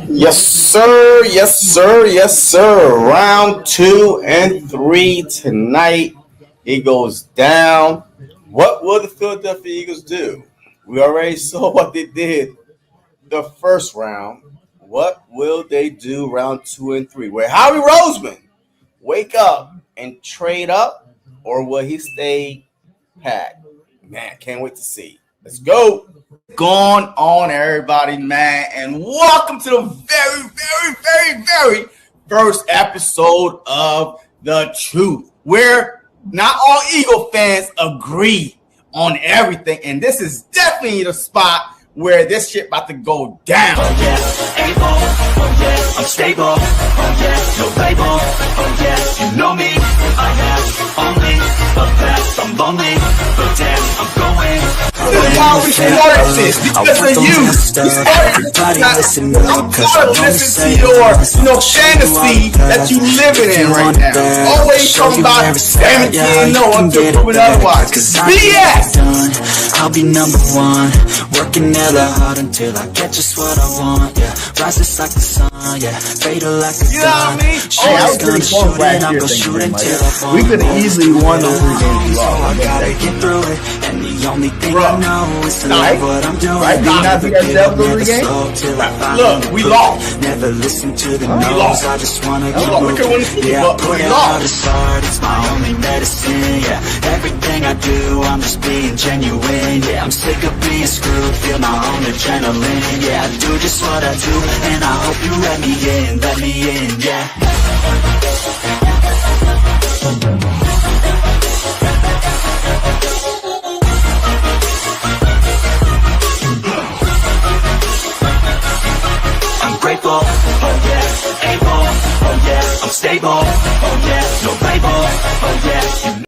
Yes, sir. Yes, sir. Yes, sir. Round 2 and 3 tonight. It goes down. What will the Philadelphia Eagles do? We already saw what they did the first round. What will they do round 2 and 3? Where Howie Roseman wake up and trade up, or will he stay pat? Man, can't wait to see. Let's go. What's going on, everybody, man? And welcome to the very first episode of The Truth, where not all Eagle fans agree on everything. And this is definitely the spot where this shit about to go down. Oh yeah, able, oh yeah, I'm stable, oh yeah, no label, oh yeah, you know me, I have only the best, I'm lonely, but damn, I'm going. This is why we started this, because of you. We started I'm tired of listening to your fantasy that you living in right now. Always talking about guaranteeing no one to prove it otherwise. BS! I'll be number one, working hella hard until I get just what I want, yeah, rises like the sun, yeah, fatal like a You know what I mean? Hey, I was pretty close right here thinking, like, we could have easily won those 3 games we lost. I gotta get through it, and the only thing I know is to love what I'm doing. Right? Did you not think ourselves those 3 games? Look, we lost. Never listen to the We no's, lost. I just wanna We keep lost. We couldn't win the moving. Super Yeah, Bowl, I put we it lost. out as hard, it's my only medicine, yeah. Everything I do, I'm just being genuine, yeah. I'm sick of being screwed, feel my own adrenaline, yeah. I do just what I do, and I hope you let me in, yeah. I'm grateful, oh yeah, able, oh yeah, I'm stable, oh yeah, no label, oh yeah.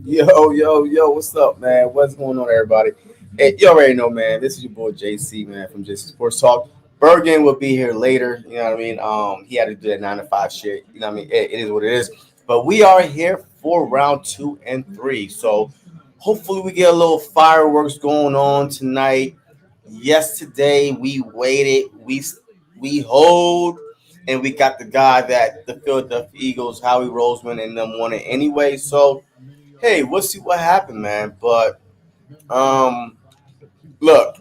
Yo, what's up, man? What's going on, everybody? Hey, you already know, man. This is your boy JC, man, from JC Sports Talk. Bergen will be here later. You know what I mean? He had to do that 9 to 5 shit. You know what I mean? It is what it is. But we are here for round 2 and 3. So hopefully we get a little fireworks going on tonight. Yesterday we waited, we hold, and we got the guy that the Philadelphia Eagles, Howie Roseman, and them wanted anyway. So hey, we'll see what happened, man. But look,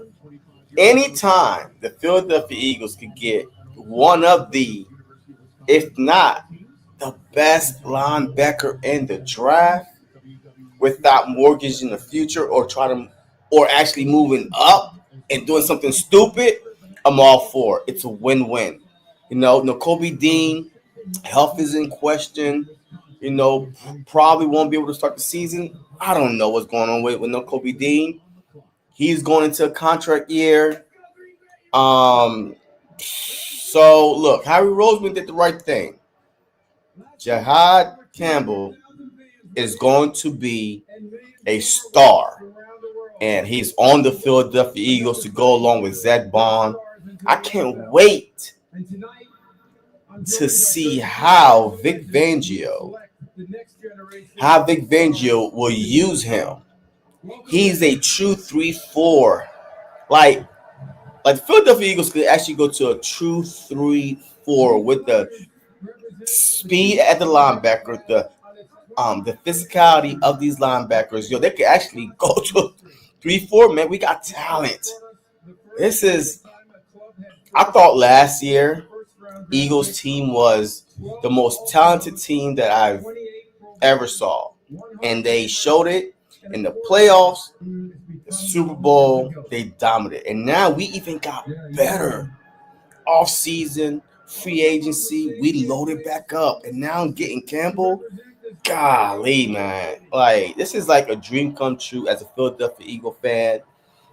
anytime the Philadelphia Eagles could get one of the, if not the best linebacker in the draft, without mortgaging the future or actually moving up and doing something stupid, I'm all for it. It's a win-win. You know, Nakobe Dean, health is in question. You know, probably won't be able to start the season. I don't know what's going on with Nakobe Dean. He's going into a contract year. So look, Harry Roseman did the right thing. Jahad Campbell is going to be a star, and he's on the Philadelphia Eagles to go along with Zed Bond. I can't wait to see how Vic Fangio will use him. He's a true 3-4. Like the Philadelphia Eagles could actually go to a true 3-4 with the speed at the linebacker, the physicality of these linebackers. Yo, they could actually go to 3-4, man. We got talent. I thought last year Eagles team was the most talented team that I've ever saw. And they showed it in the playoffs, the Super Bowl. They dominated. And now we even got better. Off season, free agency, we loaded back up. And now I'm getting Campbell. Golly, man. Like, this is like a dream come true as a Philadelphia Eagle fan.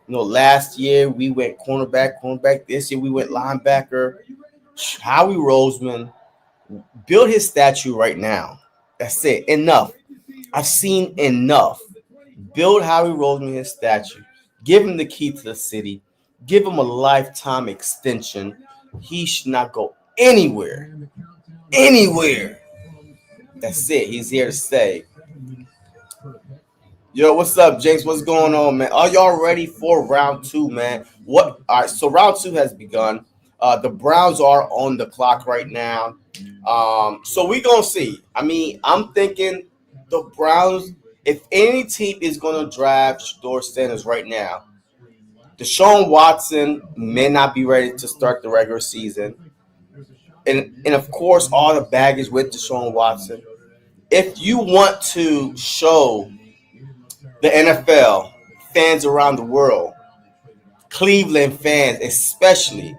You know, last year we went cornerback. This year we went linebacker. Howie Roseman build his statue right now. That's it. Enough. I've seen enough. Build Howie Roseman his statue. Give him the key to the city. Give him a lifetime extension. He should not go anywhere. Anywhere. That's it. He's here to stay. Yo, what's up, James? What's going on, man? Are y'all ready for round 2, man? What? All right. So round two has begun. The Browns are on the clock right now. So we gonna see. I mean, I'm thinking the Browns. If any team is gonna draft Shador Sanders right now, Deshaun Watson may not be ready to start the regular season, and of course all the baggage with Deshaun Watson. If you want to show the NFL fans around the world, Cleveland fans especially,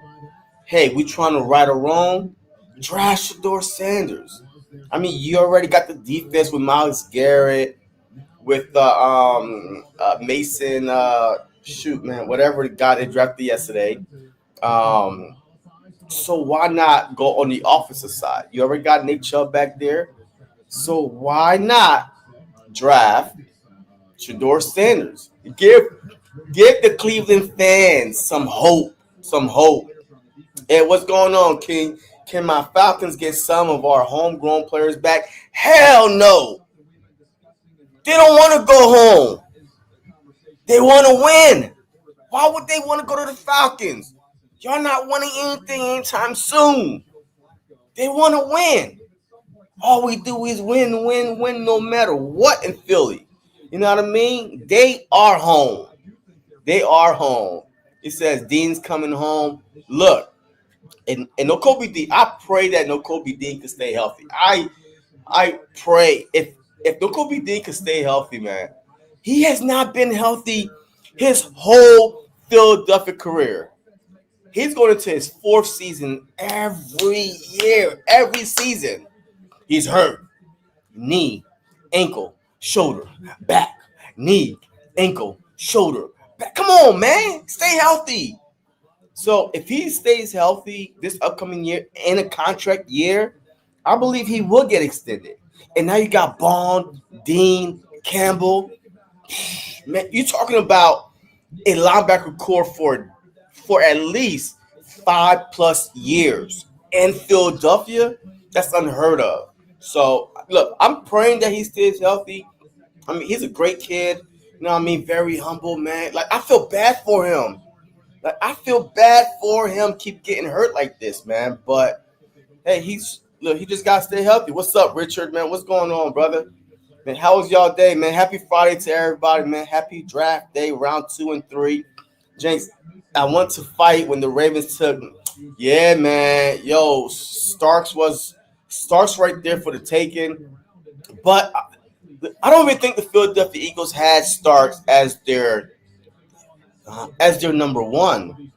hey, we trying to right a wrong, draft Shador Sanders. I mean, you already got the defense with Myles Garrett, with Mason, shoot, man, whatever the guy they drafted yesterday. Um, so why not go on the offensive side? You already got Nick Chubb back there. So why not draft Shador Sanders? Give the Cleveland fans some hope. Some hope. Hey, what's going on, King? Can my Falcons get some of our homegrown players back? Hell no. They don't want to go home. They want to win. Why would they want to go to the Falcons? Y'all not winning anything anytime soon. They want to win. All we do is win, win, win no matter what in Philly. You know what I mean? They are home. They are home. It says Dean's coming home. Look, and no Kobe Dean. I pray that no Kobe Dean can stay healthy. I pray if no Kobe Dean can stay healthy, man. He has not been healthy his whole Philadelphia career. He's going into his fourth season every year, every season. He's hurt. Knee, ankle, shoulder, back, knee, ankle, shoulder, back. Come on, man. Stay healthy. So if he stays healthy this upcoming year in a contract year, I believe he will get extended. And now you got Bond, Dean, Campbell. Man, you're talking about a linebacker core for at least 5+ years in Philadelphia. That's unheard of. So look, I'm praying that he stays healthy. I mean, he's a great kid. You know what I mean? Very humble, man. Like, I feel bad for him. Like, I feel bad for him keep getting hurt like this, man. But hey, he just gotta stay healthy. What's up, Richard, man? What's going on, brother? Man, how was y'all day, man? Happy Friday to everybody, man. Happy draft day, round 2 and 3. Jenks, I want to fight when the Ravens took. Yeah, man. Yo, Starks right there for the taking. But I don't even think the Philadelphia Eagles had Starks as their number one,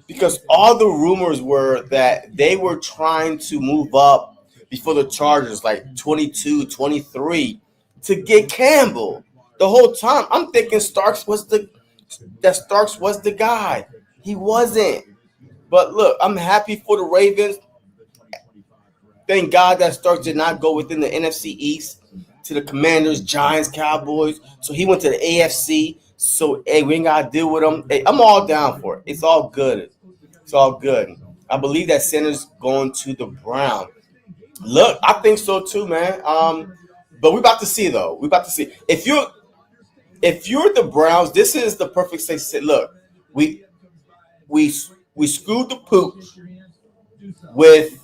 because all the rumors were that they were trying to move up before the Chargers, like 22, 23, to get Campbell. The whole time I'm thinking Starks was the guy. He wasn't. But look, I'm happy for the Ravens. Thank God that Starks did not go within the NFC East to the Commanders, Giants, Cowboys. So he went to the AFC. So, hey, we ain't got to deal with him. Hey, I'm all down for it. It's all good. It's all good. I believe that Sanders going to the Browns. Look, I think so too, man. But we're about to see, though. We're about to see. If you're the Browns, this is the perfect place to say, look, we screwed the poop with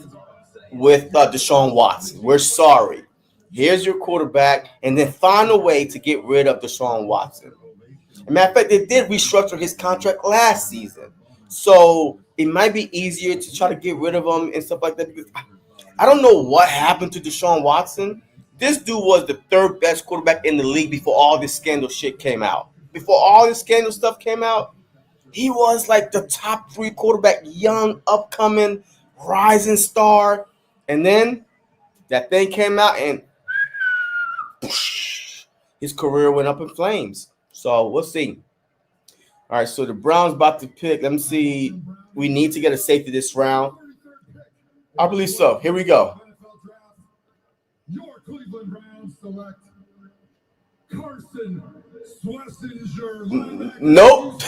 Deshaun Watson. We're sorry. Here's your quarterback, and then find a way to get rid of Deshaun Watson. As a matter of fact, they did restructure his contract last season. So it might be easier to try to get rid of him and stuff like that. Because I don't know what happened to Deshaun Watson. This dude was the third best quarterback in the league before all this scandal shit came out. Before all this scandal stuff came out, he was like the top 3 quarterback, young, upcoming, rising star. And then that thing came out and his career went up in flames. So we'll see. All right, so the Browns about to pick. Let me see. We need to get a safety this round. I believe so. Here we go. Your Cleveland Browns select Carson Schlesinger. Nope.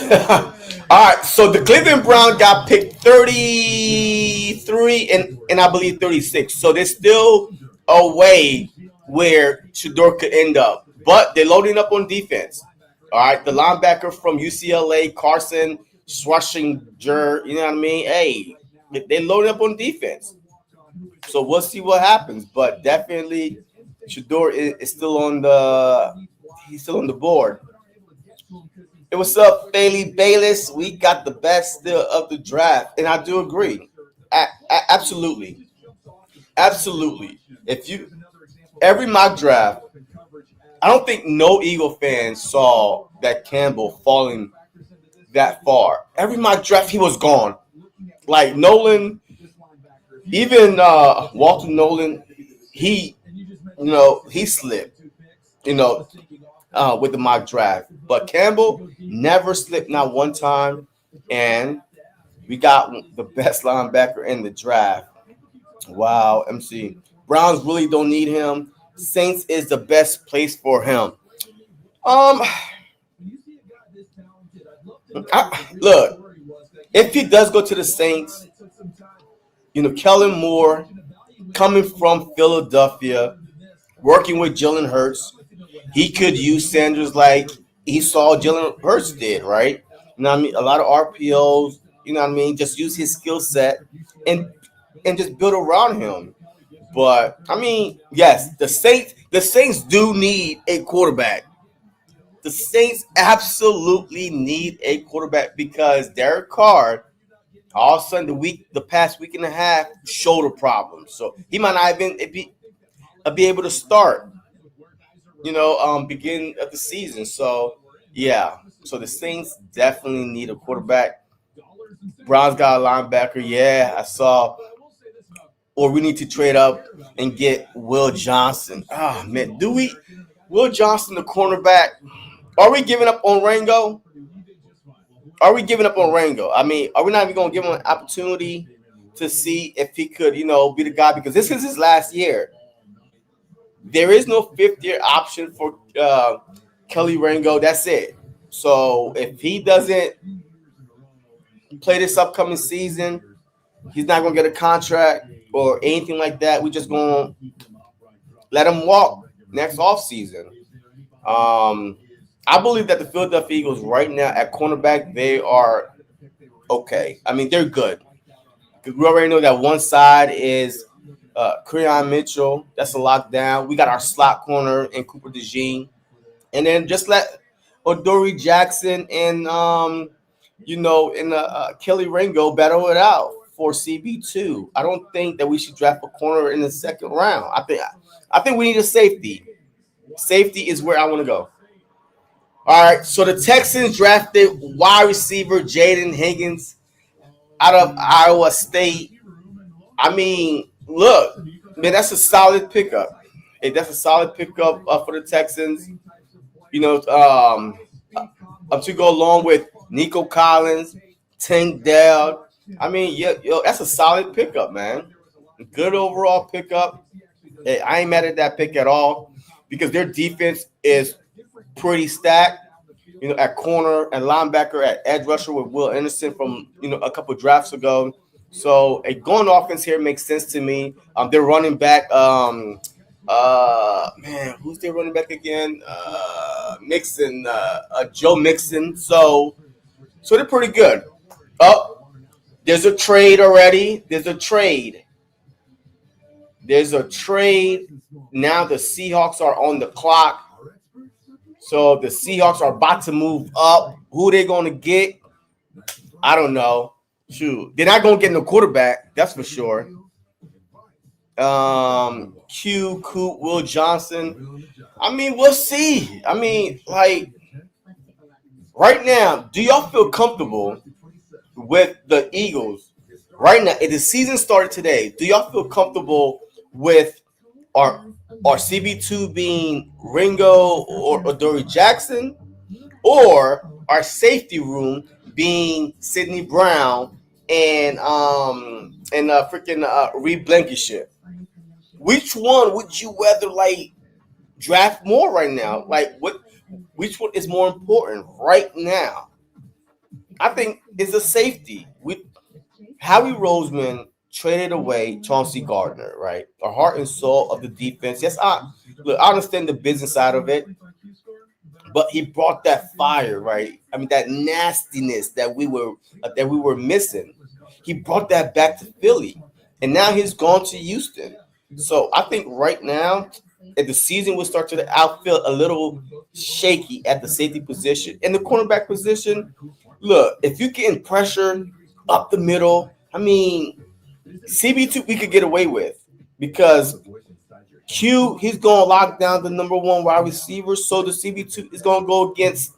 All right, so the Cleveland Browns got picked 33 and I believe 36. So there's still a way where Shador could end up. But they're loading up on defense. All right, the linebacker from UCLA, Carson Schwarzinger, you know what I mean? Hey, they loaded up on defense. So we'll see what happens. But definitely Shador is still on the he's still on the board. Hey, what's up, Bailey Bayless? We got the best still of the draft, and I do agree. Absolutely, absolutely. If you every mock draft, I don't think no Eagle fan saw that Campbell falling that far. Every mock draft, he was gone. Like Nolan, even Walter Nolan, he he slipped. You know, with the mock draft, but Campbell never slipped not one time, and we got the best linebacker in the draft. Wow, MC Browns really don't need him. Saints is the best place for him. Um, look, if he does go to the Saints, Kellen Moore coming from Philadelphia, working with Jalen Hurts, he could use Sanders like he saw Jalen Hurts did, right? You know what I mean? A lot of RPOs, you know what I mean? Just use his skill set and just build around him. But I mean, yes, the Saints do need a quarterback. The Saints absolutely need a quarterback because Derek Carr, all of a sudden the past week and a half, shoulder problems. So he might not even be able to start, beginning of the season. So yeah, so the Saints definitely need a quarterback. Browns got a linebacker. Yeah, I saw. Or we need to trade up and get Will Johnson. Oh man, do we? Will Johnson, the cornerback. Are we giving up on Rango? Are we giving up on Rango? I mean, are we not even going to give him an opportunity to see if he could, be the guy? Because this is his last year. There is no fifth-year option for Kelly Rango. That's it. So if he doesn't play this upcoming season, he's not going to get a contract or anything like that. We just going to let him walk next offseason. I believe that the Philadelphia Eagles right now at cornerback, they are okay. I mean, they're good. We already know that one side is Creon Mitchell. That's a lockdown. We got our slot corner in Cooper DeJean. And then just let Odori Jackson and, Kelly Ringo battle it out for CB2. I don't think that we should draft a corner in the second round. I think we need a safety. Safety is where I want to go. All right, so the Texans drafted wide receiver Jaden Higgins out of Iowa State. I mean, look, man, that's a solid pickup. Hey, that's a solid pickup for the Texans. To go along with Nico Collins, Tank Dell. I mean, that's a solid pickup, man. Good overall pickup. Hey, I ain't mad at that pick at all because their defense is pretty stacked. At corner and linebacker, at edge rusher with Will Anderson from a couple drafts ago. So a going offense here makes sense to me. They're running back. Who's their running back again? Mixon, Joe Mixon. So they're pretty good. Oh, there's a trade already. There's a trade. Now the Seahawks are on the clock. So the Seahawks are about to move up. Who they going to get? I don't know. Shoot. They're not going to get no quarterback. That's for sure. Coop, Will Johnson. I mean, we'll see. I mean, like, right now, do y'all feel comfortable with the Eagles? Right now, if the season started today, do y'all feel comfortable with our CB2 being Ringo or Dory Jackson, or our safety room being Sidney Brown and Reed Blankenship? Which one would you rather draft more right now? Which one is more important right now? I think it's a safety. Howie Roseman traded away Chauncey Gardner, right? The heart and soul of the defense. Yes, I understand the business side of it, but he brought that fire, right? I mean, that nastiness that we were missing. He brought that back to Philly, and now he's gone to Houston. So I think right now, if the season will start to outfeel a little shaky at the safety position and the cornerback position. Look, if you're getting pressure up the middle, I mean, CB2 we could get away with because Q, he's going to lock down the number one wide receiver. So the CB2 is going to go against,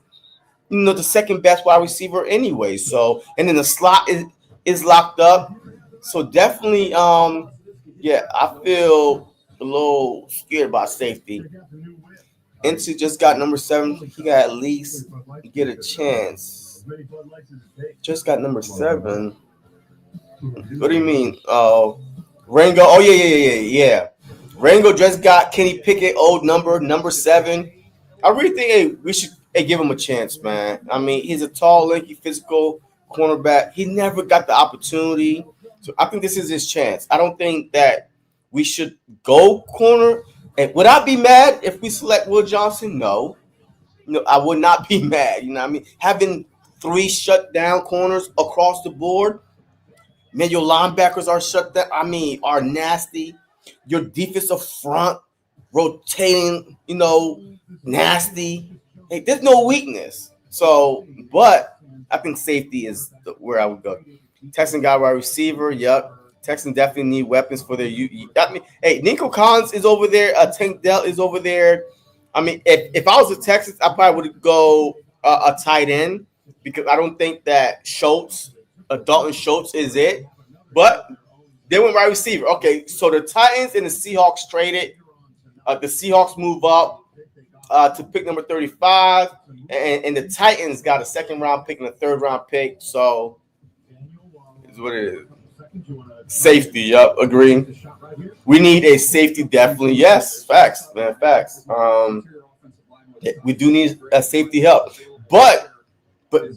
the second best wide receiver anyway. So, and then the slot is locked up. So definitely, yeah, I feel a little scared about safety. Into just got number 7. He got at least get a chance. Just got number 7. What do you mean? Rango. Oh yeah. Rango just got Kenny Pickett, old number 7. I really think we should give him a chance, man. I mean, he's a tall, lanky, physical cornerback. He never got the opportunity. So I think this is his chance. I don't think that we should go corner. And would I be mad if we select Will Johnson? No, I would not be mad. You know what I mean? Having 3 shutdown corners across the board. Man, your linebackers are shut down. I mean, are nasty. Your defensive front rotating, nasty. Hey, there's no weakness. So, but I think safety is where I would go. Texan got wide receiver. Yep. Texans definitely need weapons for their. I mean, hey, Nico Collins is over there. Tank Dell is over there. I mean, if I was a Texans, I probably would go a tight end because I don't think that Dalton Schultz is it. But they went wide receiver. Okay, so the Titans and the Seahawks traded. The Seahawks move up to pick number 35, and the Titans got a 2nd-round pick and a 3rd-round pick. So, is what it is. Safety, yep, agreeing. We need a safety, definitely. Yes, facts, man, facts. We do need a safety help. But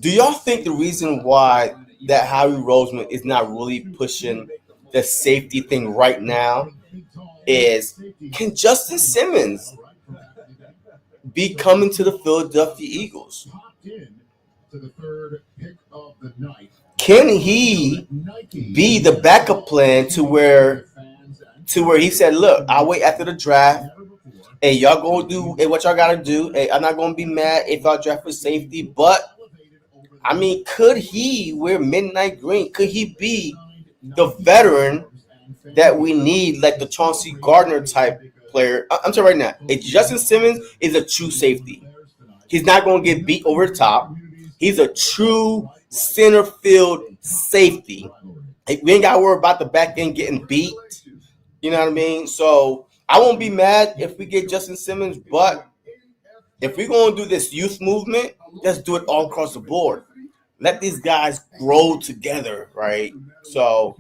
do y'all think the reason why that Howie Roseman is not really pushing the safety thing right now is, can Justin Simmons be coming to the Philadelphia Eagles? Can he be the backup plan to where he said, look, I'll wait after the draft. Hey, y'all gonna do what y'all gotta do. Hey, I'm not gonna be mad if y'all draft for safety, but I mean, could he wear midnight green? Could he be the veteran that we need, like the Chauncey Gardner type player? I'm telling you right now, if Justin Simmons is a true safety. He's not gonna get beat over the top. He's a true center field safety. We ain't got to worry about the back end getting beat. You know what I mean? So I won't be mad if we get Justin Simmons, but if we're going to do this youth movement, let's do it all across the board. Let these guys grow together, right? So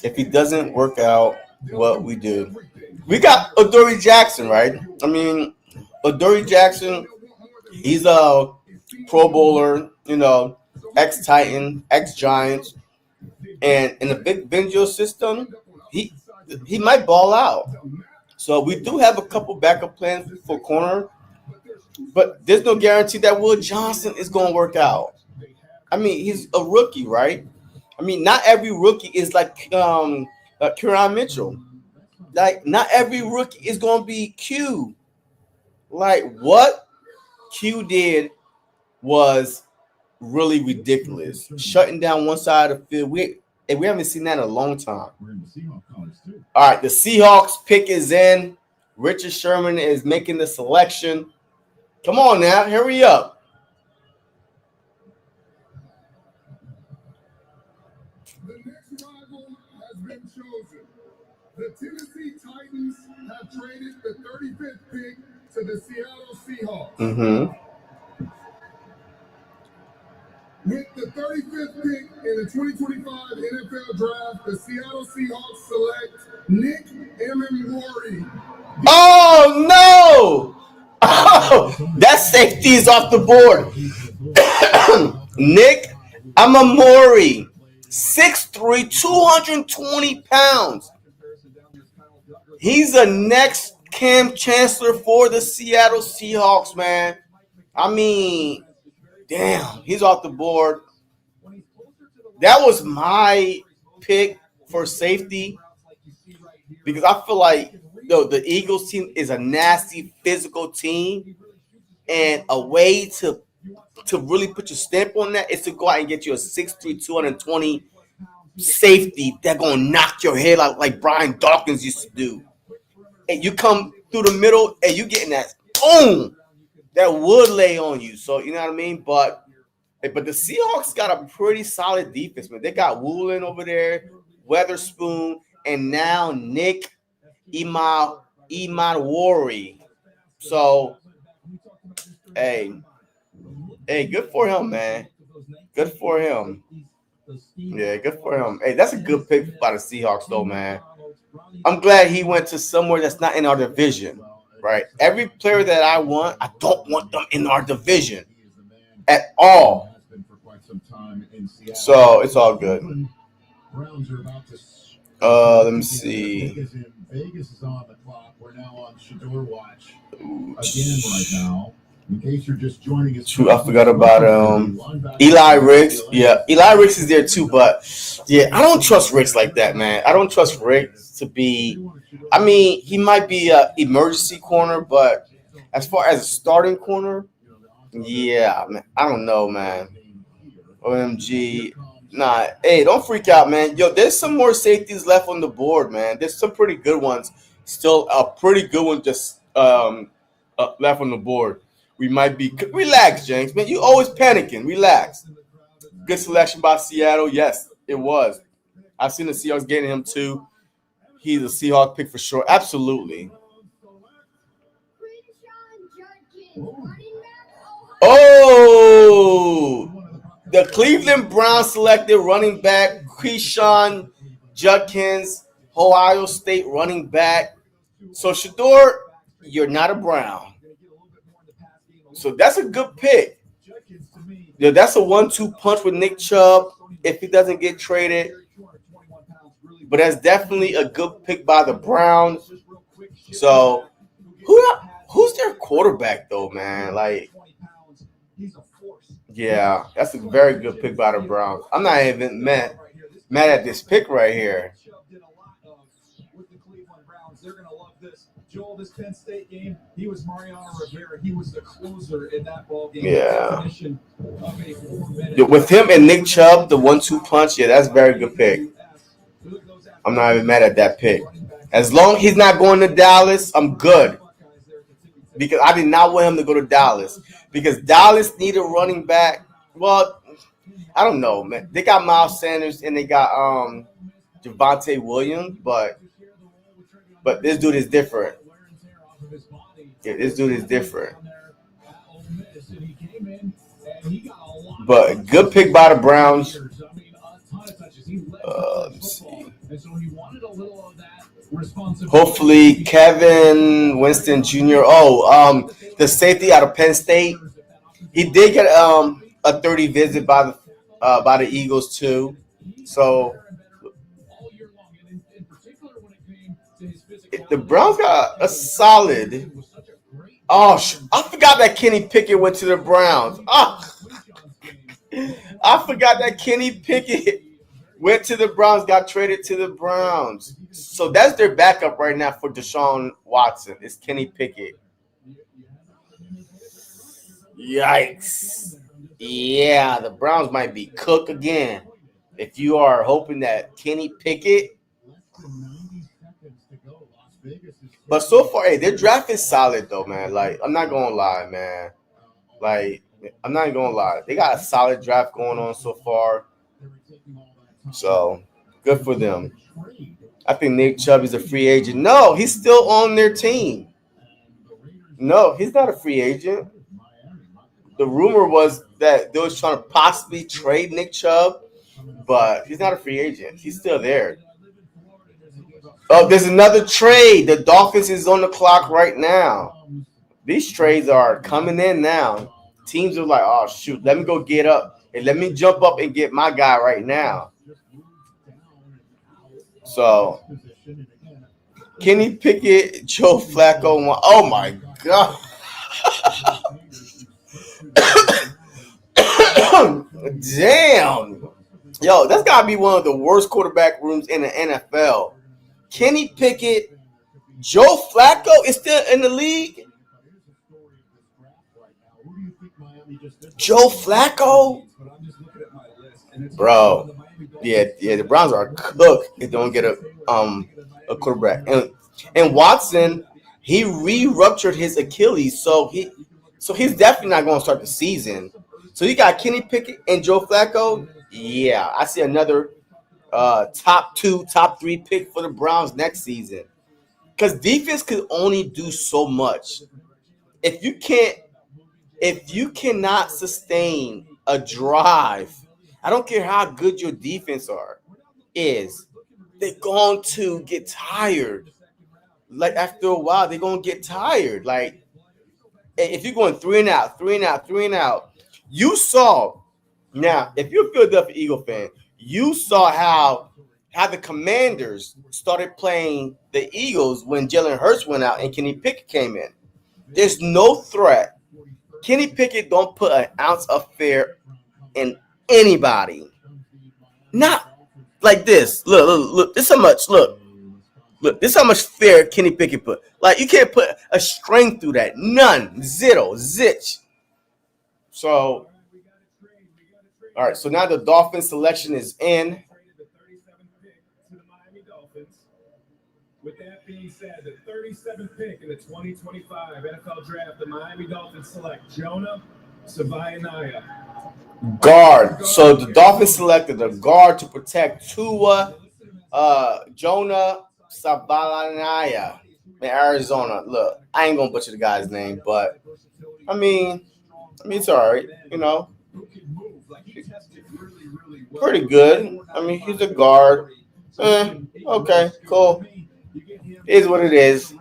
if he doesn't work out, what we do. We got Adoree Jackson, right? I mean, Adoree Jackson, he's a Pro Bowler, ex-Titan, ex-Giants. And in the Big Benjo system, he might ball out. So we do have a couple backup plans for corner, but there's no guarantee that Will Johnson is going to work out. I mean, he's a rookie, right? I mean, not every rookie is like Kieran Mitchell. Like, not every rookie is going to be Q. Like, what Q did was really ridiculous. Shutting down one side of the field. We haven't seen that in a long time. All right, the Seahawks pick is in. Richard Sherman is making the selection. Come on now, hurry up. The next rival has been chosen. The Tennessee Titans have traded the 35th pick to the Seattle Seahawks. Mm-hmm. With the 35th pick in the 2025 NFL Draft, the Seattle Seahawks select Nick Emmanwori. Oh, no! Oh, that safety is off the board. Nick Emmanwori, 6'3", 220 pounds. He's a next Cam Chancellor for the Seattle Seahawks, man. I mean, damn, he's off the board. That was my pick for safety because I feel like the Eagles team is a nasty physical team, and a way to really put your stamp on that is to go out and get you a 6'3", 220 safety that's gonna knock your head out like Brian Dawkins used to do. And you come through the middle and you getting that boom that would lay on you. So you know what I mean? But the Seahawks got a pretty solid defense, man. They got Woolen over there, Weatherspoon, and now Nick Imanwori. So hey, good for him, man. Good for him. Yeah, good for him. Hey, that's a good pick by the Seahawks, though, man. I'm glad he went to somewhere that's not in our division, right? Every player that I want, I don't want them in our division at all. So it's all good. Let me see. Vegas is on the clock. We're now on Shador watch again right now. In case you're just joining us, I forgot about Eli Ricks. Yeah, Eli Ricks is there too, but yeah, I don't trust Ricks like that, man. I don't trust Ricks to be. I mean, he might be an emergency corner, but as far as a starting corner, yeah, man, I don't know, man. OMG. Nah, hey, don't freak out, man. Yo, there's some more safeties left on the board, man. There's some pretty good ones. Still a pretty good one just left on the board. We might be – relax, James, man. You always panicking. Relax. Good selection by Seattle. Yes, it was. I've seen the Seahawks getting him too. He's a Seahawk pick for sure. Absolutely. Oh! The Cleveland Browns selected running back Keyshawn Judkins, Ohio State running back. So, Shador, you're not a Brown. So that's a good pick. Yeah, that's a 1-2 punch with Nick Chubb if he doesn't get traded. But that's definitely a good pick by the Browns. So who's their quarterback though, man? Like, yeah, that's a very good pick by the Browns. I'm not even mad at this pick right here. They're going to love this. Joel, this Penn State game, he was Mariano Rivera. He was the closer in that ball game. Yeah. With him and Nick Chubb, the 1-2 punch, yeah, that's a very good pick. I'm not even mad at that pick. As long as he's not going to Dallas, I'm good. Because I did not want him to go to Dallas. Because Dallas needed a running back. Well, I don't know, man. They got Miles Sanders and they got Javonte Williams, but this dude is different. Yeah, this dude is different. But good pick by the Browns. Let's see. Hopefully, Kevin Winston Jr. The safety out of Penn State. He did get a 30 visit by the Eagles too. So the Browns got a solid. Oh, I forgot that Kenny Pickett went to the Browns. I forgot that Kenny Pickett went to the Browns, got traded to the Browns. So that's their backup right now for Deshaun Watson. It's Kenny Pickett. Yikes. Yeah, the Browns might be cooked again. If you are hoping that Kenny Pickett. But so far, hey, their draft is solid, though, man. Like, I'm not going to lie, man. Like, I'm not going to lie. They got a solid draft going on so far. So, good for them. I think Nick Chubb is a free agent. No, he's still on their team. No, he's not a free agent. The rumor was that they was trying to possibly trade Nick Chubb, but he's not a free agent. He's still there. Oh, there's another trade. The Dolphins is on the clock right now. These trades are coming in now. Teams are like, oh, shoot, let me go get up. And let me jump up and get my guy right now. So, Kenny Pickett, Joe Flacco. Oh my God. Damn. Yo, that's got to be one of the worst quarterback rooms in the NFL. Kenny Pickett, Joe Flacco is still in the league. Joe Flacco? Bro. Yeah, the Browns are cooked if they don't get a quarterback. And Watson, he re-ruptured his Achilles, so he's definitely not going to start the season. So you got Kenny Pickett and Joe Flacco. Yeah, I see another top 2, top 3 pick for the Browns next season. Because defense could only do so much. If you cannot sustain a drive, I don't care how good your defense is, they're going to get tired. Like after a while, they're going to get tired. Like if you're going 3 and out, 3 and out, 3 and out, you saw. Now, if you're a Philadelphia Eagle fan, you saw how the Commanders started playing the Eagles when Jalen Hurts went out and Kenny Pickett came in. There's no threat. Kenny Pickett don't put an ounce of fear in anybody. Not like this. Look. This how much. Look. This how much fear Kenny Pickett put. Like you can't put a string through that. None. Zero. Zitch. So, all right. So now the Dolphins selection is in. With that being said, the 37th pick in the 2025 NFL Draft, the Miami Dolphins select Jonah Savaiinaia. Guard. So the Dolphins selected a guard to protect Tua, Jonah Savaiinaia in Arizona. Look, I ain't gonna butcher the guy's name, but I mean it's all right. You know, pretty good. I mean, he's a guard. Okay, cool. Is what it is.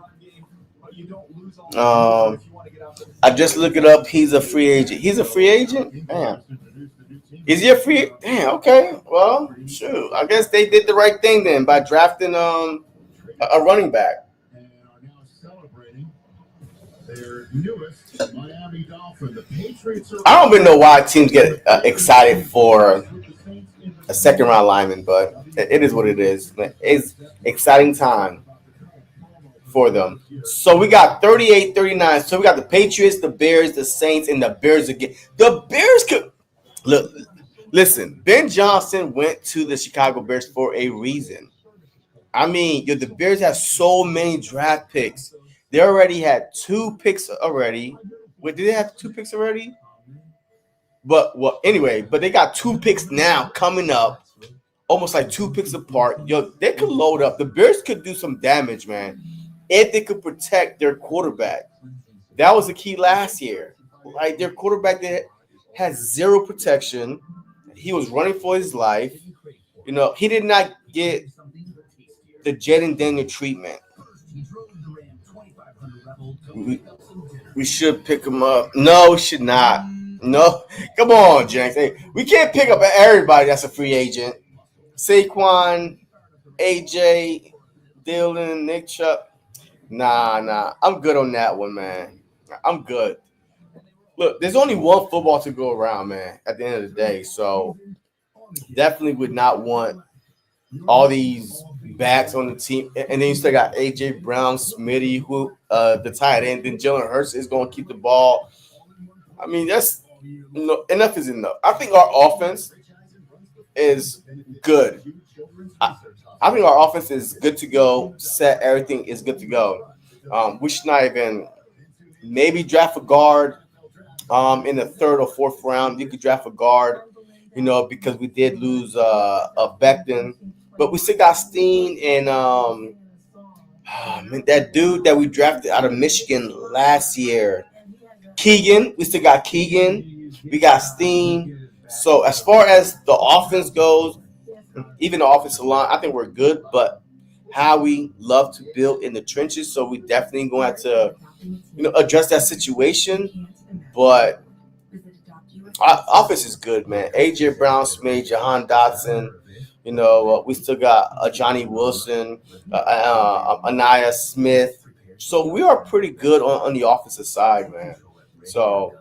I just looked it up. He's a free agent. He's a free agent? Damn. Is he a free? Damn, okay. Well, shoot. I guess they did the right thing then by drafting a running back. I don't even know why teams get excited for a second round lineman, but it is what it is. It's exciting time for them. So we got 38-39. So we got the Patriots, the Bears, the Saints, and the Bears again. The Bears could look. Listen, Ben Johnson went to the Chicago Bears for a reason. I mean, the Bears have so many draft picks. They already had 2 picks already. Wait, did they have 2 picks already? But anyway, they got 2 picks now coming up. Almost like 2 picks apart. They could load up. The Bears could do some damage, man, if they could protect their quarterback. That was the key last year. Like their quarterback that has 0 protection. He was running for his life. You know, he did not get the Jaden Daniel treatment. We should pick him up. No, we should not. No. Come on, Jenks. Hey, we can't pick up everybody that's a free agent. Saquon, AJ, Dylan, Nick Chubb. Nah. I'm good on that one, man. I'm good. Look, there's only one football to go around, man, at the end of the day. So definitely would not want all these backs on the team. And then you still got AJ Brown, Smitty, who the tight end. Then Jalen Hurts is going to keep the ball. I mean, that's enough is enough. I think our offense is good. I think our offense is good to go. Set, everything is good to go. We should not even maybe draft a guard in the 3rd or 4th round. You could draft a guard, because we did lose a Becton. But we still got Steen and that dude that we drafted out of Michigan last year. Keegan. We still got Keegan. We got Steen. So as far as the offense goes, even the offensive line, I think we're good. But Howie love to build in the trenches, so we definitely going to have to, address that situation. But our offense is good, man. AJ Brown, Smith, Jahan Dotson, We still got Johnny Wilson, Anaya Smith. So we are pretty good on the offensive side, man. So,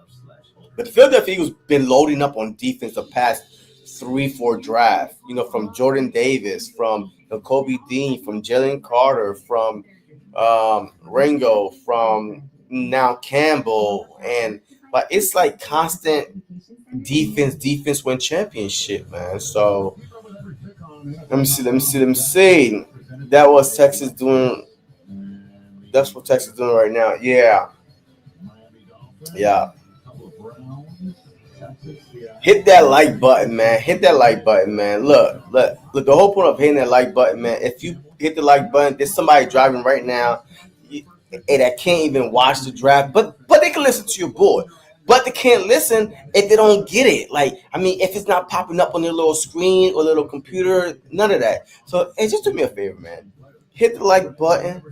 but the Philadelphia Eagles been loading up on defense the past 3-4 drafts. From Jordan Davis, from Kobe Dean, from Jalen Carter, from Ringo, from now Campbell, and but it's like constant defense win championship, man. So let me see. That was Texas doing. That's what Texas doing right now. Yeah. Hit that like button, man. Hit that like button, man. Look. The whole point of hitting that like button, man. If you hit the like button, there's somebody driving right now, and that can't even watch the draft, but they can listen to your boy. But they can't listen if they don't get it. If it's not popping up on their little screen or little computer, none of that. So, hey, just do me a favor, man. Hit the like button.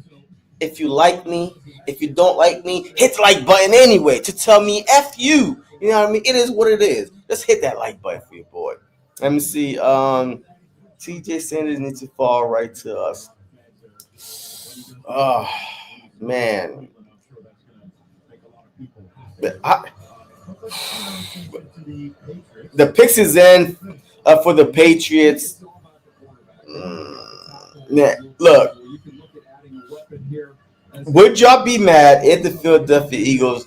If you like me, if you don't like me, hit the like button anyway to tell me F you. You know what I mean? It is what it is. Just hit that like button for your boy. Let me see. TJ Sanders needs to fall right to us. Oh, man. The picks is in for the Patriots. Look, would y'all be mad if the Philadelphia Eagles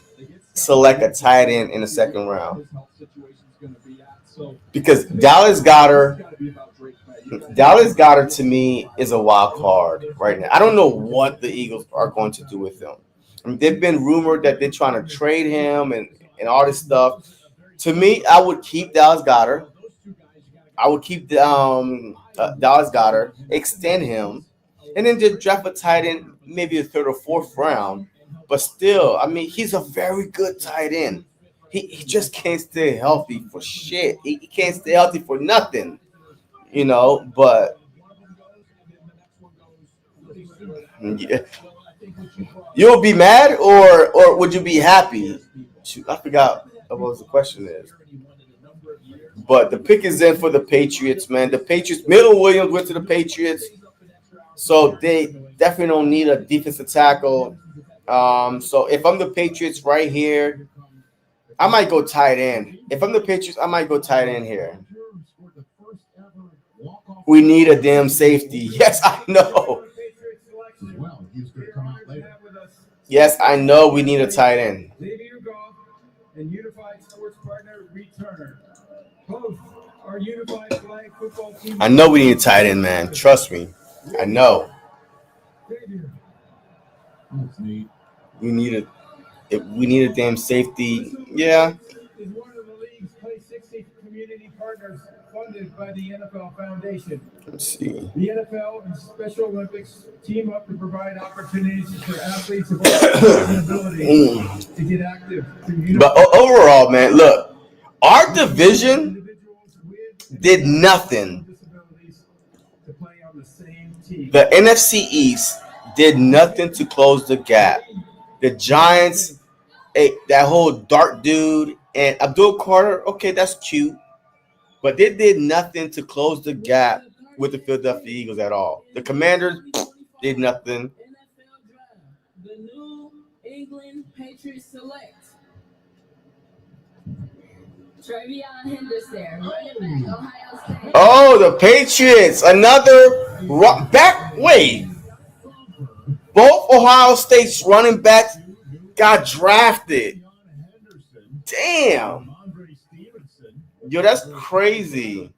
select a tight end in the second round? Because Dallas Goedert to me is a wild card right now. I don't know what the Eagles are going to do with him. They've been rumored that they're trying to trade him and all this stuff. To me, I would keep Dallas Goedert. I would keep Dallas Goedert, extend him, and then just draft a tight end, maybe a third or fourth round. But still, he's a very good tight end. He just can't stay healthy for shit. He can't stay healthy for nothing, But yeah. You'll be mad or would you be happy? Shoot, I forgot what the question is. But the pick is in for the Patriots, man. The Patriots, Middle Williams went to the Patriots, so they definitely don't need a defensive tackle. So if I'm the Patriots right here, I might go tight end. If I'm the Patriots, I might go tight end here. We need a damn safety. Yes, I know. Yes, I know we need a tight end. And Unified Sports Partner Returner. Both are Unified Flag Football Team. I know we need a tight end, man. Trust me. I know. We need a damn safety. Yeah. Is one of the league's Play 60 community partners funded by the NFL Foundation. Let's see. The NFL and Special Olympics team up to provide opportunities for athletes of all abilities to get active. But overall, man, look, our division did nothing. The NFC East did nothing to close the gap. The Giants, that whole Dart dude and Abdul Carter, okay, that's cute. But they did nothing to close the gap with the Philadelphia Eagles at all. The Commanders did nothing. The New England Patriots select Travion Henderson, running back, Ohio State. Oh, the Patriots, another wait. Both Ohio State's running backs got drafted. Damn. Yo, that's crazy.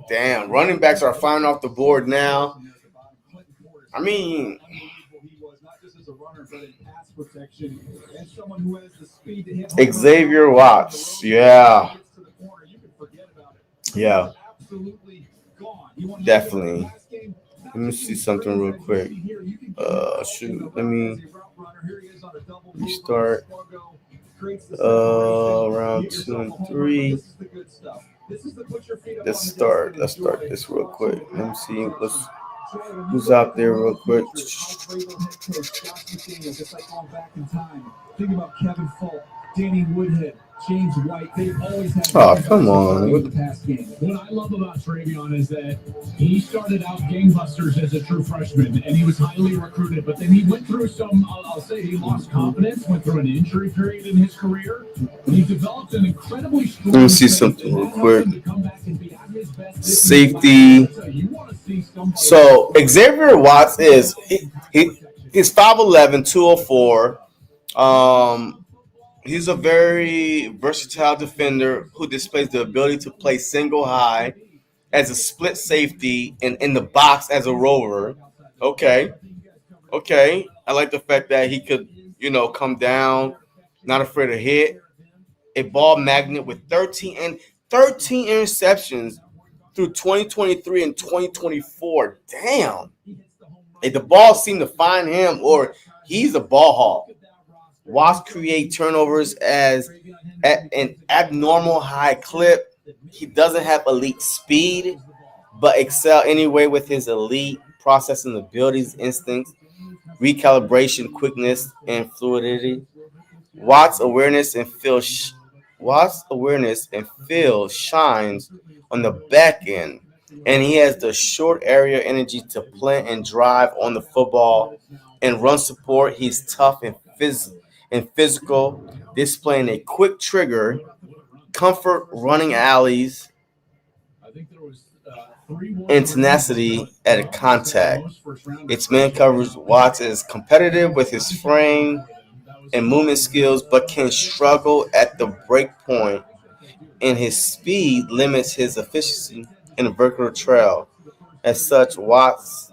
Damn, running backs are flying off the board now. Xavier Watts, yeah. Yeah. Definitely. Let me see something real quick. Let me restart. Round 2 and 3. Let's start this real quick. Let me see. Who's out there real quick? Think about Kevin Folk, Danny Woodhead, James White, they always had come on. in the past game. What I love about Travion is that he started out gangbusters as a true freshman, and he was highly recruited, but then he went through some, I'll say he lost confidence, went through an injury period in his career. He developed an incredibly strong... Let me see something real quick. Safety. So Xavier Watts is he's 5'11", 204. He's a very versatile defender who displays the ability to play single high as a split safety and in the box as a rover. Okay. I like the fact that he could, come down, not afraid to hit. A ball magnet with 13 interceptions through 2023 and 2024. Damn. If the ball seemed to find him, or he's a ball hawk. Watts create turnovers at an abnormal high clip. He doesn't have elite speed, but excel anyway with his elite processing abilities, instincts, recalibration, quickness, and fluidity. Watts' awareness and feel shines on the back end, and he has the short area energy to plant and drive on the football and run support. He's tough and physical, displaying a quick trigger, comfort running alleys, and tenacity at a contact. Its man covers Watts is competitive with his frame and movement skills, but can struggle at the break point, and his speed limits his efficiency in the vertical trail. As such, Watts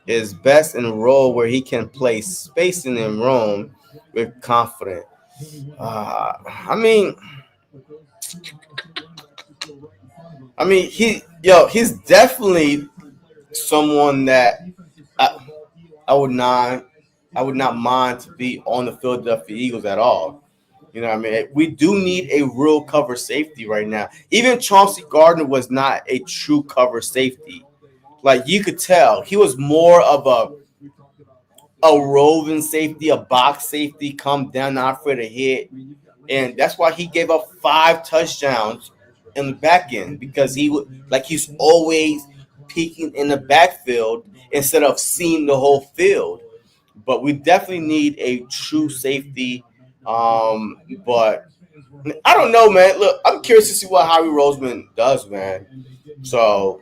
is best in a role where he can play spacing and roam with confidence. I mean, he's definitely someone that I would not mind to be on the Philadelphia Eagles at all. You know what I mean? We do need a real cover safety right now. Even Chauncey Gardner was not a true cover safety. Like, you could tell he was more of a roving safety, a box safety, come down, not afraid to hit. And that's why he gave up 5 touchdowns in the back end, because he's always peeking in the backfield instead of seeing the whole field. But we definitely need a true safety. But I don't know, man. Look, I'm curious to see what Howie Roseman does, man. So,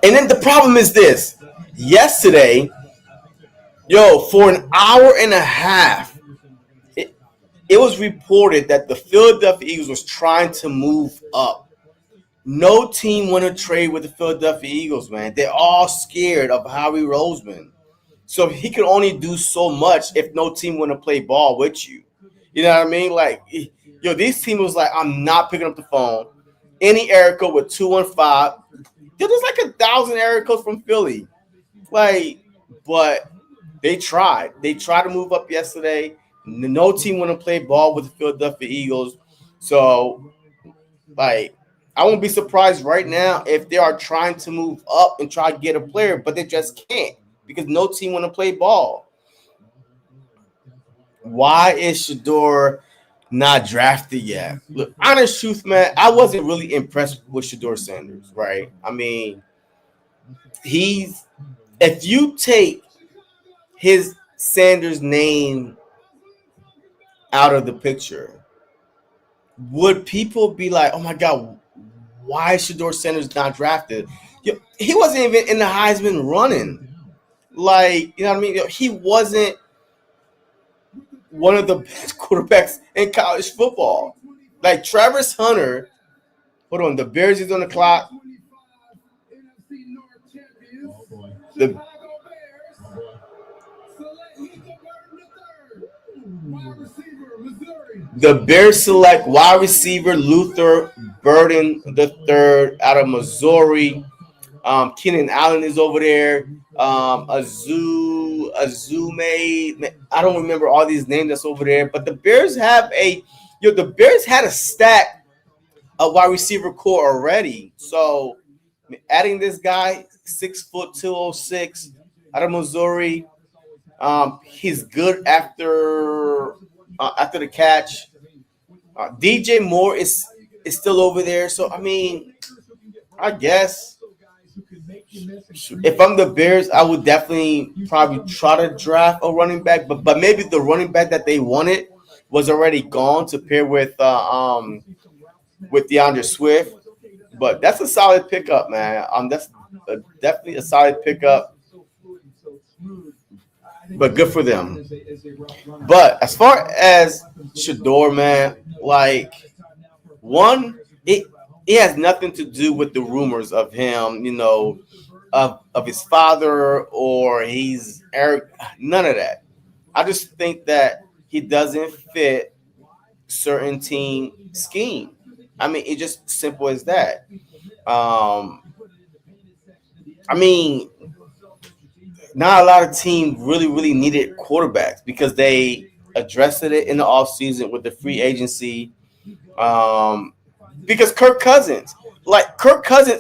and then the problem is this. Yesterday, for an hour and a half, it was reported that the Philadelphia Eagles was trying to move up. No team want to trade with the Philadelphia Eagles, man. They're all scared of Howie Roseman. So he could only do so much if no team want to play ball with you. You know what I mean? Like, this team was like, I'm not picking up the phone. Any area code with 215. There's like 1,000 area codes from Philly. Like, but they tried. They tried to move up yesterday. No team want to play ball with the Philadelphia Eagles. So, like, I won't be surprised right now if they are trying to move up and try to get a player, but they just can't because no team want to play ball. Why is Shedeur not drafted yet? Look, honest truth, man, I wasn't really impressed with Shedeur Sanders, right? I mean, if you take his Sanders name out of the picture, would people be like, oh my God, why is Shedeur Sanders not drafted? He wasn't even in the Heisman running. Like, you know what I mean? He wasn't one of the best quarterbacks in college football. Like, Travis Hunter, hold on, the Bears is on the clock. The Bears select wide receiver Luther Burden III out of Missouri. Keenan Allen is over there. Azume. I don't remember all these names that's over there. But the Bears have the Bears had a stack of wide receiver core already. So adding this guy, 6'2", 206 out of Missouri. He's good after after the catch. DJ Moore is still over there. So, I mean, I guess if I'm the Bears, I would definitely probably try to draft a running back. But maybe the running back that they wanted was already gone to pair with DeAndre Swift. But that's a solid pickup, man. That's definitely a solid pickup. But good for them. But as far as Shador, man, like it has nothing to do with the rumors of him, of his father or he's Eric. None of that. I just think that he doesn't fit certain team scheme. I mean, it's just simple as that. I mean, not a lot of teams really needed quarterbacks because they addressed it in the offseason with the free agency. Because Kirk Cousins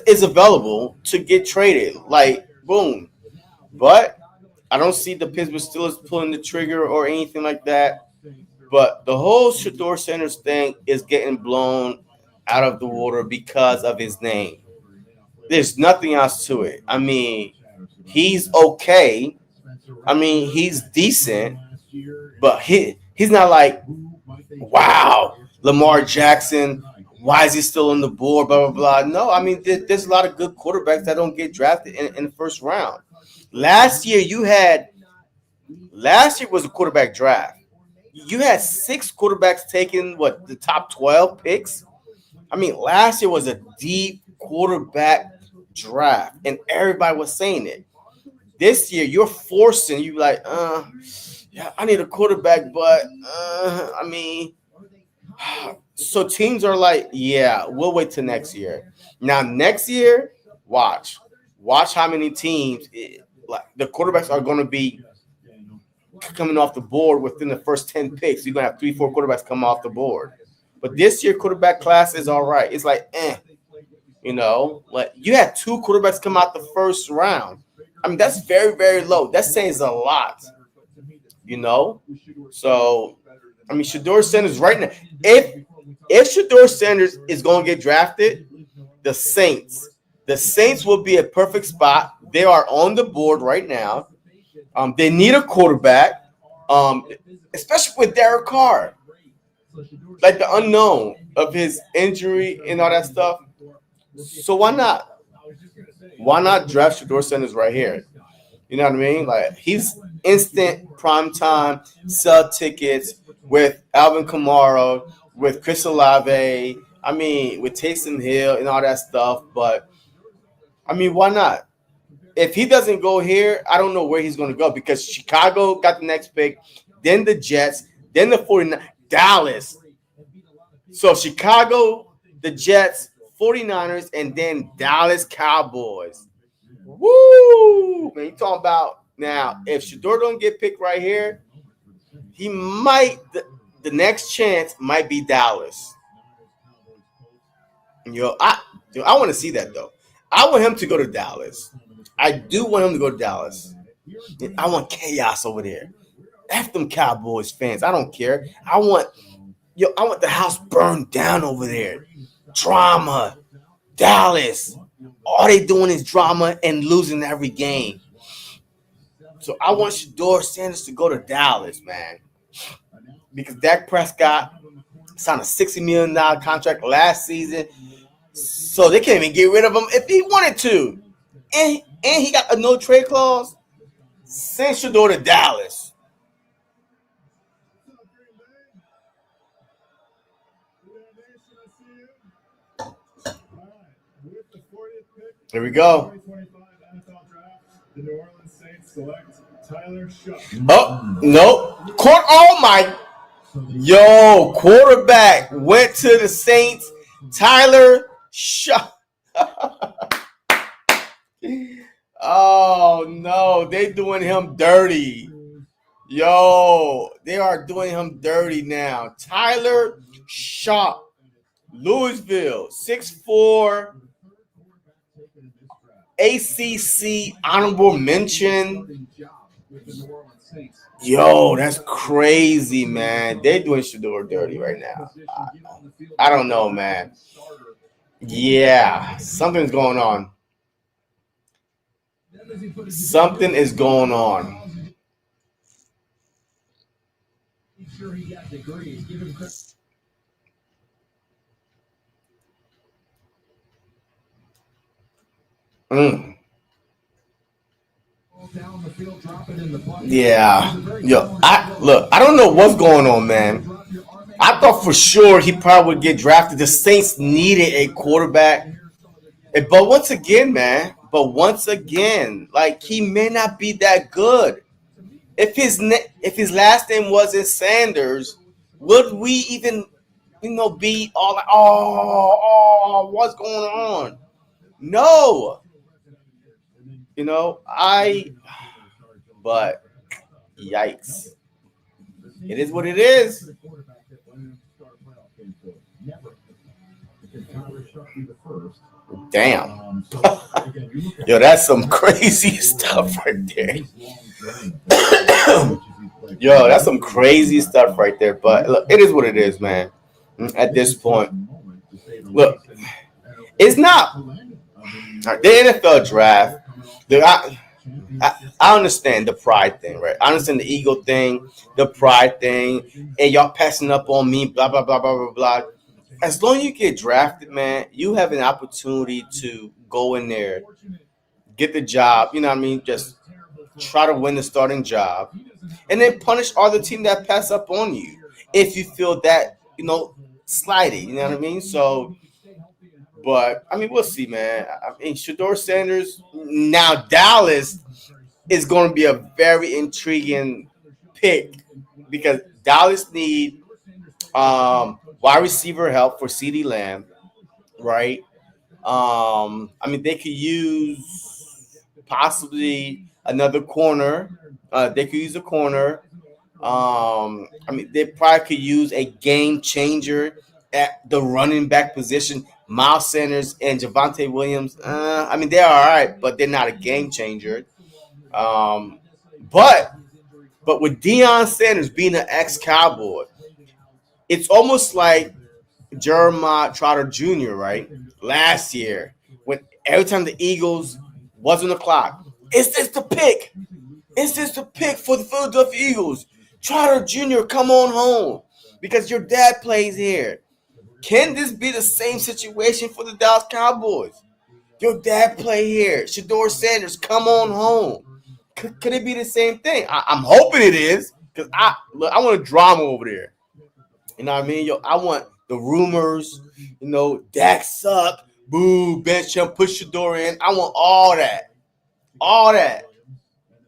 is available to get traded. Like, boom. But I don't see the Pittsburgh Steelers pulling the trigger or anything like that. But the whole Shador Sanders thing is getting blown out of the water because of his name. There's nothing else to it. I mean, he's okay. I mean, he's decent, but he's not like, wow, Lamar Jackson. Why is he still on the board? Blah, blah, blah. No, I mean, there's a lot of good quarterbacks that don't get drafted in the first round. Last year was a quarterback draft. You had 6 quarterbacks taking, the top 12 picks? I mean, last year was a deep quarterback draft, and everybody was saying it. This year, you're forcing, yeah, I need a quarterback, but, I mean, so teams are like, yeah, we'll wait till next year. Now, next year, watch how many teams, the quarterbacks are going to be coming off the board within the first 10 picks. You're going to have 3-4 quarterbacks come off the board. But this year, quarterback class is all right. It's like, like you had 2 quarterbacks come out the first round. I mean, that's very, very low. That says a lot, So, I mean, Shador Sanders right now, if Shador Sanders is going to get drafted, the Saints will be a perfect spot. They are on the board right now. They need a quarterback, especially with Derek Carr, like the unknown of his injury and all that stuff. So why not? Why not draft Shador Sanders right here? You know what I mean? Like, he's instant prime time, sell tickets with Alvin Kamara, with Chris Olave, I mean, with Taysom Hill and all that stuff. But, I mean, why not? If he doesn't go here, I don't know where he's going to go because Chicago got the next pick, then the Jets, then the 49ers, Dallas. So Chicago, the Jets, 49ers, and then Dallas Cowboys. Woo! Man, you talking about now, if Shador don't get picked right here, he might, the next chance might be Dallas. I want to see that, though. I want him to go to Dallas. I do want him to go to Dallas. I want chaos over there. F them Cowboys fans. I don't care. I want the house burned down over there. Drama. Dallas. All they doing is drama and losing every game. So I want Shador Sanders to go to Dallas, man. Because Dak Prescott signed a $60 million contract last season. So they can't even get rid of him if he wanted to. And he got a no trade clause. Send Shador to Dallas. Here we go. The New Orleans Saints select Tyler Shuck. Oh, no. Oh, my. Yo, quarterback went to the Saints. Tyler Shuck. Oh, no. They doing him dirty. Yo, they are doing him dirty now. Tyler Shuck. Louisville, 6'4". ACC honorable mention. Yo, that's crazy, man. They're doing Shador dirty right now. I don't know, man. Yeah, something's going on. Something is going on. Mm. Yeah. Yo, I don't know what's going on, man. I thought for sure he probably would get drafted. The Saints needed a quarterback. But once again, man, like he may not be that good. If his last name wasn't Sanders, would we even be all like, what's going on? No. But yikes. It is what it is. Damn. Yo, that's some crazy stuff right there. Yo, that's some crazy stuff right there. But look, it is what it is, man. At this point. Look, it's not the NFL draft. I understand the pride thing, right? I understand the ego thing, the pride thing, and y'all passing up on me, blah, blah, blah, blah, blah, blah. As long as you get drafted, man, you have an opportunity to go in there, get the job, you know what I mean? Just try to win the starting job, and then punish all the team that pass up on you if you feel that, slighted, you know what I mean? So, but, I mean, we'll see, man. I mean, Shador Sanders, now Dallas is going to be a very intriguing pick because Dallas need wide receiver help for CeeDee Lamb, right? I mean, they could use possibly another corner. They could use a corner. I mean, they probably could use a game changer at the running back position. Miles Sanders and Javonte Williams. I mean, they're all right, but they're not a game changer. But with Deion Sanders being an ex-Cowboy, it's almost like Jeremiah Trotter Jr., right? Last year, when every time the Eagles was on the clock, is this the pick? Is this the pick for the Philadelphia Eagles? Trotter Jr., come on home because your dad plays here. Can this be the same situation for the Dallas Cowboys? Your dad play here. Shador Sanders, come on home. Could it be the same thing? I'm hoping it is because I want a drama over there. You know what I mean? Yo, I want the rumors. Dak suck. Boo, bench him, push Shador in. I want all that. All that.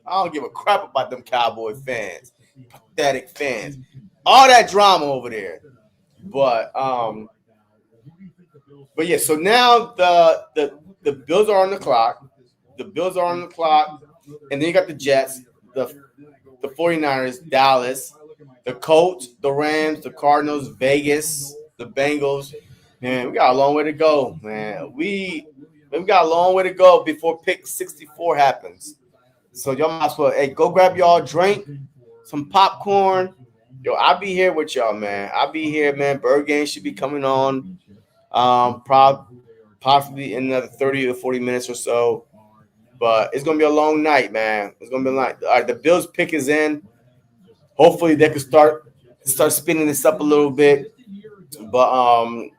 I don't give a crap about them Cowboy fans. Pathetic fans. All that drama over there. But yeah, so now the Bills are on the clock. The Bills are on the clock. And then you got the Jets, the 49ers, Dallas, the Colts, the Rams, the Cardinals, Vegas, the Bengals. Man, we got a long way to go, man. We got a long way to go before pick 64 happens. So y'all might as well, hey, go grab y'all a drink, some popcorn. Yo, I'll be here with y'all, man. I'll be here, man. Bird Game should be coming on possibly in another 30 or 40 minutes or so. But it's going to be a long night, man. It's going to be a night. All right, the Bills pick is in. Hopefully they can start spinning this up a little bit. But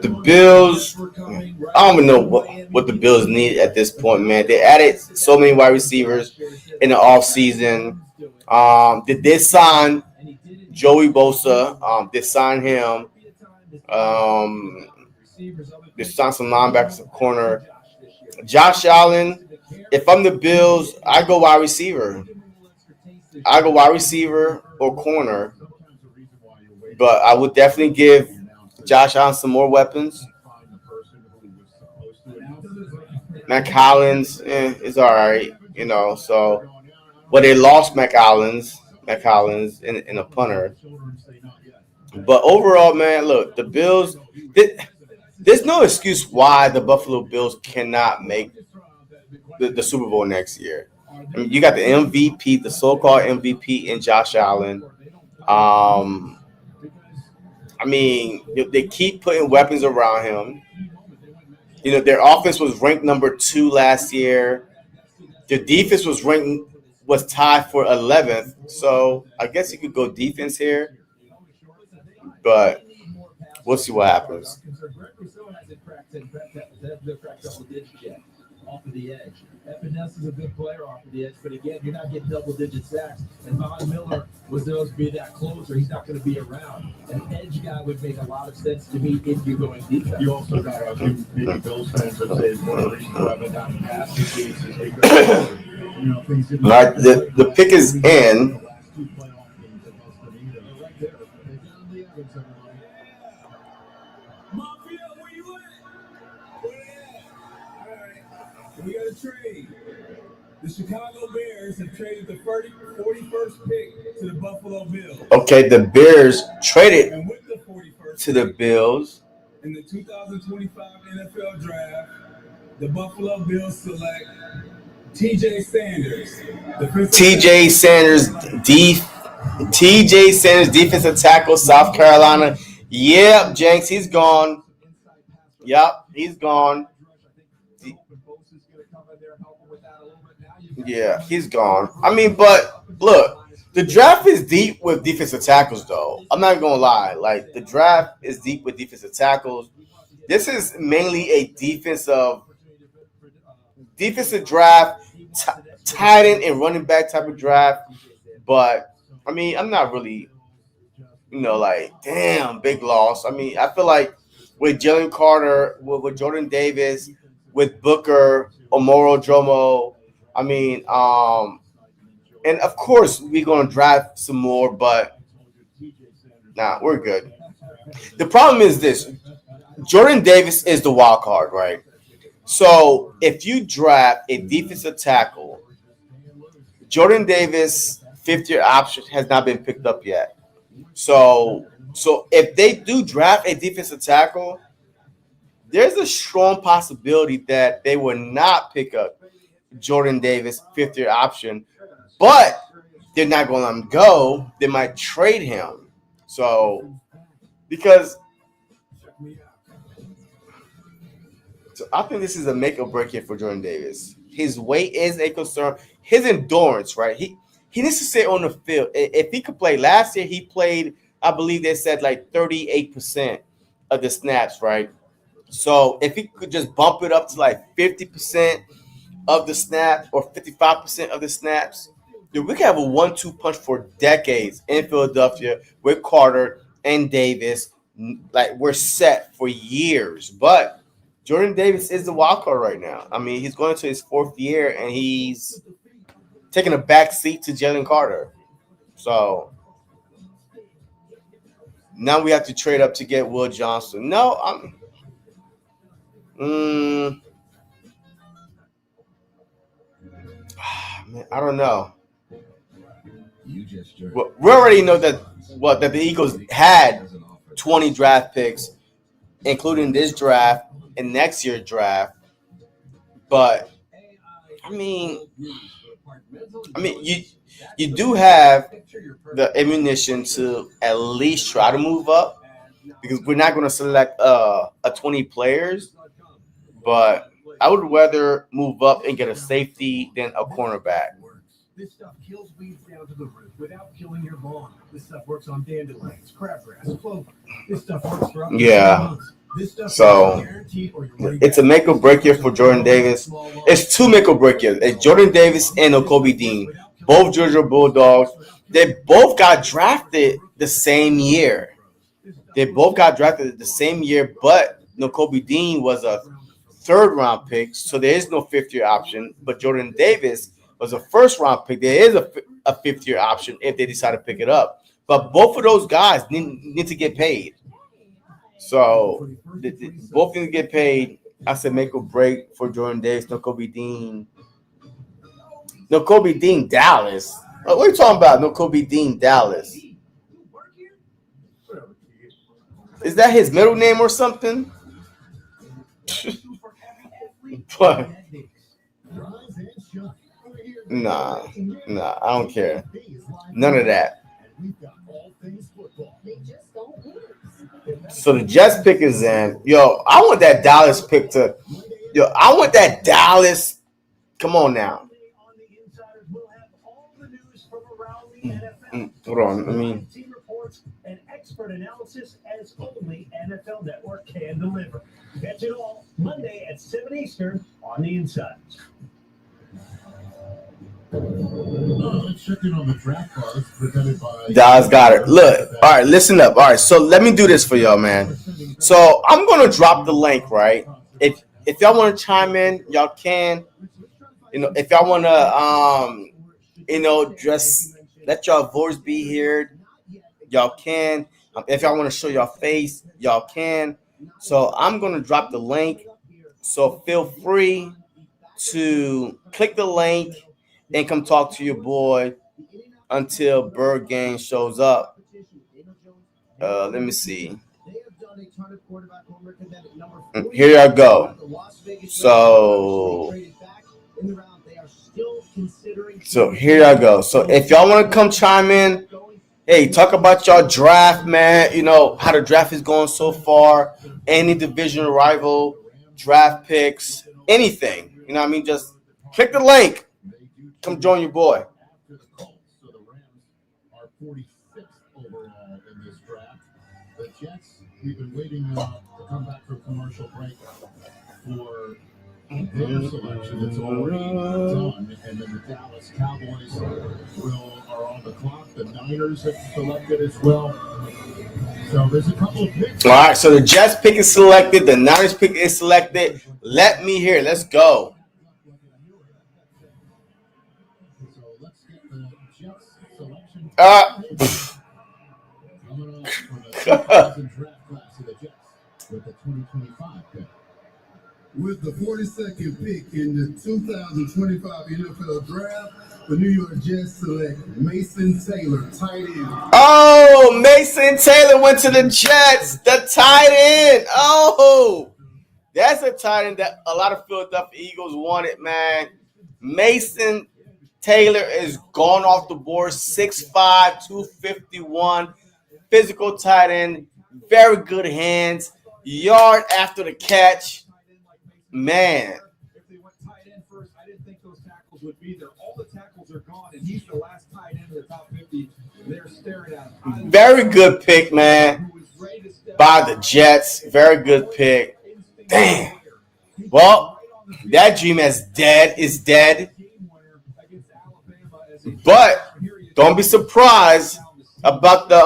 the Bills, I don't even know what the Bills need at this point, man. They added so many wide receivers in the offseason. They did sign Joey Bosa. They signed him. They signed some linebackers, some corner. Josh Allen, if I'm the Bills, I go wide receiver. I go wide receiver or corner. But I would definitely give Josh Allen some more weapons. Mac Hollins is all right, So, they lost Mac Hollins in a punter. But overall, man, look, the Bills, there's no excuse why the Buffalo Bills cannot make the Super Bowl next year. I mean, you got the MVP, the so-called MVP, in Josh Allen. Um, I mean, they keep putting weapons around him. Their offense was ranked number 2 last year. Their defense was tied for 11th. So I guess you could go defense here, but we'll see what happens. Off of the edge. Epiness is a good player off of the edge, but again, you're not getting double-digit sacks. And Von Miller was supposed to be that closer. He's not going to be around. An edge guy would make a lot of sense to me if you're going defense. You also got a few maybe Bills fans that say it's one of the reasons why they're down in passing season. All right, the pick is in. We got a trade. The Chicago Bears have traded the 41st pick to the Buffalo Bills. Okay, the Bears traded And with the 41st to the Bills. in the 2025 NFL Draft, the Buffalo Bills select T.J. Sanders. T.J. Sanders, defensive tackle, South Carolina. Yep, Jenks, he's gone. Yep, he's gone. Yeah, he's gone. I mean, but look, the draft is deep with defensive tackles, though. I'm not gonna lie. Like, the draft is deep with defensive tackles. This is mainly a defensive draft, tight end and running back type of draft. But I mean, I'm not really, like, damn, big loss. I mean, I feel like with Jalen Carter, with Jordan Davis, with Booker, Omoro Jomo. I mean, and of course we're gonna draft some more, but nah, we're good. The problem is this: Jordan Davis is the wild card, right? So if you draft a defensive tackle, Jordan Davis' 5th-year option has not been picked up yet. So if they do draft a defensive tackle, there's a strong possibility that they will not pick up Jordan Davis' 5th-year option, but they're not going to let him go. They might trade him. So I think this is a make or break here for Jordan Davis. His weight is a concern. His endurance, right? He needs to stay on the field. If he could play, last year he played, I believe they said like 38% of the snaps, right? So if he could just bump it up to like 50% of the snaps or 55% of the snaps, dude, we can have a 1-2 punch for decades in Philadelphia with Carter and Davis. Like, we're set for years. But Jordan Davis is the wild card right now. I mean, he's going to his 4th year and he's taking a back seat to Jalen Carter. So now we have to trade up to get Will Johnson. No, man, I don't know. Well, we already know that the Eagles had 20 draft picks, including this draft and next year's draft. But I mean, you do have the ammunition to at least try to move up, because we're not going to select 20 players. But I would rather move up and get a safety than a cornerback. This stuff kills weeds down to the root without killing your lawn. This stuff works on dandelions, crabgrass, clover. This stuff works for This stuff so it's a make or break year for Jordan Davis. It's 2 make or break years. It's Jordan Davis and Nakobe Dean, both Georgia Bulldogs. They both got drafted the same year. But Nakobe Dean was a 3rd-round pick, so there is no 5th-year option. But Jordan Davis was a 1st-round pick. There is a 5th-year option if they decide to pick it up. But both of those guys need to get paid. So both need to get paid. I said make or break for Jordan Davis, Nakobe Dean, Dallas. What are you talking about, Nakobe Dean, Dallas? Is that his middle name or something? But nah, I don't care. None of that. So the Jets pick is in. Yo, I want that Dallas pick to. Yo, I want that Dallas. Come on now. Hold on. I mean, and expert analysis as only NFL Network can deliver. Catch it all Monday at 7 Eastern on the Inside. Let's check in on the draft cards presented by Dallas got it. Look, all right, listen up. All right, so let me do this for y'all, man. So I'm gonna drop the link, right? If y'all want to chime in, y'all can. You know, if y'all want to, just let y'all voice be heard, y'all can. If y'all want to show y'all face, y'all can. So I'm gonna drop the link. So feel free to click the link and come talk to your boy until Bird Gang shows up. Let me see. Here I go. So here I go. So if y'all want to come chime in, hey, talk about y'all draft, man. You know how the draft is going so far. Any division rival, draft picks, anything. You know what I mean? Just click the link. Come join your boy. So the Rams are 46th overall in this draft. The Jets, we've been waiting to come back from commercial break for their selection. It's already done. And then the Dallas Cowboys are on the clock. The Niners have selected as well. So there's a couple of picks. All right, so the Jets pick is selected. The Niners pick is selected. Let me hear. Let's go. So let's get the Jets selection. Coming up for the 2000 draft class of the Jets with the 2025 pick. With the 42nd pick in the 2025 NFL Draft, the New York Jets select Mason Taylor, tight end. Oh, Mason Taylor went to the Jets, the tight end. Oh, that's a tight end that a lot of Philadelphia Eagles wanted, man. Mason Taylor is gone off the board, 6'5", 251, physical tight end, very good hands, yard after the catch. Man. If they went tight end first, I didn't think those tackles would be there. All the tackles are gone, and he's the last tight end in the top 50. They're staring at him. Very good pick, man, by the Jets. Very good pick. Damn. Well, that dream is dead. But don't be surprised about the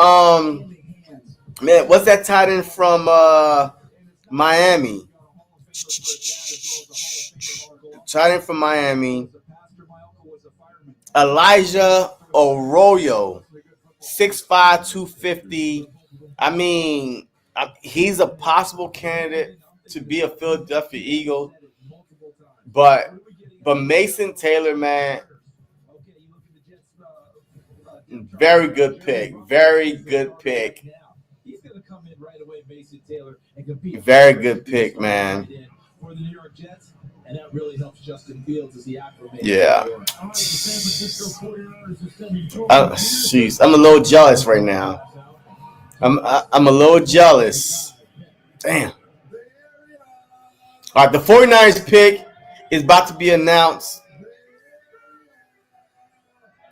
man. What's that tight end from Miami? Tight end from Miami, Elijah Arroyo, 6'5", 250. I mean, he's a possible candidate to be a Philadelphia Eagle, but Mason Taylor, man, very good pick. Very good pick. Very good pick, man. For the New York Jets, and that really helps Justin Fields as he acclimates. Yeah. Jeez, I'm a little jealous right now. I'm a little jealous. Damn. All right, the 49ers pick is about to be announced.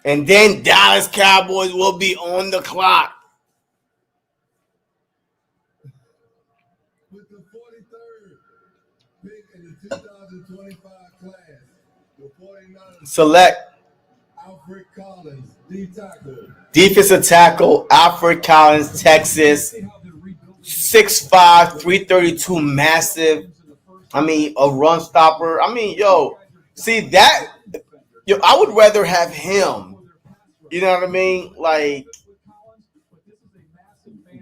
And then Dallas Cowboys will be on the clock. With the 43rd pick in the 2025 class, the 49ers Select Alfred Collins, D-tackle. defensive tackle Alfred Collins, Texas. 6'5", 332, massive. I mean, a run stopper. I mean, see that? I would rather have him. You know what I mean? Like,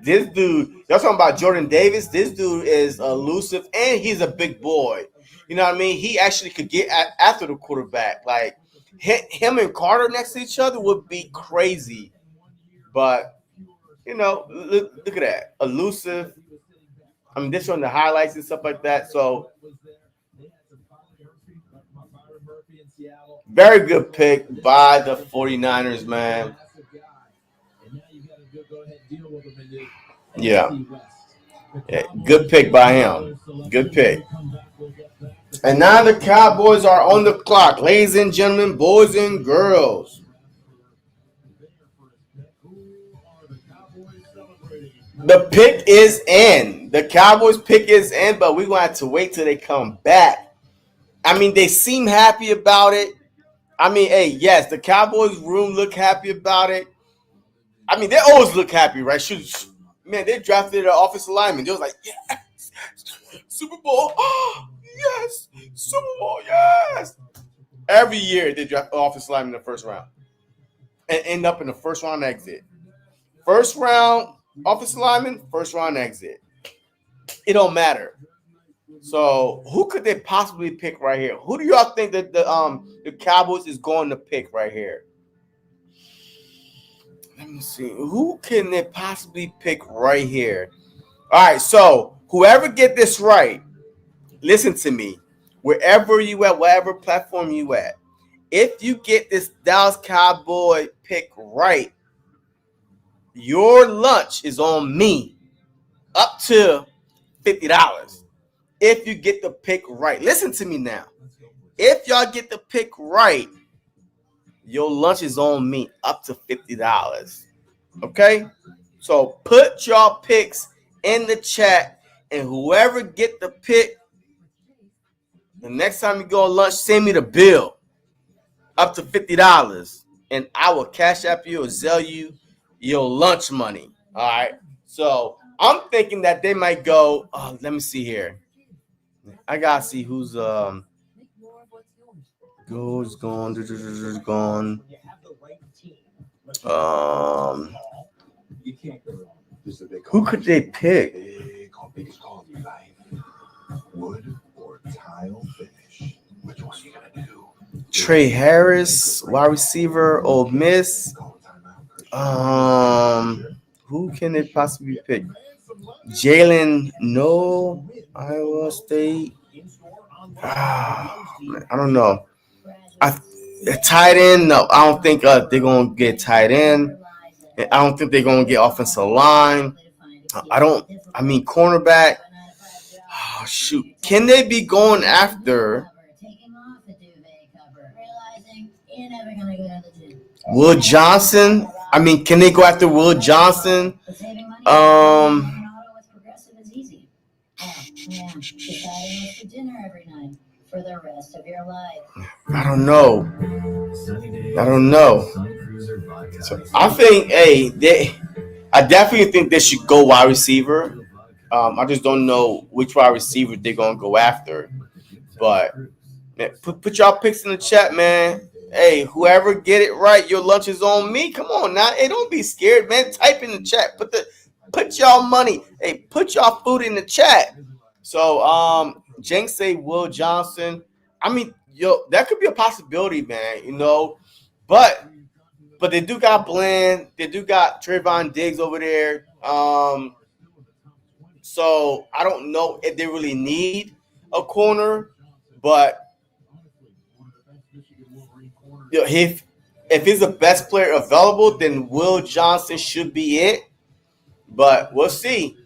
this dude, y'all talking about Jordan Davis? This dude is elusive, and he's a big boy. You know what I mean? He actually could get after the quarterback. Like, him and Carter next to each other would be crazy. But, look at that. Elusive. I mean, this one the highlights and stuff like that. So very good pick by the 49ers, man. Yeah. Good pick by him. Good pick. And now the Cowboys are on the clock. Ladies and gentlemen, boys and girls. The pick is in. The Cowboys pick is in, but we're going to have to wait till they come back. I mean, they seem happy about it. I mean, hey, yes, the Cowboys room look happy about it. I mean, they always look happy, right? Man, they drafted an offensive lineman. They was like, yes, Super Bowl. Oh, yes, Super Bowl, yes. Every year they draft an offensive lineman in the first round and end up in the first round exit. First round offensive lineman, first round exit. It don't matter. So who could they possibly pick right here? Who do y'all think that the Cowboys is going to pick right here? Let me see. Who can they possibly pick right here? All right, so whoever get this right, listen to me. Wherever you at, whatever platform you at, if you get this Dallas Cowboy pick right, your lunch is on me up to $50. If you get the pick right. Listen to me now. If y'all get the pick right, your lunch is on me up to $50. Okay? So put y'all picks in the chat, and whoever get the pick, the next time you go on lunch, send me the bill up to $50, and I will cash app you or sell you your lunch money. All right? So I'm thinking that they might go, let me see here. I gotta see who's gone. Who could they pick? Wood or tile finish? Which one are you gonna do? Trey Harris, wide receiver, Ole Miss. Who can they possibly pick? Jalen No, Iowa State. I don't know. Tight end? No, I don't think they're gonna get tight end. I don't think they're gonna get offensive line. I mean cornerback. Oh, shoot. Can they be going after Will Johnson? I mean, can they go after Will Johnson? I don't know. So I think, I definitely think they should go wide receiver. I just don't know which wide receiver they're gonna go after. But man, put y'all picks in the chat, man. Hey, whoever get it right, your lunch is on me. Come on now. Hey, don't be scared, man. Type in the chat. Put y'all money. Hey, put y'all food in the chat. So Jenks say Will Johnson. I mean, that could be a possibility, man, But they do got Bland. They do got Trayvon Diggs over there. So I don't know if they really need a corner, but if he's the best player available, then Will Johnson should be it. But we'll see.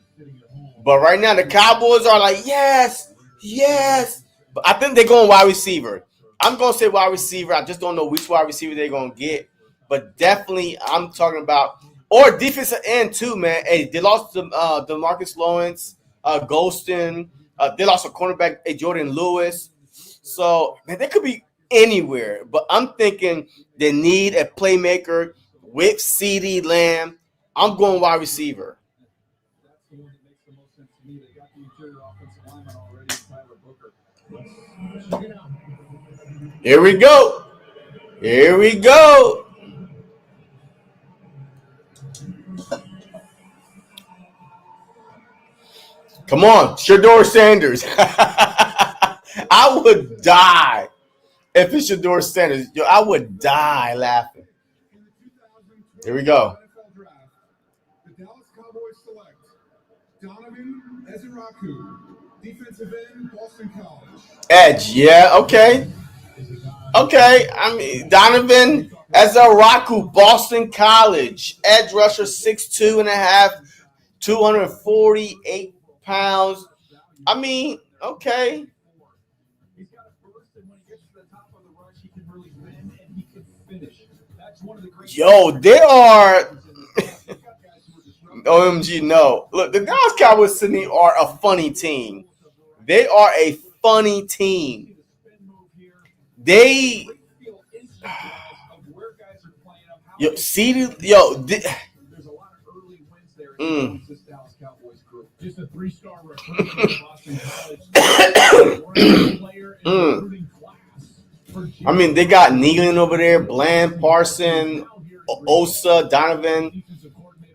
But right now the Cowboys are like, yes. But I think they're going wide receiver. I'm going to say wide receiver. I just don't know which wide receiver they're going to get. But definitely I'm talking about, or defensive end too, man. Hey, they lost DeMarcus Lawrence, Golston. They lost a cornerback, Jordan Lewis. So, man, they could be anywhere. But I'm thinking they need a playmaker with CeeDee Lamb. I'm going wide receiver. Here we go. Come on, Shedeur Sanders. I would die if it's Shedeur Sanders. I would die laughing. Here we go. The Dallas Cowboys select Donovan Eziraku, defensive end, Boston College. Edge, yeah, okay. Okay, I mean, Donovan Eziraku, Boston College. Edge rusher, 6'2 and a half, 248 pounds. I mean, okay. Yo, they are OMG, no. Look, the Dallas Cowboys to me are a funny team. They are a funny team. They yo, CD, yo. Just a 3-star recruit from Boston College. Player in the recruiting class. I mean, they got Nealon over there, Bland, Parson, Osa, Donovan,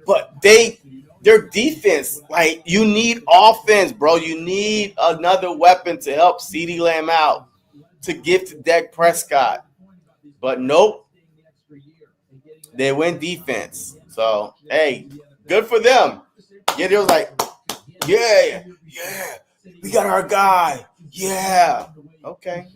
but their defense, like, you need offense, bro. You need another weapon to help CeeDee Lamb out to give to Dak Prescott. But nope, they win defense. So, hey, good for them. Yeah, they was like, yeah, we got our guy. Yeah. Okay.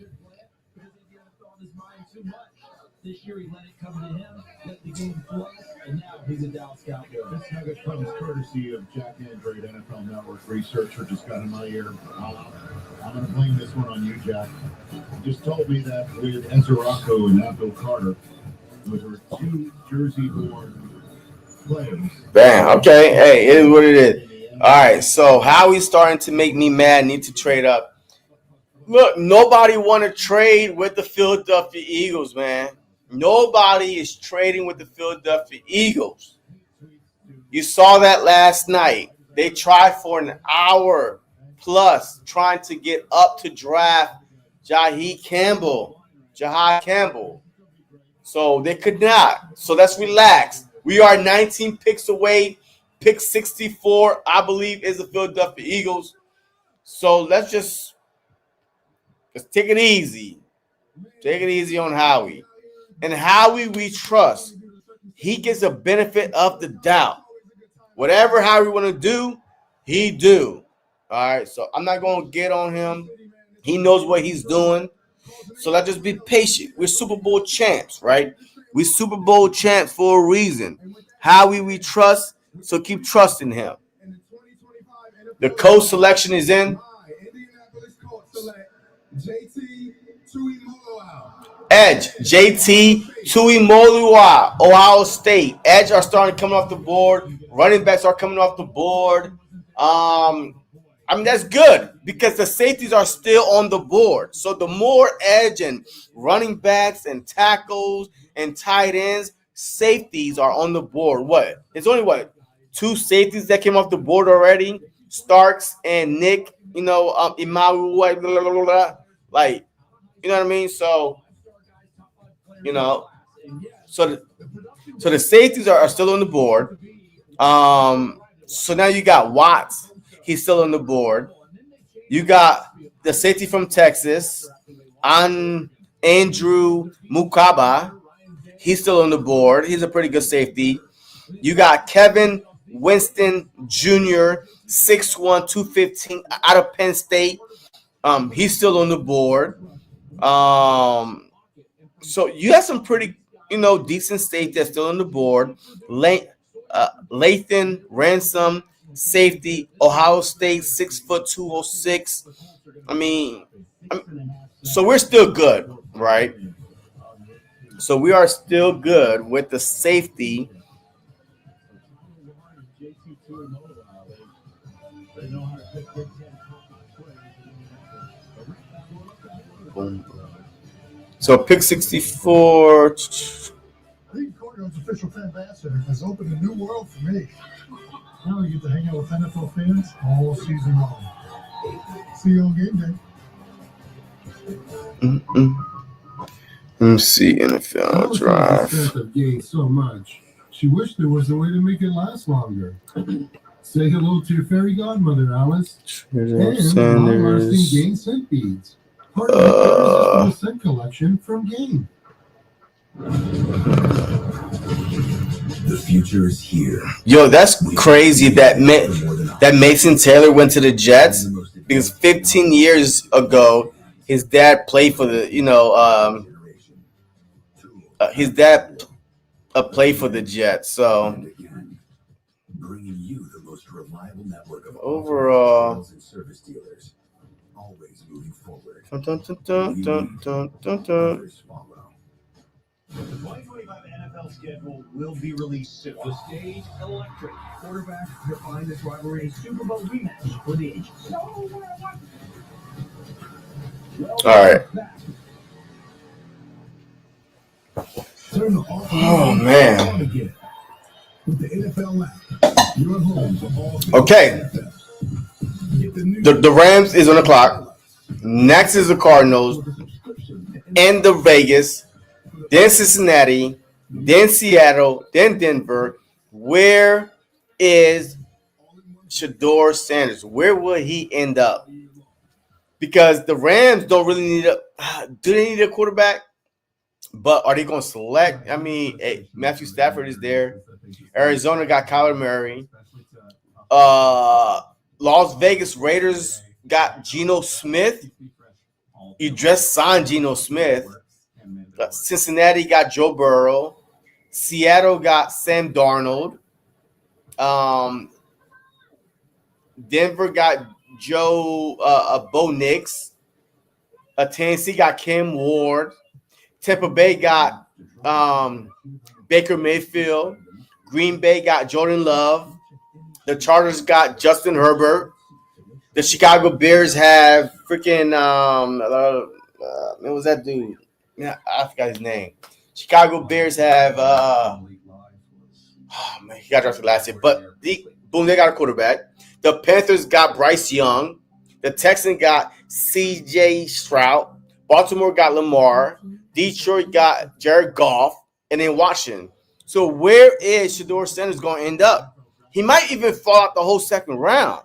This year he let it come to him, let the game flow, and now he's a Dallas Cowboy. This nugget comes courtesy of Jack Andrade, NFL Network researcher, just got in my ear. I'm going to blame this one on you, Jack. You just told me that with Eziraku and Abdul Carter, those are 2 Jersey-born players. Bam. Okay. Hey, it is what it is. All right. So Howie's starting to make me mad. Need to trade up. Look, nobody want to trade with the Philadelphia Eagles, man. Nobody is trading with the Philadelphia Eagles. You saw that last night. They tried for an hour plus trying to get up to draft Jahai Campbell. So they could not. So let's relax. We are 19 picks away. Pick 64, I believe, is the Philadelphia Eagles. So let's just take it easy. Take it easy on Howie. And Howie we trust. He gets the benefit of the doubt. Whatever Howie want to do, he do. All right, so I'm not going to get on him. He knows what he's doing. So let's just be patient. We're Super Bowl champs, right? We're Super Bowl champs for a reason. Howie we trust, so keep trusting him. The coach selection is in. Edge, JT Tuimoloau, Ohio State. Edge are starting coming off the board. Running backs are coming off the board. I mean, that's good because the safeties are still on the board. So the more edge and running backs and tackles and tight ends, safeties are on the board. What? It's only 2 safeties that came off the board already. Starks and Nick, Imaru, blah, blah, blah, blah. Like, you know what I mean? So, so the safeties are still on the board. So now you got Watts. He's still on the board. You got the safety from Texas, Andrew Mukaba. He's still on the board. He's a pretty good safety. You got Kevin Winston Jr., 6'1", 215, out of Penn State. He's still on the board. So you have some pretty, decent safety that's still on the board. Lathan Ransom, safety, Ohio State, 6', 206. So we're still good, right? So we are still good with the safety. Boom. So pick 64. Being Cardinals official fan ambassador has opened a new world for me. Now I get to hang out with NFL fans all season long. See you on game day. Let me see NFL drive. Have gained so much. She wished there was a way to make it last longer. Say hello to your fairy godmother, Alice. And long-lasting Gain scent beads. Part of the irresistible scent collection from Gain. The future is here. Yo, that's crazy. That meant that Mason Taylor went to the Jets because 15 years ago his dad played for the his dad played for the Jets. So bringing you the most reliable network of overall, sales and service dealers, always moving forward. dun, dun, dun, dun, dun, dun, dun. Others follow. The 2025 NFL schedule will be released soon. The stage electric. Quarterbacks define this rivalry in Super Bowl rematch for the ages. All right. Oh man. With the NFL app, your home for all things Okay. The Rams is on the clock. Next is the Cardinals, and the Vegas, then Cincinnati, then Seattle, then Denver. Where is Shedeur Sanders? Where will he end up? Because the Rams don't really need do they need a quarterback? But are they going to select? I mean, Matthew Stafford is there. Arizona got Kyler Murray. Las Vegas Raiders got Geno Smith. You just signed Geno Smith. Cincinnati got Joe Burrow. Seattle got Sam Darnold. Denver got Bo Nix. Tennessee got Kim Ward. Tampa Bay got Baker Mayfield. Green Bay got Jordan Love. The Chargers got Justin Herbert. The Chicago Bears have freaking what was that dude? Yeah, I forgot his name. Chicago Bears have he got drafted last year, but they got a quarterback. The Panthers got Bryce Young. The Texans got C.J. Stroud. Baltimore got Lamar. Detroit got Jared Goff. And then Washington. So where is Shedeur Sanders going to end up? He might even fall out the whole second round.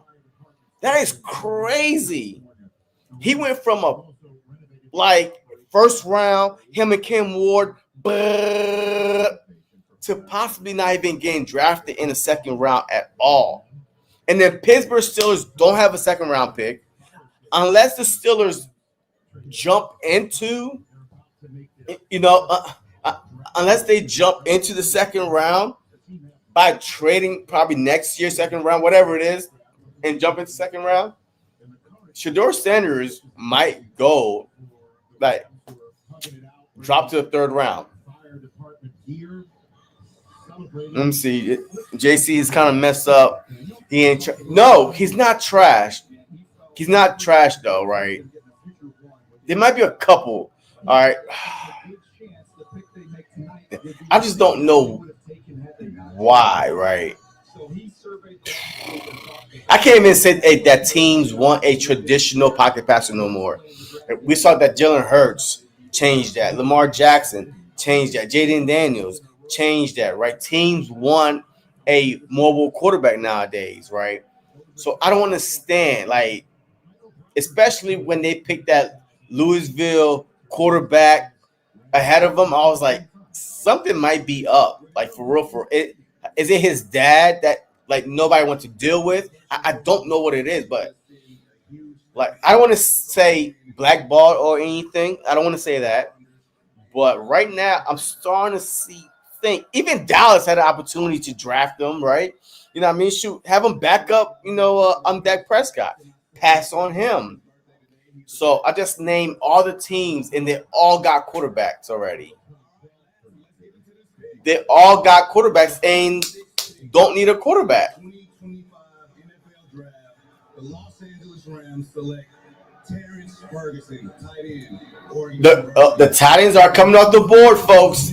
That is crazy. He went from a first round, him and Kim Ward, to possibly not even getting drafted in the second round at all. And then Pittsburgh Steelers don't have a second round pick unless the Steelers jump into, unless they jump into the second round by trading probably next year, second round, whatever it is, and jump into second round. Shedeur Sanders might go drop to the third round. Let me see. JC is kind of messed up. He ain't. No, he's not trash. He's not trash though, right? There might be a couple. All right. I just don't know why, right? I can't even say that teams want a traditional pocket passer no more. We saw that Jalen Hurts changed that. Lamar Jackson changed that. Jaden Daniels changed that, right? Teams want a mobile quarterback nowadays, right? So I don't understand, especially when they picked that Louisville quarterback ahead of them. I was like, something might be up, for real. Is it his dad that nobody wants to deal with? I don't know what it is, but I don't want to say blackball or anything. I don't want to say that, but right now I'm starting to think even Dallas had an opportunity to draft them, right? You know what I mean? Shoot, have him back up. I'm Dak Prescott. Pass on him. So I just named all the teams, and they all got quarterbacks already. They all got quarterbacks and don't need a quarterback. 2025 NFL Draft, the Los Angeles Rams select Terrence Ferguson, tight end. The tight ends are coming off the board, folks.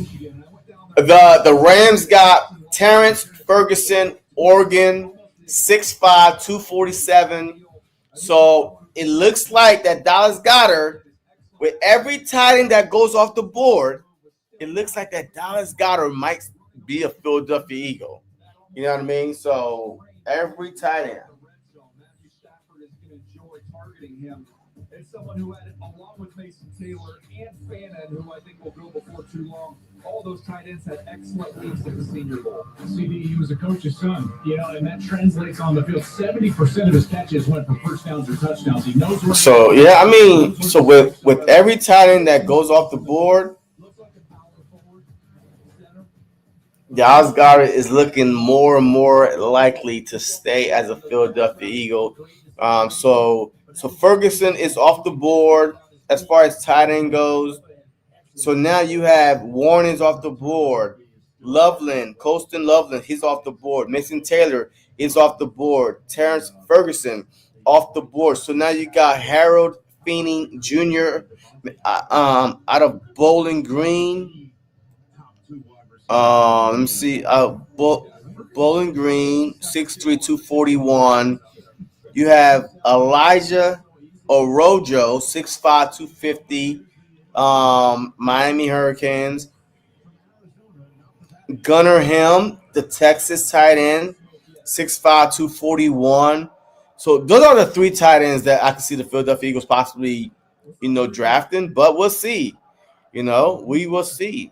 The Rams got Terrence Ferguson, Oregon, 6'5", 247. So it looks like that Dallas Goedert, with every tight end that goes off the board, it looks like that Dallas Goedert might be a Philadelphia Eagle. You know what I mean? So every tight end. It's someone who had, along with Mason Taylor and Fannin, who I think will go before too long, All those tight ends had excellent weeks at the Senior Bowl. CD, he was a coach's son, and that translates on the field. 70% of his catches went for first downs or touchdowns. He knows where. So yeah, I mean, so with every tight end that goes off the board, Dallas Goedert is looking more and more likely to stay as a Philadelphia Eagle. So Ferguson is off the board as far as tight end goes. So now you have Warren is off the board. Colston Loveland, he's off the board. Mason Taylor is off the board. Terrence Ferguson off the board. So now you got Harold Feeney Jr. Out of Bowling Green. Let me see. Bowling Green, 6'3", 241. You have Elijah Orojo, 6'5", 250. Miami Hurricanes. Gunnar Helm, the Texas tight end, 6'5", 241. So those are the three tight ends that I can see the Philadelphia Eagles possibly, drafting. But we'll see. We will see.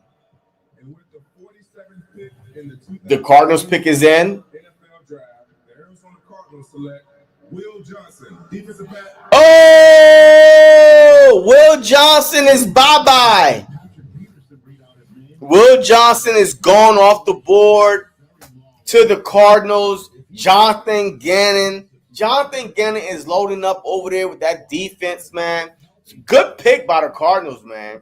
The Cardinals pick is in. Oh, Will Johnson is bye-bye. Will Johnson is gone off the board to the Cardinals. Jonathan Gannon. Jonathan Gannon is loading up over there with that defense, man. Good pick by the Cardinals, man.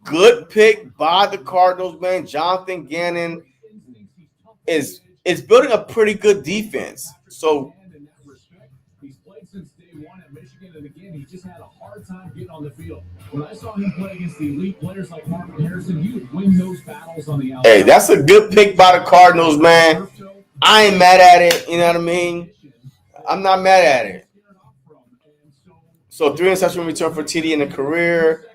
Good pick by the Cardinals, man. Jonathan Gannon is building a pretty good defense. So he's played since day one at Michigan, and again, he just had a hard time getting on the field. When I saw him play against the elite players like Marvin Harrison, he would win those battles on the outside. Hey, that's a good pick by the Cardinals, man. I ain't mad at it. You know what I mean? I'm not mad at it. So 3 interception return for TD in a career.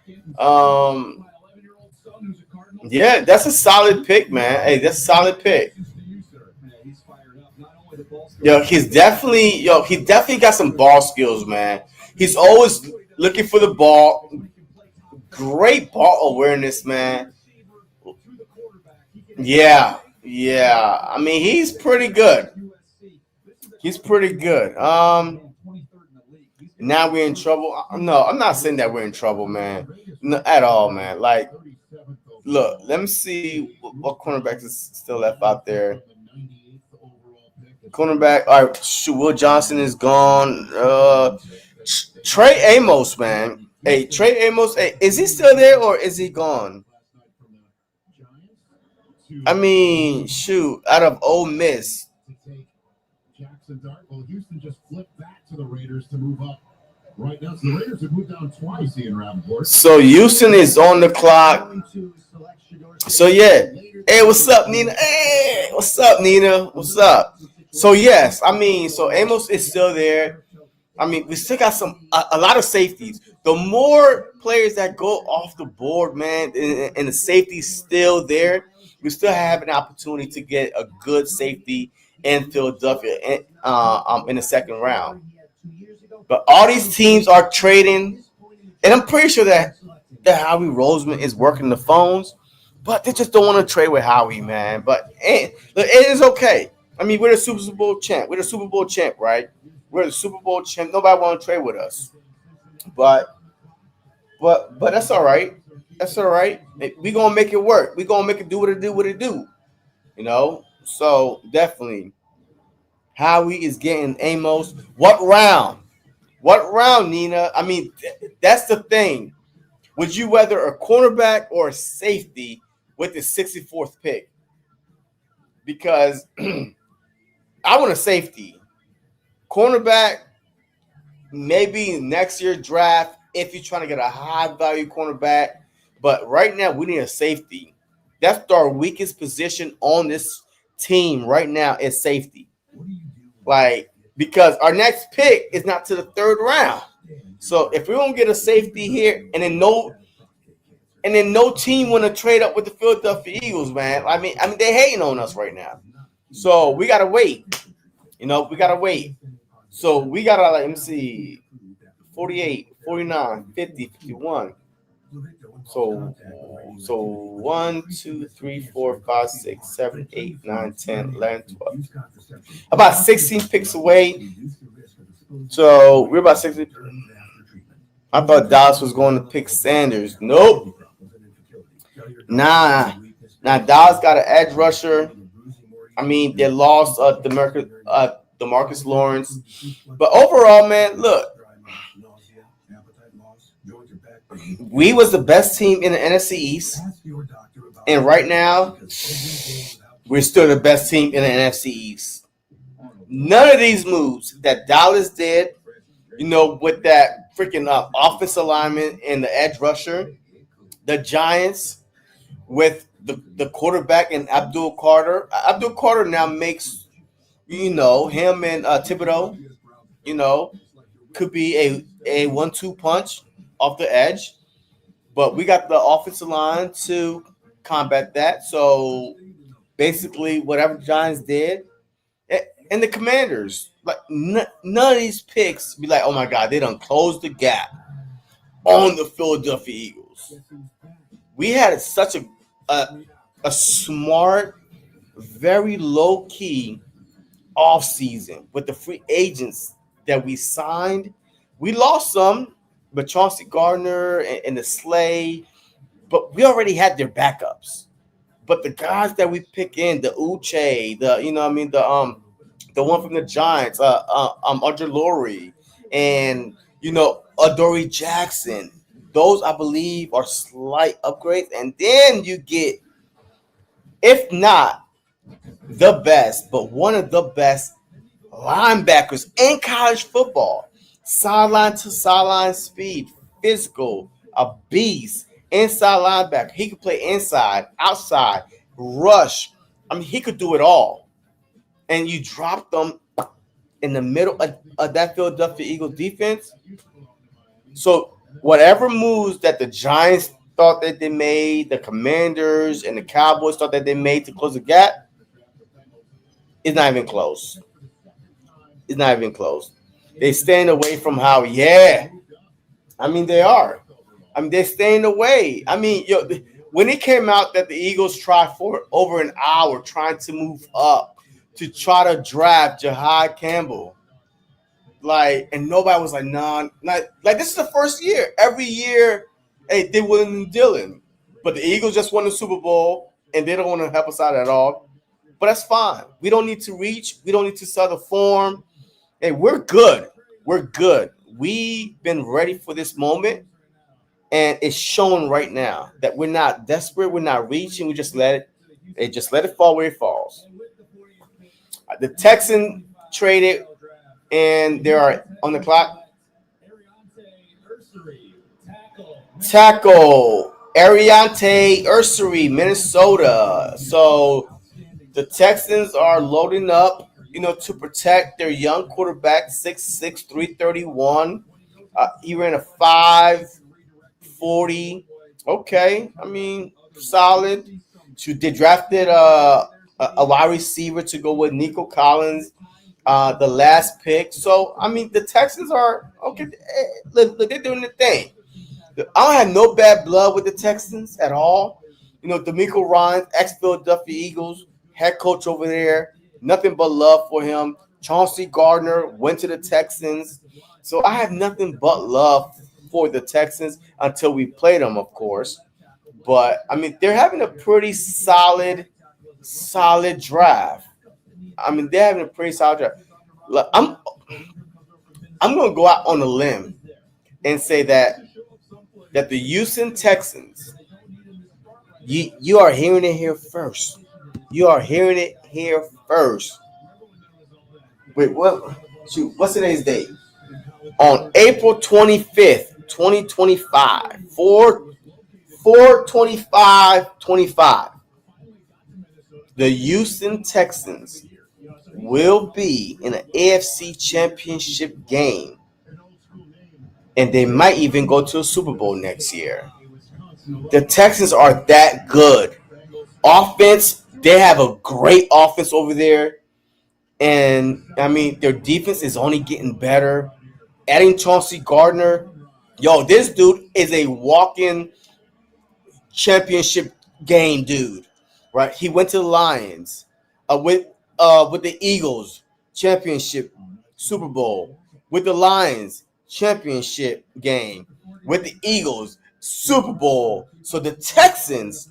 Yeah, that's a solid pick, man. Hey, that's a solid pick. He definitely got some ball skills, man. He's always looking for the ball. Great ball awareness, man. Yeah. I mean, he's pretty good. Now we're in trouble. No, I'm not saying that we're in trouble, man. No, at all, man. Like, look, let me see what cornerback is still left out there. Cornerback, all right, Will Johnson is gone. Trey Amos, man. Hey, Trey Amos, hey, is he still there or is he gone? I mean, out of Ole Miss. Well, Houston just flipped back to the Raiders to move up. Right now, so the Raiders have moved down twice, Ian Rappaport. So Houston is on the clock. So yeah. Hey, what's up, Nina? Hey, what's up, Nina? What's up? So yes, I mean, so Amos is still there. I mean, we still got a lot of safeties. The more players that go off the board, man, and the safety's still there, we still have an opportunity to get a good safety in Philadelphia in the second round. But all these teams are trading, and I'm pretty sure that Howie Roseman is working the phones, but they just don't want to trade with Howie, man. But it is okay. I mean, we're the Super Bowl champ. We're the Super Bowl champ, right? We're the Super Bowl champ. Nobody want to trade with us. But that's all right. That's all right. We're going to make it work. We're going to make it do what it do. So definitely Howie is getting Amos. What round, Nina? I mean, that's the thing. Would you rather a cornerback or a safety with the 64th pick? Because I want a safety. Cornerback, maybe next year draft if you're trying to get a high-value cornerback. But right now, we need a safety. That's our weakest position on this team right now is safety. Like, because our next pick is not to the third round. So if we don't get a safety here, and then no team want to trade up with the Philadelphia Eagles, man. I mean, they're hating on us right now. So we gotta wait. We gotta wait. So we gotta let me see, 48, 49, 50, 51. So 1, 2, 3, 4, 5, 6, 7, 8, 9, 10, 11, 12. About 16 picks away. So we're about 60. I thought Dallas was going to pick Sanders. Nope. Nah. Now Dallas got an edge rusher. I mean, they lost DeMarcus Lawrence. But overall, man, look. We was the best team in the NFC East. And right now, we're still the best team in the NFC East. None of these moves that Dallas did, with that freaking offensive alignment and the edge rusher, the Giants with the quarterback and Abdul Carter. Abdul Carter now makes, him and Thibodeau, could be a 1-2 punch off the edge. But we got the offensive line to combat that. So basically, whatever the Giants did, and the Commanders, like none of these picks be like, oh my God, they done closed the gap on the Philadelphia Eagles. We had such a smart, very low key offseason with the free agents that we signed. We lost some, but Chauncey Gardner and the Slay, but we already had their backups. But the guys that we pick in, the Uche, the one from the Giants, Audrey Laurie, and Adoree Jackson. Those I believe are slight upgrades, and then you get, if not the best, but one of the best linebackers in college football. Sideline to sideline speed, physical, a beast, inside linebacker. He could play inside, outside, rush. I mean, he could do it all. And you drop them in the middle of that Philadelphia Eagles defense. So whatever moves that the Giants thought that they made, the Commanders and the Cowboys thought that they made to close the gap, it's not even close. It's not even close. They staying away from Howie. Yeah. I mean, they are. I mean, they're staying away. I mean, when it came out that the Eagles tried for over an hour trying to move up to try to draft Campbell, and nobody was like, nah, like this is the first year. Every year, hey, they wouldn't dealing. But the Eagles just won the Super Bowl, and they don't want to help us out at all. But that's fine. We don't need to reach. We don't need to sell the form. Hey, we're good. We're good. We've been ready for this moment, and it's showing right now that we're not desperate. We're not reaching. We just let it fall where it falls. The Texans traded, and they are on the clock. Tackle Ariante Ursery, Minnesota. So the Texans are loading up, to protect their young quarterback, 6'6", 331. He ran a 5.40. Okay, I mean, solid. They drafted a wide receiver to go with Nico Collins, the last pick. So, I mean, the Texans are, okay, look, they're doing the thing. I don't have no bad blood with the Texans at all. D'Amico Ryans, ex-Philadelphia Eagles, head coach over there. Nothing but love for him. Chauncey Gardner went to the Texans. So I have nothing but love for the Texans until we play them, of course. But, I mean, they're having a pretty solid draft. I mean, they're having a pretty solid draft. Look, I'm going to go out on a limb and say that the Houston Texans, you are hearing it here first. You are hearing it here first. Wait, what? Shoot, what's today's date? On April 25th, 2025, 4/25/25, the Houston Texans will be in an AFC Championship game, and they might even go to a Super Bowl next year. The Texans are that good. Offense, they have a great offense over there. And, I mean, their defense is only getting better. Adding Chauncey Gardner, this dude is a walking championship game dude, right? He went to the Lions with the Eagles, championship Super Bowl, with the Lions, championship game, with the Eagles, Super Bowl. So the Texans,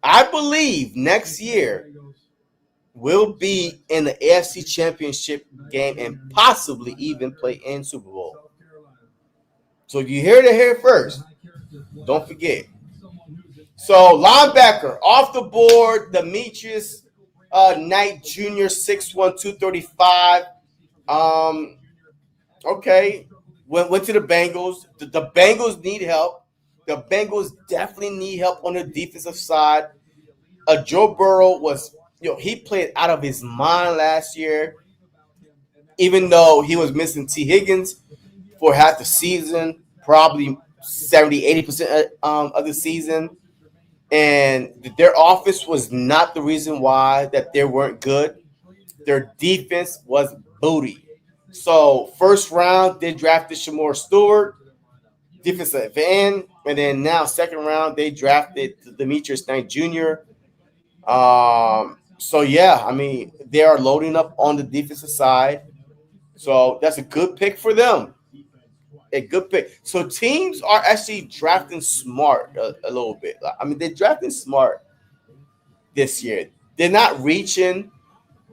I believe, next year will be in the AFC Championship game and possibly even play in Super Bowl. So you hear it here first. Don't forget. So linebacker off the board, Demetrius Knight Jr. 6'1", 235. Okay, went to the Bengals. The Bengals need help. The Bengals definitely need help on the defensive side. Joe Burrow was, he played out of his mind last year, even though he was missing T. Higgins for half the season, probably 70-80% of the season. And their offense was not the reason why that they weren't good. Their defense was booty. So first round, they drafted Shamor Stewart, defensive end. And then now second round, they drafted Demetrius Knight Jr. So yeah, I mean, they are loading up on the defensive side. So that's a good pick for them. A good pick. So teams are actually drafting smart a little bit. I mean, they're drafting smart this year. They're not reaching.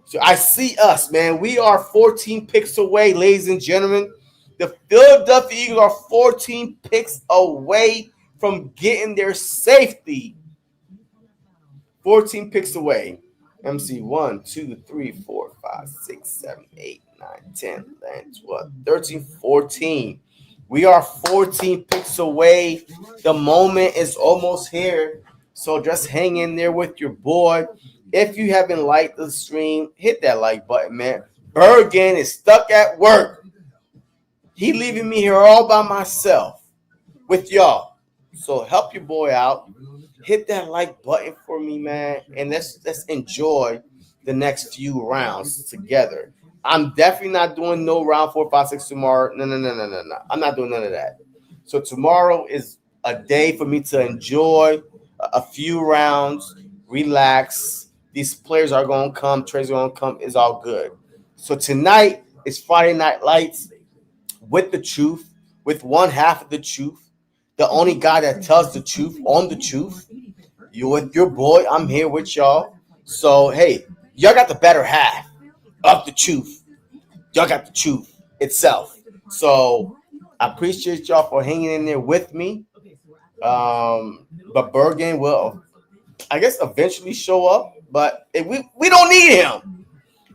So I see us, man. We are 14 picks away, ladies and gentlemen. The Philadelphia Eagles are 14 picks away from getting their safety. 14 picks away. MC 1, 2, 3, 4, 5, 6, 7, 8, 9, 10, 11, 12, 13, 14. We are 14 picks away. The moment is almost here. So just hang in there with your boy. If you haven't liked the stream, hit that like button, man. Bergen is stuck at work. He leaving me here all by myself with y'all. So help your boy out. Hit that like button for me, man. And let's enjoy the next few rounds together. I'm definitely not doing no round 4, 5, 6 tomorrow. No. I'm not doing none of that. So tomorrow is a day for me to enjoy a few rounds, relax. These players are going to come. Trades are going to come. It's all good. So tonight is Friday Night Lights with the truth, with one half of the truth. The only guy that tells the truth on the truth. You with your boy. I'm here with y'all. So, hey, y'all got the better half of the truth. Y'all got the truth itself. So I appreciate y'all for hanging in there with me. But Bergen will, I guess, eventually show up. But we don't need him.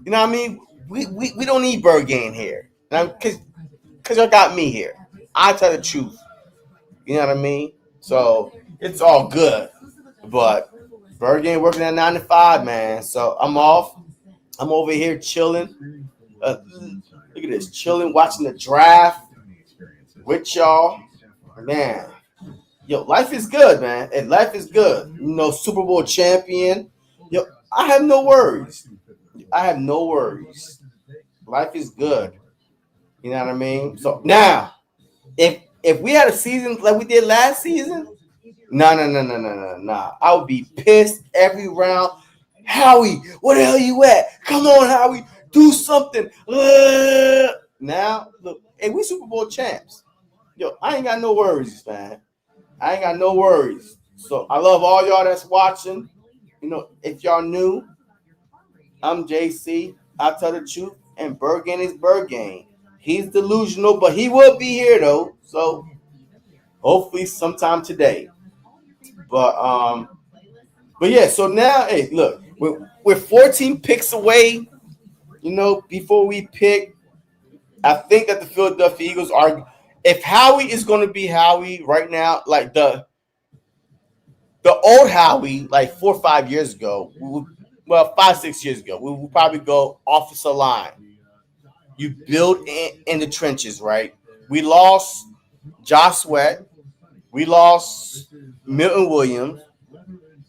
You know what I mean? We don't need Bergen here. Because y'all got me here. I tell the truth. You know what I mean? So it's all good. But Bergen working at 9 to 5, man. So I'm off. I'm over here chilling. Look at this, chilling, watching the draft with y'all. Man, yo, life is good, man. And life is good. You know, Super Bowl champion. Yo, I have no worries. I have no worries. Life is good. You know what I mean? So now, if we had a season like we did last season, no. I would be pissed every round. Howie, where the hell you at? Come on, Howie, do something. Now, look, hey, we Super Bowl champs. Yo, I ain't got no worries, man. I ain't got no worries. So I love all y'all that's watching. You know, if y'all new, I'm JC. I tell the truth, and Bergen is Bergen. He's delusional, but he will be here though. So hopefully sometime today. But yeah. So now, hey, look, we're 14 picks away. You know, before we pick, I think that the Philadelphia Eagles are. If Howie is going to be Howie right now, like the old Howie, like 4 or 5 years ago, 5, 6 years ago, we will probably go offensive line. You build in the trenches, right? We lost Josh Sweat. We lost Milton Williams,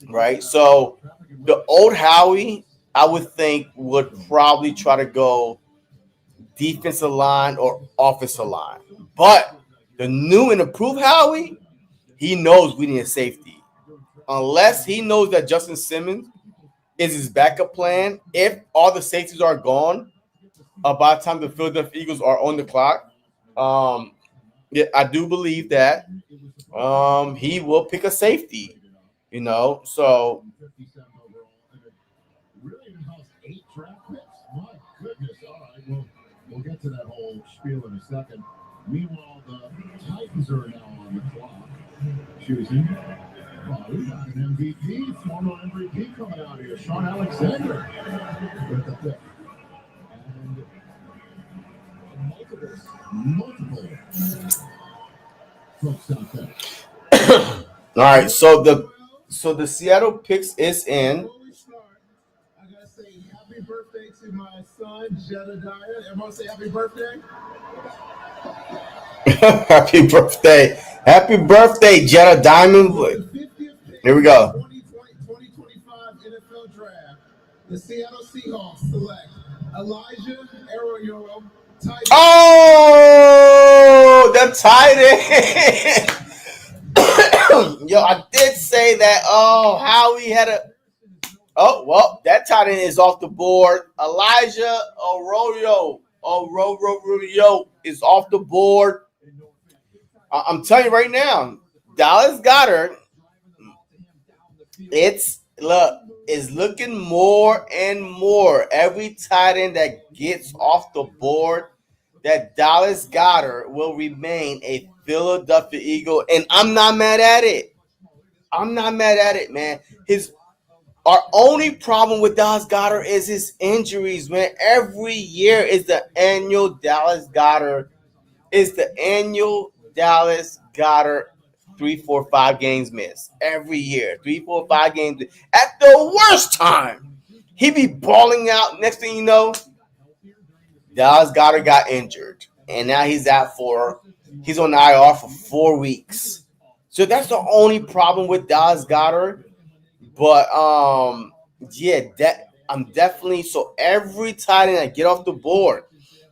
right? So the old Howie, I would think, would probably try to go defensive line or offensive line. But the new and improved Howie, he knows we need a safety. unless he knows that Justin Simmons is his backup plan, if all the safeties are gone by the time the Philadelphia Eagles are on the clock, yeah, I do believe that he will pick a safety. So Really involves 8 draft picks. My goodness. All right. We'll get to that whole spiel in a second. Meanwhile, the Titans are now on the clock. Choosing. Well, we got an MVP, former MVP coming out here, Sean Alexander with the pick. And multiple folks out there. all right, so the Seattle picks is in. I gotta say happy birthday to my son, Jedediah. Everyone say happy birthday. Happy birthday, Jetta Diamond. Here we go. 2025 NFL Draft. The Seattle Seahawks select Elijah Arroyo. Oh, the tight end. Yo, I did say that. Oh, Howie had a. Oh, well, that tight end is off the board. Elijah Arroyo is off the board. I'm telling you right now, Dallas Goedert, is looking more and more. Every tight end that gets off the board, that Dallas Goedert will remain a Philadelphia Eagle, and I'm not mad at it. Man. Our only problem with Dallas Goedert is his injuries, man. Every year is the annual Dallas Goedert 3, 4, 5 games missed. Every year. 3, 4, 5 games missed. At the worst time, he be balling out. Next thing you know, Dallas Goedert got injured. And now he's on the IR for 4 weeks. So that's the only problem with Dallas Goedert. But I'm definitely, so every tight end I get off the board.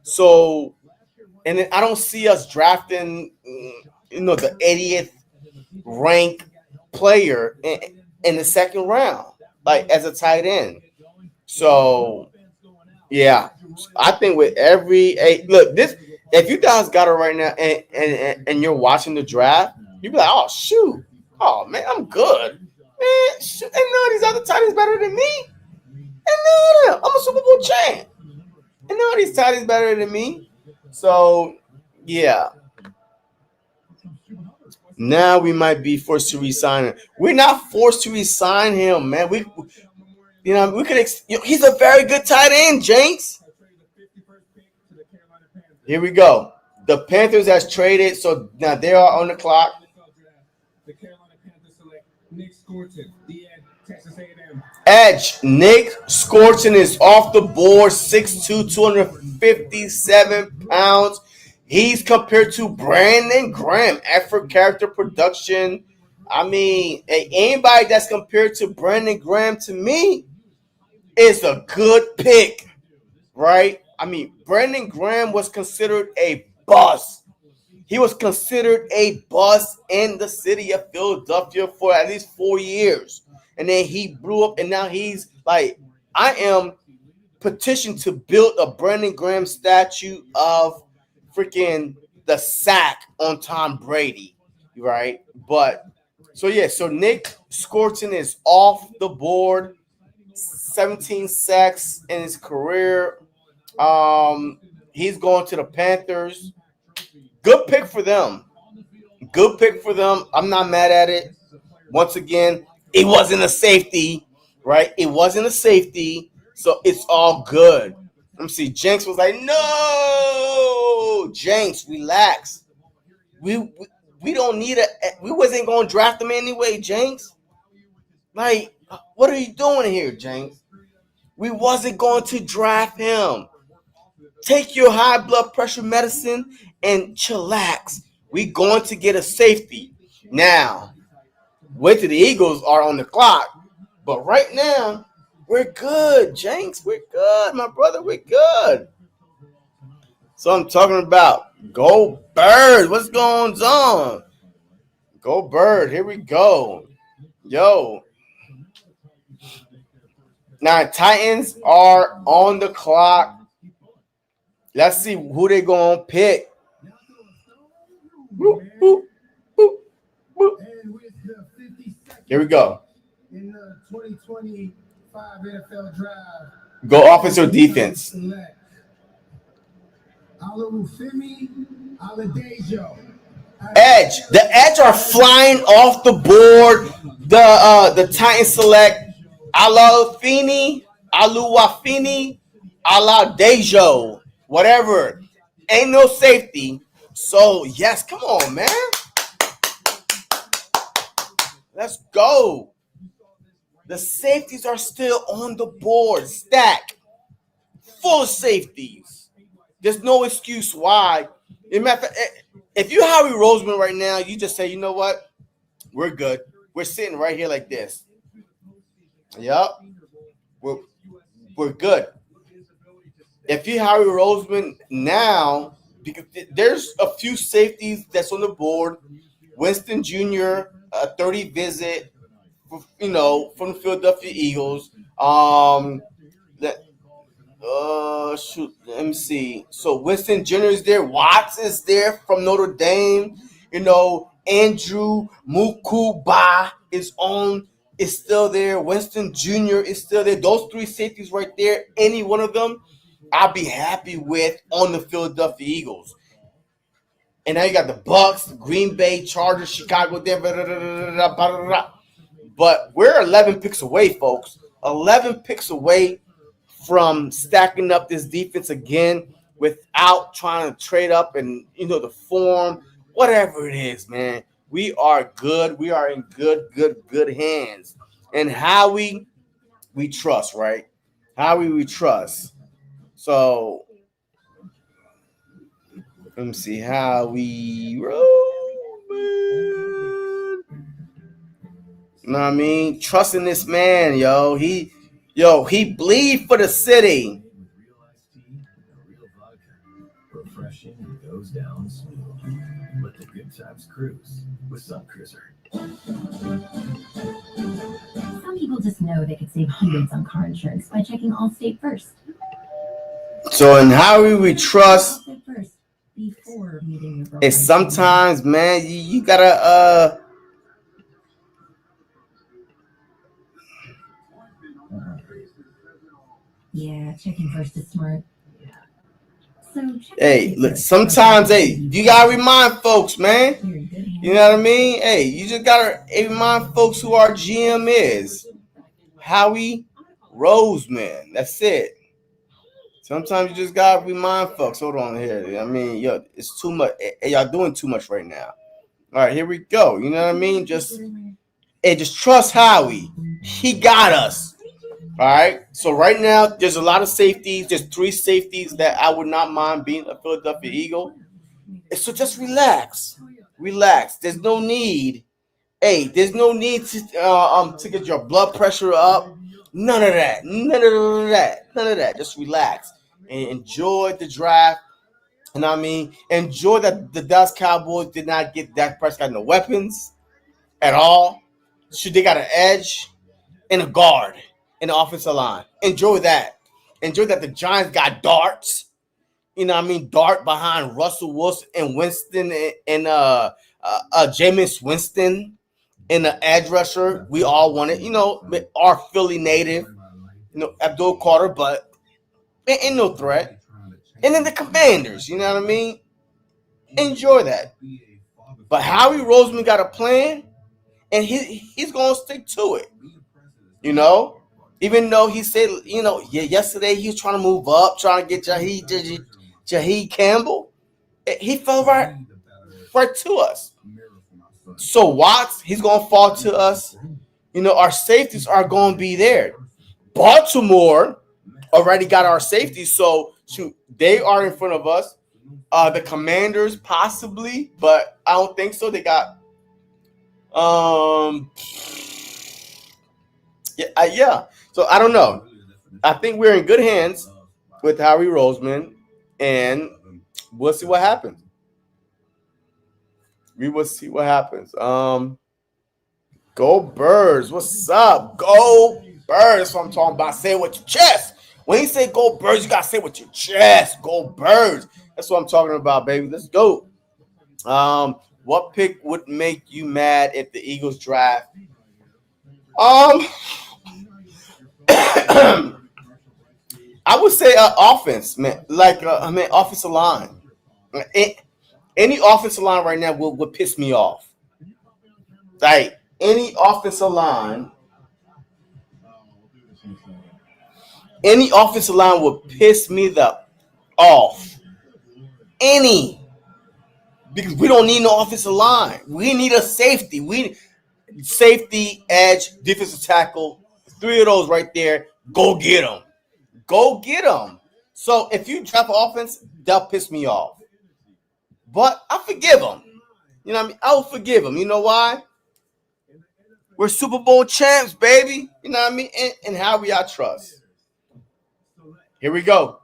So, and then I don't see us drafting, the 80th ranked player in the second round, like as a tight end. So, yeah, I think with if you guys got it right now and you're watching the draft, you be like, oh shoot, oh man, I'm good. Man, shoot, ain't none of these other tight ends better than me. Ain't none of them. I'm a Super Bowl champ. Ain't none of these tight ends better than me. So, yeah. Now we might be forced to resign him. We're not forced to resign him, man. We could. He's a very good tight end, Jenks. Here we go. The Panthers has traded, so now they are on the clock. The Carolina Panthers select Nick Scorton, the Texas A&M. Edge, Nick Scorton is off the board, 6'2", 257 pounds. He's compared to Brandon Graham, effort, character, production. I mean, anybody that's compared to Brandon Graham to me is a good pick, right? I mean, Brandon Graham was considered a bust. He was considered a bust in the city of Philadelphia for at least 4 years. And then he blew up, and now he's like, I am petitioned to build a Brandon Graham statue of freaking the sack on Tom Brady, right? But, so Nick Scorton is off the board, 17 sacks in his career. He's going to the Panthers. Good pick for them. I'm not mad at it. Once again, it wasn't a safety, right? It wasn't a safety, so it's all good. Let me see. Jenks was like, no, Jenks, relax. We don't need we wasn't going to draft him anyway, Jenks. Like, what are you doing here, Jenks? We wasn't going to draft him. Take your high blood pressure medicine and chillax. We going to get a safety. Now, wait till the Eagles are on the clock. But right now, we're good, Jenks. We're good, my brother. We're good. So I'm talking about Go Birds. What's going on? Go Bird. Here we go. Yo. Now Titans are on the clock. Let's see who they gonna pick. Boop, boop, boop, boop. Here we go. In the 2025 NFL Draft. Go offense or defense? Edge. The Edge are flying off the board. The Titans select Alafini, Aluwafini, Aladejo, whatever. Ain't no safety. So yes, come on, man. Let's go. The safeties are still on the board. Stack. Full of safeties. There's no excuse why. If you Howie Roseman right now, you just say, you know what? We're good. We're sitting right here like this. Yup. We're good. If you Howie Roseman now, because there's a few safeties that's on the board. Winston Jr., a 30 visit, from the Philadelphia Eagles. Let me see. So Winston Jr. is there. Watts is there from Notre Dame. Andrew Mukuba is still there. Winston Jr. is still there. Those three safeties right there, any one of them, I'll be happy with on the Philadelphia Eagles. And now you got the Bucks, Green Bay, Chargers, Chicago there. But we're 11 picks away, folks. 11 picks away from stacking up this defense again without trying to trade up and, the form, whatever it is, man. We are good. We are in good hands. And Howie, we trust, right? Howie, we trust. So, let me see. Howie Roseman. You know what I mean? Trusting this man, yo. He bleed for the city. Refreshing and goes down smooth. Let the good times cruise with Sun Cruiser. Some people just know they could save hundreds on car insurance by checking Allstate first. So in Howie we trust. Allstate first before meeting your girlfriend. It's sometimes, man, you gotta Yeah, checking first is smart. So hey, look, sometimes, you gotta remind folks, man. You know what I mean? Hey, you just gotta remind folks who our GM is. Howie Roseman. That's it. Sometimes you just gotta remind folks. Hold on here. I mean, it's too much. Hey, y'all doing too much right now. All right, here we go. You know what I mean? Just trust Howie. He got us. All right. So right now, there's a lot of safeties. There's 3 safeties that I would not mind being a Philadelphia Eagle. So just relax. There's no need. Hey, there's no need to get your blood pressure up. None of that. Just relax and enjoy the draft. You know what I mean? Enjoy that the Dallas Cowboys did not get Dak Prescott no weapons at all. They got an edge and a guard in the offensive line. Enjoy that. Enjoy that the Giants got darts. You know what I mean? Dart behind Russell Wilson and Winston and Jameis Winston in the edge rusher. We all wanted, our Philly native, Abdul Carter, but ain't no threat. And then the Commanders, you know what I mean? Enjoy that. But Howie Roseman got a plan, and he's going to stick to it. Even though he said, yesterday he was trying to move up, trying to get Jaheed Campbell. He fell right to us. So Watts, he's going to fall to us. Our safeties are going to be there. Baltimore already got our safeties, so they are in front of us. The Commanders possibly, but I don't think so. They got yeah. So I don't know. I think we're in good hands with Howie Roseman, and we'll see what happens. We will see what happens. Go Birds. What's up? Go Birds. That's what I'm talking about. Say it with your chest. When you say go Birds, you got to say it with your chest. Go Birds. That's what I'm talking about, baby. Let's go. What pick would make you mad if the Eagles draft? I would say offense, man. Like, offensive line. Any offensive line right now would piss me off. Like, any offensive line would piss me the off. Because we don't need no offensive line. We need a safety. Safety, edge, defensive tackle. 3 of those right there. Go get them. Go get them. So if you draft offense, that'll piss me off. But I forgive them. You know what I mean? I will forgive them. You know why? We're Super Bowl champs, baby. You know what I mean? And Howie, I trust. Here we go.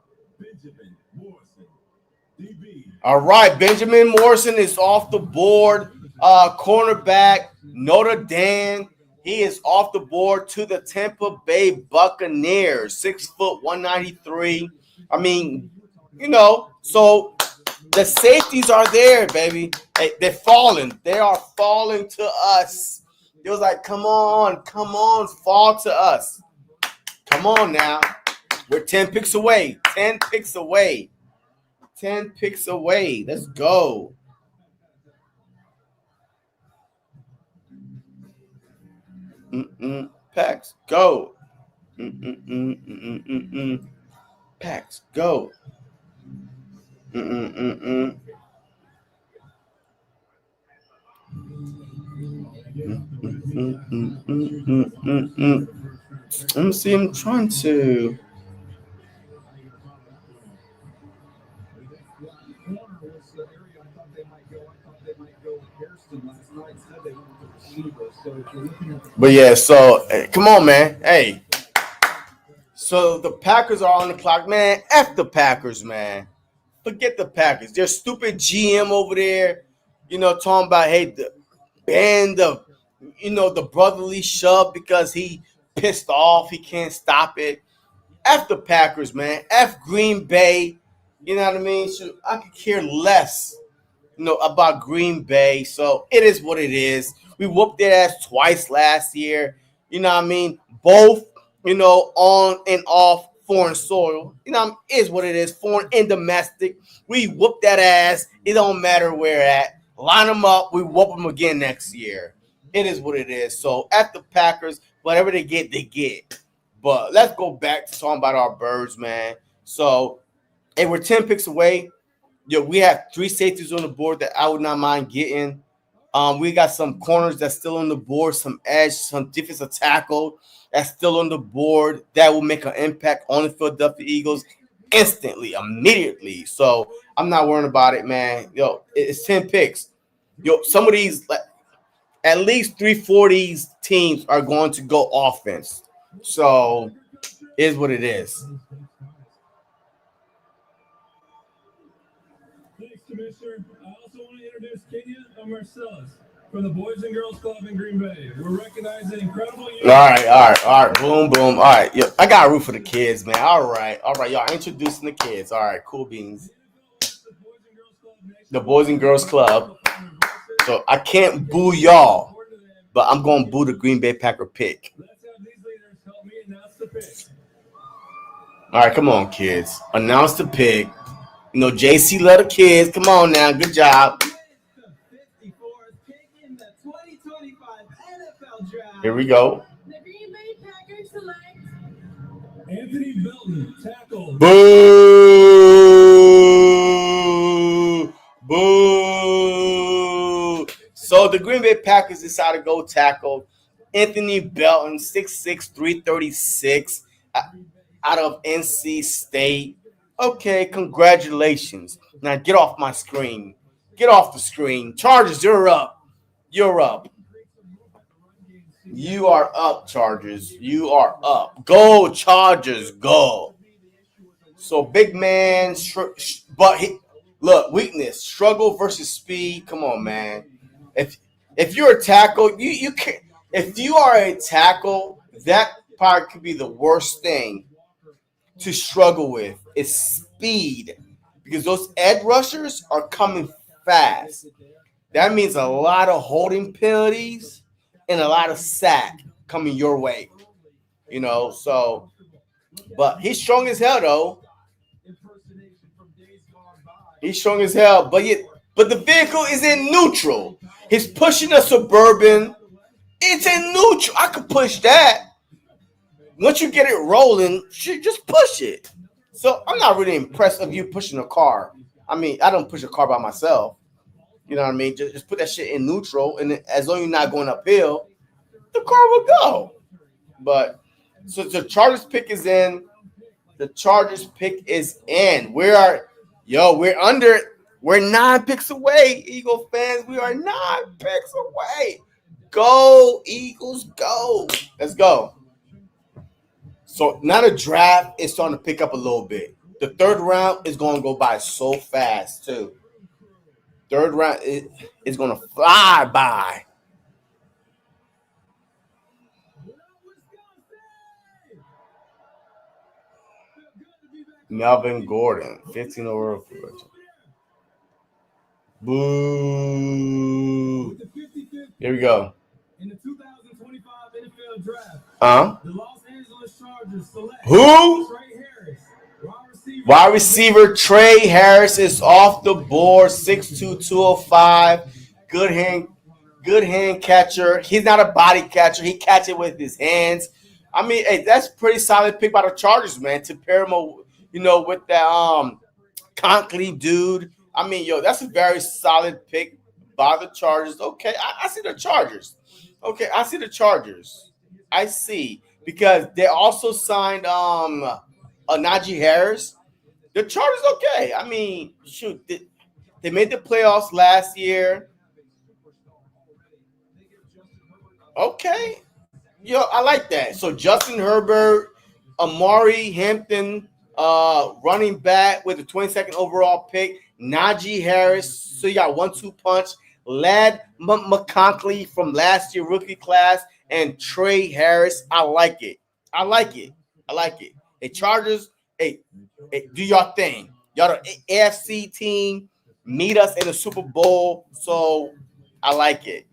All right, Benjamin Morrison is off the board. Cornerback, Notre Dame. He is off the board to the Tampa Bay Buccaneers. 6 foot, 193. I mean, so the safeties are there, baby. They're falling. They are falling to us. It was like, come on, fall to us. Come on now. We're 10 picks away. 10 picks away. 10 picks away. Let's go. Packs, go. Packs, go. Let me see. I'm trying to. But yeah, so come on, man. Hey. So the Packers are on the clock, man. F the Packers, man. Forget the Packers. Their stupid GM over there, talking about, hey, the brotherly shove because he pissed off. He can't stop it. F the Packers, man. F Green Bay. You know what I mean? So I could care less, about Green Bay. So it is what it is. We whooped their ass twice last year. You know what I mean? Both, on and off foreign soil. Is what it is. Foreign and domestic. We whoop that ass. It don't matter where at. Line them up. We whoop them again next year. It is what it is. So at the Packers, whatever they get, they get. But let's go back to talking about our Birds, man. So, hey, we're 10 picks away. We have 3 safeties on the board that I would not mind getting. We got some corners that's still on the board, some edge, some defensive tackle that's still on the board that will make an impact on the Philadelphia Eagles instantly, immediately. So I'm not worrying about it, man. It's 10 picks. Some of these, at least 3-4 these teams are going to go offense. So is what it is. Thanks, Commissioner. I also want to introduce Kenya and Marcellus from the Boys and Girls Club in Green Bay. We're recognizing incredible youth. All right. Boom, boom. All right. I got to root for the kids, man. All right. Y'all introducing the kids. All right. Cool beans. The Boys and Girls Club. So I can't boo y'all, but I'm going to boo the Green Bay Packer pick. All right, come on, kids. Announce the pick. JC love the kids. Come on now. Good job. Here we go. The Green Bay Packers select Anthony Belton, tackle. Boo! Boo! So the Green Bay Packers decided to go tackle Anthony Belton, 6'6", 336, out of NC State. Okay, congratulations. Now get off my screen. Get off the screen. Chargers, you're up. You're up. You are up, Chargers. You are up. Go, Chargers, go. So big man, weakness, struggle versus speed. Come on, man. If you're a tackle, you can't. if you are a tackle, that probably could be the worst thing to struggle with is speed, because those edge rushers are coming fast. That means a lot of holding penalties and a lot of sack coming your way. So, but he's strong as hell though. He's strong as hell, but the vehicle is in neutral. He's pushing a Suburban. It's in neutral. I could push that. Once you get it rolling, just push it. So I'm not really impressed of you pushing a car. I mean, I don't push a car by myself. You know what I mean? Just put that shit in neutral, and as long as you're not going uphill, the car will go. But so the Chargers pick is in. The Chargers pick is in. We're 9 picks away, Eagle fans. We are 9 picks away. Go, Eagles, go. Let's go. So now the draft is starting to pick up a little bit. The third round is going to go by so fast, too. Third round is going to fly by. Melvin Gordon, 15 overall. Boo. Here we go. In the 2025 NFL Draft, the Los Angeles Chargers select who? Trey Harris. Wide receiver Trey Harris is off the board, 6'2", 205. Good hand catcher. He's not a body catcher. He catches it with his hands. I mean, hey, that's a pretty solid pick by the Chargers, man, to pair him, with that Conklin dude. I mean, that's a very solid pick by the Chargers. Okay, I see the Chargers. Okay, I see the Chargers. I see, because they also signed Najee Harris. The Chargers, okay. I mean, shoot, they made the playoffs last year. Okay. I like that. So Justin Herbert, Amari Hampton, running back with the 22nd overall pick, Najee Harris. So you got 1-2 punch. Lad McConkley from last year rookie class, and Trey Harris. I like it. Hey, Chargers, hey, do your thing. Y'all the AFC team. Meet us in the Super Bowl. So I like it.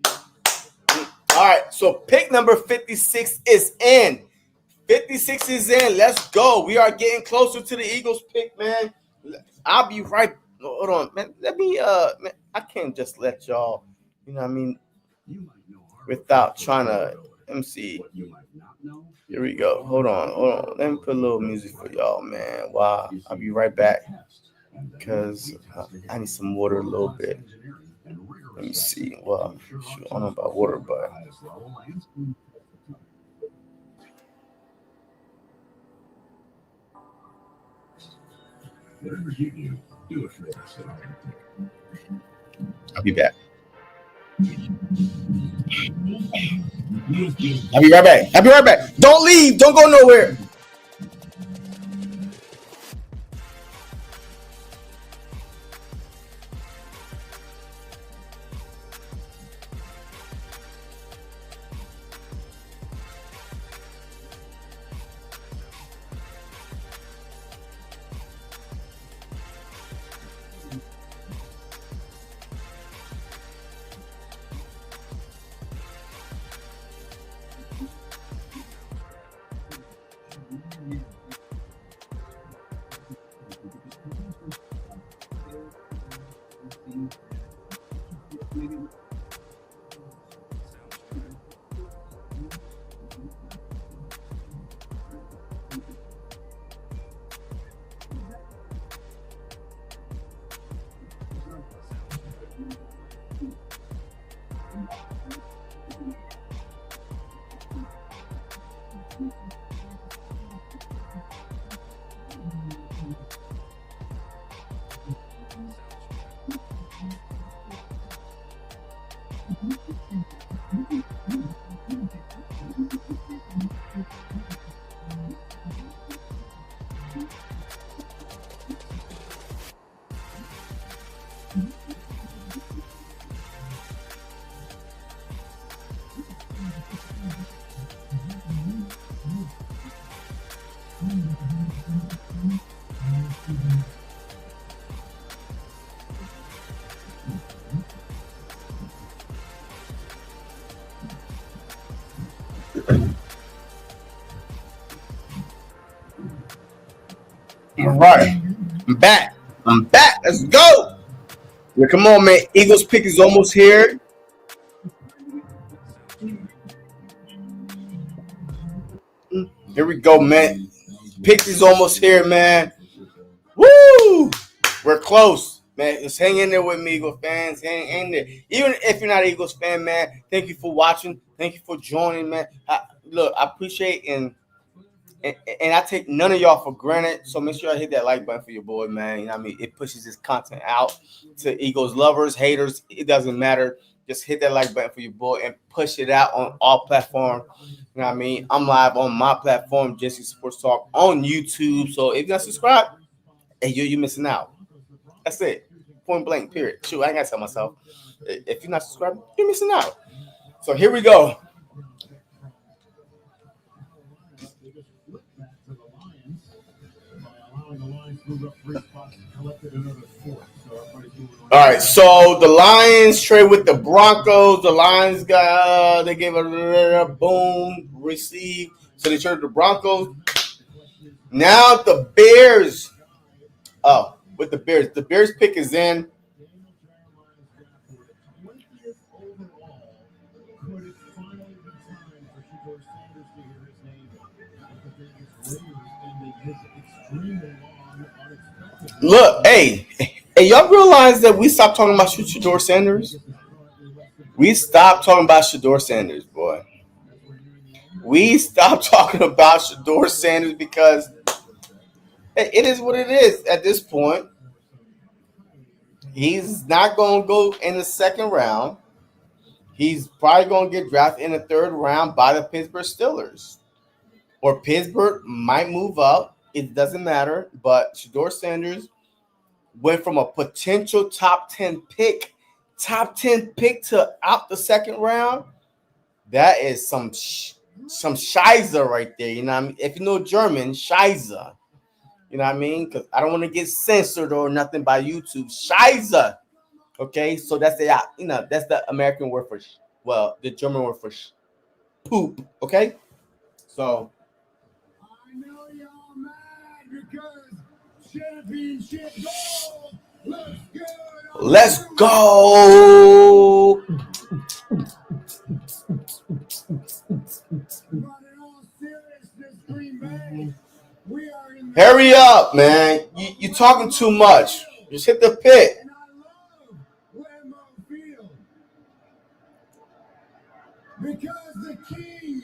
All right, so pick number 56 is in. 56 is in. Let's go. We are getting closer to the Eagles pick, man. I'll be right. Hold on, man. Let me man, I can't just let y'all, without trying to, let me see. Here we go. Hold on. Let me put a little music for y'all, man. Wow. I'll be right back, because I need some water a little bit. Let me see. Well, shoot, I don't know about water, but Whatever you do, do it for us. I'll be back. I'll be right back. Don't leave. Don't go nowhere. All right. I'm back. Let's go. Yeah, come on, man. Eagles pick is almost here. Here we go, man. Pick is almost here, man. Woo! We're close, man. Just hang in there with me, Eagles fans. Hang in there. Even if you're not an Eagles fan, man, thank you for watching. Thank you for joining, man. Look, I appreciate and I take none of y'all for granted. So make sure I hit that like button for your boy, man. You know what I mean? It pushes his content out to Eagles lovers, haters. It doesn't matter. Just hit that like button for your boy and push it out on all platforms. You know what I mean? I'm live on my platform, Jesse Sports Talk, on YouTube. So if you're not subscribed, hey, you're missing out. That's it. Point blank, period. Shoot, I ain't got to tell myself. If you're not subscribed, you're missing out. So here we go. All right, so the Lions trade with the Broncos. The Lions got they gave a boom receive, so they traded the Broncos. Now the Bears. Oh, with the Bears pick is in. Look, hey, y'all realize that we stopped talking about Shedeur Sanders? We stopped talking about Shedeur Sanders, boy. We stopped talking about Shedeur Sanders because it is what it is at this point. He's not going to go in the second round. He's probably going to get drafted in the third round by the Pittsburgh Steelers. Or Pittsburgh might move up. It doesn't matter. But Shedeur Sanders went from a potential top 10 pick to out the second round. That is some Scheiße right there. You know what I mean? If you know German, Scheiße. You know what I mean? Because I don't want to get censored or nothing by YouTube. Scheiße. Okay? So that's that's the American word for, the German word for poop. Okay? So. I know y'all mad because championship goal looks good. Let's go. But in all seriousness, Green Bay, we are in the Hurry up, man. You're talking too much. Just hit the pit. and I love Lambeau Field because the king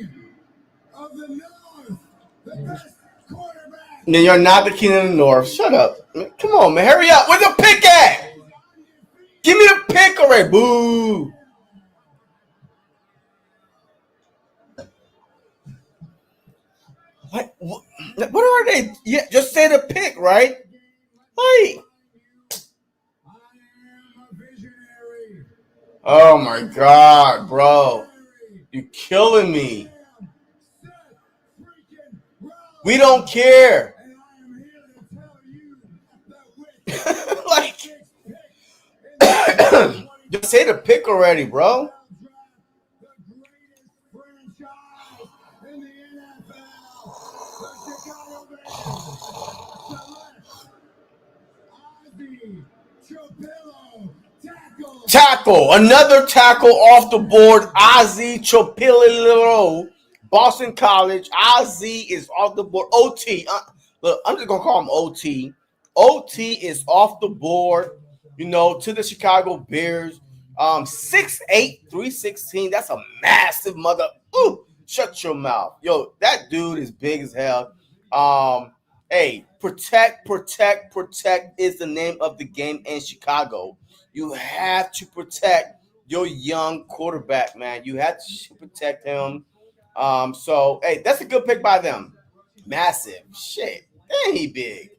of the North, the best quarterback. No, you're not the king of the North. Shut up. Come on, man. Hurry up. Where's the pick at? Give me the pick already. Boo. What are they? Yeah, just say the pick, right? Like. Oh my God, bro. You're killing me. We don't care. Like, just say the pick already, bro. Tackle. Another tackle off the board. Ozzie Chopililo, Boston College. Ozzie is off the board. OT. Look, I'm just going to call him OT. OT is off the board, to the Chicago Bears. 6'8", 316. That's a massive mother. Ooh, shut your mouth. Yo, that dude is big as hell. Hey, protect is the name of the game in Chicago. You have to protect your young quarterback, man. You have to protect him. So, hey, that's a good pick by them. Massive. Shit. Dang, he big.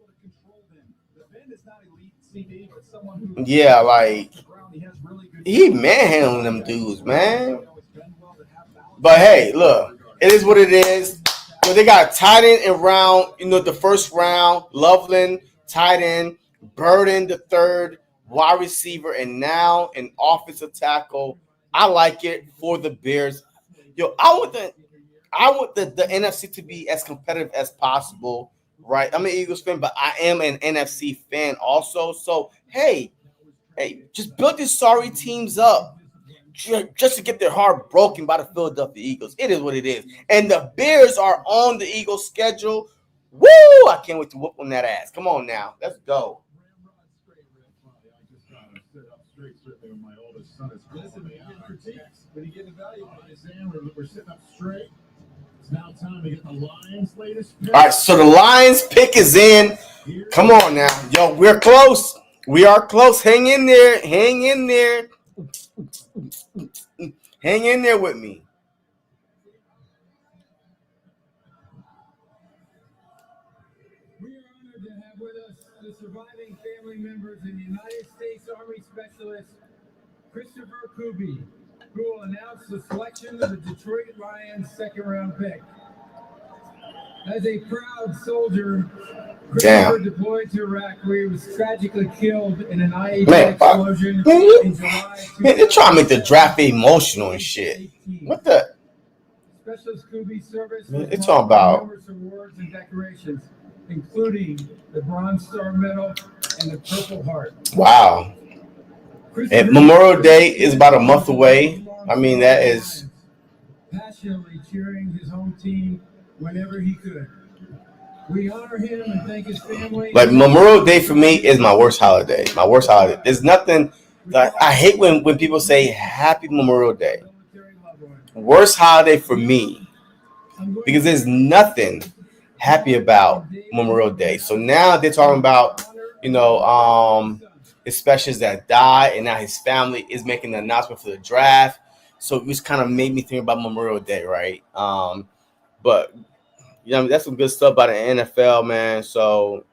Yeah, like, he manhandling them dudes, man. But, hey, look, it is what it is. They got tight end in round, the first round, Loveland, tight end, Burden, the third, wide receiver, and now an offensive tackle. I like it for the Bears. Yo, I want the NFC to be as competitive as possible. right? I'm an Eagles fan, but I am an NFC fan also. So, hey, just build these sorry teams up just to get their heart broken by the Philadelphia Eagles. It is what it is. And the Bears are on the Eagles' schedule. Woo! I can't wait to whoop on that ass. Come on now. Let's go. When you get evaluated, we're sitting up straight. It's now time to get the Lions' latest pick. All right, so the Lions pick is in. Come on now. Yo, we're close. We are close. Hang in there. Hang in there. Hang in there with me. We are honored to have with us the surviving family members and United States Army Specialist Christopher Kuby, who will announce the selection of the Detroit Lions second-round pick. As a proud soldier, Christopher deployed to Iraq, where he was tragically killed in an IED explosion in July. Man, they're trying to make the draft emotional and shit. What the? Specialist Kuby's service It's all about numerous awards and decorations, including the Bronze Star Medal and the Purple Heart. wow. And Memorial Day is about a month away. I mean, that is passionately cheering his home team whenever he could. We honor him and thank his family. like Memorial Day for me is my worst holiday. My worst holiday. There's nothing like I hate when people say Happy Memorial Day. Worst holiday for me because there's nothing happy about Memorial Day. So now they're talking about, his specials that died, and now his family is making the announcement for the draft. So it just kind of made me think about Memorial Day, right? But that's some good stuff by the NFL, man. So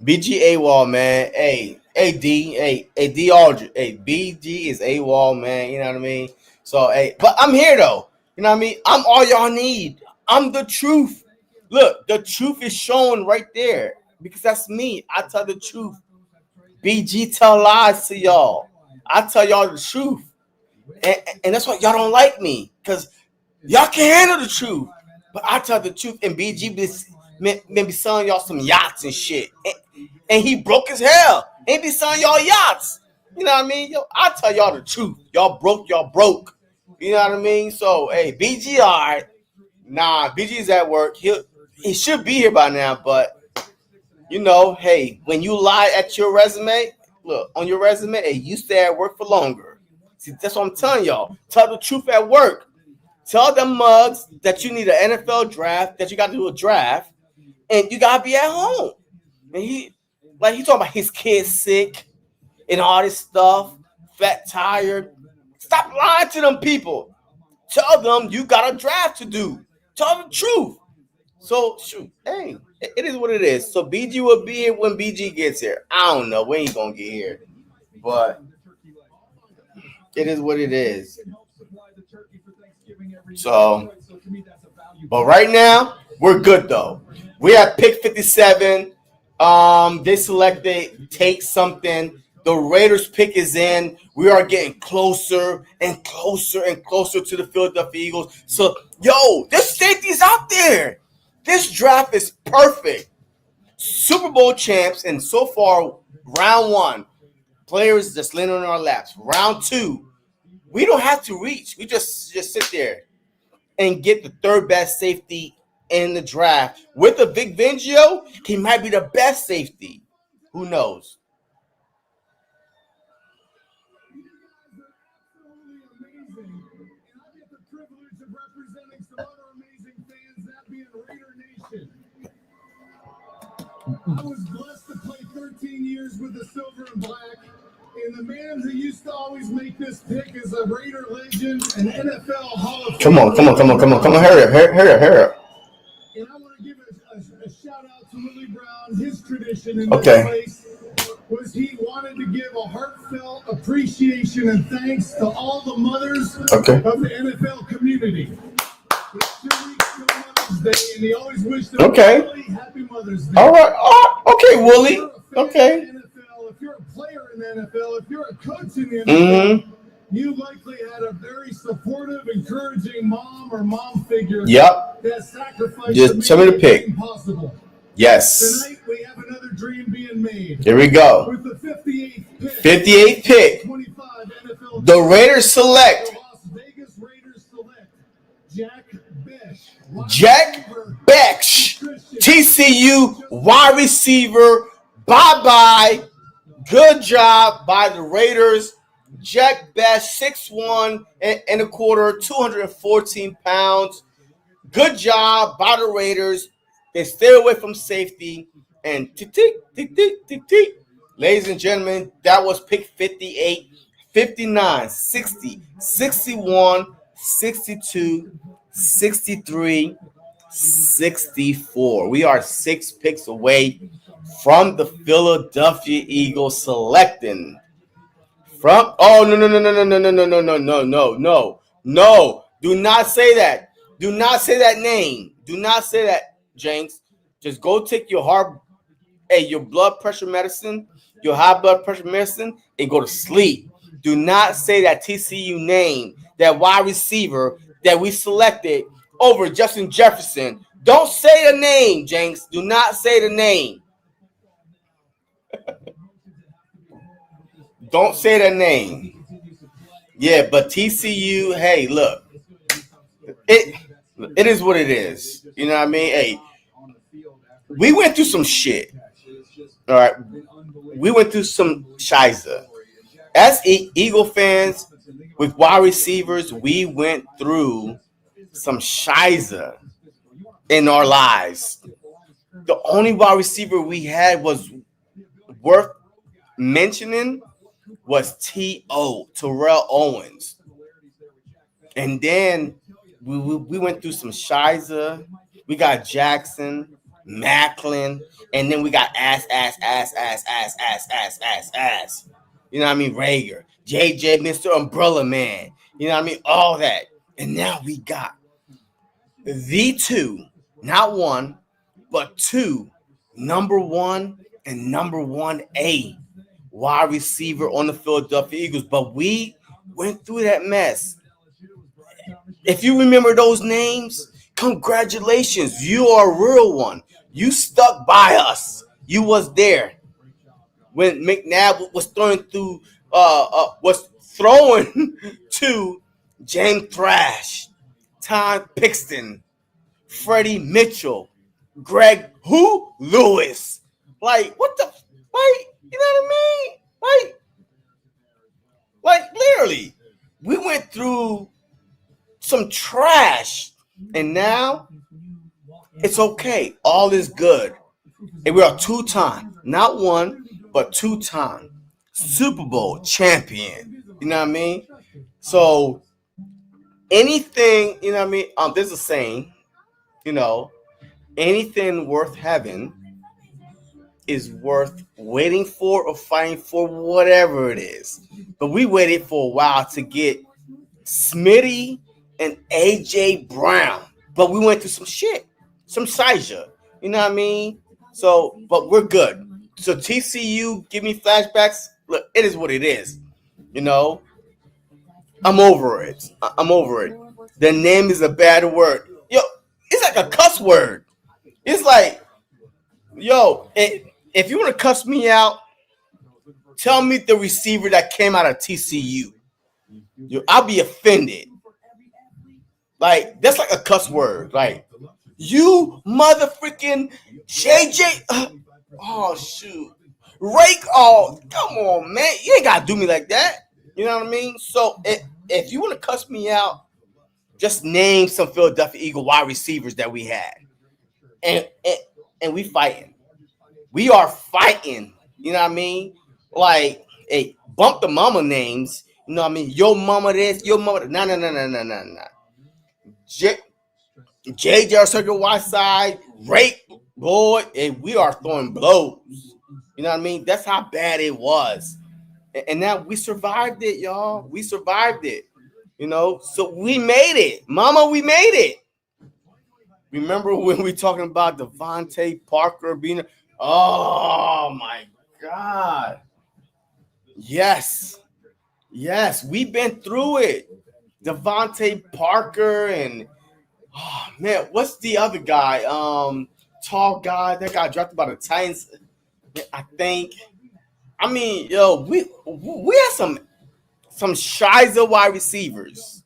BG AWOL, man. Hey, D Aldridge. Hey, BG is AWOL, man. You know what I mean? So, but I'm here though. You know what I mean? I'm all y'all need. I'm the truth. Look, the truth is shown right there because that's me. I tell the truth. BG tell lies to y'all. I tell y'all the truth. And that's why y'all don't like me because y'all can't handle the truth. But I tell the truth, and BG be selling y'all some yachts and shit. And he broke as hell. He be selling y'all yachts. You know what I mean? I tell y'all the truth. Y'all broke. You know what I mean? So, hey, BG, all right. Nah, BG's at work. He should be here by now, but, hey, when you lie at your resume, look, on your resume, hey, you stay at work for longer. See, that's what I'm telling y'all. Tell the truth at work. Tell them mugs that you need an NFL draft, that you got to do a draft, and you got to be at home. And he talking about his kid sick and all this stuff, fat, tired. Stop lying to them people. Tell them you got a draft to do. Tell the truth. So, shoot, hey, it is what it is. So, BG will be here when BG gets here. I don't know when he's going to get here. But it is what it is. So, but right now, we're good, though. We have pick 57. They selected take something. The Raiders pick is in. We are getting closer and closer and closer to the Philadelphia Eagles. So, there's safeties out there. This draft is perfect. Super Bowl champs, and so far, round 1, players just landing on our laps. Round 2, we don't have to reach. We just sit there and get the third best safety in the draft. With a Vic Fangio, he might be the best safety. Who knows? I was blessed to play 13 years with the Silver and Black, and the man who used to always make this pick is a Raider legend, an NFL Hall of Fame. Come on, hurry up. And I want to give a shout out to Willie Brown. His tradition in this place was he wanted to give a heartfelt appreciation and thanks to all the mothers of the NFL community. It's 2 weeks till Mother's Day, and he always wished them a really happy Mother's Day. All right. Okay, Willie. Okay. If you're a player in the NFL, if you're a coach in the NFL, You likely had a very supportive, encouraging mom or mom figure Yep. that sacrificed Just tell me to pick. Possible. Yes. Tonight we have another dream being made. Here we go. With the 58th pick. 58th pick. 25 NFL. The Raiders select. The Las Vegas Raiders select Jack Beck, TCU wide receiver. Bye-bye. Good job by the Raiders. Jack Beck, 6'1" and a quarter, 214 pounds. Good job by the Raiders. They stay away from safety. And tick, ladies and gentlemen, that was pick 58, 59, 60, 61, 62, 63, 64. We are 6 picks away from the Philadelphia Eagles selecting from. Oh, no. Do not say that. Do not say that name. Do not say that, Jenks. Just go take your blood pressure medicine, your high blood pressure medicine, and go to sleep. Do not say that TCU name, that wide receiver that we selected over Justin Jefferson. Don't say the name, Jenks. Do not say the name. Don't say the name. Yeah, but TCU, hey, look. It is what it is. You know what I mean? Hey, we went through some shit. All right. We went through some shiza. As Eagle fans with wide receivers, we went through some shiza in our lives. The only wide receiver we had was worth mentioning was T.O., Terrell Owens. And then we went through some shiza. We got Jackson, Macklin, and then we got ass. You know what I mean? Rager, JJ, Mr. Umbrella Man. You know what I mean? All that. And now we got the 2, not 1, but 2, number 1 and number 1A wide receiver on the Philadelphia Eagles. But we went through that mess. If you remember those names, congratulations. You are a real one. You stuck by us. You was there when McNabb was throwing to James Thrash, Tom Pixton, Freddie Mitchell, Greg Lewis. Like, what the? Like, you know what I mean? Like literally, we went through some trash, and now it's okay. All is good. And we are 2-time, not 1, but 2-time Super Bowl champion. You know what I mean? So anything, you know what I mean? There's a saying, you know, anything worth having is worth waiting for or fighting for, whatever it is. But we waited for a while to get Smitty and AJ Brown, but we went through some shit, some Sija, you know what I mean? So, but we're good. So TCU, give me flashbacks. Look, it is what it is, you know. I'm over it. The name is a bad word. Yo, it's like a cuss word. It's like, yo, if you want to cuss me out, tell me the receiver that came out of TCU. Yo, I'll be offended. Like, that's like a cuss word. Like, you motherfucking JJ. Oh, shoot. Rake. Oh, come on, man. You ain't got to do me like that. You know what I mean? So, if you want to cuss me out, just name some Philadelphia Eagle wide receivers that we had. And we fighting. We are fighting. You know what I mean? Like, hey, bump the mama names. You know what I mean? Your mama this, your mama. No. JJ Circle Whiteside, rape, boy, and we are throwing blows. You know what I mean? That's how bad it was. And now we survived it, y'all. We survived it. You know, so we made it. Mama, we made it. Remember when we talking about Devontae Parker being oh my God. Yes. Yes, we've been through it. Devontae Parker and man, what's the other guy? Tall guy that got drafted by the Titans. I think. I mean, yo, we had some shizer wide receivers,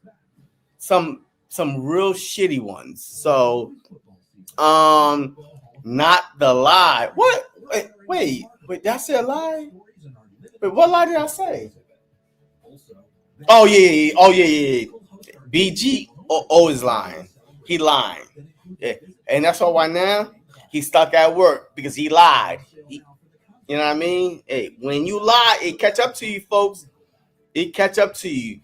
some real shitty ones. So, not the lie. What? Wait. Did I say a lie? Wait, what lie did I say? Oh yeah. BG is lying. He lying. Yeah. And that's why now he's stuck at work because he lied. You know what I mean? Hey, when you lie, it catch up to you, folks. It catch up to you.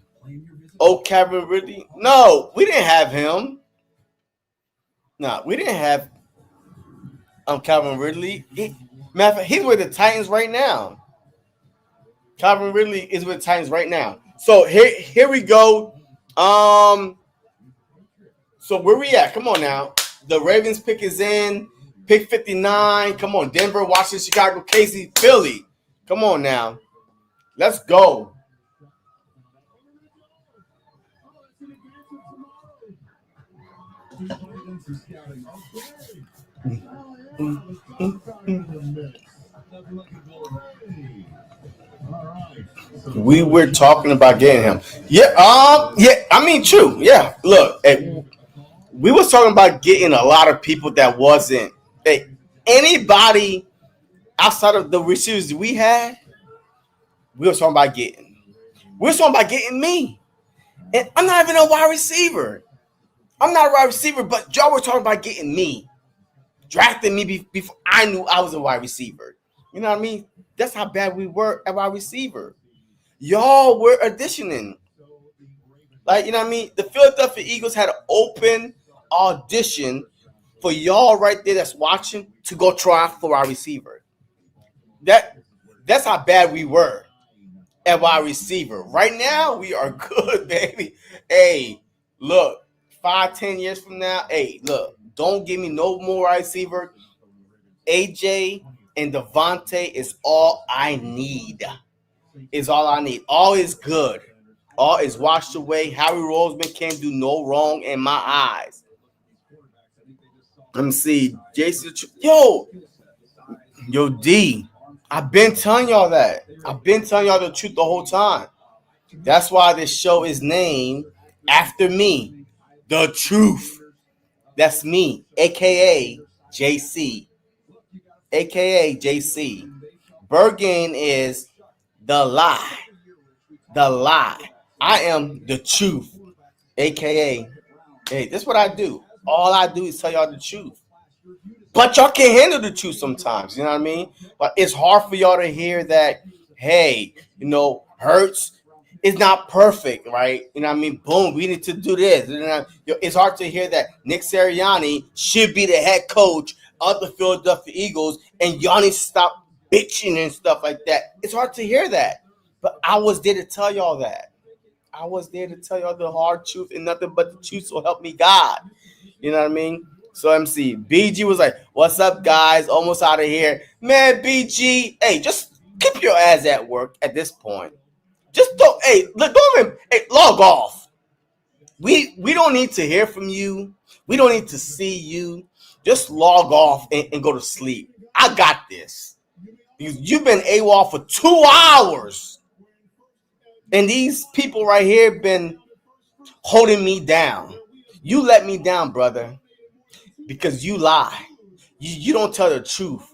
Oh, Calvin Ridley? No, we didn't have him. No, we didn't have Calvin Ridley. Matter of fact, he's with the Titans right now. Calvin Ridley is with the Titans right now. So here we go. So where we at? Come on now. The Ravens pick is in. Pick 59. Come on. Denver, Washington, Chicago, KC, Philly. Come on now. Let's go. We were talking about getting him. Yeah, I mean, true. Yeah, look, we was talking about getting a lot of people that wasn't anybody outside of the receivers we had. We were talking about getting. We were talking about getting me, and I'm not even a wide receiver. I'm not a wide receiver, but y'all were talking about getting me, drafting me before I knew I was a wide receiver. You know what I mean? That's how bad we were at wide receiver. Y'all were auditioning. Like, you know what I mean? The Philadelphia Eagles had an open audition for y'all right there that's watching to go try for wide receiver. That's how bad we were at wide receiver. Right now, we are good, baby. Hey, look. 5-10 years from now, hey, look, don't give me no more wide receiver. AJ and Devontae is all I need. Is all I need. All is good. All is washed away. Howie Roseman can't do no wrong in my eyes. Let me see. Jason, yo, D. I've been telling y'all that. I've been telling y'all the truth the whole time. That's why this show is named after me. The truth. That's me, a.k.a. JC. A.k.a. JC. Bergen is the lie. The lie. I am the truth. A.k.a. Hey, that's what I do. All I do is tell y'all the truth. But y'all can't handle the truth sometimes. You know what I mean? But it's hard for y'all to hear that, hey, you know, Hurts is not perfect, right? You know what I mean? Boom, we need to do this. It's hard to hear that Nick Sirianni should be the head coach of the Philadelphia Eagles and y'all need to stop bitching and stuff like that. It's hard to hear that. But I was there to tell y'all that. I was there to tell y'all the hard truth and nothing but the truth, so help me God. You know what I mean? So MC, BG was like, what's up, guys? Almost out of here. Man, BG, hey, just keep your ass at work at this point. Just don't, log off. We don't need to hear from you. We don't need to see you. Just log off and go to sleep. I got this. You've been AWOL for 2 hours. And these people right here have been holding me down. You let me down, brother, because you lie. You don't tell the truth.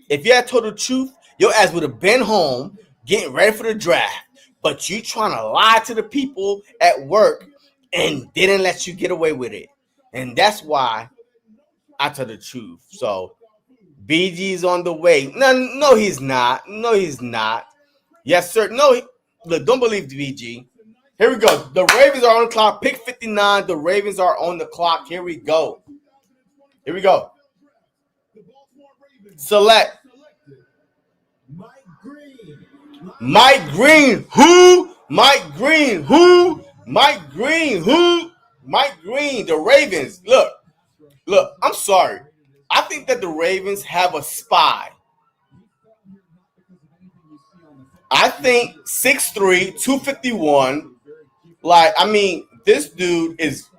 If you had told the truth, your ass would have been home getting ready for the draft. But you trying to lie to the people at work and didn't let you get away with it. And that's why I tell the truth. So BG's on the way. No, he's not. No, he's not. Yes, sir. No, look, don't believe the BG. Here we go. The Ravens are on the clock. Pick 59. The Ravens are on the clock. Here we go. Here we go. Select. Mike Green. Who? Mike Green. Who? Mike Green. Who? Mike Green. The Ravens. Look. I'm sorry. I think that the Ravens have a spy. I think 6'3", 251. Like, I mean, this dude is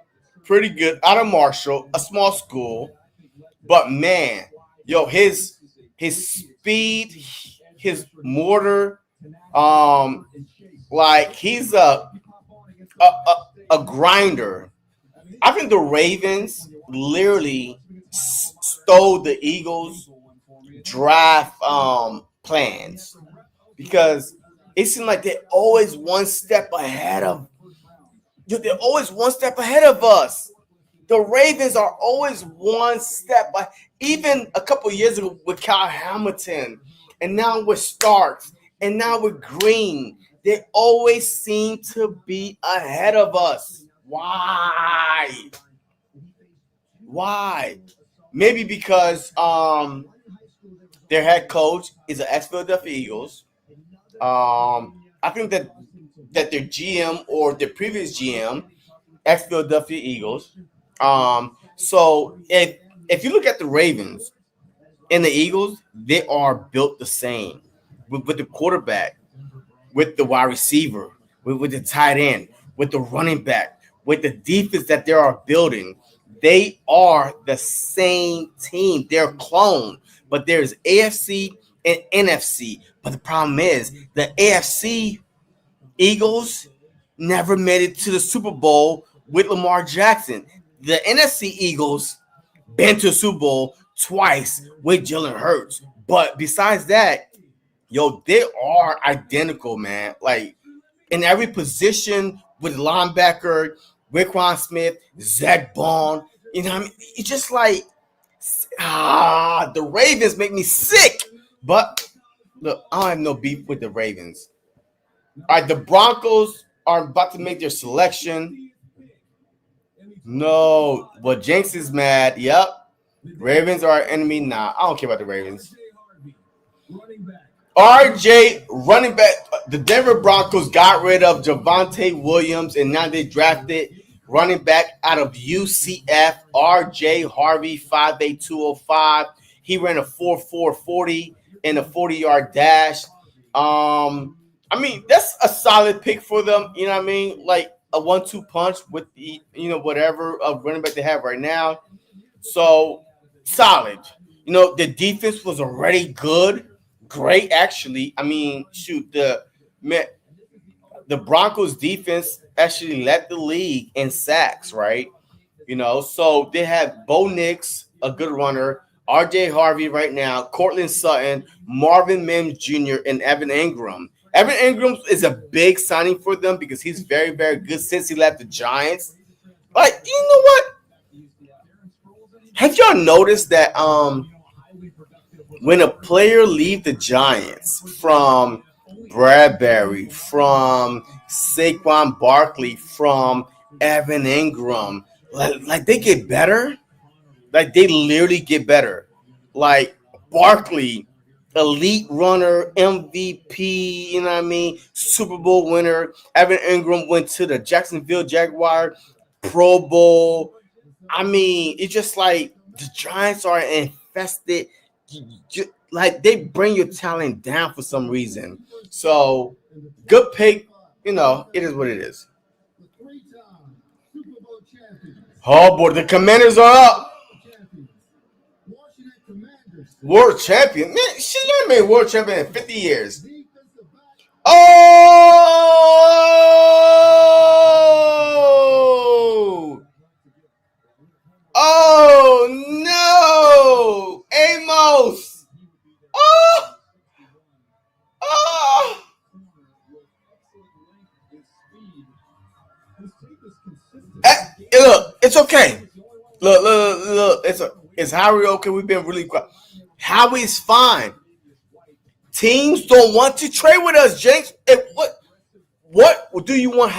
pretty good out of Marshall, a small school. But man, yo, his speed, his mortar, like he's a grinder. I think the Ravens literally stole the Eagles draft plans because it seemed like they're always one step ahead of. They're always one step ahead of us. The Ravens are always one step, even a couple years ago with Kyle Hamilton, and now with Starks, and now with Green. They always seem to be ahead of us. Why? Maybe because their head coach is an ex-Philadelphia Eagles. I think that their GM or their previous GM, ex-Philadelphia Eagles. So if you look at the Ravens and the Eagles, they are built the same with the quarterback, with the wide receiver, with the tight end, with the running back, with the defense that they are building. They are the same team. They're clone, but there's AFC and NFC. But the problem is the AFC Eagles never made it to the Super Bowl with Lamar Jackson. The NFC Eagles been to the Super Bowl twice with Jalen Hurts. But besides that, yo, they are identical, man. Like in every position with linebacker, Raekwon Smith, Zach Bond. You know what I mean? It's just like the Ravens make me sick. But look, I don't have no beef with the Ravens. All right, the Broncos are about to make their selection. No, but Jenks is mad. Yep. Ravens are our enemy. Nah, I don't care about the Ravens. RJ, running back. The Denver Broncos got rid of Javonte Williams, and now they drafted running back out of UCF, RJ Harvey, 5'8", 205. He ran a 4.4 40 in a 40-yard dash. I mean, that's a solid pick for them. You know what I mean? Like a 1-2 punch with the, whatever of running back they have right now. So solid. The defense was already good. Great, actually. I mean, shoot, the Broncos defense actually led the league in sacks, right? So they have Bo Nix, a good runner, RJ Harvey right now, Cortland Sutton, Marvin Mims Jr., and Evan Ingram. Evan Ingram is a big signing for them because he's very, very good since he left the Giants. Like, you know what? Have y'all noticed that when a player leaves the Giants from Bradbury, from Saquon Barkley, from Evan Ingram, like they get better? Like they literally get better. Like Barkley, elite runner, MVP, you know what I mean? Super Bowl winner. Evan Ingram went to the Jacksonville Jaguar, Pro Bowl. I mean, it's just like the Giants are infested. Like they bring your talent down for some reason. So, good pick. It is what it is. Oh boy, the Commanders are up. World champion. Man, she's never made world champion in 50 years. Oh! Oh no! Amos! Oh! Oh! Look, it's okay. Look. It's Howie okay? We've been really quiet. Howie's fine. Teams don't want to trade with us, Jenks. What do you want?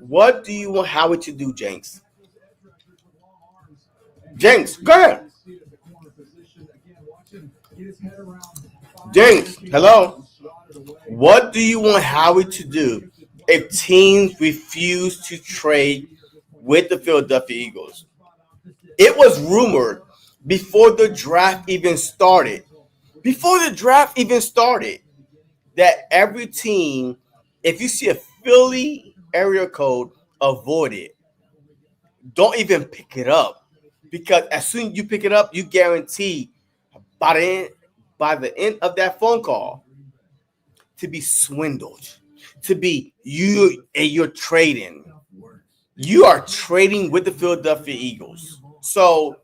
What do you want Howie to do, Jenks? Jenks, go ahead. Jenks, hello. What do you want Howie to do if teams refuse to trade with the Philadelphia Eagles? It was rumored before the draft even started. that every team, if you see a Philly area code, avoid it. Don't even pick it up, because as soon as you pick it up, you guarantee by the end of that phone call to be swindled, to be you're trading. You are trading with the Philadelphia Eagles. So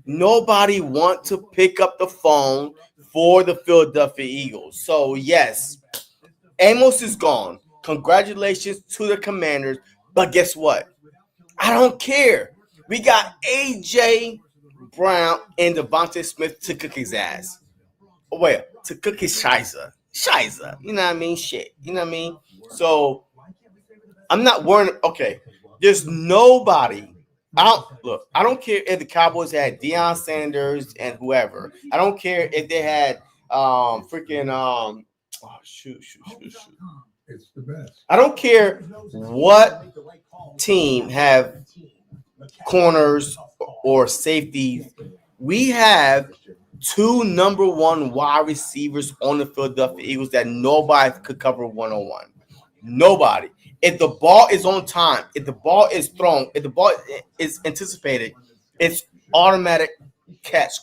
nobody wants to pick up the phone for the Philadelphia Eagles. So yes, Amos is gone. Congratulations to the Commanders. But guess what? I don't care. We got A.J. Brown and Devontae Smith to cook his ass. Well, to cook his shiza. Shiza. You know what I mean? Shit. You know what I mean? So I'm not worried. Okay. There's nobody. I don't care if the Cowboys had Deion Sanders and whoever. I don't care if they had shoot. It's the best. I don't care what team have corners or safeties. We have 2 number 1 wide receivers on the Philadelphia Eagles that nobody could cover one-on-one. Nobody. If the ball is on time, if the ball is thrown, if the ball is anticipated, it's automatic catch.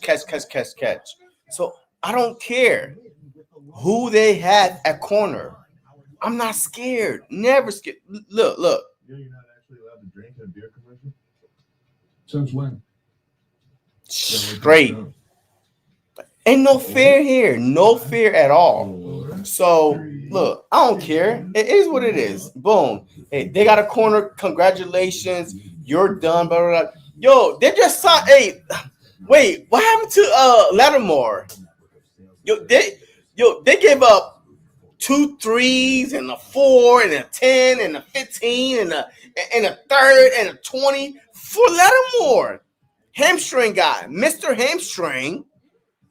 So I don't care who they had at corner. I'm not scared. Never scared. Look. You're not actually allowed to drink in a beer commercial? Since when? Straight. Ain't no fear here. No fear at all. So, look, I don't care. It is what it is. Boom. Hey, they got a corner. Congratulations. You're done. Blah, blah, blah. Yo, they just signed. Hey, wait, what happened to Lattimore? They gave up 2 3s and a 4 and a 10 and a 15 and a 3rd and a 20 for Lattimore. Hamstring guy, Mr. Hamstring.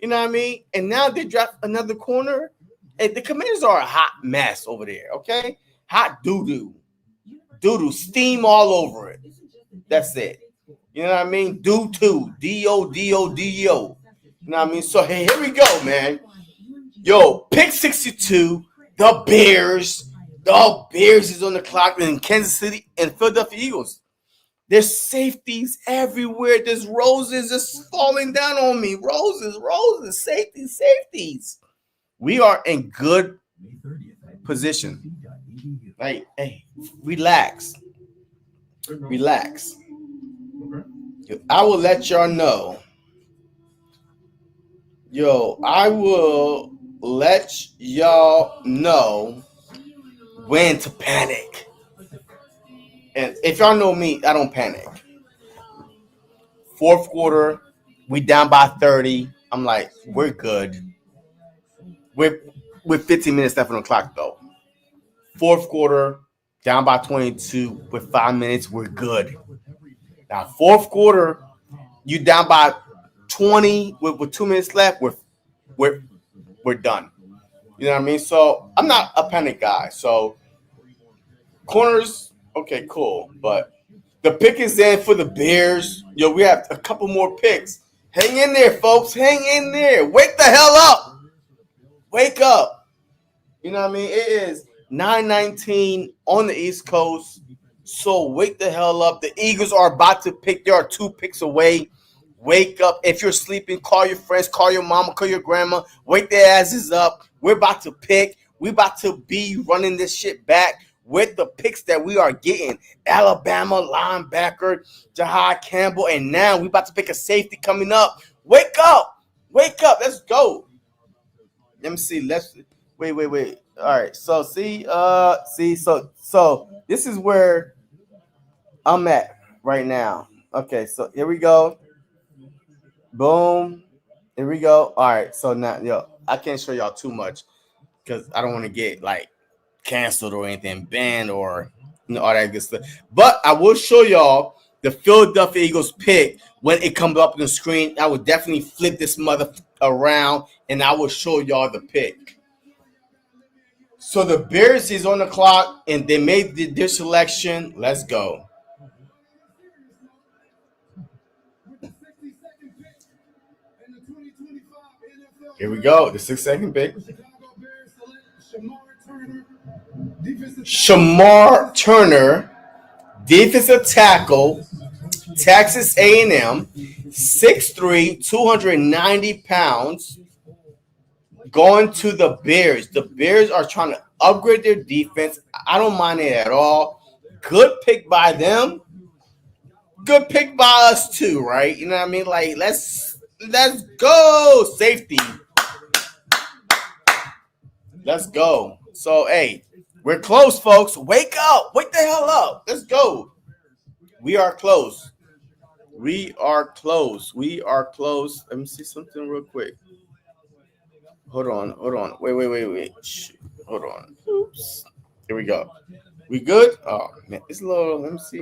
You know what I mean? And now they draft another corner. And the Commanders are a hot mess over there, okay? Hot doo-doo. Doo-doo. Steam all over it. That's it. You know what I mean? Do-to. D-O-D-O-D-O. You know what I mean? So, hey, here we go, man. Yo, pick 62. The Bears. The Bears is on the clock in Kansas City and Philadelphia Eagles. There's safeties everywhere. There's roses just falling down on me. Roses, safeties. We are in good position. Like, hey, relax. I will let y'all know. I will let y'all know when to panic. And if y'all know me, I don't panic. 4th quarter, we down by 30. I'm like, we're good. We're 15 minutes left on the clock, though. 4th quarter, down by 22 with 5 minutes, we're good. Now, 4th quarter, you down by 20 with 2 minutes left, we're done. You know what I mean? So I'm not a panic guy. So corners, okay, cool. But the pick is in for the Bears. We have a couple more picks. Hang in there, folks. Hang in there. Wake the hell up. Wake up. You know what I mean? It is 9:19 on the East Coast. So wake the hell up. The Eagles are about to pick. There are 2 picks away. Wake up. If you're sleeping, call your friends, call your mama, call your grandma. Wake their asses up. We're about to pick. We're about to be running this shit back with the picks that we are getting. Alabama linebacker, Campbell, and now we're about to pick a safety coming up. Wake up. Let's go. Let me see. Wait. All right. So so this is where I'm at right now. Okay, so here we go. Boom. Here we go. All right. So now, I can't show y'all too much because I don't want to get like canceled or anything, banned or all that good stuff. But I will show y'all the Philadelphia Eagles pick when it comes up on the screen. I will definitely flip this mother around and I will show y'all the pick. So the Bears is on the clock and they made their selection. Let's go. Here we go. The 6-second pick. Shamar Turner, defensive tackle, Texas A&M, 6'3", 290 pounds, going to the Bears. The Bears are trying to upgrade their defense. I don't mind it at all. Good pick by them. Good pick by us too, right? You know what I mean? Like, let's go. Safety. Let's go. So, hey, we're close, folks. Wake up. Wake the hell up. Let's go. We are close. We are close. We are close. Let me see something real quick. Hold on. Wait. Shit. Hold on. Oops. Here we go. We good? Oh, man. It's a little. Let me see.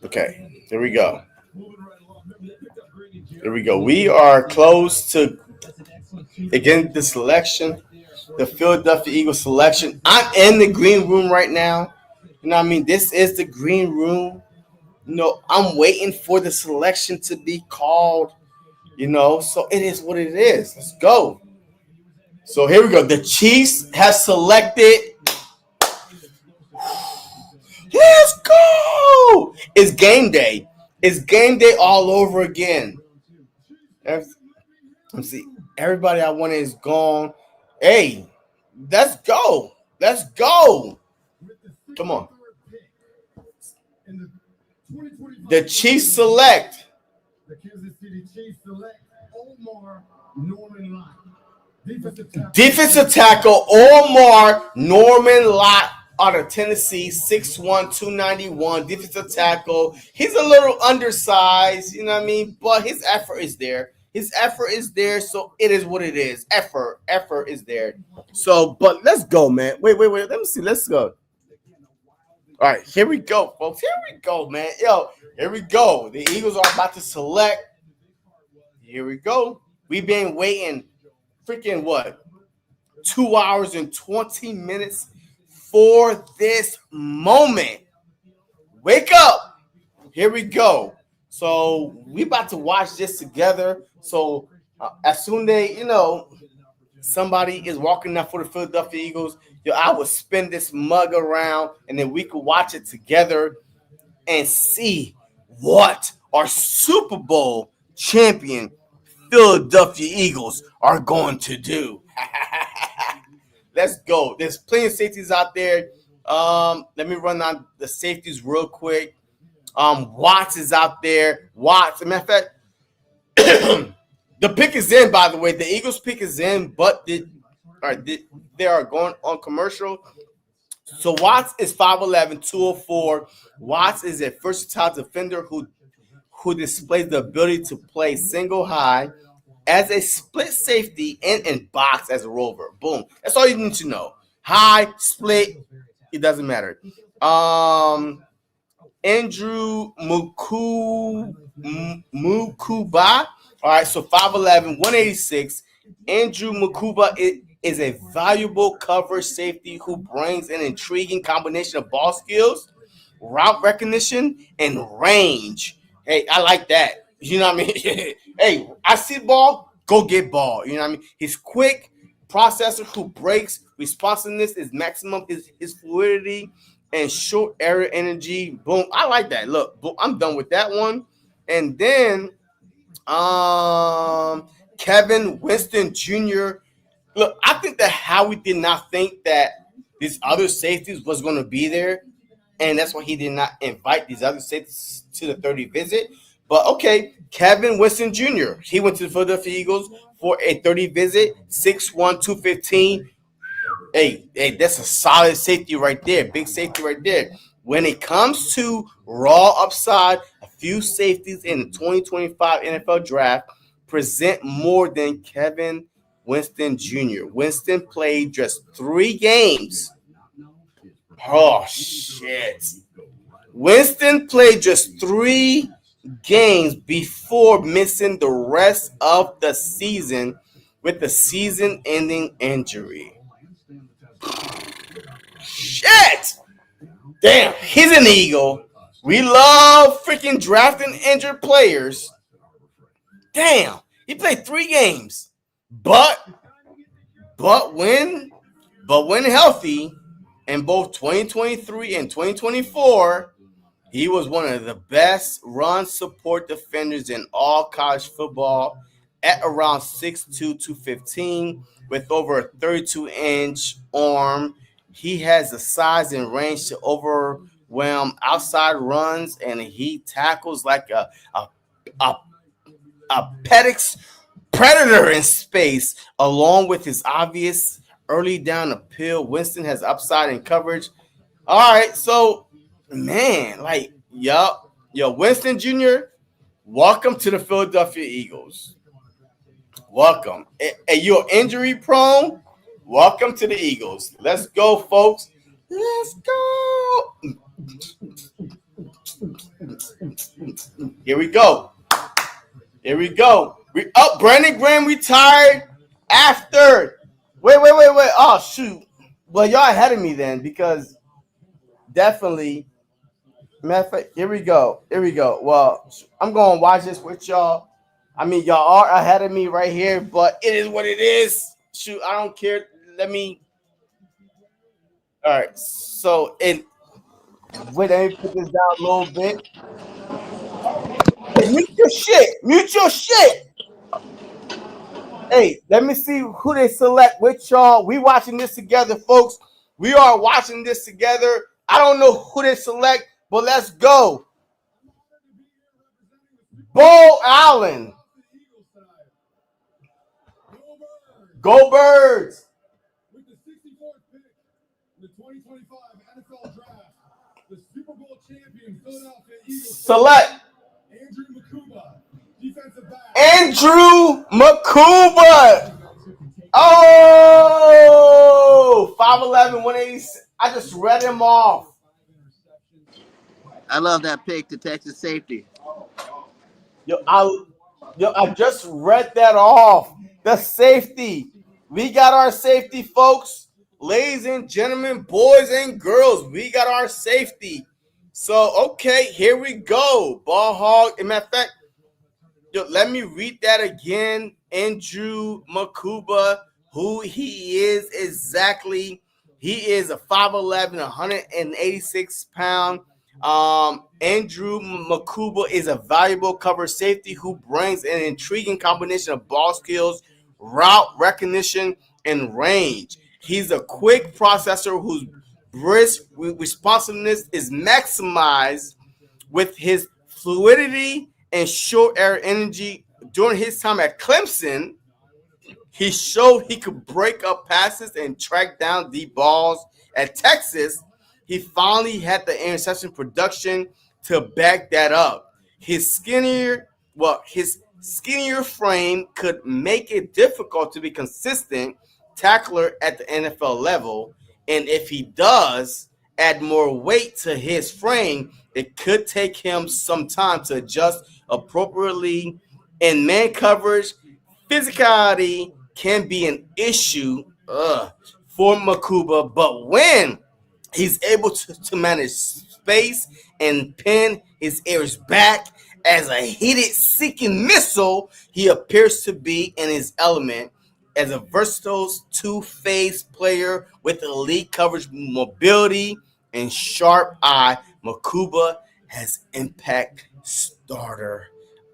Okay. There we go. We are close to, again, the selection, the Philadelphia Eagles selection. I'm in the green room right now. You know what I mean? This is the green room. You know, I'm waiting for the selection to be called. You know, so it is what it is. Let's go. So here we go. The Chiefs have selected. Let's go. It's game day. It's game day all over again. Let's see. Everybody I wanted is gone. Hey, let's go. Let's go. Come on. The Chiefs select. The Kansas City Chiefs select Omar Norman Lott. Defensive tackle Omar Norman Lott out of Tennessee, 6'1", 291. Defensive tackle. He's a little undersized, you know what I mean? But his effort is there. So it is what it is. Effort is there. So, but let's go, man. Wait. Let me see. Let's go. All right, here we go, folks. Here we go, man. Yo, here we go. The Eagles are about to select. Here we go. We've been waiting freaking 2 hours and 20 minutes for this moment. Wake up. Here we go. So we about to watch this together. So as soon as somebody is walking up for the Philadelphia Eagles, I would spin this mug around and then we could watch it together and see what our Super Bowl champion Philadelphia Eagles are going to do. Let's go. There's plenty of safeties out there. Let me run down the safeties real quick. Watts is out there. Watts. As a matter of fact, the pick is in, by the way. The Eagles pick is in, but they are going on commercial. So Watts is 5'11", 204. Watts is a versatile defender who displays the ability to play single high as a split safety and in box as a rover. Boom. That's all you need to know. High, split, it doesn't matter. Andrew Mukuba. All right, so 5'11", 186. Andrew Mukuba is a valuable cover safety who brings an intriguing combination of ball skills, route recognition, and range. Hey, I like that. You know what I mean? Hey, I see ball, go get ball. You know what I mean? He's quick, processor who breaks, responsiveness is maximum, his fluidity, and short area energy. Boom. I like that. Look, boom, I'm done with that one. And then Kevin Winston Jr. Look, I think that Howie did not think that these other safeties was going to be there. And that's why he did not invite these other safeties to the 30 visit. But okay, Kevin Winston Jr. He went to the Philadelphia Eagles for a 30 visit, 6'1", 215. Hey, that's a solid safety right there. Big safety right there. When it comes to raw upside, a few safeties in the 2025 NFL draft present more than Kevin Winston Jr. Winston played just 3 games. Oh, shit. Winston played just 3 games before missing the rest of the season with a season-ending injury. Shit! Damn, he's an Eagle. We love freaking drafting injured players. Damn, he played 3 games. But when But when healthy, in both 2023 and 2024, he was one of the best run support defenders in all college football at around 6'2", 215 with over a 32-inch arm. He has the size and range to overwhelm outside runs, and he tackles like a Petix predator in space, along with his obvious early down appeal. Winston has upside in coverage. All right, so man, like, yo, Winston Jr., welcome to the Philadelphia Eagles. Welcome. And you're injury prone. Welcome to the Eagles. Let's go, folks. Let's go. Here we go. Here we go. Brandon Graham retired after. Wait. Oh, shoot. Well, y'all ahead of me then, because definitely. Matter of fact, here we go. Well, I'm going to watch this with y'all. I mean, y'all are ahead of me right here, but it is what it is. Shoot, I don't care. Let me. All right. So, wait, let me put this down a little bit. Hey, mute your shit. Hey, let me see who they select with y'all. We watching this together, folks. We are watching this together. I don't know who they select, but let's go. Bo Allen. Go Birds. With the 64th pick in the 2025 NFL Draft, the Super Bowl champion Philadelphia Eagles Select Andrew Makuba, defensive back. Andrew Makuba. Oh, 5'11", 186. I just read him off. I love that pick to Texas safety. I just read that off. The safety. We got our safety, folks. Ladies and gentlemen, boys and girls, we got our safety. So, okay, here we go. Ball hog. As a matter of fact, let me read that again. Andrew Makuba, who he is exactly. He is a 5'11", 186-pound. Andrew Makuba is a valuable cover safety who brings an intriguing combination of ball skills, route recognition, and range. He's a quick processor whose brisk responsiveness is maximized with his fluidity and short air energy. During his time at Clemson, he showed he could break up passes and track down deep balls. At Texas, he finally had the interception production to back that up. His skinnier frame could make it difficult to be consistent tackler at the NFL level, and if he does add more weight to his frame, it could take him some time to adjust appropriately in man coverage. Physicality can be an issue for Makuba, but when he's able to manage space and pin his ears back as a heated seeking missile, he appears to be in his element. As a versatile two-phase player with elite coverage mobility and sharp eye, Makuba has impact starter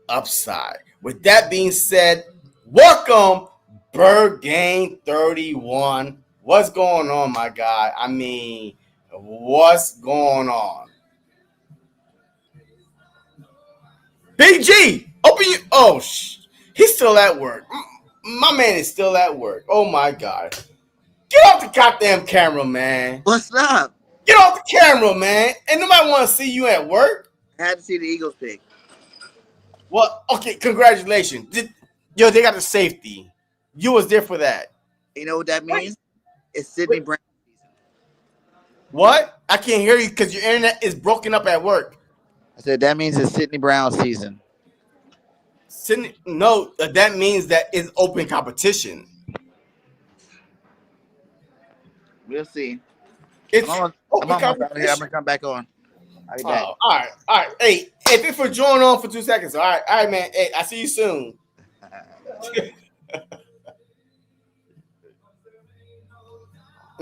upside. With that being said, welcome Bird Game 31. What's going on, my guy? I mean, what's going on? BG, open your. Oh, he's still at work. My man is still at work. Oh my God. Get off the goddamn camera, man. What's up? Get off the camera, man. Ain't nobody want to see you at work. I had to see the Eagles pick. Well, okay, congratulations. They got the safety. You was there for that. You know what that means? It's Sidney Brown season. What? I can't hear you because your internet is broken up at work. I said that means it's Sidney Brown season. No, that means that it's open competition. We'll see. It's I'm open on competition. here. I'm gonna come back on. I'll be back. All right. Hey, if it's for joining on for 2 seconds, all right, man. Hey, I see you soon.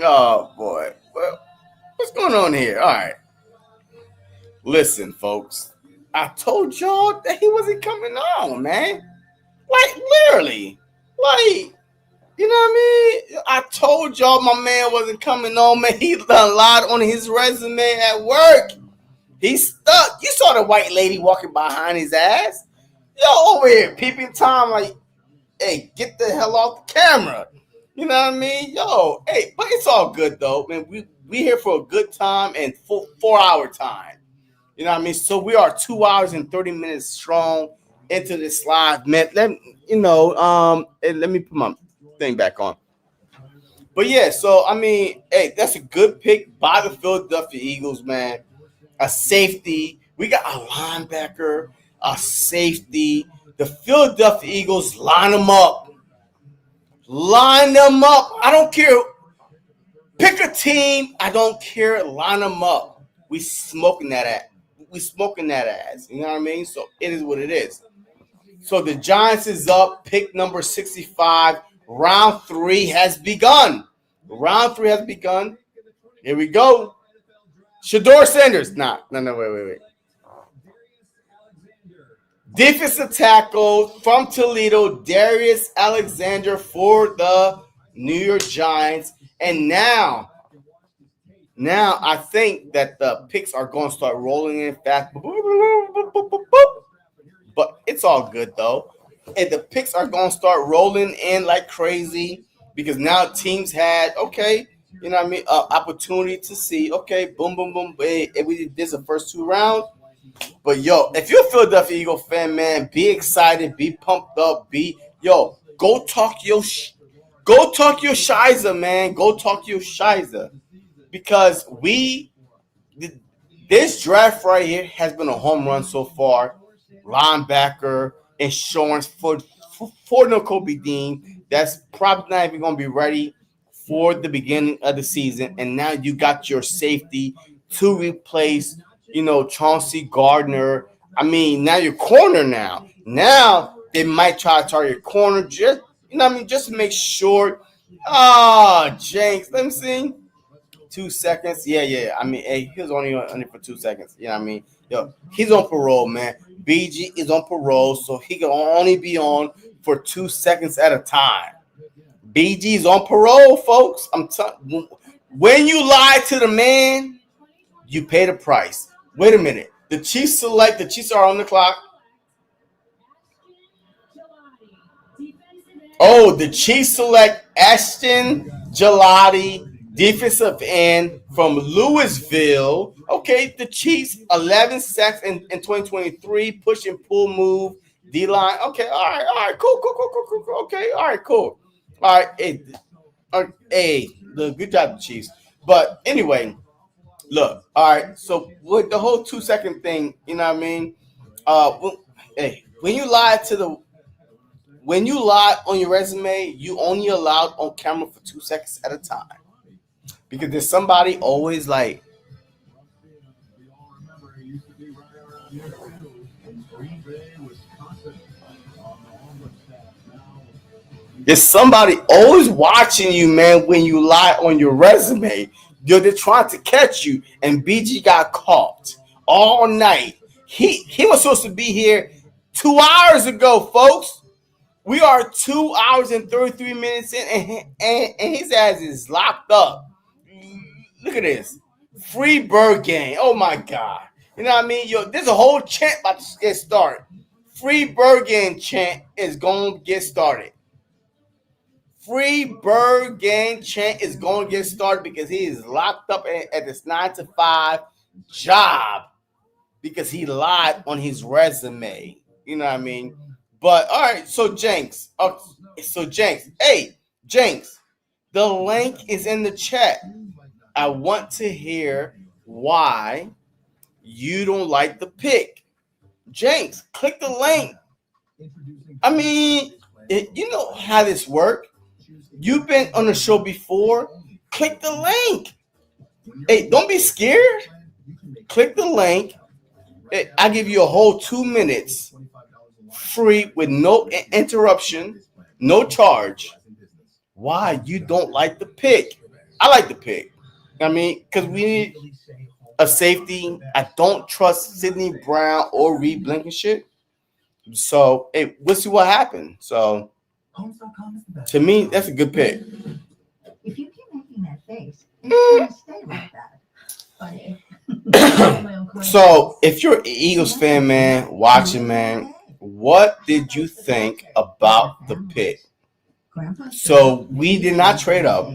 Oh boy. Well, what's going on here? All right. Listen, folks. I told y'all that he wasn't coming on, man. Like literally. Like, you know what I mean? I told y'all my man wasn't coming on, man. He done lied on his resume at work. He's stuck. You saw the white lady walking behind his ass. Yo, over here, peeping Tom, like, hey, get the hell off the camera. You know what I mean? Yo, hey, but it's all good though. Man, we here for a good time and 4-hour time. You know what I mean? So we are 2 hours and 30 minutes strong into this live, man. Let me put my thing back on. But yeah, so I mean, hey, that's a good pick by the Philadelphia Eagles, man. A safety. We got a linebacker, a safety. The Philadelphia Eagles line them up. Line them up. I don't care. Pick a team. I don't care. Line them up. We smoking that ass. We smoking that ass. You know what I mean? So it is what it is. So the Giants is up. Pick number 65. Round 3 has begun. Round 3 has begun. Here we go. Shador Sanders. Wait. Defensive tackle from Toledo, Darius Alexander for the New York Giants. And now I think that the picks are going to start rolling in fast. But it's all good, though. And the picks are going to start rolling in like crazy because now teams had, you know what I mean, opportunity to see, boom, boom, boom. If we did this the first 2 rounds. But, yo, if you're a Philadelphia Eagle fan, man, be excited, be pumped up, go talk your shiza, man. Go talk your shiza. Because this draft right here has been a home run so far. Linebacker, insurance for Nakobe Dean. That's probably not even going to be ready for the beginning of the season. And now you got your safety to replace, Chauncey Gardner. I mean, now your corner now. Now they might try to target your corner just to make sure. Jenks, let me see. 2 seconds. Yeah. I mean, hey, he was only for 2 seconds. You know what I mean? Yo, he's on parole, man. BG is on parole, so he can only be on for 2 seconds at a time. BG's on parole, folks. I'm telling you, when you lie to the man, you pay the price. Wait a minute. The Chiefs are on the clock. Oh, the Chiefs select Ashton Gelati, defensive end from Louisville. Okay, the Chiefs, 11 sacks in 2023, push and pull move, D-line. Okay, all right, cool. Okay, all right, cool. All right, hey, good job, Chiefs. But anyway, look, all right, so with the whole 2 second thing, you know what I mean? When you lie on your resume, you only allowed on camera for 2 seconds at a time. Because there's somebody always like, there's somebody always watching you, man, when you lie on your resume. They're trying to catch you, and BG got caught all night. He was supposed to be here 2 hours ago, folks. We are 2 hours and 33 minutes in, and his ass is locked up. Look at this. Free Bird Gang. Oh, my God. You know what I mean? Yo, there's a whole chant about to get started. Free Bird Gang chant is going to get started. Free Bird Gang chant is going to get started because he is locked up at this 9-to-5 job because he lied on his resume. You know what I mean? But, all right, so Jenks. Hey, Jenks, the link is in the chat. I want to hear why you don't like the pick. Jenks, click the link. I mean, you know how this works. You've been on the show before. Click the link. Hey, don't be scared. Click the link. Hey, I give you a whole 2 minutes free with no interruption, no charge. Why you don't like the pick? I like the pick. I mean, because we need a safety. I don't trust Sidney Brown or Reed Blankenship. So we'll see what happens. So to me, that's a good pick. If you keep making that face, it's going to stay like that. Funny. So if you're an Eagles fan, man, watching, man, what did you think about the pick? So we did not trade up.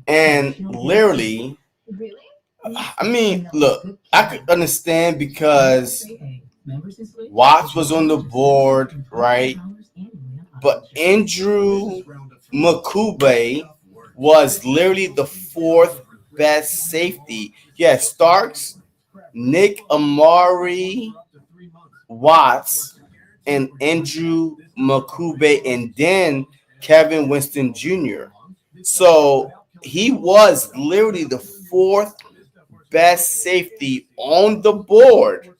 And literally, I mean, look, I could understand because Watts was on the board, right? But Andrew Makube was literally the fourth best safety. Yeah, Starks, Nick Amari, Watts, and Andrew Makube, and then Kevin Winston Jr. So he was literally the fourth best safety on the board.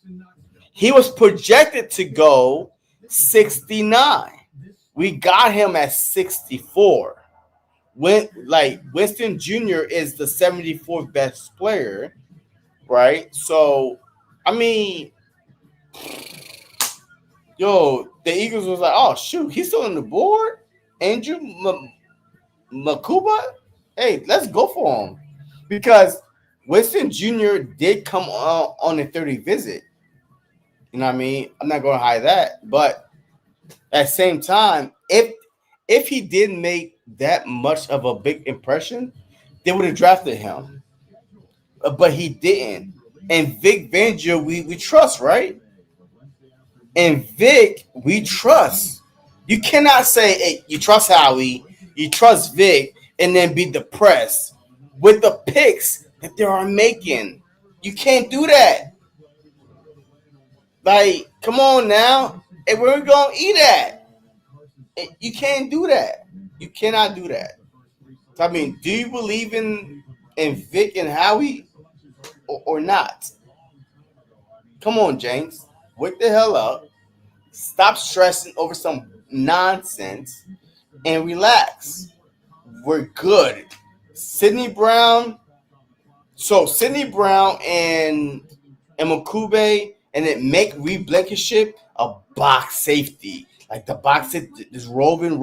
He was projected to go 69. We got him at 64. When Winston Jr. is the 74th best player, right? So, I mean, the Eagles was like, oh shoot, he's still on the board. Andrew Makuba, hey, let's go for him because Winston Jr. did come on a 30 visit. You know what I mean? I'm not going to hide that, but at the same time, if he didn't make that much of a big impression, they would have drafted him. But he didn't. And Vic Fangio, we trust, right? And Vic, we trust. You cannot say, hey, you trust Howie, you trust Vic, and then be depressed with the picks that they are making. You can't do that. Like, come on now. Hey, where are we going to eat at? You can't do that. You cannot do that. I mean, do you believe in Vic and Howie or not? Come on, James. Wake the hell up. Stop stressing over some nonsense and relax. We're good. Sidney Brown. So Sidney Brown and Makube, and then make Reed Blankenship a box safety. Like the box is roving.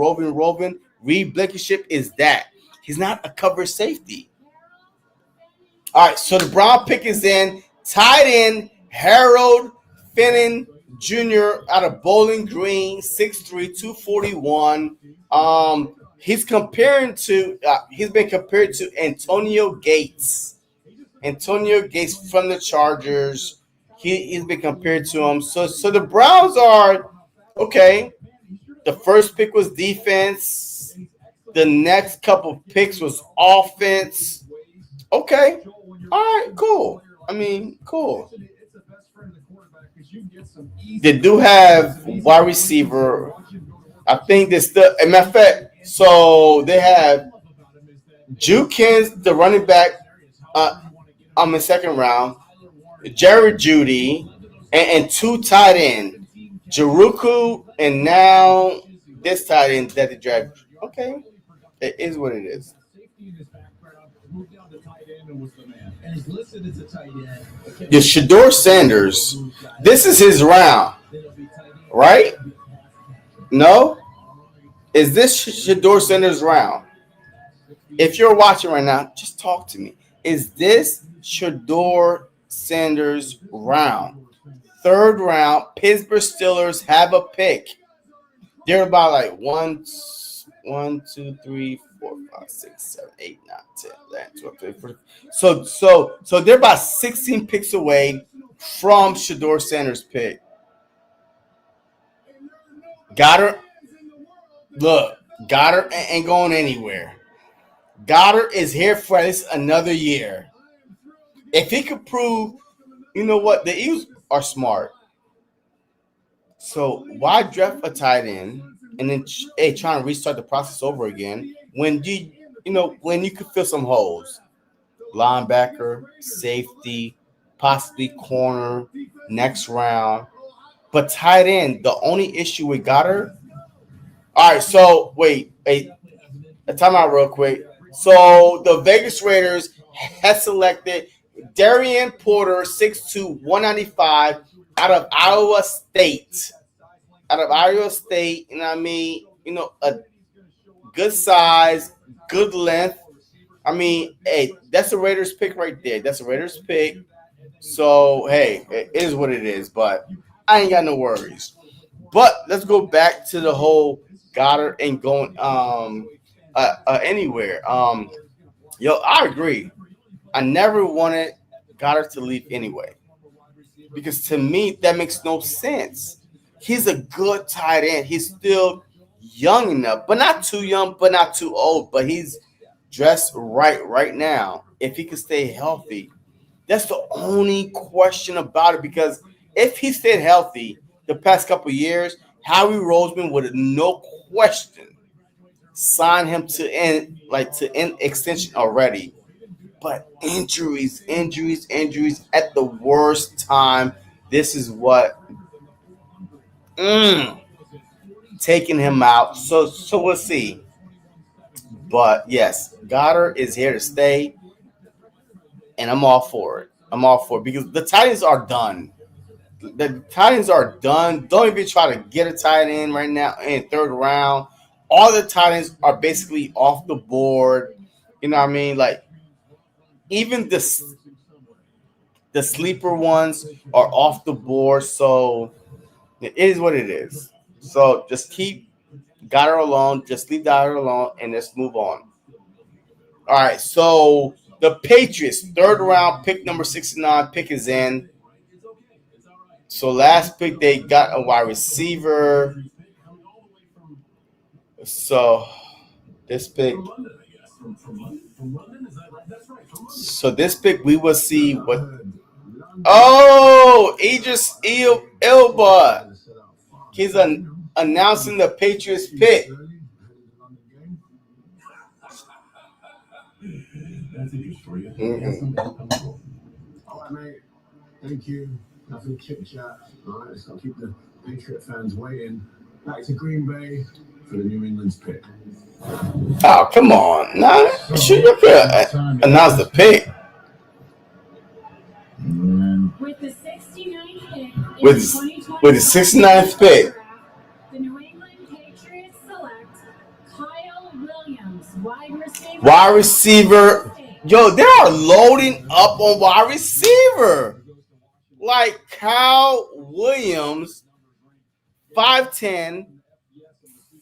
Reed Blankenship is that. He's not a cover safety. All right, so the Brown pick is in. Tight end, Harold Finnan Jr. out of Bowling Green, 6'3", 241. He's been compared to Antonio Gates. Antonio Gates from the Chargers. He's been compared to him. So the Browns are okay. The first pick was defense. The next couple picks was offense. Okay. All right, cool. I mean, cool. They do have wide receiver. I think they still, as a matter of fact, so they have Jukins, the running back, on the second round, Jared Judy, and two tight end, Jeruku, and now this tight end that they draft. Okay, it is what it is. The Shedeur Sanders, this is his round, right? No? Is this Shedeur Sanders' round? If you're watching right now, just talk to me. Is this Shedeur Sanders' round? Third round, Pittsburgh Steelers have a pick. They're about like 1, 2, 3, 4, 5, 6, 7, 8, 9, 10, 11, 12, 13, 14. So they're about 16 picks away from Shedeur Sanders' pick. Goddard, look, Goddard ain't going anywhere. Goddard is here for at least another year. If he could prove, you know what, the Eagles are smart. So why draft a tight end and then trying to restart the process over again when when you could fill some holes? Linebacker, safety, possibly corner, next round. But tight end, the only issue with Goddard. All right, so wait, a timeout real quick. So the Vegas Raiders has selected Darian Porter, 6'2", 195, out of Iowa State. Out of Iowa State, you know what I mean? You know, a good size, good length. I mean, hey, that's a Raiders pick right there. That's a Raiders pick. So, hey, it is what it is. But I ain't got no worries. But let's go back to the whole Goddard ain't going anywhere. Yo, I agree. I never wanted Goddard to leave anyway. Because to me, that makes no sense. He's a good tight end. He's still young enough, but not too young, but not too old. But he's dressed right now. If he can stay healthy, that's the only question about it. Because if he stayed healthy the past couple of years, Howie Roseman would have no question signed him to end extension already. But injuries at the worst time. This is what taking him out. So we'll see. But yes, Goddard is here to stay, and I'm all for it. Because the Titans are done. The Titans are done. Don't even try to get a tight end right now in third round. All the Titans are basically off the board. You know what I mean? Like even the sleeper ones are off the board. So it is what it is. So just keep Goddard alone. Just leave Goddard alone, and let's move on. All right. So the Patriots, third round pick number 69, pick is in. So last pick they got a wide receiver. So this pick. So this pick we will see what. Oh, Idris Elba. He's announcing the Patriots pick. Mm-hmm. All right, mate. Thank you. Nothing chit chat. All right, let's not keep the Patriot fans waiting. Back to Green Bay for the New England's pick. Oh, come on. Nah, you could announce the pick. With the 69th pick, with the 69th pick, the New England Patriots select Kyle Williams, wide receiver. Yo, they are loading up on wide receiver. Like Kyle Williams, 5'10",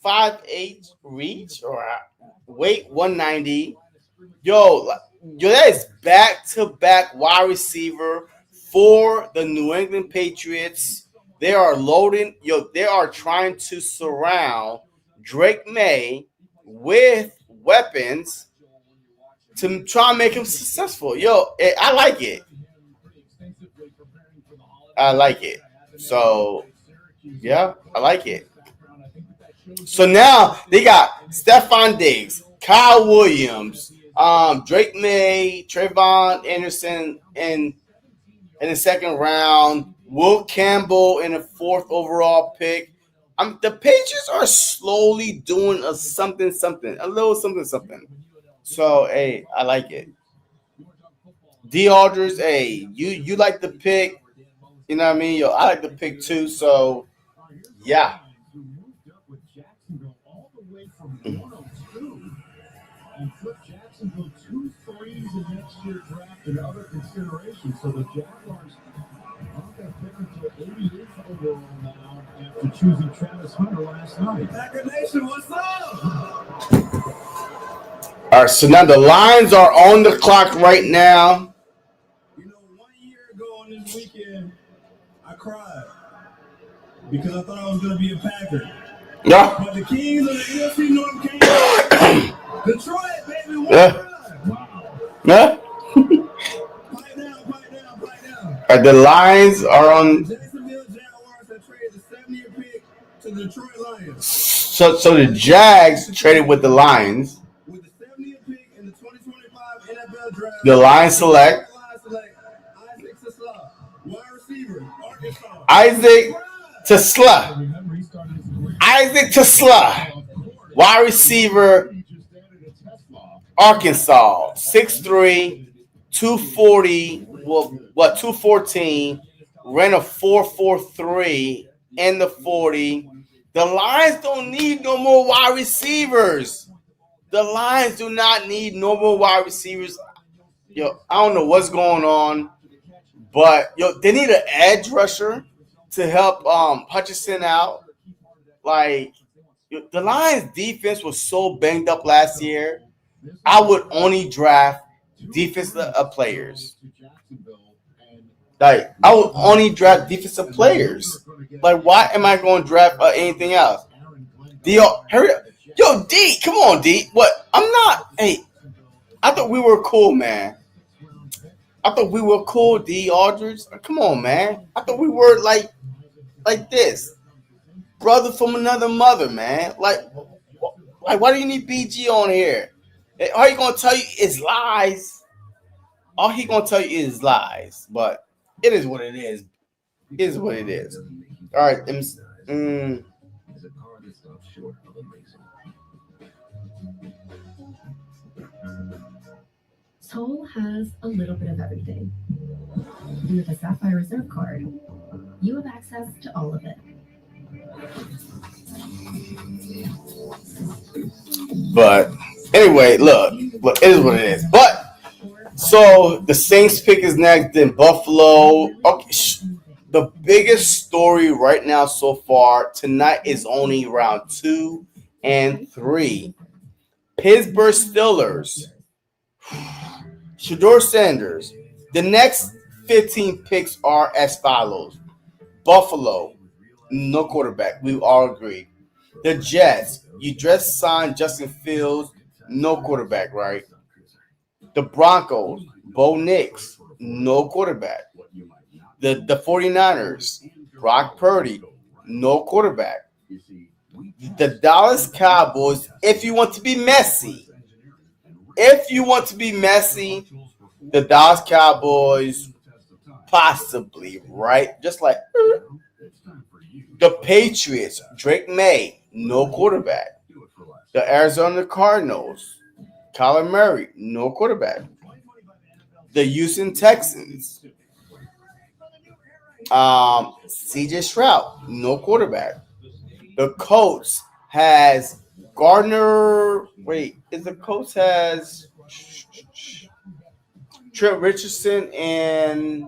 5'8", reach or weight 190. Yo, that is back-to-back wide receiver for the New England Patriots. They are loading. Yo, they are trying to surround Drake May with weapons to try and make him successful. Yo, I like it. So, yeah, I like it. So now they got Stephon Diggs, Kyle Williams, Drake May, Trayvon Anderson in the second round, Will Campbell in the fourth overall pick. The Patriots are slowly doing a little something. So, hey, I like it. D. Aldridge, hey, you like the pick. You know what I mean? Yo, I like the pick too. So, yeah. And put Jacksonville 2 threes in next year's draft and other considerations. So the Jaguars are going to pick until 88th overall now after choosing Travis Hunter last night. Packer Nation, what's up? All right, so now the Lions are on the clock right now. You know, 1 year ago on this weekend, I cried because I thought I was going to be a Packer. Yeah. But the Kings of the NFC North came out. Detroit, baby, one Yeah. Pipe down. The Lions are on. Jacksonville Jaguars have traded the 70th pick to the Detroit Lions. So the Jags traded with the Lions. With the 70th pick in the 2025 NFL draft, The Lions select Isaac Tesla, wide receiver Arkansas, 6'3", 240, 214, ran a 4.43 in the 40. The Lions don't need no more wide receivers. The Lions do not need no more wide receivers. Yo, I don't know what's going on, but they need an edge rusher to help Hutchinson out. Like, the Lions defense was so banged up last year. I would only draft defensive players. Like, I would only draft defensive players. Like, why am I going to draft anything else? Hurry up. Yo, D, come on, D. What? I'm not. Hey, I thought we were cool, man. I thought we were cool, D. Aldridge. Come on, man. I thought we were like this. Brother from another mother, man. Like, why do you need BG on here? All he gonna tell you is lies. All he gonna tell you is lies. But it is what it is. It is what it is. All right. Toll has a little bit of everything. And with a Sapphire Reserve card, you have access to all of it. But anyway, look, it is what it is. But so the Saints pick is next, then Buffalo. Okay, the biggest story right now so far tonight is only round 2 and 3. Pittsburgh Steelers, Shedeur Sanders. The next 15 picks are as follows: Buffalo, no quarterback. We all agree. The Jets, you just signed Justin Fields, no quarterback, right? The Broncos, Bo Nix, no quarterback. The 49ers, Brock Purdy, no quarterback. The Dallas Cowboys, if you want to be messy, the Dallas Cowboys, possibly, right? Just like the Patriots, Drake May, no quarterback. The Arizona Cardinals, Kyler Murray, no quarterback. The Houston Texans, CJ Stroud, no quarterback. The Colts has Gardner. Wait, the Colts has Trent Richardson and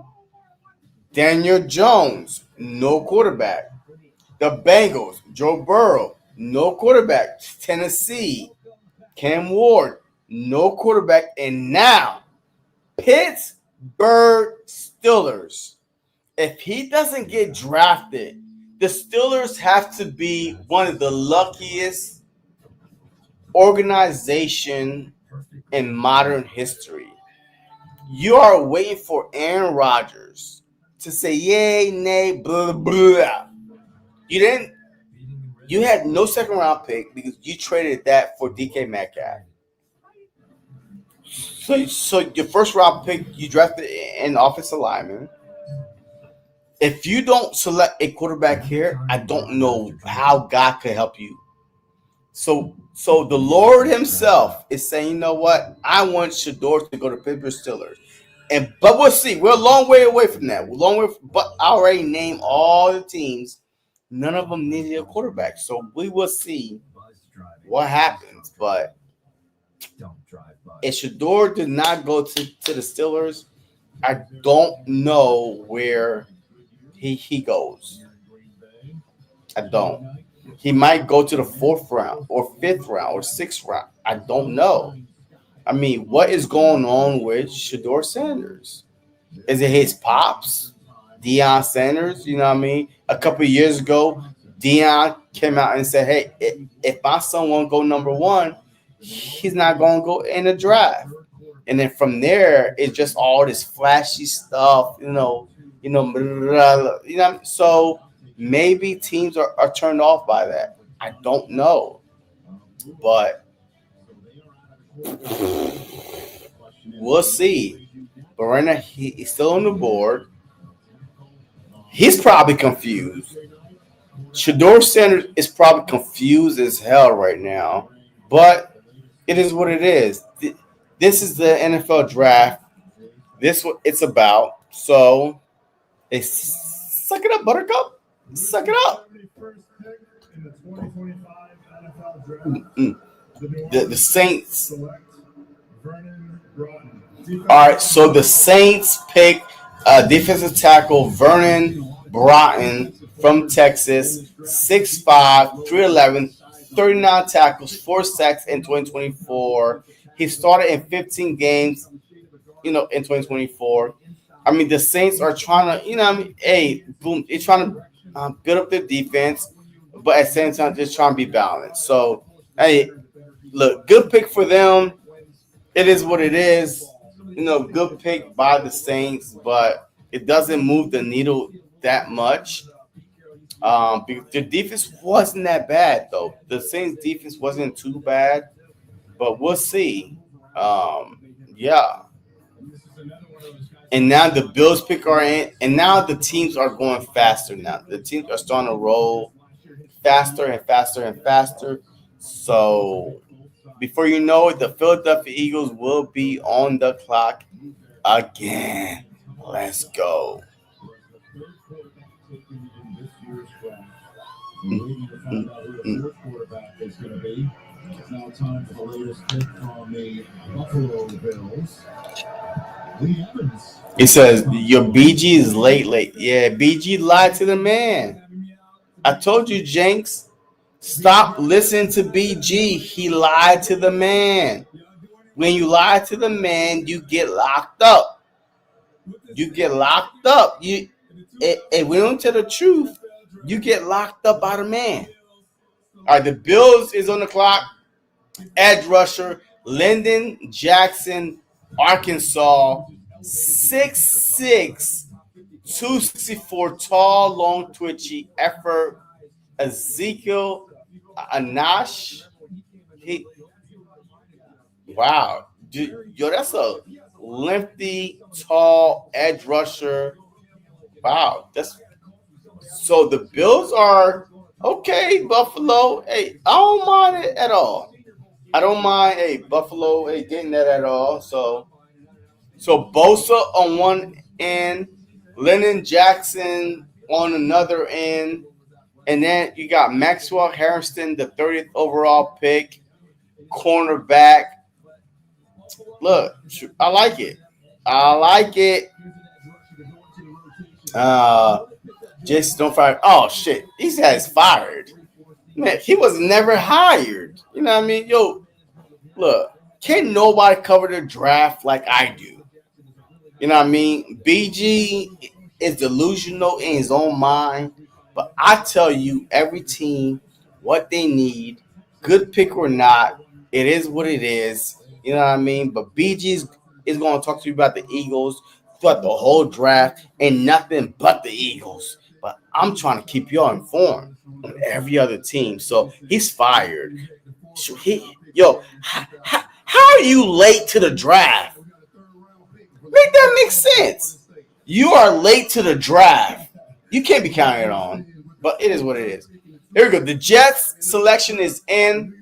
Daniel Jones, no quarterback. The Bengals, Joe Burrow, no quarterback. Tennessee, Cam Ward, no quarterback. And now, Pittsburgh Steelers. If he doesn't get drafted, the Steelers have to be one of the luckiest organization in modern history. You are waiting for Aaron Rodgers to say yay, nay, blah, blah. You had no second round pick because you traded that for DK Metcalf. So your first round pick, you drafted an offensive lineman. If you don't select a quarterback here, I don't know how God could help you. So the Lord himself is saying, you know what? I want Shedeur to go to Pittsburgh Steelers. But we'll see. We're a long way away from that. But I already named all the teams. None of them needed a quarterback. So we will see what happens. But if Shedeur did not go to the Steelers, I don't know where he goes. I don't. He might go to the 4th round or 5th round or 6th round. I don't know. I mean, what is going on with Shedeur Sanders? Is it his pops? Deion Sanders? You know what I mean? A couple of years ago, Deion came out and said, hey, if my son won't go number 1, he's not going to go in the draft. And then from there, it's just all this flashy stuff, you know, so maybe teams are turned off by that. I don't know. But we'll see. But right now, he's still on the board. He's probably confused. Shedeur Sanders is probably confused as hell right now. But it is what it is. this is the NFL draft. This what it's about. So, suck it up, Buttercup. Suck it up. The Saints. All right, so the Saints pick defensive tackle Vernon Broughton from Texas, 6'5", 311, 39 tackles, 4 sacks in 2024. He started in 15 games, in 2024. I mean, the Saints are trying to, boom, they're trying to build up their defense, but at the same time, just trying to be balanced. So, hey, look, good pick for them. It is what it is. Good pick by the Saints, but it doesn't move the needle that much. Because the defense wasn't that bad, though. The Saints defense wasn't too bad, but we'll see. Yeah. And now the Bills pick are in, and now the teams are going faster now. The teams are starting to roll faster and faster and faster. So before you know it, the Philadelphia Eagles will be on the clock again. Let's go. It's now time for the latest pick from the Buffalo Bills. Lee Evans. It says your BG is late. Yeah, BG lied to the man. I told you, Jenks. Stop listening to BG. He lied to the man. When you lie to the man, you get locked up. You get locked up. If we don't tell the truth, you get locked up by the man. All right, the Bills is on the clock. Edge rusher, Lyndon Jackson, Arkansas, 6'6", 264, tall, long, twitchy, effort. Ezekiel Anash. Wow. Yo, that's a lengthy, tall edge rusher. Wow. So the Bills are okay, Buffalo. Hey, I don't mind it at all. I don't mind, Buffalo, getting that at all. So Bosa on one end, Lennon Jackson on another end, and then you got Maxwell Harrison, the 30th overall pick, cornerback. Look, I like it. Jason, don't fire. Oh, shit. These guys fired. Man, he was never hired. You know what I mean? Yo, look, can't nobody cover the draft like I do. You know what I mean? BG is delusional in his own mind. But I tell you, every team, what they need, good pick or not, it is what it is. You know what I mean? But BG is going to talk to you about the Eagles throughout the whole draft and nothing but the Eagles. But I'm trying to keep y'all informed on every other team. So he's fired. How are you late to the draft? Make that make sense. You are late to the draft. You can't be counted on. But it is what it is. Here we go. The Jets selection is in.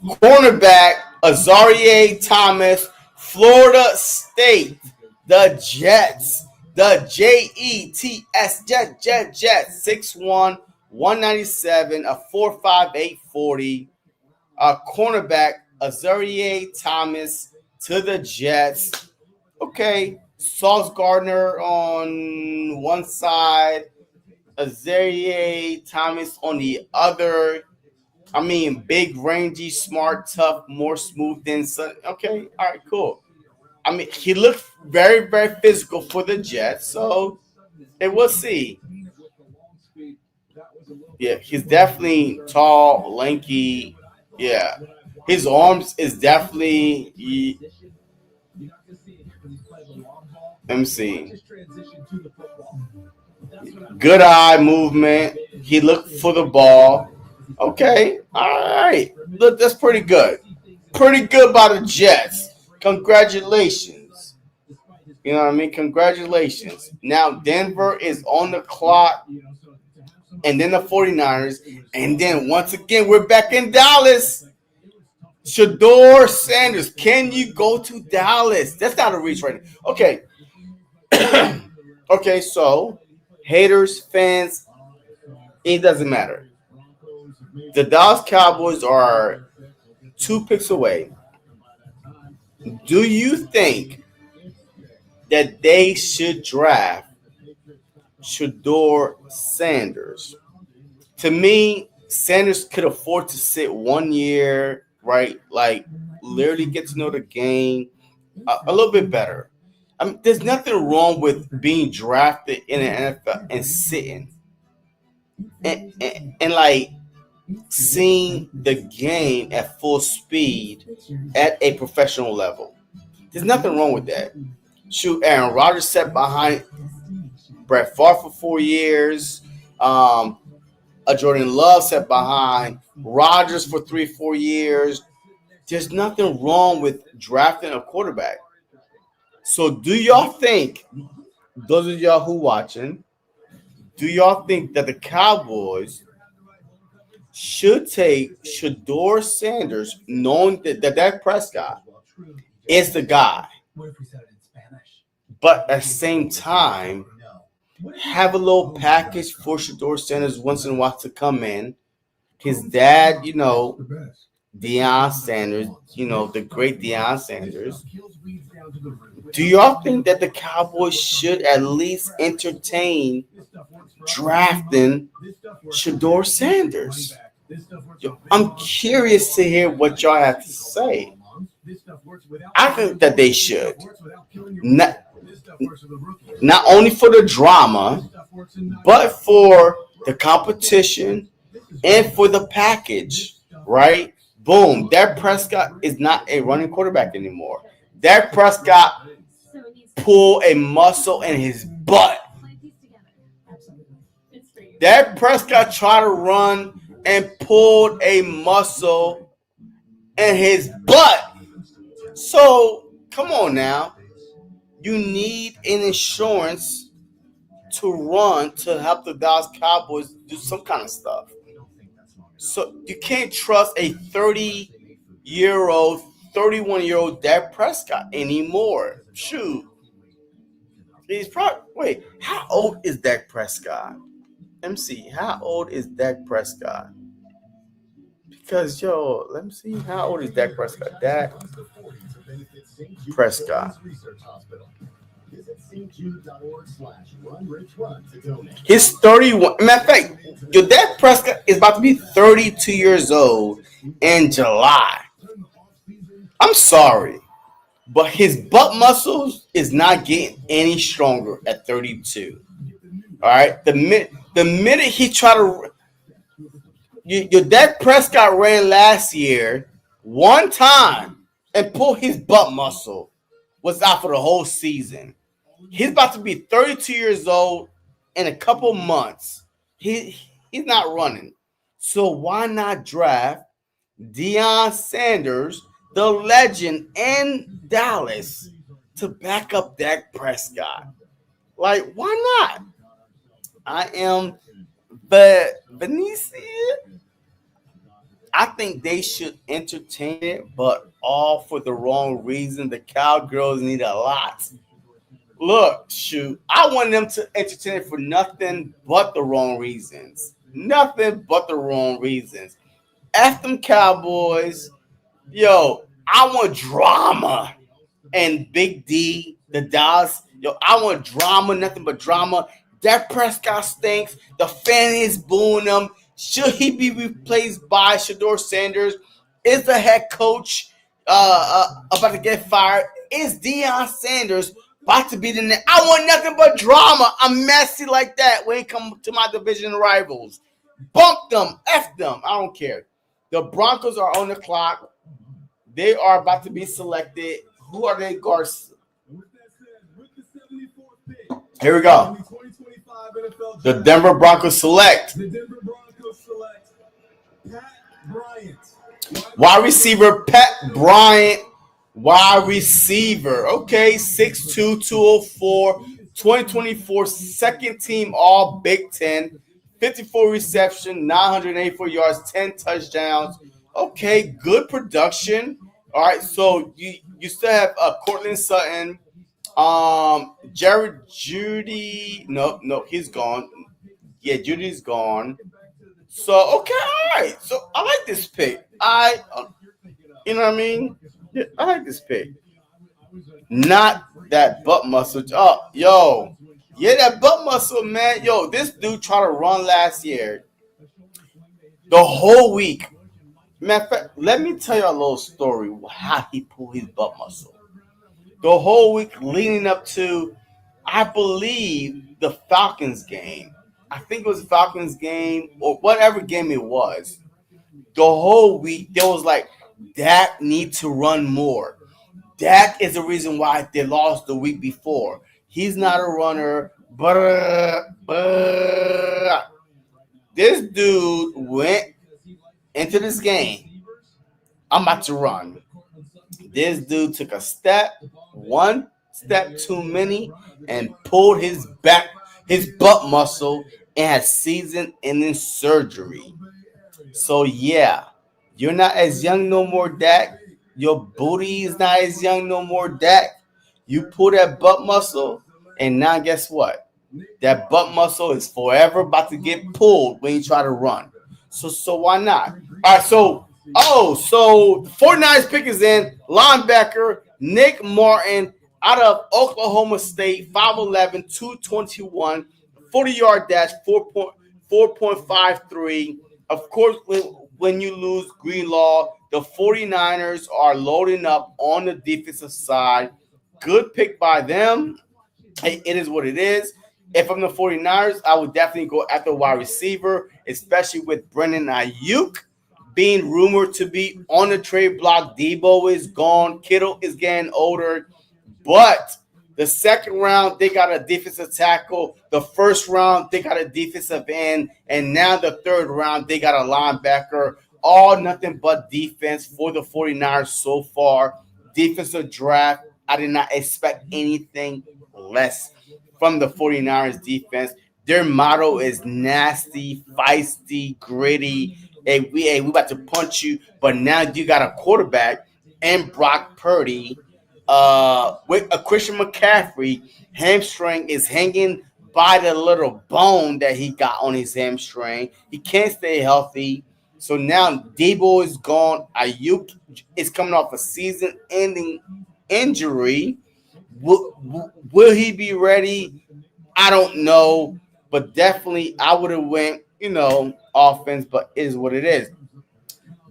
Cornerback Azarie Thomas, Florida State. The Jets. The Jets. Jets. 6'1", 197, a 4.58 40. Cornerback Azarie Thomas to the Jets. Okay. Sauce Gardner on one side. Azarie Thomas on the other. I mean, big, rangy, smart, tough, more smooth than Sun. Okay, all right, cool. I mean, he looked very, very physical for the Jets, so we'll see. Yeah, he's definitely tall, lanky. Yeah, his arms is definitely. Let me see. Good eye movement. He looked for the ball. Okay, all right. Look, that's pretty good. Pretty good by the Jets. Congratulations. You know what I mean? Congratulations. Now Denver is on the clock. and then the 49ers, and then once again, we're back in Dallas. Shador Sanders, can you go to Dallas? That's not a reach right now. Okay. Okay, so haters, fans, it doesn't matter. The Dallas Cowboys are 2 picks away. Do you think that they should draft Shador Sanders? To me, Sanders could afford to sit 1 year, right? Like, literally get to know the game a little bit better. I mean, there's nothing wrong with being drafted in an NFL and sitting and like seeing the game at full speed at a professional level. There's nothing wrong with that. Shoot, Aaron Rodgers sat behind Brett Favre for 4 years. Jordan Love sat behind Rodgers for 3-4 years. There's nothing wrong with drafting a quarterback. So do y'all think, those of y'all who watching, do y'all think that the Cowboys should take Shador Sanders, knowing that Dak Prescott is the guy, but at the same time, have a little package for Shador Sanders once in a while to come in? His dad, Deion Sanders, the great Deion Sanders. Do y'all think that the Cowboys should at least entertain drafting Shador Sanders? I'm curious to hear what y'all have to say. I think that they should. Not only for the drama, but for the competition and for the package, right? Boom. Dak Prescott is not a running quarterback anymore. Dak Prescott pulled a muscle in his butt. Dak Prescott tried to run and pulled a muscle in his butt. So, come on now. You need an insurance to run to help the Dallas Cowboys do some kind of stuff. So, you can't trust a 30-year-old, 31-year-old Dak Prescott anymore. Shoot. He's probably, wait, how old is Dak Prescott? Let me see. How old is Dak Prescott? Because, let me see. How old is Dak Prescott? Dak Prescott. He's 31. Matter of fact, your Dak Prescott is about to be 32 years old in July. I'm sorry, but his butt muscles is not getting any stronger at 32. All right? The minute he tried to... Your Dak Prescott ran last year one time and pulled his butt muscle. Was out for the whole season. He's about to be 32 years old in a couple months. He's not running. So why not draft Deion Sanders, the legend in Dallas, to back up Dak Prescott? Like, why not? I am Benicia. I think they should entertain it, but all for the wrong reason. The Cowgirls need a lot. Look, shoot, I want them to entertain it for nothing but the wrong reasons. Nothing but the wrong reasons. F them Cowboys. I want drama. And Big D, the Dallas. I want drama, nothing but drama. Dak Prescott stinks. The fan is booing him. Should he be replaced by Shador Sanders? Is the head coach about to get fired? Is Deion Sanders about to be the next? I want nothing but drama. I'm messy like that when it comes to my division rivals. Bump them. F them. I don't care. The Broncos are on the clock. They are about to be selected. Who are they guards? Here we go. The Denver Broncos select. Pat Bryant. Wide receiver, Pat Bryant. Wide receiver. Okay, 6'2", 204, 2024 second team All Big Ten, 54 reception, 984 yards, 10 touchdowns. Okay, good production. All right, so you still have Cortland Sutton, Jared Judy. No, he's gone. Yeah, Judy's gone. So okay, all right. So I like this pick. You know what I mean? Yeah, I like this pick. Not that butt muscle. Oh, yo. Yeah, that butt muscle, man. Yo, this dude tried to run last year. The whole week. Matter of fact, let me tell you a little story how he pulled his butt muscle. The whole week leading up to, I believe, the Falcons game. I think it was the Falcons game or whatever game it was. The whole week, there was like, Dak need to run more. Dak is the reason why they lost the week before. He's not a runner. This dude went into this game. I'm about to run. This dude took one step too many, and pulled his butt muscle, and had season-ending surgery. So yeah, you're not as young no more, Dak. Your booty is not as young no more, Dak. You pull that butt muscle, and now guess what? That butt muscle is forever about to get pulled when you try to run. So why not? All right, so the 49ers pick is in. Linebacker Nick Martin out of Oklahoma State, 5'11", 221, 40-yard dash, 4.53. Of course, when you lose Greenlaw, the 49ers are loading up on the defensive side. Good pick by them. Hey, it is what it is. If I'm the 49ers, I would definitely go after wide receiver, especially with Brendan Ayuk being rumored to be on the trade block. Debo is gone. Kittle is getting older. But the second round, they got a defensive tackle. The first round, they got a defensive end. And now the third round, they got a linebacker. All nothing but defense for the 49ers so far. Defensive draft, I did not expect anything less from the 49ers defense. Their motto is nasty, feisty, gritty. Hey, we about to punch you. But now you got a quarterback and Brock Purdy with a Christian McCaffrey. Hamstring is hanging by the little bone that he got on his hamstring. He can't stay healthy. So now Debo is gone. Ayuk is coming off a season-ending injury. Will he be ready? I don't know. But definitely I would have went, offense, but it is what it is.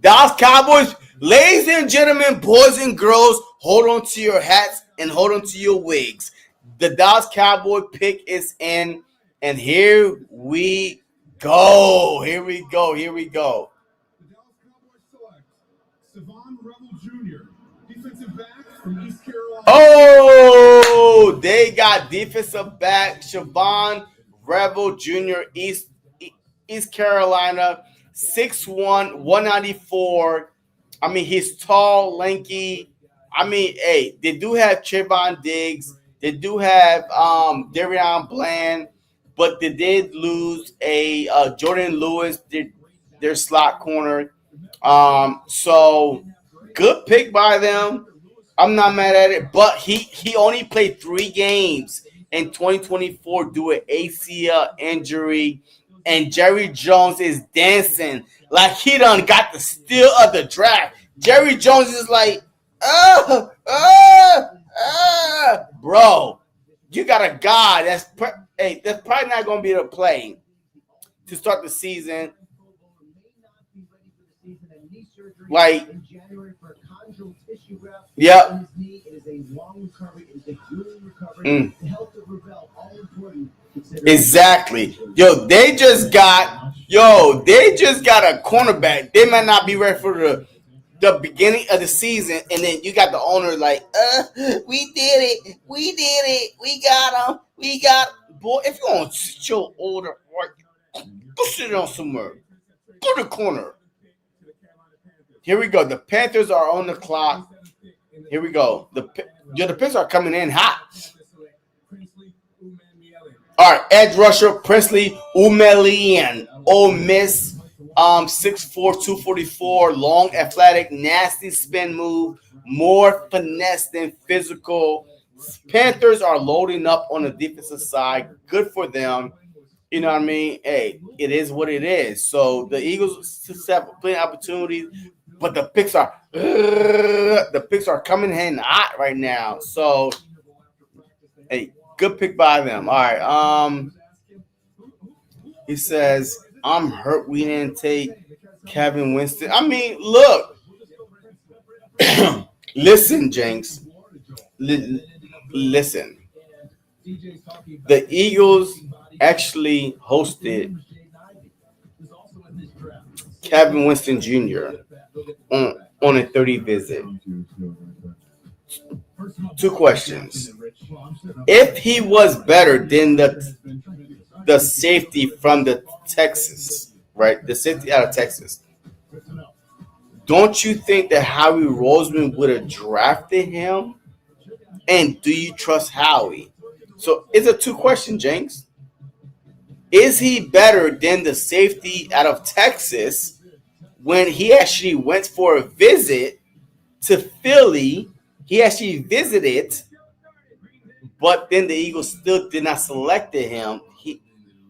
Dallas Cowboys, ladies and gentlemen, boys and girls, hold on to your hats and hold on to your wigs. The Dallas Cowboy pick is in, and here we go. Here we go. The Dallas Cowboys select Savon Rebel Jr., defensive back from East Carolina. Oh, they got defensive back Savon Rebel Jr., East Carolina, 6'1", 194. I mean, he's tall, lanky. I mean, hey, they do have Trayvon Diggs. They do have Darian Bland, but they did lose a Jordan Lewis, their slot corner. So good pick by them. I'm not mad at it, but he only played 3 games in 2024 due to ACL injury, and Jerry Jones is dancing like he done got the steal of the draft. Jerry Jones is like, bro, you got a guy that's probably not going to be able to play to start the season. Like, yep. Exactly. They just got a cornerback. They might not be ready for the beginning of the season, and then you got the owner like, we did it, we got him, boy. If you want to sit your older, go sit down somewhere, go to the corner. Here we go. The Panthers are on the clock. Here we go. The Panthers are coming in hot. All right, edge rusher Presley Umelian, Ole Miss, 6'4", 244, long, athletic, nasty spin move, more finesse than physical. Panthers are loading up on the defensive side. Good for them. You know what I mean? Hey, it is what it is. So the Eagles have plenty of opportunities, but the picks are coming in hot right now. So hey, good pick by them. All right. He says, I'm hurt we didn't take Kevin Winston. I mean, look. Listen, Jenks. Listen. The Eagles actually hosted Kevin Winston Jr. on a 30 visit. 2 questions. If he was better than the safety from the Texas, right? The safety out of Texas. Don't you think that Howie Roseman would have drafted him? And do you trust Howie? So it's a 2-question, Jenks. Is he better than the safety out of Texas when he actually went for a visit to Philly? He actually visited, but then the Eagles still did not select him.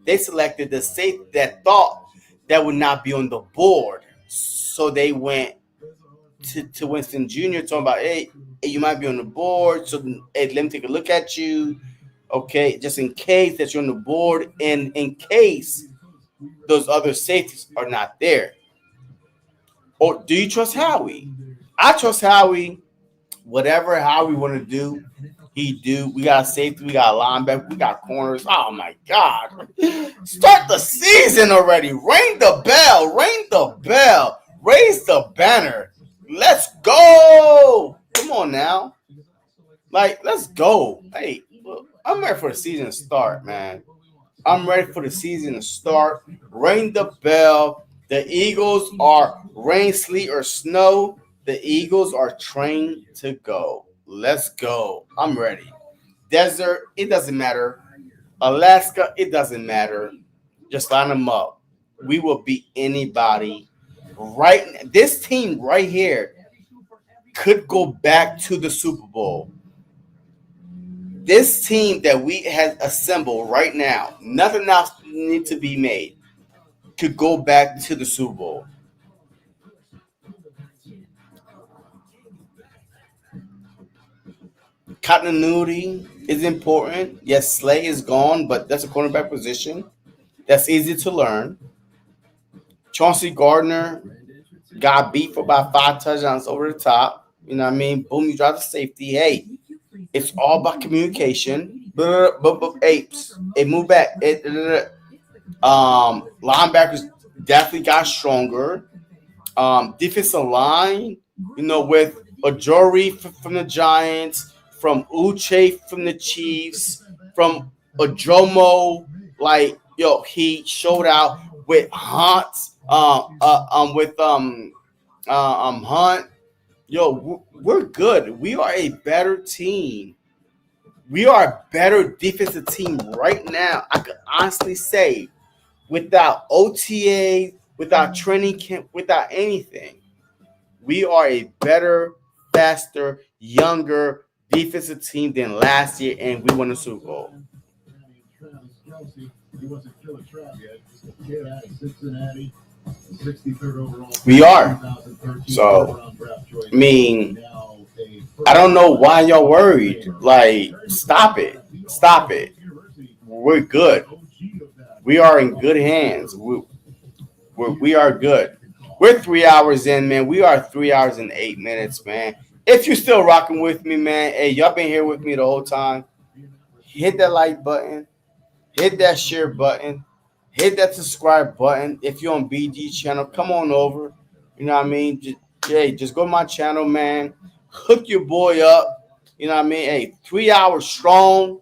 They selected the safety that thought that would not be on the board. So they went to Winston Jr. talking about, hey, you might be on the board. So hey, let me take a look at you. Okay, just in case that you're on the board and in case those other safeties are not there. Or do you trust Howie? I trust Howie. Whatever Howie want to do, he do. We got safety, we got linebacker, we got corners. Oh my God. Start the season already. Ring the bell. Raise the banner. Let's go. Come on now. Like, let's go. Hey, look, I'm ready for the season to start, man. I'm ready for the season to start. Ring the bell. The Eagles are rain, sleet, or snow. The Eagles are trained to go. Let's go. I'm ready. Desert, it doesn't matter. Alaska, it doesn't matter. Just line them up. We will beat anybody. Right, this team right here could go back to the Super Bowl. This team that we have assembled right now, nothing else needs to be made, could go back to the Super Bowl. Continuity is important. Yes, Slay is gone, but that's a cornerback position. That's easy to learn. Chauncey Gardner got beat for about 5 touchdowns over the top. You know what I mean? Boom, you drive the safety. Hey, it's all about communication. Hey, move back. Linebackers definitely got stronger. Defensive line, with Ajori from the Giants, from Uche from the Chiefs, from Ojomo, he showed out with Hunt, Hunt. We're good. We are a better team. We are a better defensive team right now. I could honestly say, without OTA, without training camp, without anything, we are a better, faster, younger defensive team than last year, and we won the Super Bowl. We are. So, I mean, I don't know why y'all worried. Like, stop it. We're good. We are in good hands. We are good. We're 3 hours in, man. We are 3 hours and 8 minutes, man. If you're still rocking with me, man, hey, y'all been here with me the whole time. Hit that like button. Hit that share button. Hit that subscribe button. If you're on BG channel, come on over. You know what I mean? Just go to my channel, man. Hook your boy up. You know what I mean? Hey, 3 hours strong.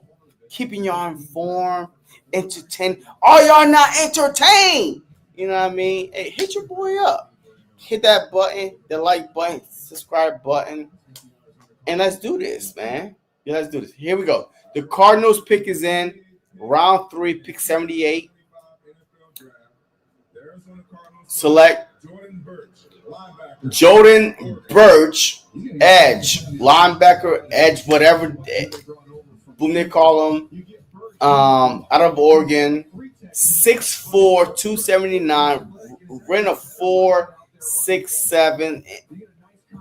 Keeping y'all informed, entertained. Are y'all not entertained? You know what I mean? Hey, hit your boy up. Hit that button, the like button, subscribe button. And let's do this, man. Yeah, let's do this. Here we go. The Cardinals pick is in. round 3, pick 78. Select Jordan Birch, edge, linebacker, edge, whatever boom they call him, out of Oregon, 6'4", 279, ran a 4.67.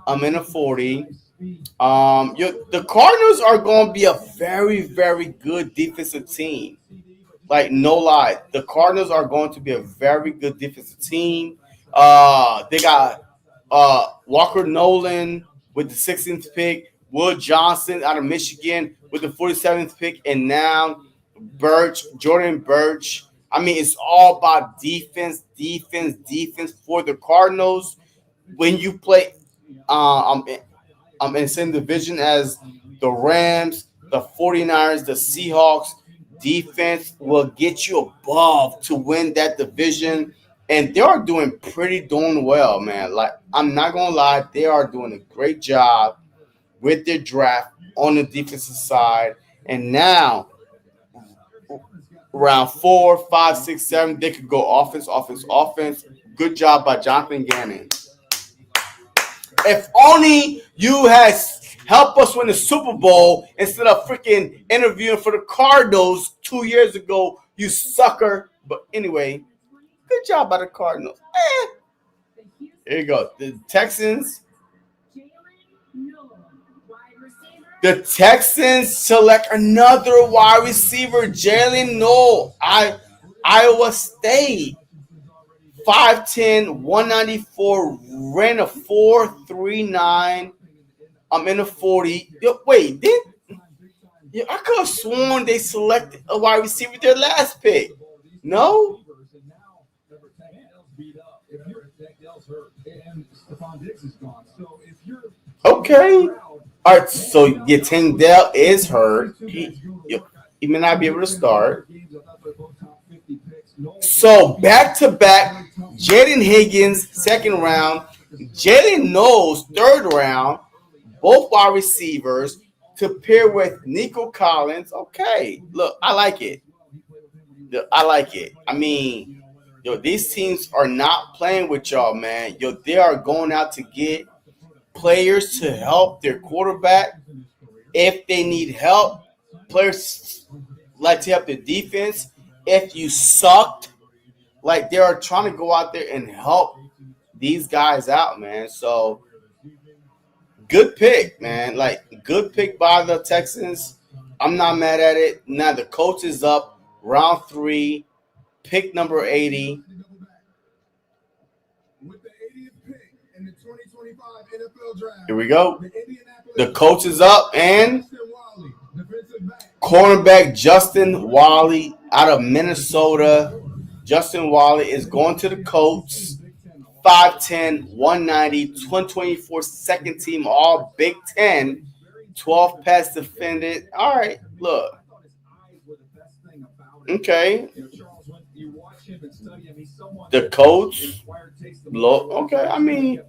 I'm in a 40. The Cardinals are going to be a very, very good defensive team. Like, no lie, the Cardinals are going to be a very good defensive team. They got Walker Nolan with the 16th pick, Will Johnson out of Michigan with the 47th pick, and now Jordan Birch. I mean, it's all about defense for the Cardinals. When you play in the same division as the Rams, the 49ers, the Seahawks, defense will get you above to win that division. And they are doing pretty darn well, man. Like, I'm not going to lie, they are doing a great job with their draft on the defensive side. And now, round 4, 5, 6, 7, they could go offense. Good job by Jonathan Gannon. If only you had helped us win the Super Bowl instead of freaking interviewing for the Cardinals 2 years ago, you sucker. But anyway, good job by the Cardinals. Here you go. The Texans select another wide receiver, Jalen Noel, Iowa State. 5'10", 194, ran a 4.39. I'm in a 40. Wait, I could have sworn they selected a wide receiver their last pick. No? Okay. All right, so your Tank Dell is hurt. He may not be able to start. So back-to-back, Jaden Higgins, 2nd round, Jalen Knowles, 3rd round, both wide receivers to pair with Nico Collins. Okay, look, I like it. I mean, these teams are not playing with y'all, man. They are going out to get players to help their quarterback. If they need help, players like to help the defense. If you sucked, like, they are trying to go out there and help these guys out, man. So, good pick, man. Like, good pick by the Texans. I'm not mad at it. Now, the coach is up, round 3, pick number 80. Here we go. The coach is up, and cornerback Justin Wally out of Minnesota. Justin Wally is going to the Colts. 5'10", 190, 2024 second team All Big Ten. 12 pass defended. All right, look. Okay. The Colts. Okay, I mean,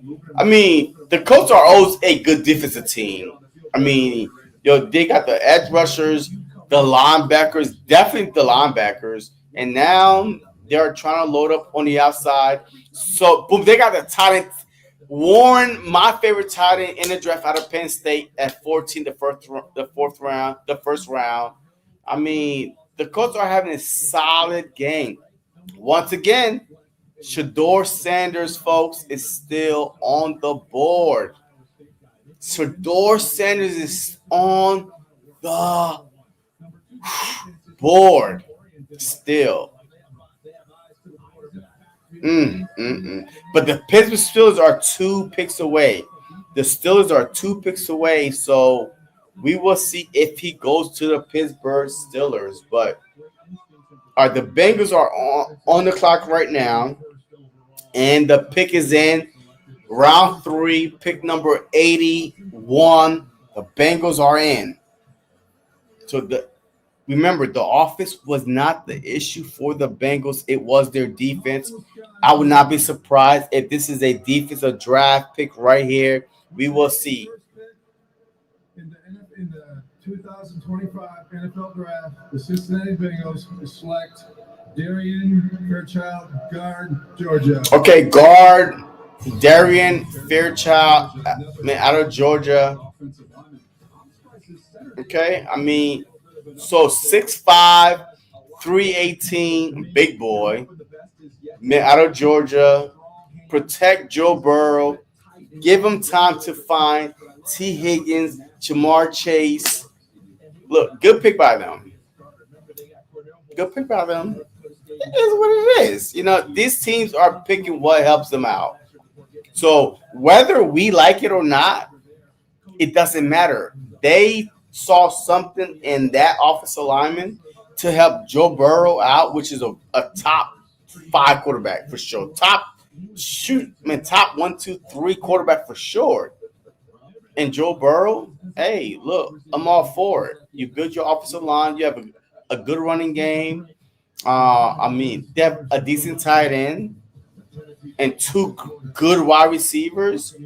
the Colts are always a good defensive team. I mean, they got the edge rushers, the linebackers, definitely the linebackers, and now they're trying to load up on the outside. So, boom, they got the tight end. Warren, my favorite tight end in the draft out of Penn State at 14, the first round. I mean, the Colts are having a solid game. Once again, Shedeur Sanders, folks, is still on the board. Shedeur Sanders is on the board still. But the Pittsburgh Steelers are 2 picks away. So we will see if he goes to the Pittsburgh Steelers. But the Bengals are on the clock right now, and the pick is in round 3, pick number 81. The Bengals are in. So remember, the offense was not the issue for the Bengals. It was their defense. I would not be surprised if this is a defensive draft pick right here. We will see. 2025 NFL Draft, the Cincinnati Bengals select Darian Fairchild, guard, Georgia. Okay, guard Darian Fairchild, out of Georgia. Okay, I mean, so 6'5", 318, big boy, out of Georgia. Protect Joe Burrow. Give him time to find T. Higgins, Jamar Chase. Look, good pick by them. Good pick by them. It is what it is. You know, these teams are picking what helps them out. So whether we like it or not, it doesn't matter. They saw something in that offensive lineman to help Joe Burrow out, which is a top 5 quarterback for sure. Top 1, 2, 3 quarterback for sure. And Joe Burrow, hey, look, I'm all for it. You build your offensive line. You have a good running game. I mean, they have a decent tight end and 2 good wide receivers.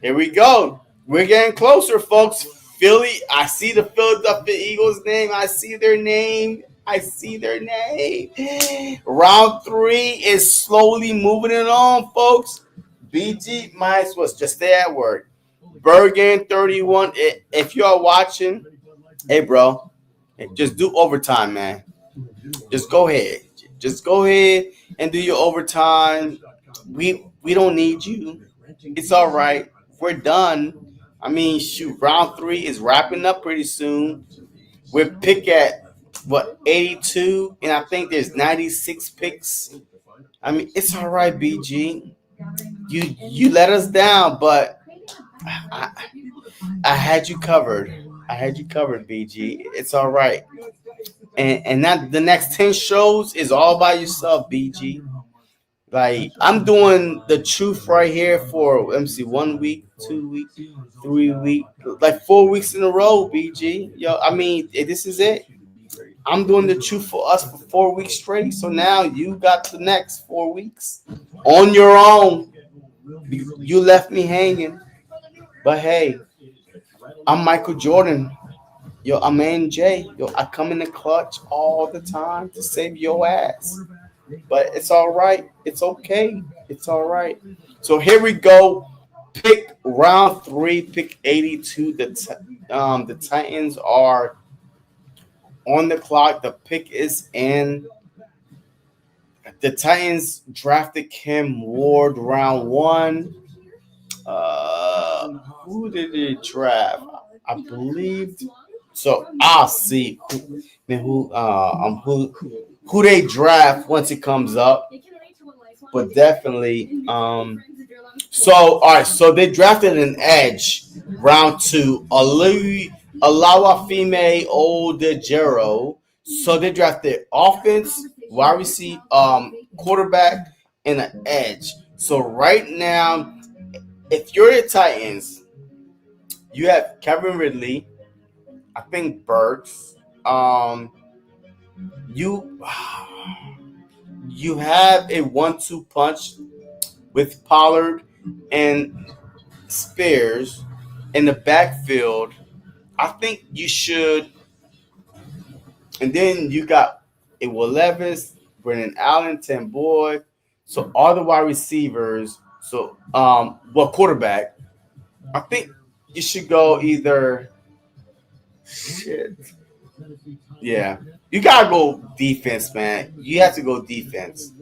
Here we go. We're getting closer, folks. Philly, I see the Philadelphia Eagles name. I see their name. Round 3 is slowly moving it on, folks. BG might as well just stay at work. Bergen 31. If you are watching, hey, bro, just do overtime, man. Just go ahead. Just go ahead and do your overtime. We don't need you. It's all right. We're done. I mean, shoot, round 3 is wrapping up pretty soon. We're pick at 82, and I think there's 96 picks. I mean, it's all right, BG. You let us down, but I had you covered. BG. It's all right. And not the next 10 shows is all by yourself, BG. Like, I'm doing the truth right here for, let me see, 1 week, 2 weeks, 3 weeks, like 4 weeks in a row, BG. Yo, I mean, this is it. I'm doing the truth for us for 4 weeks straight. So now you got the next 4 weeks on your own. You left me hanging. But hey, I'm Michael Jordan. Yo, I'm NJ. Yo, I come in the clutch all the time to save your ass. But it's all right. It's okay. It's all right. So here we go. Pick round 3, pick 82. The Titans are on the clock. The pick is in. The Titans drafted Kim Ward round 1. Who did they draft? I believe. So I'll see who they draft once it comes up. But definitely, so all right. So they drafted an edge round 2. Alawa Fime Odejero. So they drafted offense, wide receiver, quarterback, and an edge. So right now, if you're the Titans, you have Kevin Ridley, I think Burks. You have a 1-2 punch with Pollard and Spears in the backfield. I think you should. And then you got a Will Levis, Brennan Allen, Tim Boyd. So all the wide receivers. So quarterback. I think you should go either. Shit. Yeah. You gotta go defense, man. You have to go defense.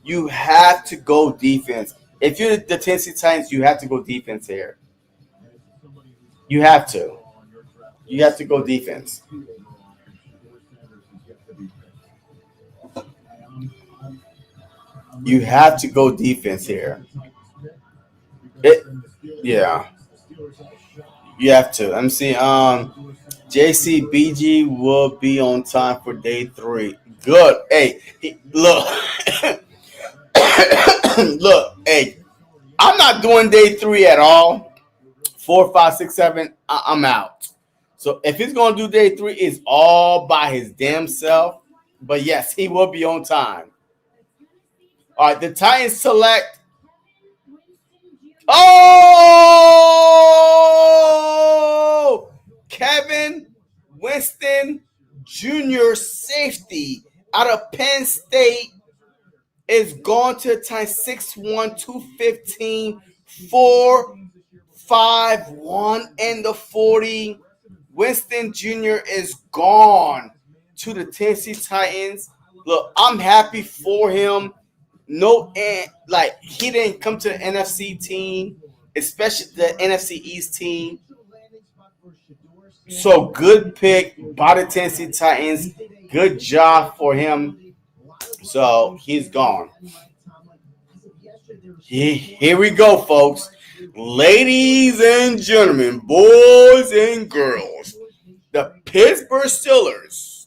You have to go defense. If you're the Tennessee Titans, you have to go defense here. You have to. You have to go defense. You have to go defense here. Yeah. You have to. Let me see. JCBG will be on time for day 3. Good. Hey, look. Look, hey, I'm not doing day 3 at all. 4, 5, 6, 7, I'm out. So if he's going to do day 3, it's all by his damn self. But yes, he will be on time. All right, the Titans select. Oh! Kevin Winston Jr. safety out of Penn State is going to time 6'1", 215, 4.51 in the 40. Winston Jr. is gone to the Tennessee Titans. Look, I'm happy for him. No, like he didn't come to the NFC team, especially the NFC East team. So good pick by the Tennessee Titans. Good job for him. So he's gone. Here we go, folks. Ladies and gentlemen, boys and girls, the Pittsburgh Steelers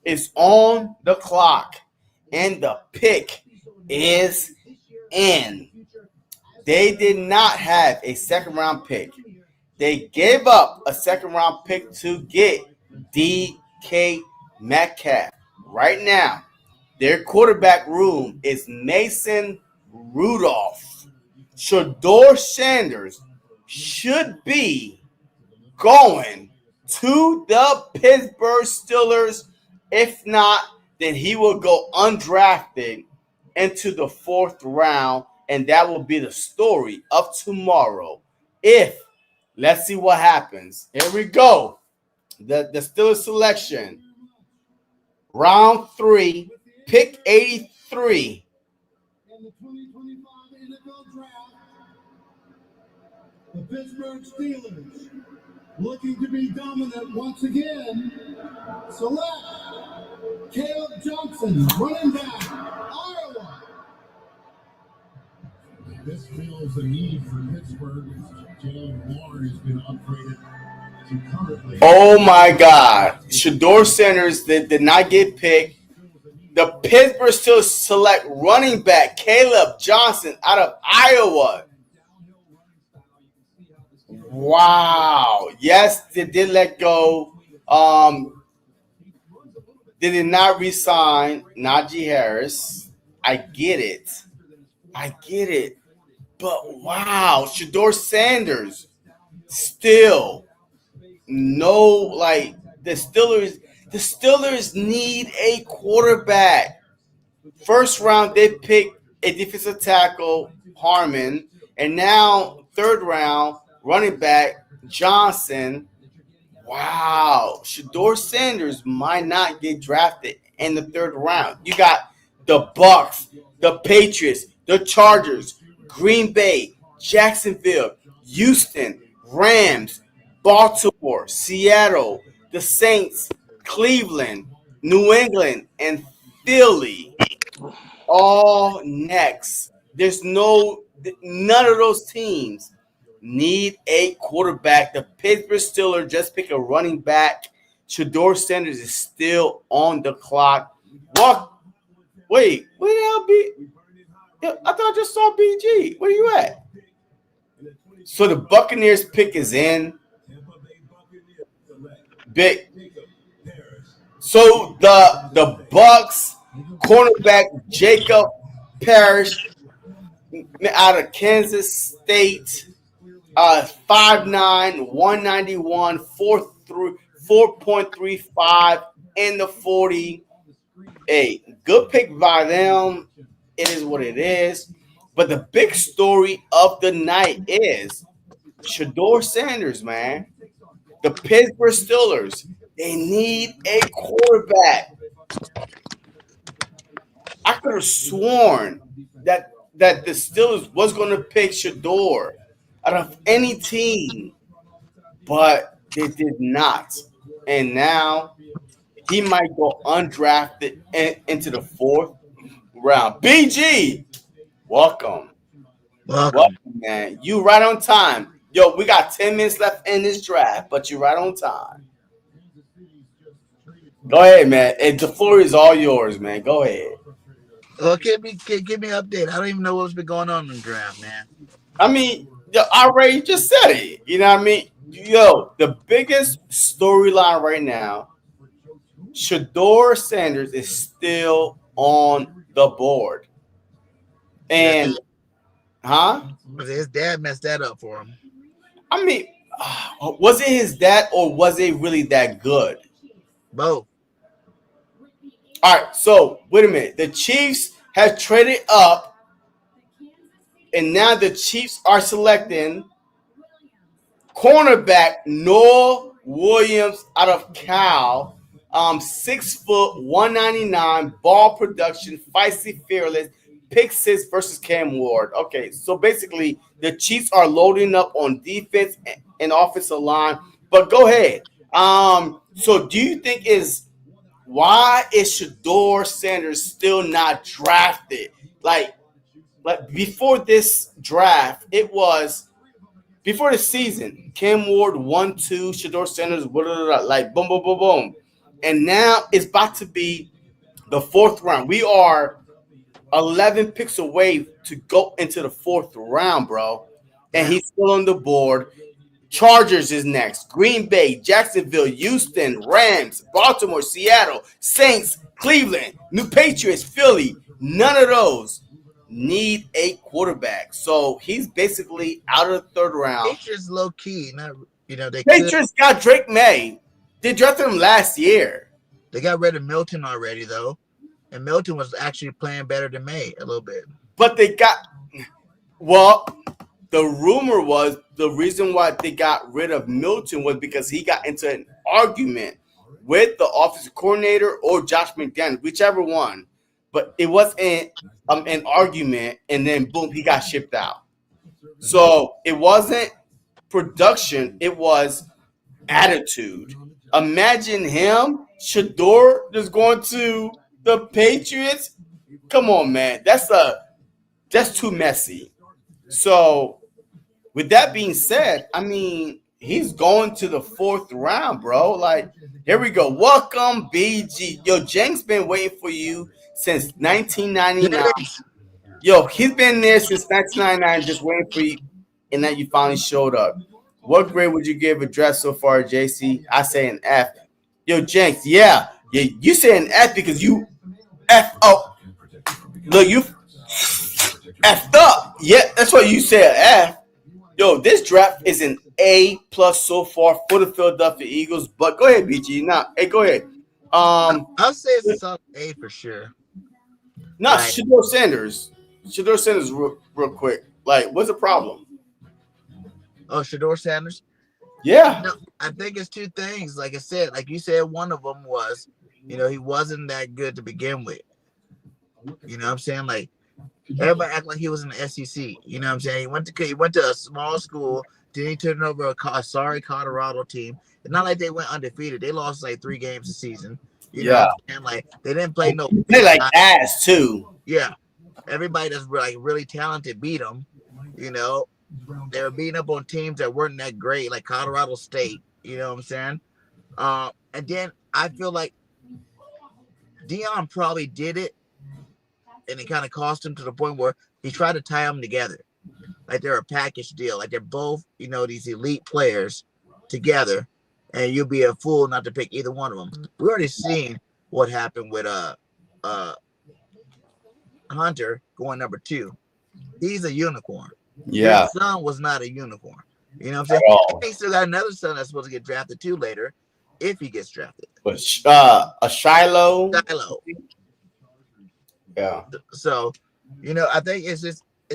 is on the clock, and the pick is in. They did not have a second-round pick. They gave up a second-round pick to get DK Metcalf. Right now, their quarterback room is Mason Rudolph. Shedeur Sanders should be going to the Pittsburgh Steelers. If not, then he will go undrafted into the 4th round, and that will be the story of tomorrow. Let's see what happens. Here we go. The Steelers selection. Round 3, pick 83. In the 2025 NFL Draft, the Pittsburgh Steelers, looking to be dominant once again, select Caleb Johnson, running back, Iowa. This fills a need for Pittsburgh. Jalen Warren has been upgraded to currently. Oh my God. Shedeur Sanders did not get picked. The Pittsburgh Steelers select running back Caleb Johnson out of Iowa. Wow. Yes, they did let go. They did not re-sign Najee Harris. I get it. But wow, Shedeur Sanders still no, like the Steelers need a quarterback. First round they picked a defensive tackle, Harmon, and now 3rd round running back Johnson. Wow, Shedeur Sanders might not get drafted in the 3rd round. You got the Bucs, the Patriots, the Chargers, Green Bay, Jacksonville, Houston, Rams, Baltimore, Seattle, the Saints, Cleveland, New England, and Philly. All next. None of those teams need a quarterback. The Pittsburgh Steelers just pick a running back. Shedeur Sanders is still on the clock. Wait, where the hell be? I thought I just saw BG. Where you at? So the Buccaneers pick is in. Big. So the Bucs cornerback Jacob Parrish out of Kansas State, 5'9", 191, 4.35 in the 40. Hey, good pick by them. It is what it is. But the big story of the night is Shedeur Sanders, man. The Pittsburgh Steelers, they need a quarterback. I could have sworn that the Steelers was going to pick Shedeur out of any team, but they did not. And now he might go undrafted into the 4th round. BG, welcome, man. You right on time. Yo, we got 10 minutes left in this draft, but you're right on time. Go ahead, man. The floor is all yours, man. Go ahead. Well, give me an update. I don't even know what's been going on in the draft, man. I mean, I already just said it. You know what I mean? Yo, the biggest storyline right now, Shedeur Sanders is still on the board. And, his dad messed that up for him. I mean, was it his dad or was it really that good? Both. All right, so wait a minute. The Chiefs have traded up, and now the Chiefs are selecting cornerback Noah Williams out of Cal. 6 foot, 199, ball production, feisty, fearless, pick six versus Cam Ward. Okay, so basically the Chiefs are loading up on defense and offensive line. But go ahead. So do you think why is Shador Sanders still not drafted? Like before this draft, it was before the season, Cam Ward 1-2, Shador Sanders, blah, blah, blah, like boom, boom, boom, boom. And now it's about to be the fourth round. We are 11 picks away to go into the fourth round, bro. And he's still on the board. Chargers is next. Green Bay, Jacksonville, Houston, Rams, Baltimore, Seattle, Saints, Cleveland, New Patriots, Philly. None of those need a quarterback. So he's basically out of the third round. Patriots low key, not they Patriots got Drake May. They drafted him last year. They got rid of Milton already though, and Milton was actually playing better than May a little bit. But the rumor was the reason why they got rid of Milton was because he got into an argument with the offensive coordinator or Josh McDaniels, whichever one. But it was an argument, and then boom, he got shipped out. So it wasn't production; it was attitude. Imagine him, Shador, just going to the Patriots. Come on, man, that's too messy. So, with that being said, I mean, he's going to the fourth round, bro. Like, here we go. Welcome, BG. Yo, Jenks been waiting for you since 1999. Yo, he's been there since 1999, just waiting for you, and then you finally showed up. What grade would you give a draft so far, JC? I say an F. Yo, Jenks, yeah, you say an F because you F up. Look, you F'd up. Yeah, that's why you say an F. Yo, this draft is an A+ so far for the Philadelphia Eagles. But go ahead, BG. Hey, go ahead. I'll say it's a solid A for sure. Not Shador Sanders. Shador Sanders, real quick. Like, what's the problem? Oh, Shador Sanders? Yeah. No, I think it's two things. Like I said, like you said, one of them was, he wasn't that good to begin with. You know what I'm saying? Like, everybody act like he was in the SEC. You know what I'm saying? He went to a small school. Then he turned over a sorry Colorado team. It's not like they went undefeated. They lost like 3 games a season. You know what I'm saying? Like, they didn't play no. They like ass too. Yeah, everybody that's like really talented beat them. They were beating up on teams that weren't that great, like Colorado State. You know what I'm saying? And then I feel like Deion probably did it, and it kind of cost him to the point where he tried to tie them together, like they're a package deal, like they're both, these elite players together, and you'll be a fool not to pick either one of them. We already seen what happened with Hunter going number 2. He's a unicorn. Yeah. His son was not a unicorn. You know what I'm saying? He still got another son that's supposed to get drafted too later, if he gets drafted. But a Shiloh. Yeah. So, I think it's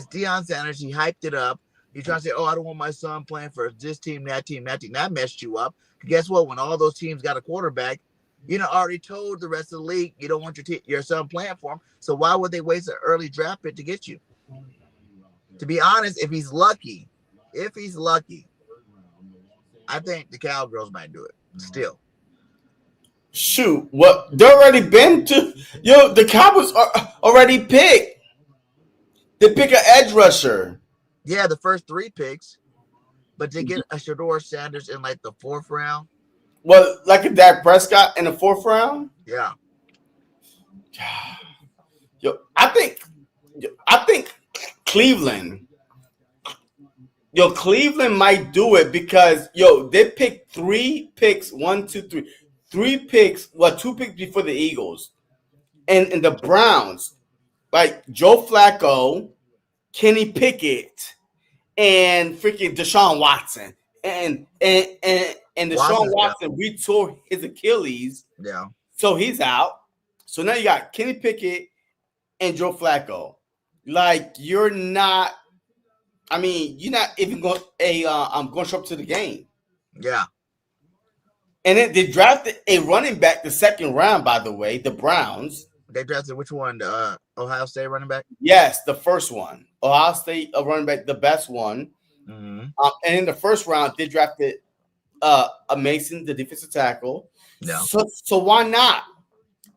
Deion Sanders. He hyped it up. He trying to say, "Oh, I don't want my son playing for this team, that team, that team." That messed you up. Guess what? When all those teams got a quarterback, already told the rest of the league you don't want your son playing for him. So why would they waste an early draft pick to get you? To be honest, if he's lucky, I think the Cowgirls might do it still. Shoot, what they already been to? The Cowboys are already picked. They pick an edge rusher. Yeah, the first 3 picks, but they get a Shador Sanders in like the 4th round. Well, like a Dak Prescott in the 4th round. Yeah. I think Cleveland. Cleveland might do it because they picked 3 picks, 1, 2, 3. 3 picks, 2 picks before the Eagles. And the Browns, like Joe Flacco, Kenny Pickett, and freaking Deshaun Watson. And Deshaun Watson retore his Achilles Yeah. So he's out. So now you got Kenny Pickett and Joe Flacco. Like you're not. I mean, you're not even going. I'm going to show up to the game. Yeah. And then they drafted a running back the second round. By the way, the Browns. They drafted which one? The Ohio State running back. Yes, the first one. Ohio State running back, the best one. Mm-hmm. And in the first round, they drafted a Mason, the defensive tackle. Yeah. So why not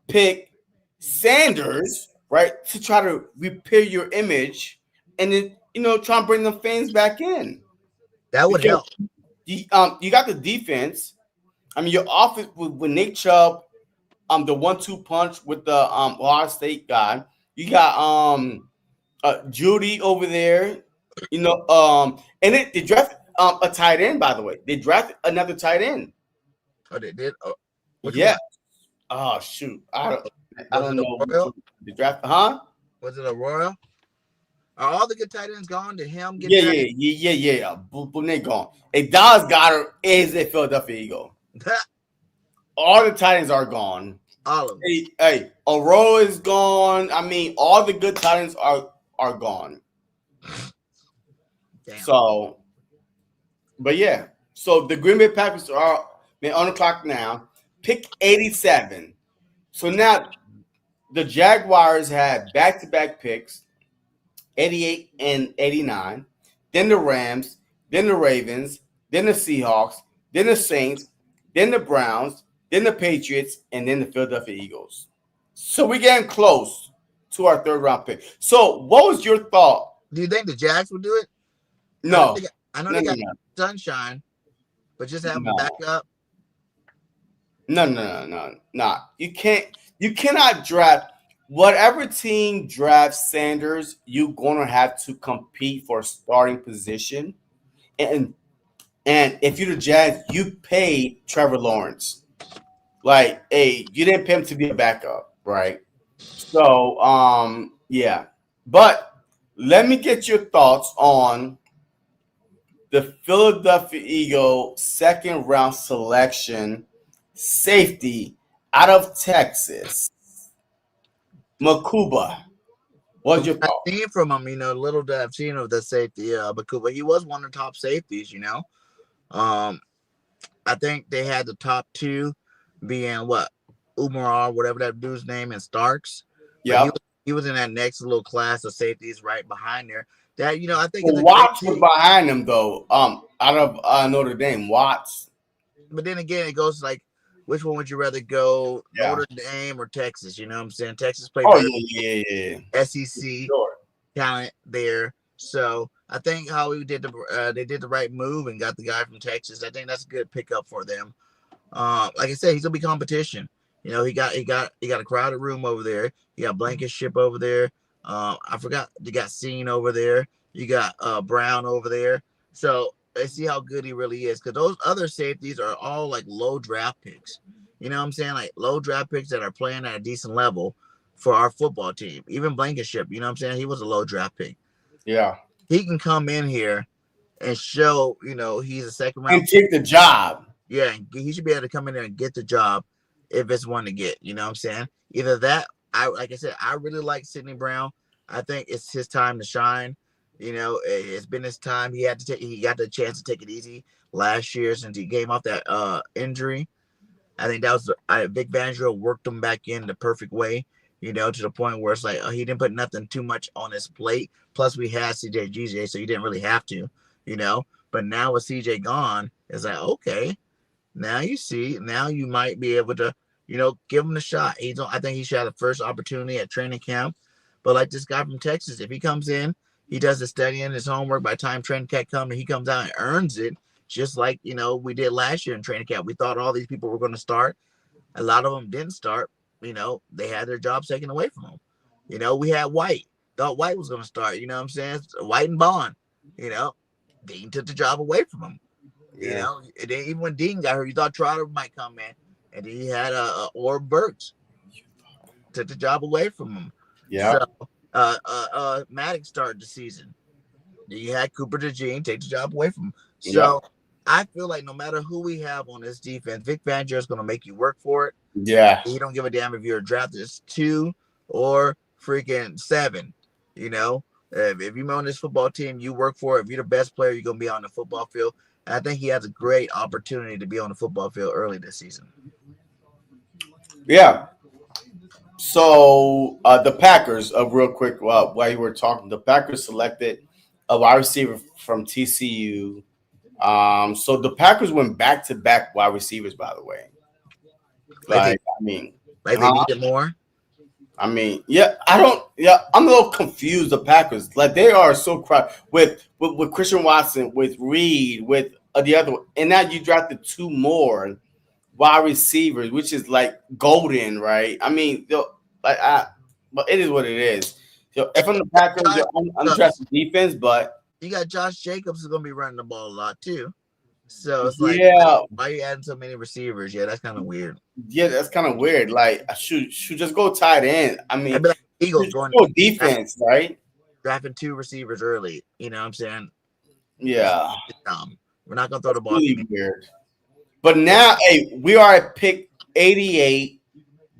pick Sanders, right, to try to repair your image, and then try and bring the fans back in. That would help. You got the defense. I mean, your offense with Nick Chubb, the 1-2 punch with the Ohio State guy. You got Judy over there. And they drafted a tight end, by the way. They drafted another tight end. Oh, they did. Oh, yeah. One? Oh shoot, I don't know. The draft, huh? Was it Aurora? Are all the good tight ends gone? Did him get? Yeah. Boom, they gone. A Dallas Goedert is a Philadelphia Eagle. All the tight ends are gone. All of them. Hey, Aurora is gone. I mean, all the good tight ends are gone. Damn. So, but yeah. So the Green Bay Packers are on the clock now. Pick 87. So now the Jaguars have back-to-back picks, 88 and 89. Then the Rams, then the Ravens, then the Seahawks, then the Saints, then the Browns, then the Patriots, and then the Philadelphia Eagles. So we're getting close to our third-round pick. So what was your thought? Do you think the Jags would do it? No. I know they got Sunshine, but just have them back up. No. You cannot draft whatever team drafts Sanders. You're gonna have to compete for a starting position, and if you're the Jags, you paid Trevor Lawrence. Like, hey, you didn't pay him to be a backup, right? So, yeah. But let me get your thoughts on the Philadelphia Eagle second round selection. Safety out of Texas, Makuba. What's your thought? I've seen from him, little that I've seen of the safety, Makuba. He was one of the top safeties, I think they had the top two being Umar, whatever that dude's name, and Starks. Yeah, he was in that next little class of safeties right behind there. That I think Watts was behind him though. Out of Notre Dame, Watts. But then again, it goes like, which one would you rather go, Notre Dame or Texas? You know what I'm saying? Texas played SEC talent there. So I think Howie did they did the right move and got the guy from Texas. I think that's a good pickup for them. Like I said, he's gonna be competition. He got a crowded room over there. You got Blankenship over there. I forgot you got Scene over there. You got Brown over there. So let's see how good he really is, because those other safeties are all like low draft picks. You know what I'm saying? Like low draft picks that are playing at a decent level for our football team. Even Blankenship, you know what I'm saying? He was a low draft pick. Yeah. He can come in here and show, he's a second round and take the job. Yeah, he should be able to come in there and get the job if it's one to get. You know what I'm saying? Either that, like I said, I really like Sidney Brown. I think it's his time to shine. It's been his time. He got the chance to take it easy last year since he came off that injury. I think that was Vic Fangio worked him back in the perfect way, to the point where it's like he didn't put nothing too much on his plate. Plus we had CJ, so you didn't really have to, But now with CJ gone, it's like, okay, now you see, now you might be able to, give him a shot. I think he should have the first opportunity at training camp. But like this guy from Texas, if he comes in, he does his studying, his homework. By the time training camp comes, he comes out and earns it, just like, we did last year in training camp. We thought all these people were going to start. A lot of them didn't start. They had their jobs taken away from them. We had White. Thought White was going to start. You know what I'm saying? White and Bond. Dean took the job away from him. Yeah. And then even when Dean got hurt, you thought Trotter might come in. And then he had Orr Burks. Took the job away from him. Yeah. So, Maddox started the season. You had Cooper DeJean take the job away from him. So I feel like no matter who we have on this defense, Vic Fangio is going to make you work for it. Yeah. He don't give a damn if you're drafted as 2 or freaking 7. You know, if you're on this football team, you work for it. If you're the best player, you're gonna be on the football field. And I think he has a great opportunity to be on the football field early this season. Yeah. So the Packers, real quick, while you were talking, the Packers selected a wide receiver from TCU. So the Packers went back to back wide receivers, by the way. Like they needed more. I mean, yeah, I'm a little confused. The Packers, like they are so crowded with Christian Watson, with Reed, with the other one, and now you drafted 2 more wide receivers, which is like golden, right? I mean, but it is what it is. If I'm the Packers, I'm drafting defense, but you got Josh Jacobs is gonna be running the ball a lot too. So it's like, yeah, why are you adding so many receivers? Yeah, that's kind of weird. Yeah, that's kind of weird. Like, I should just go tight end. I mean, I'd be like Eagles going go defense, right? Drafting 2 receivers early. You know what I'm saying? Yeah. It's dumb. We're not gonna throw the ball. Really weird. But now, hey, we are at pick 88.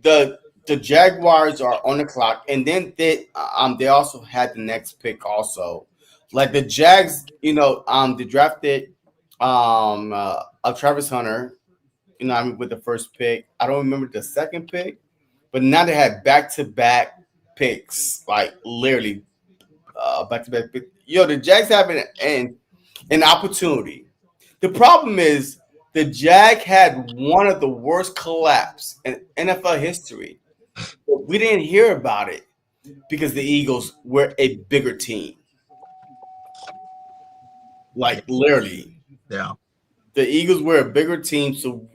The Jaguars are on the clock, and then they also had the next pick also. Like the Jags, they drafted Travis Hunter. With the first pick. I don't remember the second pick, but now they had back-to-back picks, like literally back-to-back picks. The Jags have an opportunity. The problem is the Jag had one of the worst collapse in NFL history. But we didn't hear about it because the Eagles were a bigger team. Like literally. Yeah. The Eagles were a bigger team, so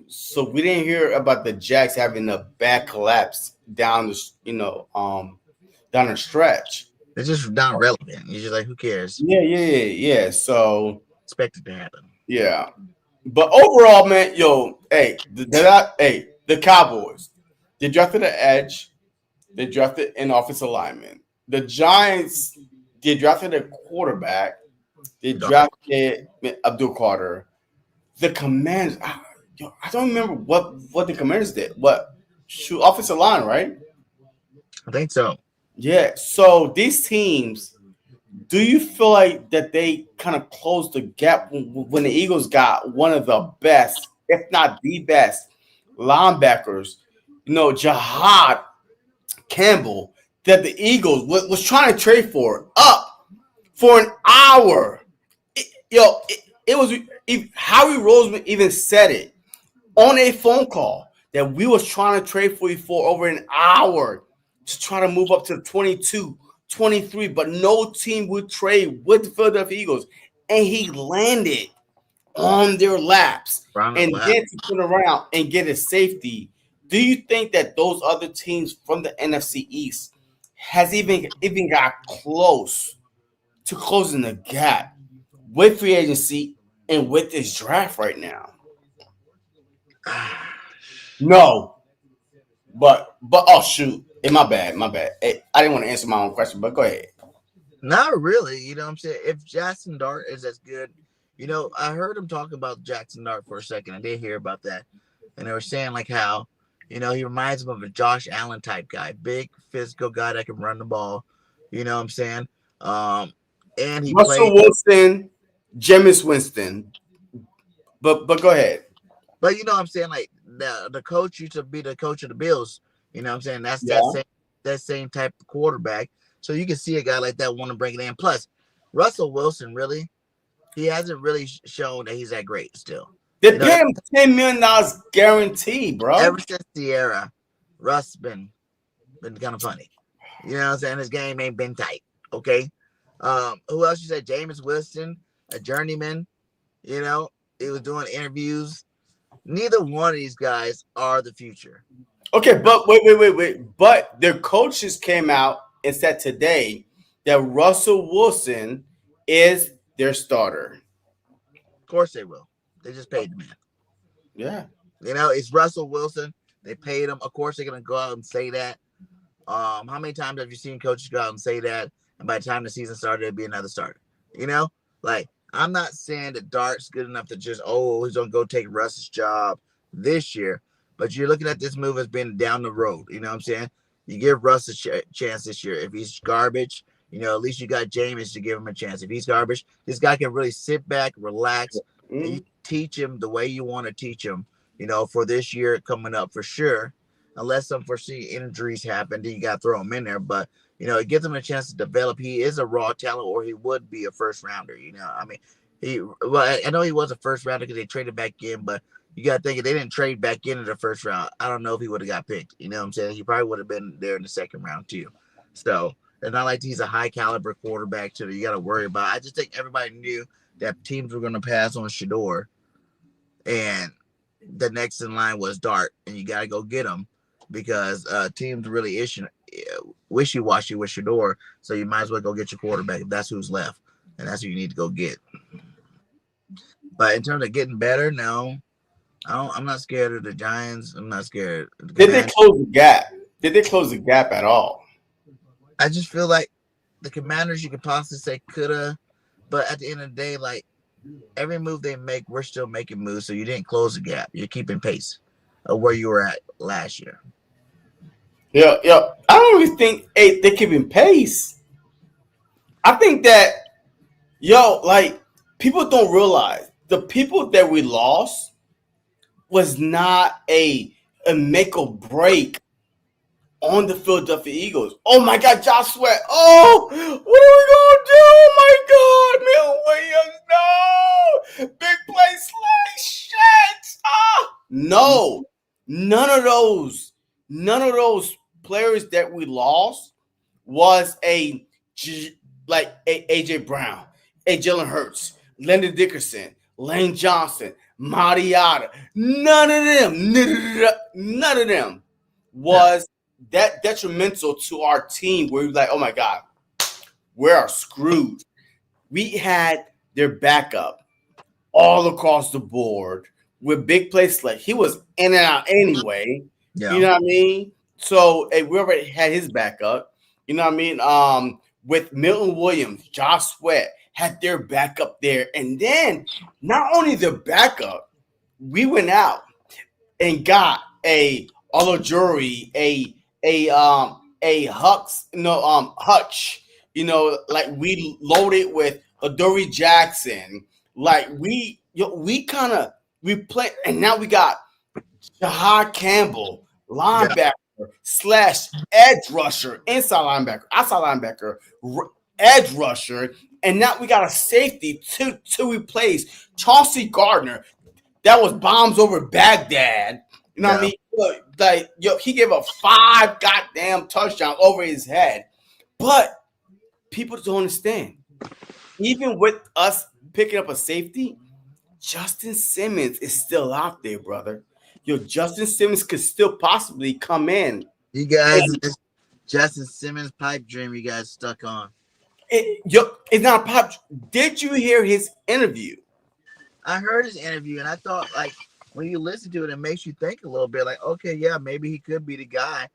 we didn't hear about the Jags having a bad collapse down the stretch. It's just not relevant. You're just like, who cares? Yeah. So expect it to happen. Yeah, but overall, man, the Cowboys, they drafted an edge, they drafted an offensive lineman. The Giants, they drafted a quarterback, they drafted Abdul Carter. The Commanders, I don't remember what the Commanders did. Offensive line, right? I think so. Yeah. So these teams, do you feel like that they kind of closed the gap when the Eagles got one of the best, if not the best, linebackers? Jahad Campbell, that the Eagles was trying to trade for up for an hour. It was Howie Roseman even said it on a phone call that we was trying to trade for you for over an hour to try to move up to 22, 23, but no team would trade with the Philadelphia Eagles. And he landed on their laps. Then to turn around and get a safety. Do you think that those other teams from the NFC East has even got close to closing the gap with free agency and with this draft right now? No. But oh shoot. My bad. Hey, I didn't want to answer my own question, but go ahead. Not really. You know what I'm saying? If Jackson Dart is as good, I heard him talk about Jackson Dart for a second. I did hear about that. And they were saying like how, he reminds him of a Josh Allen type guy, big physical guy that can run the ball. You know what I'm saying? And he Russell Wilson, Jameis Winston. But go ahead. But you know what I'm saying? Like the coach used to be the coach of the Bills. You know what I'm saying? That's that same type of quarterback. So you can see a guy like that want to bring it in. Plus, Russell Wilson, really, he hasn't really shown that he's that great still. They paid him $10 million guaranteed, bro. Ever since Sierra, Russ been kind of funny. You know what I'm saying? His game ain't been tight. Okay. Who else you said? Jameis Winston, a journeyman. He was doing interviews. Neither one of these guys are the future. Okay, but wait. But their coaches came out and said today that Russell Wilson is their starter. Of course they will. They just paid the man. Yeah. It's Russell Wilson. They paid him. Of course they're going to go out and say that. How many times have you seen coaches go out and say that? And by the time the season started, it'd be another starter. Like, I'm not saying that Dart's good enough to just, he's going to go take Russ's job this year. but you're looking at this move as being down the road. You know what I'm saying? You give Russ a chance this year. If he's garbage, at least you got Jameis to give him a chance. If he's garbage, this guy can really sit back, relax, and you teach him the way you want to teach him, for this year coming up for sure. Unless some foreseen injuries happen, then you got to throw him in there. But, it gives him a chance to develop. He is a raw talent, or he would be a first rounder. I know he was a first rounder because they traded back in, but you got to think if they didn't trade back into the first round, I don't know if he would have got picked. You know what I'm saying? He probably would have been there in the second round too. So it's not like he's a high caliber quarterback to you got to worry about. I just think everybody knew that teams were going to pass on Shador, and the next in line was Dart, and you got to go get him because teams really wishy-washy with Shador, so you might as well go get your quarterback if that's who's left, and that's who you need to go get. But in terms of getting better, no. I'm not scared of the Giants. I'm not scared. Did they close the gap? Did they close the gap at all? I just feel like the Commanders, you could possibly say coulda, but at the end of the day, like every move they make, we're still making moves. So you didn't close the gap. You're keeping pace of where you were at last year. Yeah. I don't really think they're keeping pace. I think that people don't realize the people that we lost was not a make or break on the Philadelphia Eagles. Oh my God, Josh Sweat. Oh, what are we gonna do? Oh my God, Milton Williams, no. Big play shit. No, none of those players that we lost was a AJ Brown, a Jalen Hurts, Landon Dickerson, Lane Johnson, Mariota. None of them was that detrimental to our team where we were like, oh my God, we are screwed. We had their backup all across the board with big plays. Like he was in and out anyway. Yeah. You know what I mean? So we already had his backup. You know what I mean? With Milton Williams, Josh Sweat had their backup there. And then not only the backup, we went out and got a Olojury, a Hutch, like we loaded with Adoree Jackson. Like we play, and now we got Jahad Campbell, linebacker / edge rusher, inside linebacker, outside linebacker, edge rusher, and now we got a safety to replace Chauncey Gardner. That was bombs over Baghdad. You know what I mean? Like, he gave up 5 goddamn touchdowns over his head. But people don't understand. Even with us picking up a safety, Justin Simmons is still out there, brother. Justin Simmons could still possibly come in. You guys, Justin Simmons pipe dream you guys stuck on. It's not a pipe. Did you hear his interview? I heard his interview, and I thought, like, when you listen to it, it makes you think a little bit, like, okay, yeah, maybe he could be the guy,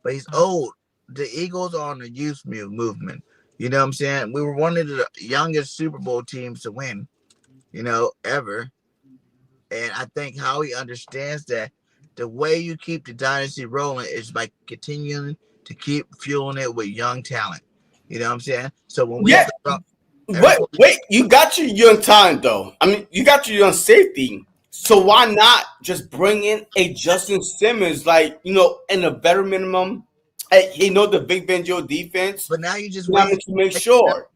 but he's old. The Eagles are on the youth movement. You know what I'm saying? We were one of the youngest Super Bowl teams to win, ever. And I think Howie understands that the way you keep the dynasty rolling is by continuing to keep fueling it with young talent. You know what I'm saying? So when we wait, you got your young talent though. I mean, you got your young safety. So why not just bring in a Justin Simmons, in a veteran minimum? The Big Benjo defense. But now you just wanted to make sure.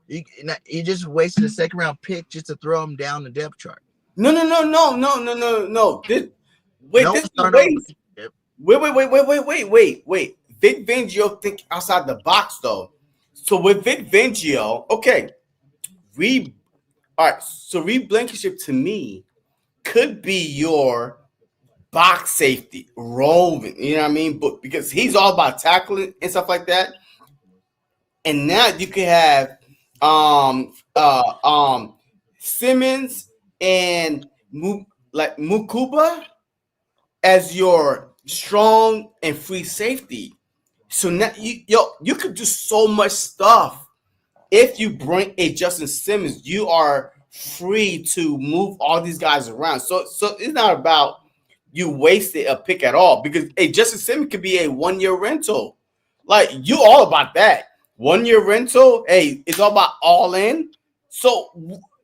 You just wasted a second round pick just to throw him down the depth chart. No. Wait. Vic Fangio think outside the box though. So with Vic Fangio, okay, Reed Blankenship to me could be your box safety, roving. You know what I mean? But because he's all about tackling and stuff like that. And now you can have Simmons and Mukuba as your strong and free safety. So now you could do so much stuff. If you bring a Justin Simmons, you are free to move all these guys around. So it's not about you wasted a pick at all because Justin Simmons could be a 1-year rental. Like you all about that 1-year rental. Hey, it's all about all in. So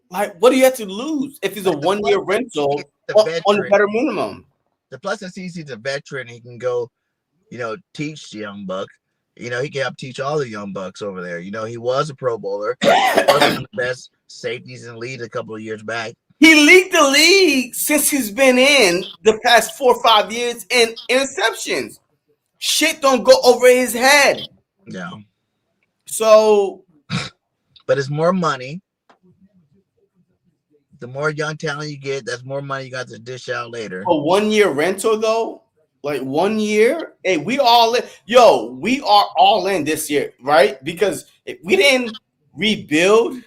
like, what do you have to lose if it's a 1-year rental on a better minimum? The plus is he's a veteran. He can go, teach the young buck. He can help teach all the young bucks over there. He was a Pro Bowler. He was one of the best safeties in the league a couple of years back. He leaked the league since he's been in the past 4 or 5 years in interceptions. Shit don't go over his head. Yeah. So, but it's more money. The more young talent you get, that's more money you got to dish out later. A 1-year rental though, like 1 year. Hey, we all in. Yo, we are all in this year, right? Because if we didn't rebuild,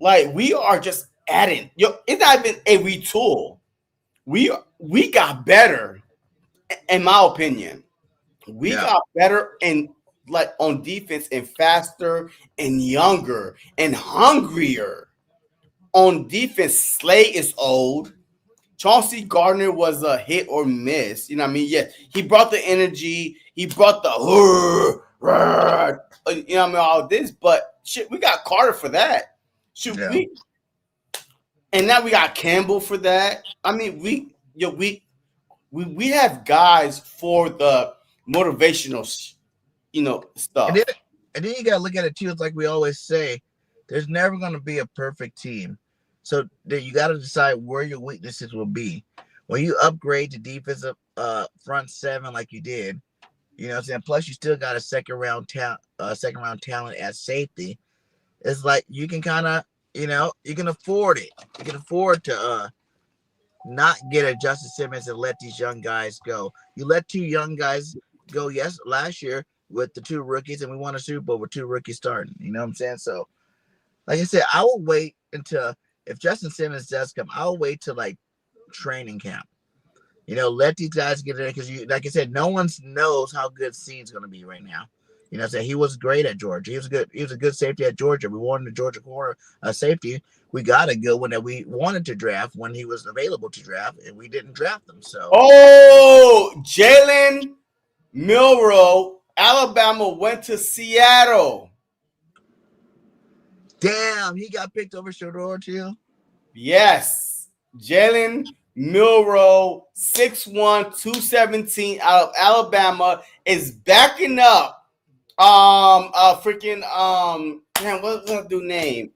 like we are just adding. Yo, it's not even a retool. We got better, in my opinion. We got better and like on defense and faster and younger and hungrier. On defense, Slay is old. Chauncey Gardner was a hit or miss. You know what I mean? Yeah, he brought the energy. He brought the all this. But shit, we got Carter for that. And now we got Campbell for that. I mean, we have guys for the motivational, stuff. And then you gotta look at it too. It's like we always say, there's never gonna be a perfect team. So you got to decide where your weaknesses will be. When you upgrade to defensive front seven like you did, you know what I'm saying? Plus, you still got a second round talent at safety. It's like you can kind of, you can afford it. You can afford to not get a Justin Simmons and let these young guys go. You let 2 young guys go, last year with the 2 rookies, and we won a Super Bowl with 2 rookies starting. You know what I'm saying? So, like I said, I will wait until – if Justin Simmons does come, I'll wait till like training camp. Let these guys get in because like I said, no one knows how good C's going to be right now. He was great at Georgia. He was a good safety at Georgia. We wanted the Georgia corner safety. We got a good one that we wanted to draft when he was available to draft, and we didn't draft him. So, Jalen Milroe, Alabama went to Seattle. Damn, he got picked over Shador too. Yes, Jalen Milroe, 6'1", 217 out of Alabama is backing up. What's that dude's name?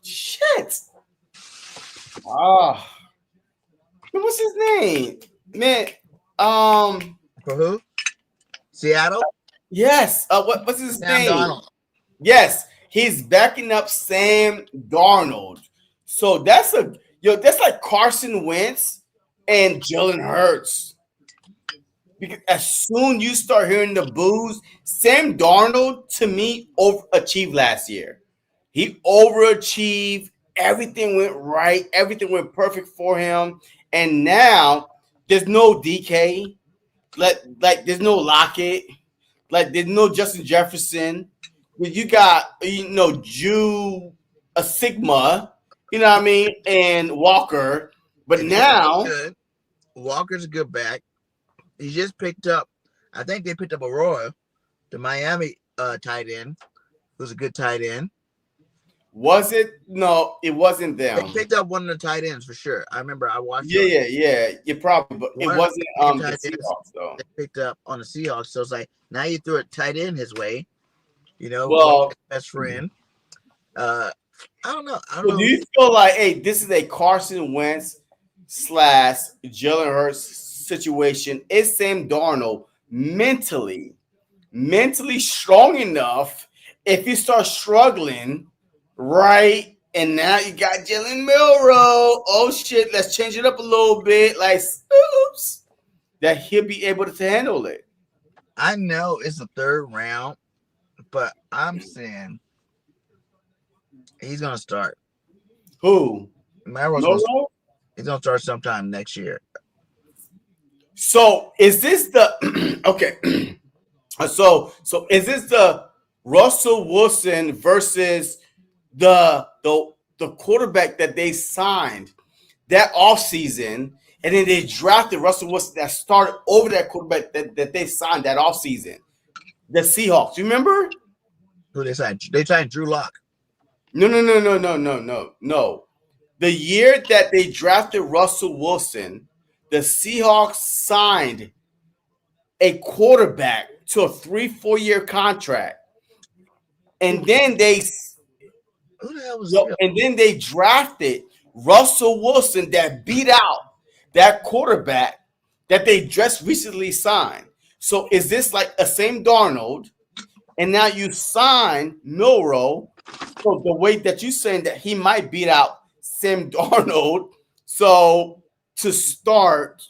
Shit. What's his name? Man, for who? Seattle. Yes. What's his name? Donald. Yes. He's backing up Sam Darnold. So that's like Carson Wentz and Jalen Hurts. Because as soon you start hearing the boos, Sam Darnold, to me, overachieved last year. He overachieved. Everything went right. Everything went perfect for him. And now there's no DK. Like there's no Lockett. Like there's no Justin Jefferson. You got, Jew, a Sigma, you know what I mean, and Walker. But now Walker's a good back. He just picked up, I think they picked up Aurora, the Miami tight end, who's a good tight end. Was it? No, it wasn't them. They picked up one of the tight ends for sure. I remember I watched. Yeah. You probably, but it wasn't the Seahawks though. They picked up on the Seahawks, so it's like now you threw a tight end his way. Well, best friend. I don't know. Do you feel like, hey, this is a Carson Wentz / Jalen Hurts situation? Is Sam Darnold mentally strong enough if he starts struggling, right? And now you got Jalen Milroe. Oh shit, let's change it up a little bit. Like, oops, that he'll be able to handle it. I know it's the 3rd round, but I'm saying he's gonna start. Who? Milroe? He's gonna start sometime next year. So is this the okay? So is this the Russell Wilson versus the quarterback that they signed that offseason? and then they drafted Russell Wilson that started over that quarterback that they signed that offseason. The Seahawks. You remember? Who they signed? They signed Drew Lock. No. The year that they drafted Russell Wilson, the Seahawks signed a quarterback to a 3-4 year contract. And then they Who the hell was Seahawks? and then they drafted Russell Wilson that beat out that quarterback that they just recently signed. So is this like a same Darnold? And now you sign Milroe. So the way that you're saying that he might beat out Sam Darnold. So to start,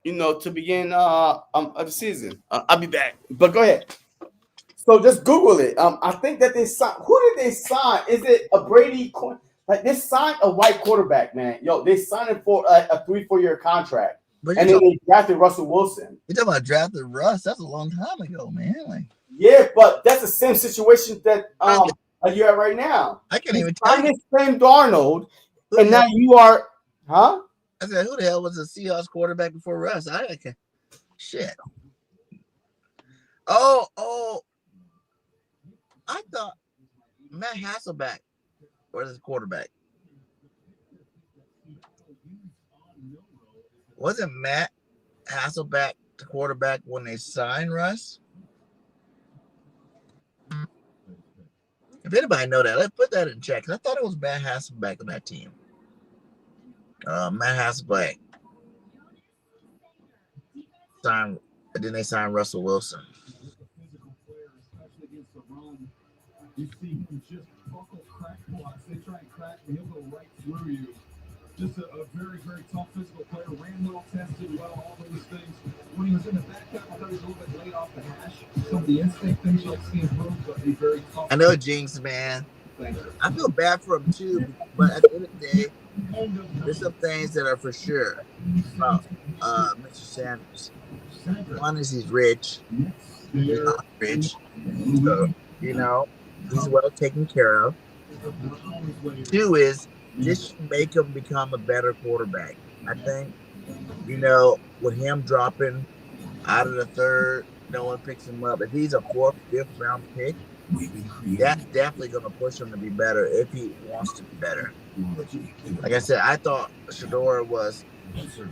to begin the season. I'll be back. But go ahead. So just Google it. I think that they signed. Who did they sign? Is it a Brady? Like they signed a white quarterback, man. Yo, they signed him for a 3-4 year contract, and then they drafted Russell Wilson. You talking about drafted Russ? That's a long time ago, man. Like, yeah, but that's the same situation that you're at right now. I can't even tell you. Sam Darnold, and now you are, huh? I said, who the hell was the Seahawks quarterback before Russ? I can't. Shit. Oh. I thought Matt Hasselbeck was his quarterback. Wasn't Matt Hasselbeck the quarterback when they signed Russ? If anybody know that, let's put that in check. I thought it was Matt Hasselbeck on that team. Matt Hasselbeck signed, and then they signed Russell Wilson. You see him just buckle crack blocks. They try and crack, and he'll go right through you. Just a very, very tough physical player. Ran well, tested well, all those things. When he was in the back half, I thought he was a little bit late off the hash. Some of the instinct things you like to see improve, but he's very tough. I know Jinx, man. Thank you. I feel bad for him too, but at the end of the day, there's some things that are for sure about Mr. Sanders. One is he's rich. He's not rich. So, he's well taken care of. Two is this should make him become a better quarterback. I think, with him dropping out of the third, no one picks him up. If he's a 4th, 5th round pick, that's definitely going to push him to be better if he wants to be better. Like I said, I thought Shedeur was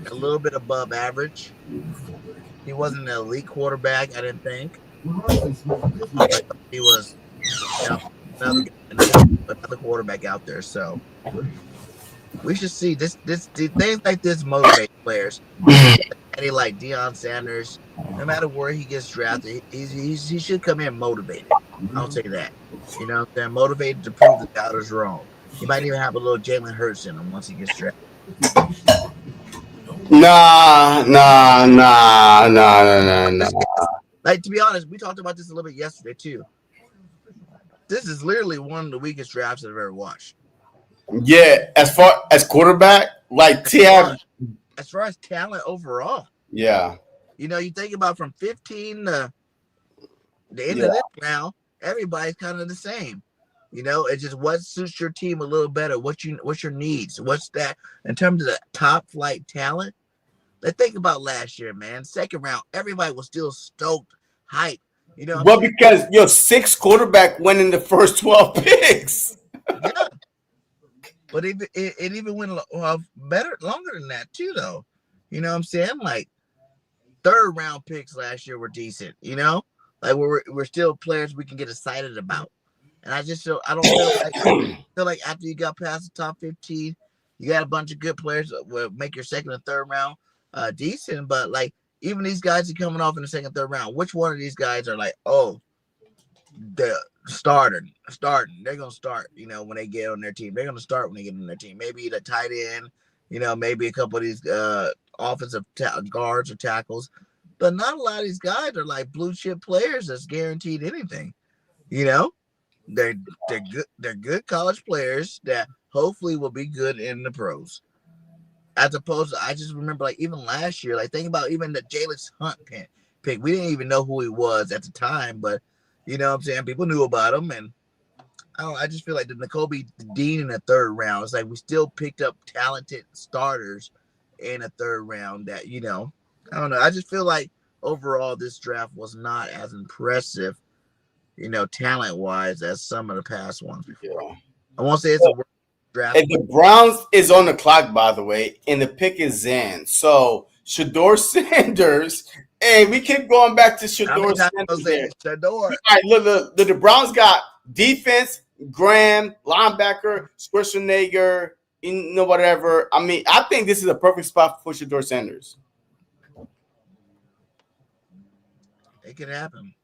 a little bit above average. He wasn't an elite quarterback, I didn't think. He was another quarterback out there. So we should see this things like this motivate players. And like Deion Sanders, no matter where he gets drafted, he should come in motivated. I'll say that. They're motivated to prove the doubters wrong. He might even have a little Jalen Hurts in him once he gets drafted. Nah. Like, to be honest, we talked about this a little bit yesterday too. This is literally one of the weakest drafts I've ever watched. Yeah, as far as quarterback, like as far as talent overall. Yeah. You think about from 15 to the end of this round, everybody's kind of the same. It's just what suits your team a little better. What's your needs? What's that in terms of the top flight talent? Let's think about last year, man. 2nd round, everybody was still stoked, hyped. Well, because your 6th quarterback went in the first 12 picks. Yeah. But it even went better, longer than that too, though. You know what I'm saying? Like 3rd round picks last year were decent. Like we're still players we can get excited about. And I don't feel like after you got past the top 15, you got a bunch of good players that will make your 2nd and 3rd round decent. But like even these guys are coming off in the 2nd, 3rd round. Which one of these guys are like, they're starting? They're gonna start. When they get on their team, they're gonna start when they get on their team. Maybe the tight end. Maybe a couple of these offensive guards or tackles. But not a lot of these guys are like blue chip players that's guaranteed anything. They're good. They're good college players that hopefully will be good in the pros. As opposed to, I just remember like even last year, like think about even the Jalen Hunt pick. We didn't even know who he was at the time, but what I'm saying, people knew about him, and I just feel like the Nakobe Dean in the 3rd round. It's like we still picked up talented starters in the third round that, I don't know. I just feel like overall this draft was not as impressive, talent wise as some of the past ones before. Yeah. I won't say it's a draft. And the Browns is on the clock, by the way, and the pick is in. So Shador Sanders, hey, we keep going back to Shador Sanders here. Shador. All right, look, the Browns got defense, Graham, linebacker, Schwarzenegger, whatever. I mean, I think this is a perfect spot for Shador Sanders. It could happen.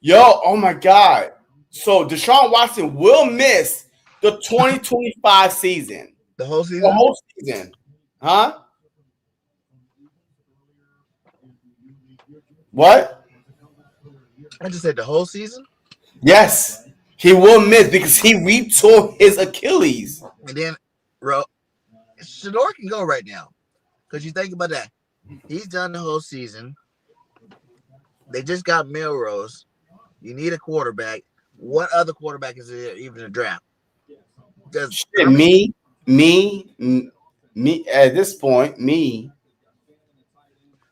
Yo, oh my God. So Deshaun Watson will miss the 2025 season. The whole season? The whole season. Huh? What? I just said the whole season? Yes. He will miss because he retore his Achilles. And then, bro, Shador can go right now. Because you think about that. He's done the whole season. They just got Melrose. You need a quarterback. What other quarterback is there even in the draft? Me, at this point, me.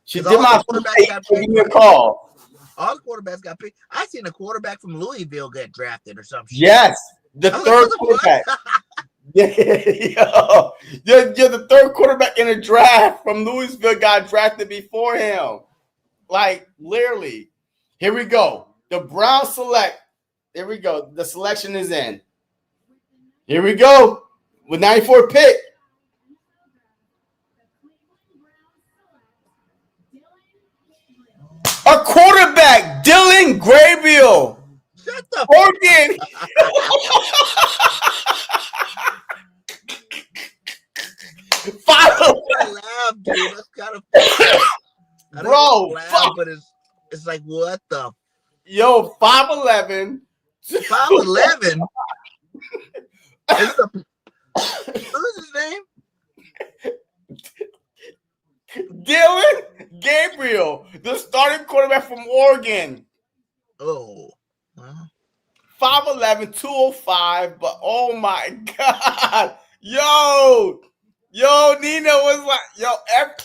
She did my give me a call. All the quarterbacks got picked. I seen a quarterback from Louisville get drafted or something. Yes, the third quarterback. You're the third quarterback in the draft from Louisville got drafted before him. Like, literally. Here we go. The Browns select. Here we go. The selection is in. Here we go. With 94 pick. A quarterback, Dylan Gabriel. Shut the Oregon. Bro, but it's like, what the? Yo, 5'11". 5'11". Who's his name? Dylan Gabriel, the starting quarterback from Oregon. Oh. 5'11", 205, but oh my God. Yo, Nina was like,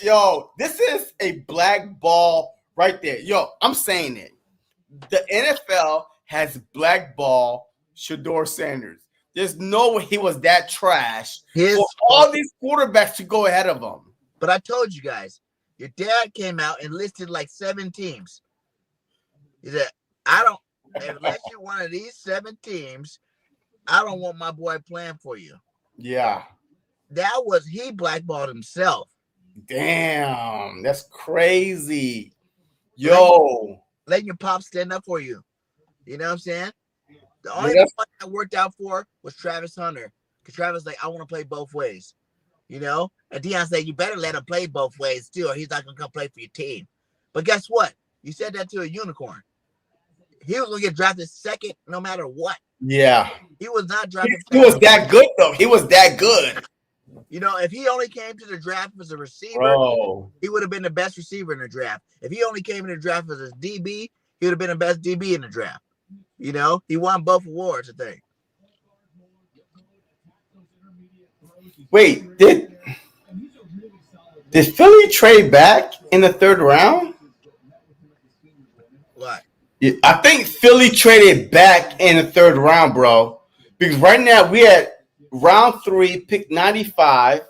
yo, this is a black ball right there. Yo, I'm saying it. The NFL has blackballed Shador Sanders. There's no way he was that trash for all these quarterbacks to go ahead of him. But I told you guys, your dad came out and listed like 7 teams. He said, unless you're one of these 7 teams, I don't want my boy playing for you. Yeah. He blackballed himself. Damn, that's crazy. Yo. Letting your pop stand up for you. You know what I'm saying? The only one that worked out for was Travis Hunter. Because Travis was like, I want to play both ways. And Deion said, you better let him play both ways too, or he's not going to come play for your team. But guess what? You said that to a unicorn. He was going to get drafted second no matter what. Yeah. He was not drafted. He was that good, though. He was that good. If he only came to the draft as a receiver, he would have been the best receiver in the draft. If he only came in the draft as a DB, he would have been the best DB in the draft. He won both awards, I think. Wait, did Philly trade back in the 3rd round? What? I think Philly traded back in the 3rd round, bro. Because right now we at round 3, pick 95.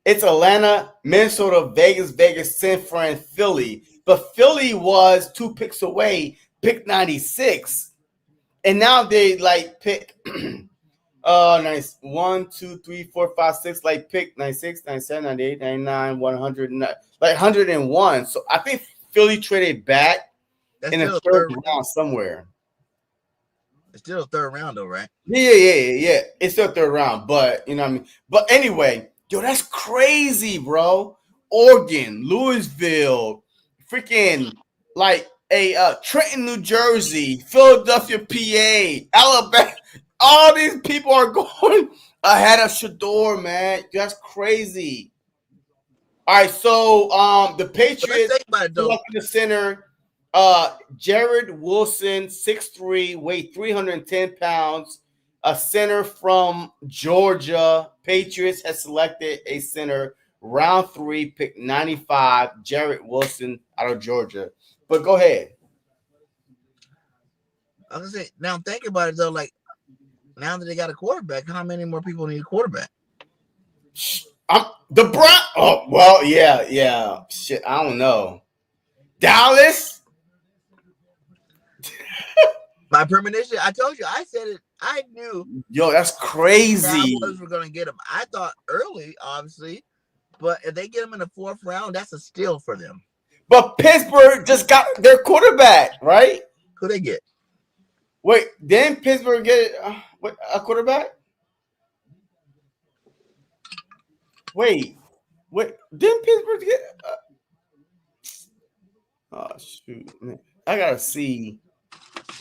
It's Atlanta, Minnesota, Vegas, San Fran, Philly. But Philly was 2 picks away, pick 96. And now they pick nice 1, 2, 3, 4, 5, 6, pick 96, 97, 98, 99, 100, 101. So I think Philly traded back in the 3rd round somewhere. It's still a 3rd round though, right? Yeah. It's still 3rd round, but you know what I mean. But anyway, yo, that's crazy, bro. Oregon, Louisville, freaking Trenton, New Jersey, Philadelphia, PA, Alabama. All these people are going ahead of Shador, man. That's crazy. All right, so the Patriots selected the center. Jared Wilson, 6'3", weighed 310 pounds. A center from Georgia. Patriots has selected a center round 3, pick 95, Jarrett Wilson out of Georgia. But go ahead. I was gonna say, now think about it though, like now that they got a quarterback, how many more people need a quarterback? The Brown. Oh well, yeah. Shit, I don't know. Dallas. My premonition. I told you. I said it. I knew. Yo, that's crazy. Cowboys were gonna get him. I thought early, obviously, but if they get him in the 4th round, that's a steal for them. But Pittsburgh just got their quarterback, right? Who they get? Wait, didn't Pittsburgh get a quarterback? Wait, didn't Pittsburgh get? Oh shoot, man. I gotta see.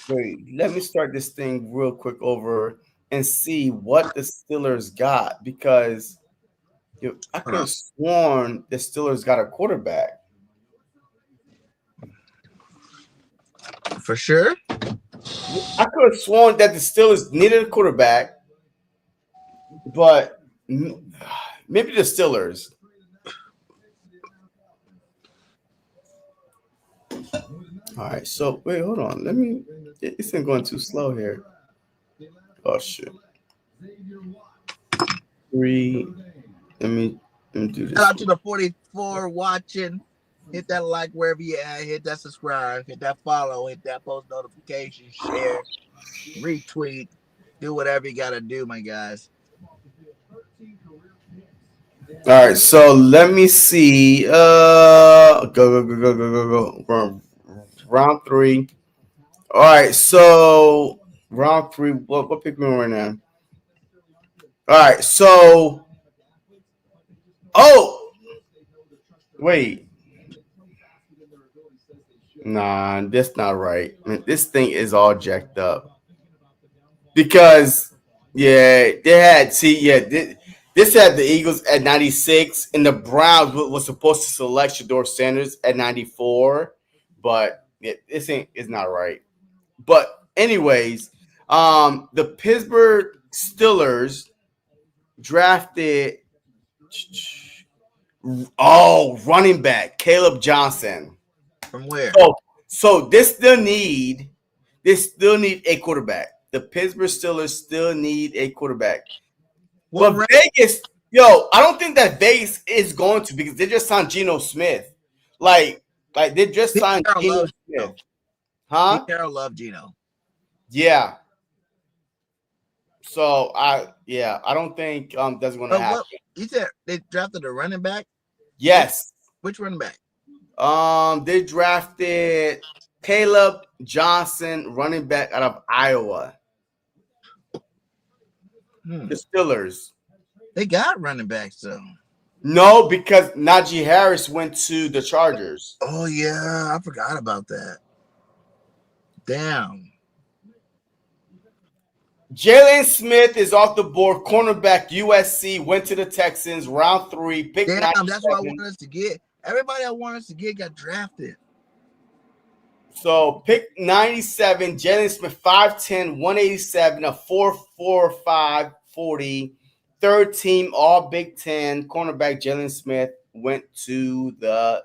Wait, let me start this thing real quick over and see what the Steelers got because I could have sworn the Steelers got a quarterback. For sure. I could have sworn that the Steelers needed a quarterback, but maybe the Steelers. All right, so wait, hold on. Let me. It's been going too slow here. Oh shit. 3. Let me do this. Shout out to the 44 watching. Hit that like wherever you at. Hit that subscribe. Hit that follow. Hit that post notification. Share. Retweet. Do whatever you gotta do, my guys. All right, so let me see. Go. Round 3. All right, so round 3. What pick we on right now? All right, so. Oh, wait. Nah, that's not right. Man, this thing is all jacked up. Because, they had, this had the Eagles at 96, and the Browns was supposed to select Shador Sanders at 94, but this is not right. But anyways, the Pittsburgh Steelers drafted running back Caleb Johnson. From where? So they still need a quarterback. The Pittsburgh Steelers still need a quarterback. But Vegas, I don't think that Vegas is going to because they just signed Geno Smith. Like they just signed Geno Smith. Huh? Carroll loved Geno. Yeah. So I don't think that's going to happen. You said they drafted a running back? Yes. Which running back? They drafted Caleb Johnson, running back out of Iowa. The Steelers. They got running backs though. No, because Najee Harris went to the Chargers. Oh yeah, I forgot about that. Damn. Jalen Smith is off the board. Cornerback USC went to the Texans. Round 3, pick. Damn, that's what I wanted us to get. Everybody I wanted us to get got drafted. So pick 97, Jalen Smith, 5'10", 187, a 4.45 40. Third team, all Big Ten. Cornerback Jalen Smith went to the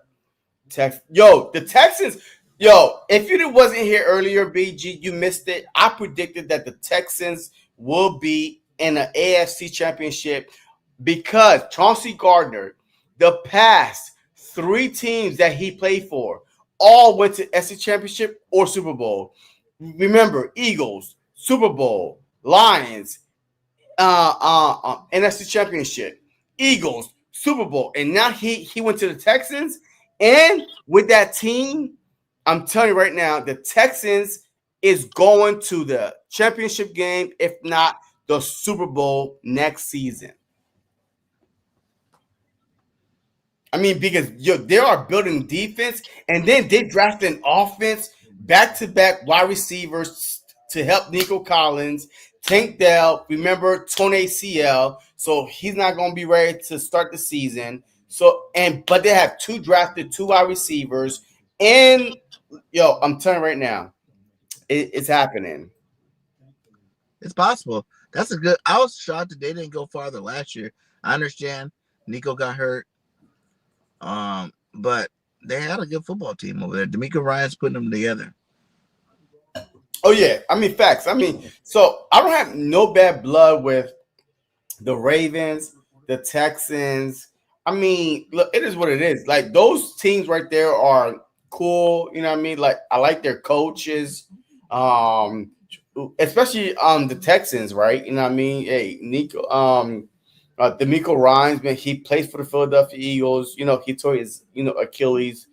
Texans. The Texans. If you wasn't here earlier, BG, you missed it. I predicted that the Texans will be in an AFC championship because Chauncey Gardner, the past 3 teams that he played for, all went to SC championship or Super Bowl. Remember, Eagles, Super Bowl, Lions, NFC championship, Eagles, Super Bowl, and now he went to the Texans. And with that team, I'm telling you right now, the Texans is going to the championship game, if not the Super Bowl next season. I mean, because they are building defense, and then they drafted an offense, back-to-back wide receivers to help Nico Collins. Tank Dell, remember, Tony ACL, so he's not going to be ready to start the season. But they have 2 wide receivers, and I'm telling you right now, it's happening. It's possible. That's a good. I was shocked that they didn't go farther last year. I understand Nico got hurt. But they had a good football team over there. D'Amico Ryan's putting them together. Oh yeah, I mean facts. I mean, so I don't have no bad blood with the Ravens, the Texans. I mean, look, it is what it is. Like those teams right there are cool. You know what I mean? Like I like their coaches, especially the Texans, right? You know what I mean? Hey, Nico, D'Amico Ryan's man, he plays for the Philadelphia Eagles. You know, he tore his Achilles,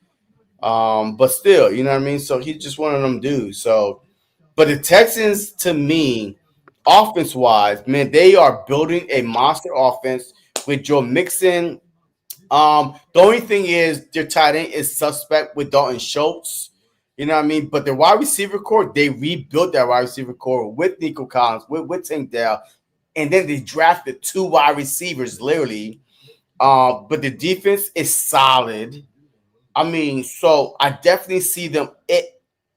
but still, you know what I mean. So he's just one of them dudes. So, but the Texans, to me, offense wise, man, they are building a monster offense with Joe Mixon. The only thing is their tight end is suspect with Dalton Schultz. You know what I mean? But their wide receiver core, they rebuilt that wide receiver core with Nico Collins, with Tank Dell, and then they drafted 2 wide receivers, literally. But the defense is solid. I mean, so I definitely see them. If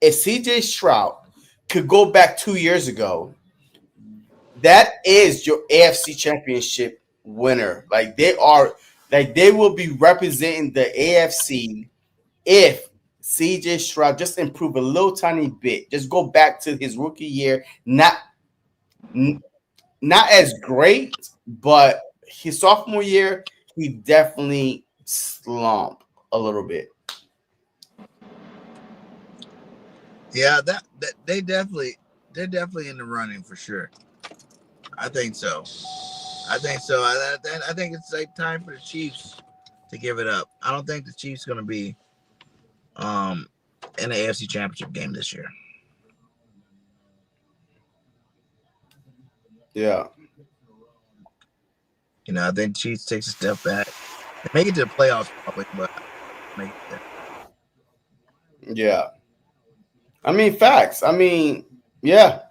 CJ Stroud could go back 2 years ago, that is your AFC Championship winner. Like they will be representing the AFC if CJ Stroud just improve a little tiny bit. Just go back to his rookie year, not as great, but his sophomore year, he definitely slumped a little bit. Yeah, that they're definitely in the running for sure. I think so. I think it's like time for the Chiefs to give it up. I don't think the Chiefs going to be in the AFC Championship game this year. Yeah. You know, I think the Chiefs takes a step back. They make it to the playoffs probably, but make it there. Yeah. I mean, facts. I mean, yeah.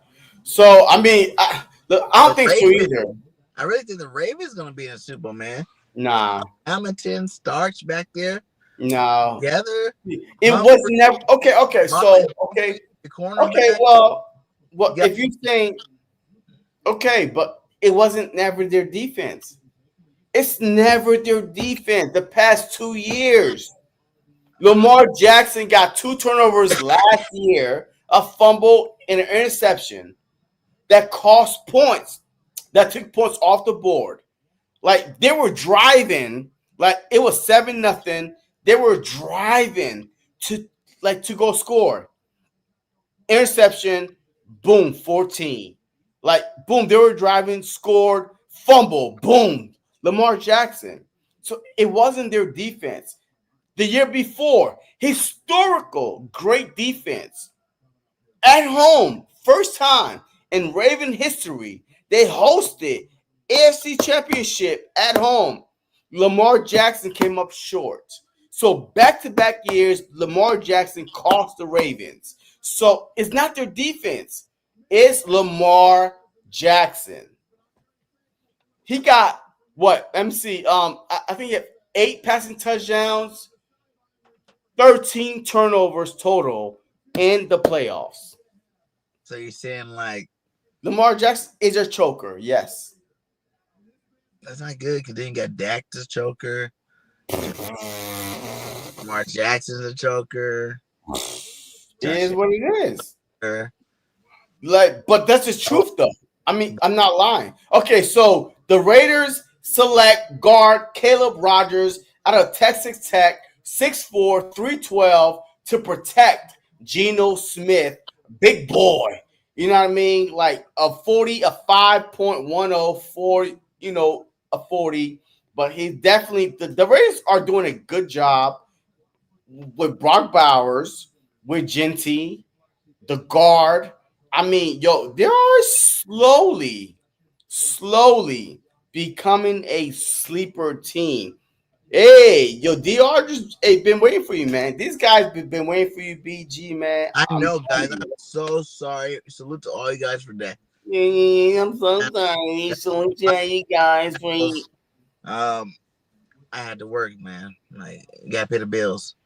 So, I mean, I don't think so either. I really think the Ravens going to be in the Super Bowl, man. Nah. Hamilton, Starks back there. No. Together. It was never okay. Okay. So okay. Okay. Well, if you saying okay, but it wasn't never their defense. It's never their defense. The past 2 years, Lamar Jackson got 2 turnovers last year, a fumble and an interception that cost points, that took points off the board. Like they were driving, like it was 7-0. They were driving to go score. Interception, boom, 14. Like boom, they were driving, scored, fumble, boom, Lamar Jackson. So it wasn't their defense. The year before, historical great defense. At home, first time in Raven history, they hosted AFC Championship at home. Lamar Jackson came up short. So back-to-back years, Lamar Jackson cost the Ravens. So it's not their defense. It's Lamar Jackson. He got what? MC. I think he had 8 passing touchdowns, 13 turnovers total in the playoffs. So you're saying like Lamar Jackson is a choker, yes. That's not good because then you got Dak as a choker. Lamar Jackson's a choker. It is what it is. Like, but that's the truth though. I mean, I'm not lying. Okay, so the Raiders select guard Caleb Rogers out of Texas Tech, 6'4", 312, to protect Geno Smith, big boy. You know what I mean? Like a 5.10, 40, a 40. But he's definitely the Raiders are doing a good job with Brock Bowers, with Genty, the guard. I mean, they are slowly becoming a sleeper team. Hey, DR just been waiting for you, man. These guys been waiting for you, BG, man. I know, guys. I'm so sorry. Salute to all you guys for that. Yeah, I'm so sorry. Salute to you guys for you. I had to work, man. Like, gotta pay the bills.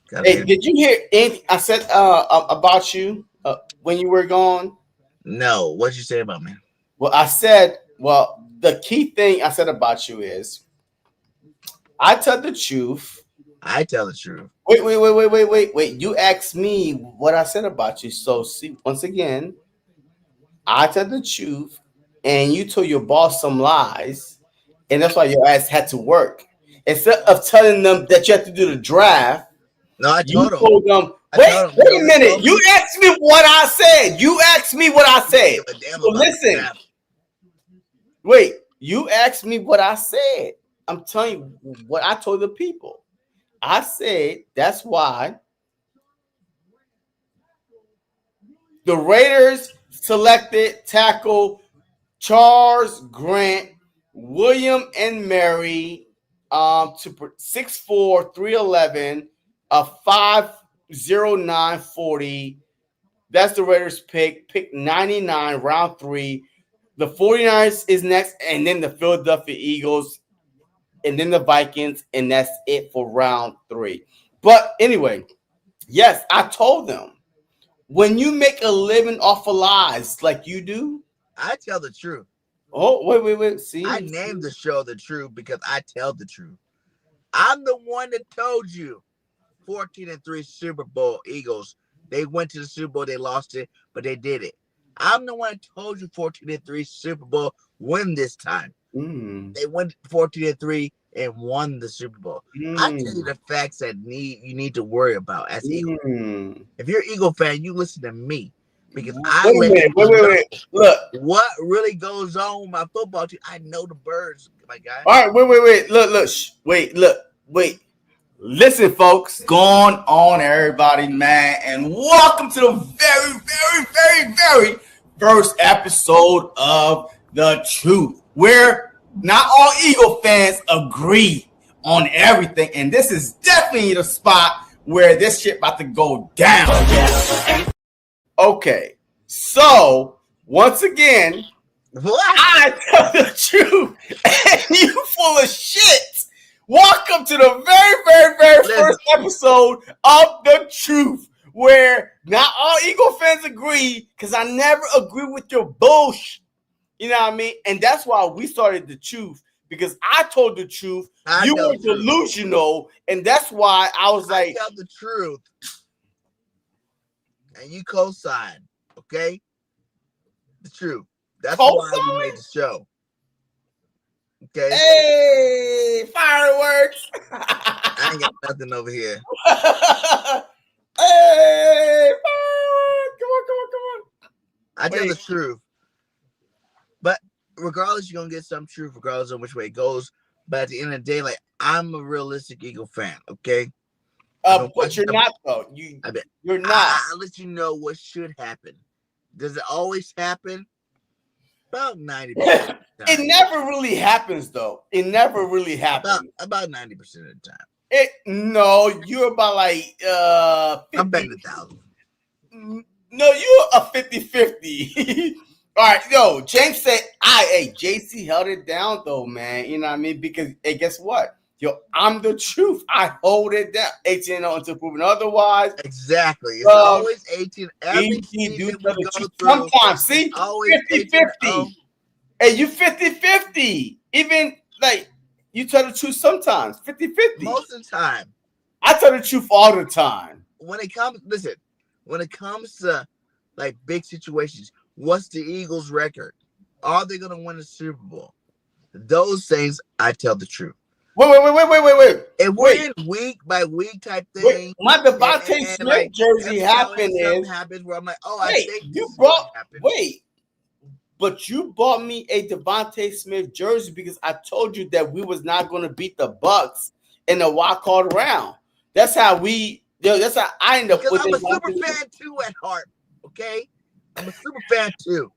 Hey, did you hear anything I said about you when you were gone? No. What'd you say about me? Well, I said, the key thing I said about you is I tell the truth. I tell the truth. Wait. You asked me what I said about you. So see, once again, I tell the truth, and you told your boss some lies, and that's why your ass had to work. Instead of telling them that you have to do the draft, No, I you told him. told them, I wait told him, you know a what he minute. told You me? asked me what I said. You asked me what I said. Give a damn So about listen. the draft. Wait, you asked me what I said. I'm telling you what I told the people. I said that's why the Raiders selected tackle Charles Grant, William and Mary, to 6'4", 311, a 5'09", 40. That's the Raiders pick 99, round 3. The 49ers is next, and then the Philadelphia Eagles, and then the Vikings, and that's it for round 3. But anyway, yes, I told them, when you make a living off of lies like you do, I tell the truth. oh, wait. See? I named the show The Truth because I tell the truth. I'm the one that told you 14-3 Super Bowl Eagles. They went to the Super Bowl, they lost it, but they did it. I'm the one that told you 14-3 Super Bowl win this time. They went 14-3 and won the Super Bowl. I tell you the facts that you need to worry about as Eagle. If you're an Eagle fan, you listen to me because I let you know Look, what really goes on with my football team. I know the birds, my guy. All right, wait. Wait. Listen, folks. Going on, everybody, man, and welcome to the very first episode of The Truth, where not all Eagle fans agree on everything, and this is definitely the spot where this shit about to go down. Okay, so once again, I tell the truth, and you full of shit. Welcome to the very first episode of The Truth, where not all Eagle fans agree, because I never agree with your bullshit. You know what I mean? And that's why we started The Truth, because I told the truth. You were delusional, and that's why I was like, tell the truth, and you co-sign, okay? The truth. That's why we made the show. Okay. Hey, fireworks! I ain't got nothing over here. Hey, fireworks! Come on. I tell the truth. But regardless, you're gonna get some truth, regardless of which way it goes. But at the end of the day, like, I'm a realistic Eagle fan, okay? But you're not, though. You're not. I'll let you know what should happen. Does it always happen? About 90%. It never really happens, though. It never really happens. About 90% of the time. No, you're about like 50. I'm betting 1,000. No, you're a 50-50. All right, yo, James said, JC held it down though, man. You know what I mean? Because hey, guess what? Yo, I'm the truth. I hold it down. 18-0 until proven otherwise. Exactly. It's always 18. Every season we go through. Sometimes, see, always 50-50. Hey, you 50-50. Even like you tell the truth sometimes. 50-50. Most of the time. I tell the truth all the time. When it comes to like big situations, what's the Eagles' record? Are they gonna win the Super Bowl? Those things I tell the truth. Wait. If we're in week by week type thing, my Devontae Smith like, jersey happened happens where I'm like, oh, wait, I think you brought but you bought me a Devontae Smith jersey because I told you that we was not going to beat the Bucks in the wild card round. That's how that's how I end up with. I'm a super fan too at heart. Okay, I'm a super fan too,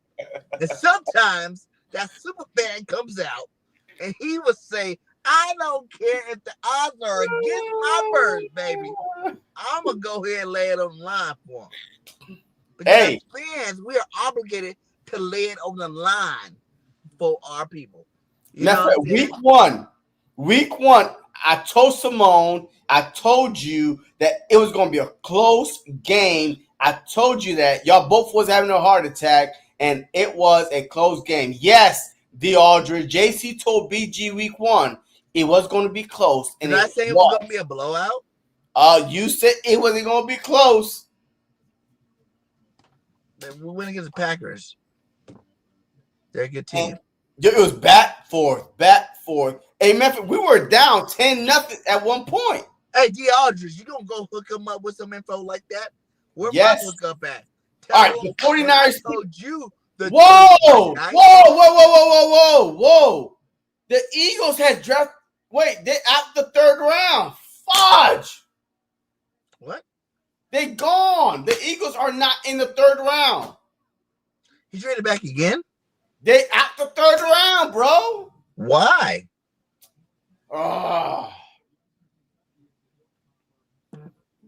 and sometimes that super fan comes out and he will say, I don't care if the odds are against my birds, baby. I'm going to go ahead and lay it on the line for them. Because as fans, we are obligated to lay it on the line for our people. Week one, I told Simone, I told you that it was going to be a close game. I told you that y'all both was having a heart attack, and it was a close game. Yes, DeAndre, JC told BG week one, it was going to be close. And Did I say it was going to be a blowout? You said it wasn't going to be close. We went against the Packers. They're a good team. It was back, forth. Hey, Memphis, we were down 10-0 at one point. Hey, DeAndre, you going to go hook him up with some info like that? Where yes. my hook up at? All right, the 49ers told you. Whoa. The Eagles had drafted. Wait, they out the third round. Fudge. What? They gone. The Eagles are not in the third round. He traded back again? They out the third round, bro. Why?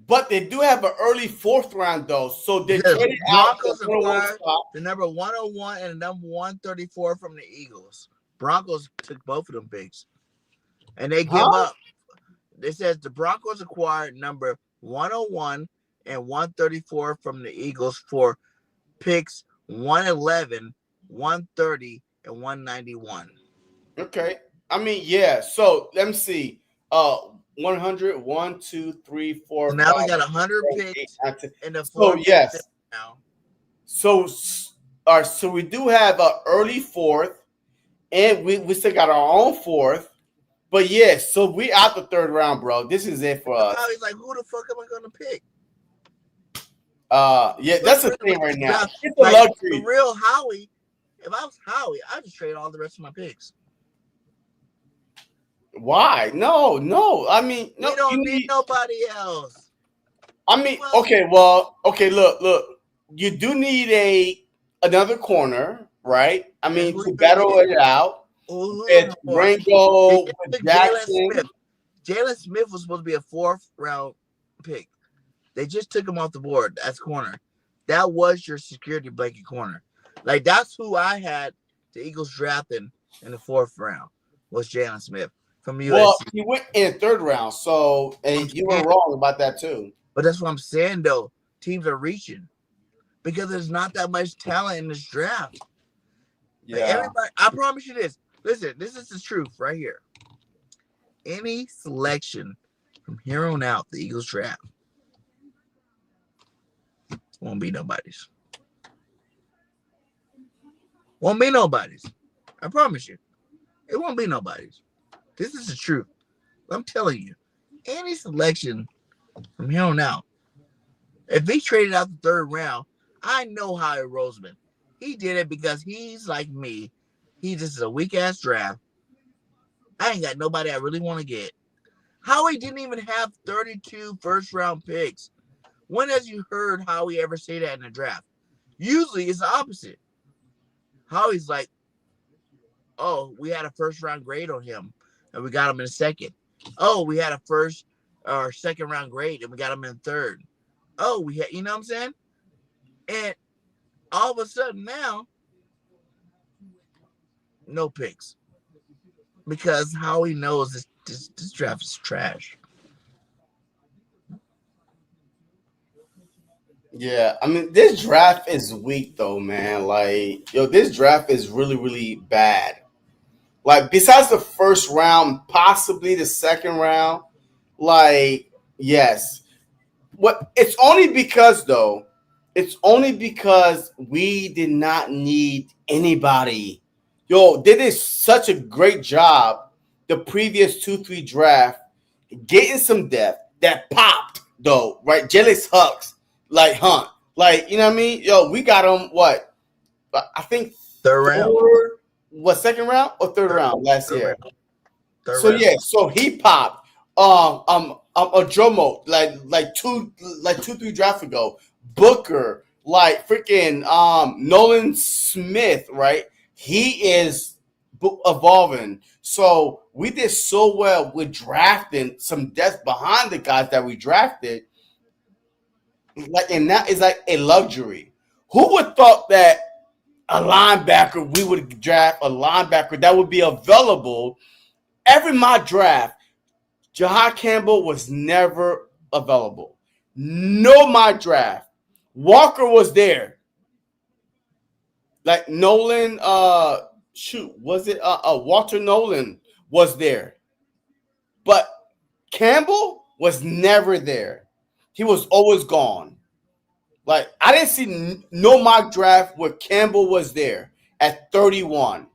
But they do have an early fourth round, though. So they traded out the number 101 and the number 134 from the Eagles. Broncos took both of them picks. And they give up. It says the Broncos acquired number 101 and 134 from the Eagles for picks 111, 130, and 191. Okay. I mean, yeah. So let me see. 100, 1, 2, 3, 4. So now 5, we got 100 picks in the fourth. So yes. Now. So all right. So we do have an early fourth, and we still got our own fourth. But yes, so we out the third round, bro. This is it for us. He's like, who the fuck am I gonna pick? Yeah, that's the thing right now. It's a like, luxury. The real Howie. If I was Howie, I'd just trade all the rest of my picks. Why? No. I mean, no. You don't need nobody else. I mean, okay. Look. You do need another corner, right? I mean, to battle it out. It's Ringo, Jackson. Jalen Smith was supposed to be a 4th round pick. They just took him off the board as corner. That was your security blanket corner. Like, that's who I had the Eagles drafting in the 4th round was Jalen Smith from USC. Well, he went in the 3rd round, and you were wrong about that too. But that's what I'm saying, though. Teams are reaching because there's not that much talent in this draft. Yeah. Like everybody, I promise you this. Listen, this is the truth right here. Any selection from here on out, the Eagles draft won't be nobody's. Won't be nobody's. I promise you. It won't be nobody's. This is the truth. I'm telling you. Any selection from here on out. If he traded out the 3rd round, I know Howie Roseman. He did it because he's like me. He just is a weak-ass draft. I ain't got nobody I really want to get. Howie didn't even have 32 first-round picks. When has you heard Howie ever say that in a draft? Usually it's the opposite. Howie's like, oh, we had a first-round grade on him, and we got him in a 2nd. Oh, we had a 1st or 2nd-round grade, and we got him in 3rd. Oh, we had, you know what I'm saying? And all of a sudden now, no picks. Because Howie knows this draft is trash. Yeah, I mean, this draft is weak, though, man. Like, this draft is really, really bad. Like, besides the 1st round, possibly the 2nd round, like, yes. It's only because we did not need anybody. They did such a great job the previous 2-3 draft getting some depth that popped, though, right? Jellis Hucks, like Hunt. Like, you know what I mean? We got him, what? I think 3rd round. What, 2nd round or 3rd round last year? Third round. Yeah, so he popped. A Jomo, like 2-3 drafts ago. Booker, like freaking Nolan Smith, right? He is evolving. So we did so well with drafting some depth behind the guys that we drafted. Like, and that is like a luxury. Who would thought that a linebacker, we would draft a linebacker that would be available every mock draft? Campbell was never available. No mock draft. Walker was there. Like Nolan, was it Walter Nolan was there. But Campbell was never there. He was always gone. Like, I didn't see no mock draft where Campbell was there at 31.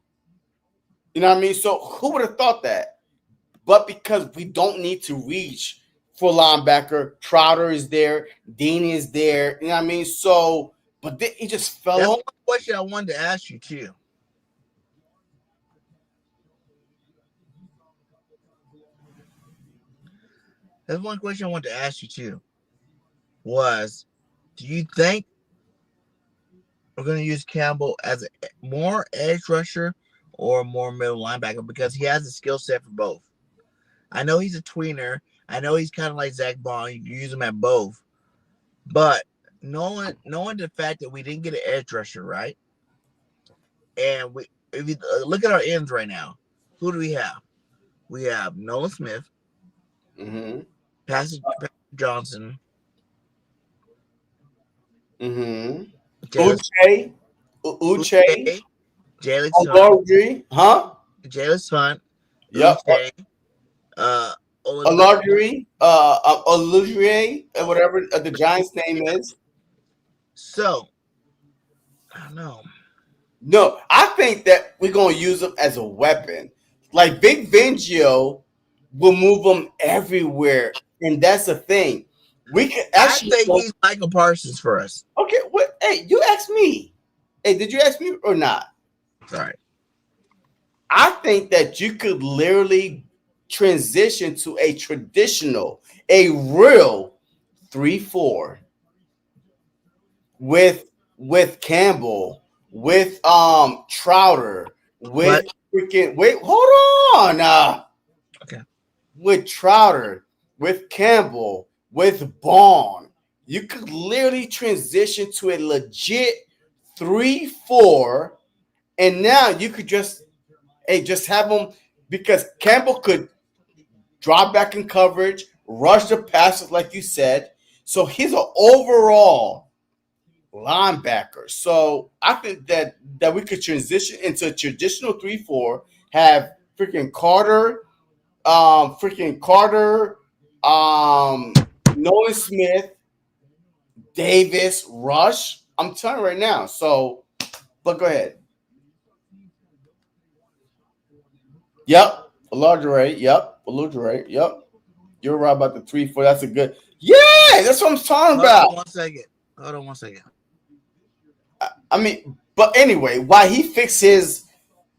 You know what I mean? So who would have thought that? But because we don't need to reach for linebacker, Trotter is there, Dean is there. You know what I mean? So, but then he just fell That's off. one question I wanted to ask you too. That's one question I wanted to ask you too. Was, do you think we're going to use Campbell as a more edge rusher or more middle linebacker? Because he has a skill set for both. I know he's a tweener. I know he's kind of like Zach Bond. You can use him at both. But knowing the fact that we didn't get an edge rusher, right? And if you look at our ends right now, who do we have? We have Nolan Smith, Pastor Johnson, Uche, Jalen Alardri, huh? Jalen Hunt, Yep. Uche, Alardri, whatever the Giants' name is. So, I don't know. No, I think that we're going to use him as a weapon. Like, Big Vangio will move him everywhere. And that's the thing. We can actually. I think he's Michael Parsons for us. Okay, what? Hey, you asked me. Hey, did you ask me or not? Sorry. I think that you could literally transition to a traditional, a real 3-4 with Campbell, with Trouter, with hold on. Okay. With Trouter, with Campbell, with Bond, you could literally transition to a legit 3-4, and now you could just have them, because Campbell could drop back in coverage, rush the passes like you said. So he's an overall linebacker. So I think that we could transition into a traditional 3-4, have freaking Carter, Nolan Smith, Davis, Rush. I'm telling you right now. So, but go ahead. Yep. Alardre. Yep. Yep. You're right about the 3-4. That's a good. Yeah, that's what I'm talking about. Hold on one second. I mean, but anyway, while he fixed his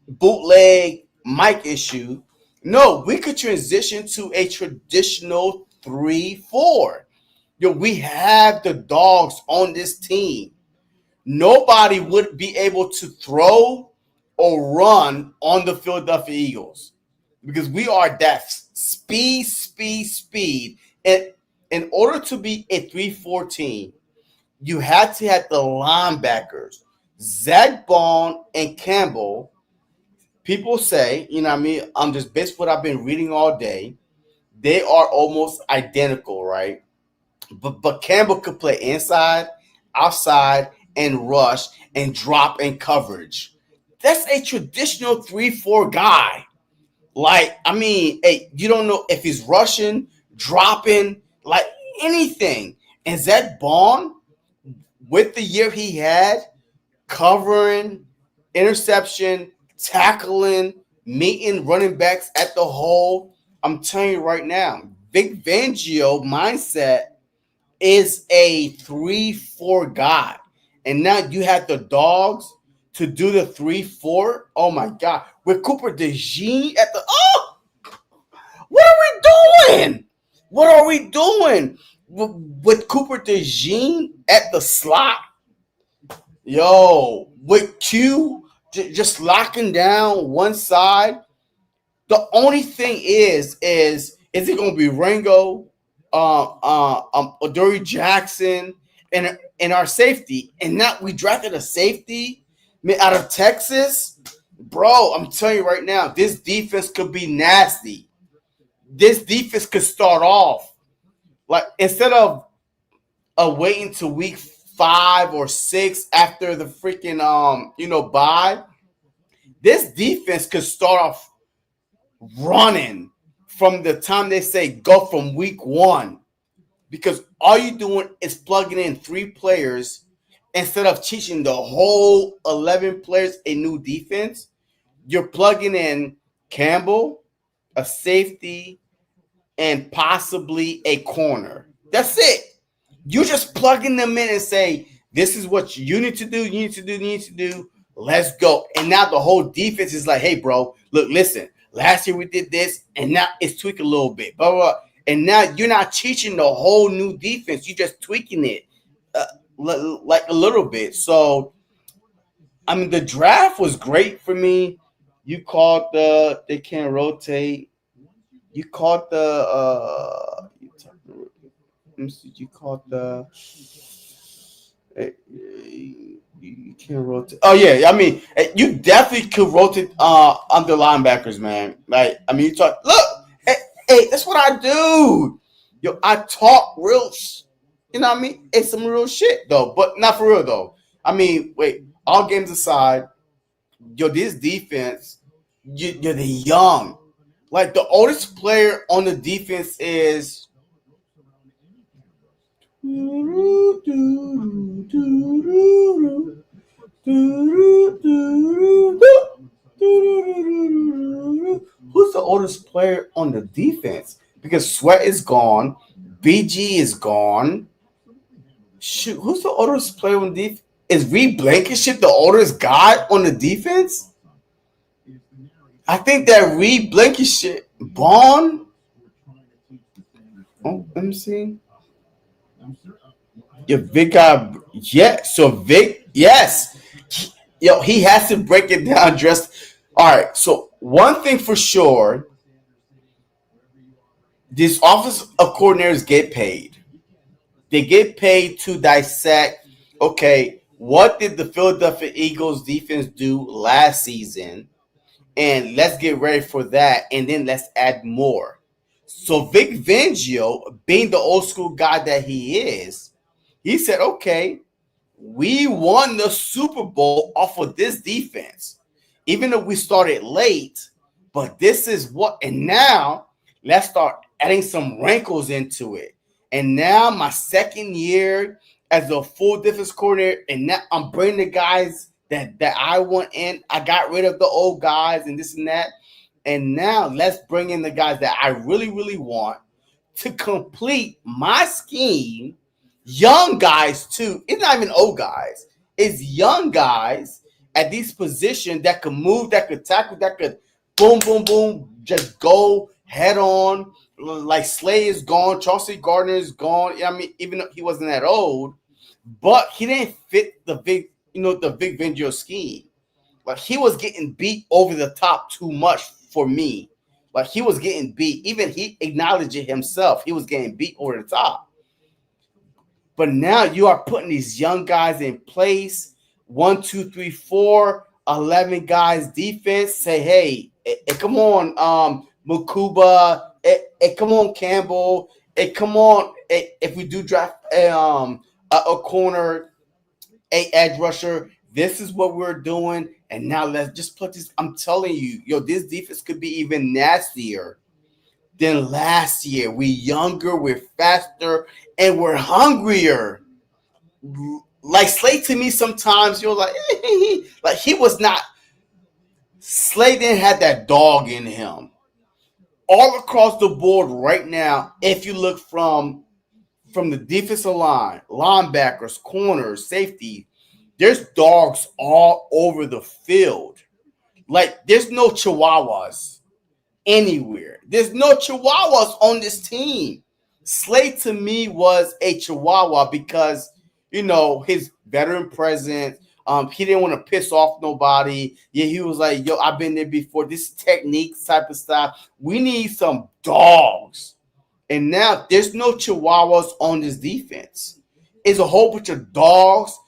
bootleg mic issue, no, we could transition to a traditional 3-4. We have the dogs on this team. Nobody would be able to throw or run on the Philadelphia Eagles because we are that speed. And in order to be a 3-4 team, you had to have the linebackers, Zach Bond and Campbell. People say, you know what I mean? I'm just based what I've been reading all day. They are almost identical, right? But Campbell could play inside, outside, and rush and drop in coverage. That's a traditional 3-4 guy. Like, I mean, hey, you don't know if he's rushing, dropping, like anything. And Zach Bond, with the year he had, covering, interception, tackling, meeting running backs at the hole, I'm telling you right now, Vic Fangio mindset is a 3-4 guy. And now you have the dogs to do the 3-4. Oh my God. With Cooper DeJean at the what are we doing? What are we doing? With Cooper DeJean at the slot? Yo, with Q just locking down one side. The only thing is it going to be Rango, Adoree Jackson, and our safety? And now we drafted a safety out of Texas, bro. I'm telling you right now, this defense could be nasty. This defense could start off like instead of waiting to week 5 or 6 after the freaking bye. This defense could start off running from the time they say go from week 1, because all you're doing is plugging in 3 players instead of teaching the whole 11 players a new defense. You're plugging in Campbell, a safety, and possibly a corner. That's it. You're just plugging them in and say, this is what you need to do, you need to do, you need to do. Let's go. And now the whole defense is like, hey, bro, look, listen, last year we did this, and now it's tweaking a little bit. Blah, blah, blah. And now you're not teaching the whole new defense. You're just tweaking it like a little bit. So, I mean, the draft was great for me. You called they can't rotate. You called you called you can't rotate. Oh yeah, I mean, you definitely could rotate under linebackers, man. Like, I mean, you talk. Look, hey, that's what I do. Yo, I talk real. You know what I mean? It's some real shit though, but not for real though. I mean, wait. All games aside, yo, this defense, you're the young. Like, the oldest player on the defense is who's the oldest player on the defense? Because Sweat is gone, BG is gone. Shoot, who's the oldest player on defense? Is Reed Blankenship the oldest guy on the defense? I think that Reed Blankenship, Bond. Oh, let me see. Your Vic guy, yeah. So Vic, yes. Yo, he has to break it down. All right. So one thing for sure, these offensive coordinators get paid. They get paid to dissect. Okay, what did the Philadelphia Eagles defense do last season? And let's get ready for that. And then let's add more. So Vic Fangio, being the old school guy that he is, he said, okay, we won the Super Bowl off of this defense. Even though we started late, but this is what, and now let's start adding some wrinkles into it. And now my second year as a full defense coordinator, and now I'm bringing the guys that I want in. I got rid of the old guys and this and that. And now let's bring in the guys that I really, really want to complete my scheme. Young guys, too. It's not even old guys. It's young guys at these positions that could move, that could tackle, that could boom, boom, boom, just go head on. Like Slay is gone. Chauncey Gardner is gone. I mean, even though he wasn't that old, but he didn't fit the Vic Fangio scheme. Like, he was getting beat over the top too much for me. Like, he was getting beat. Even he acknowledged it himself. He was getting beat over the top. But now you are putting these young guys in place. 1, 2, 3, 4, 11 guys defense. Say, hey, come on, Makuba. Come on, Campbell. Come on. If we do draft a corner, a edge rusher, this is what we're doing. And now let's just put this. I'm telling you, yo, this defense could be even nastier than last year. We're younger, we're faster, and we're hungrier. Like Slay, to me, sometimes you're like, like he was not. Slay didn't have that dog in him. All across the board right now, if you look from the defensive line, linebackers, corners, safety, there's dogs all over the field. Like, there's no chihuahuas anywhere. There's no chihuahuas on this team. Slay, to me, was a chihuahua because, you know, his veteran presence. He didn't want to piss off nobody. Yeah, he was like, yo, I've been there before. This technique type of stuff. We need some dogs. And now there's no chihuahuas on this defense. It's a whole bunch of dogs.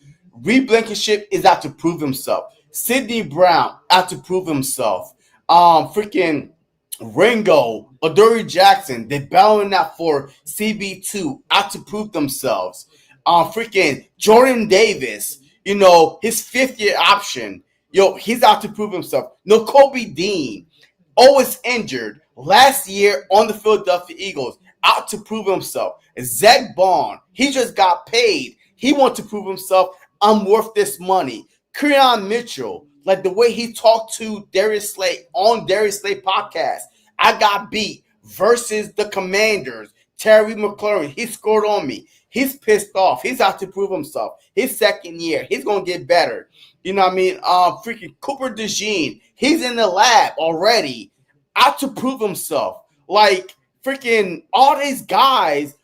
Reed Blankenship is out to prove himself. Sidney Brown out to prove himself. Freaking Ringo, Adoree Jackson, they're battling out for CB2 out to prove themselves. Freaking Jordan Davis, you know, his 5th-year option. Yo, he's out to prove himself. No, Kobe Dean. always injured. Last year on the Philadelphia Eagles, out to prove himself. Zach Bond, he just got paid. He wants to prove himself. I'm worth this money. Creon Mitchell, like the way he talked to Darius Slay on Darius Slay podcast. I got beat versus the Commanders. Terry McLaurin, he scored on me. He's pissed off. He's out to prove himself. His second year, he's gonna get better. You know what I mean? Freaking Cooper DeJean, he's in the lab already, out to prove himself. Like freaking all these guys,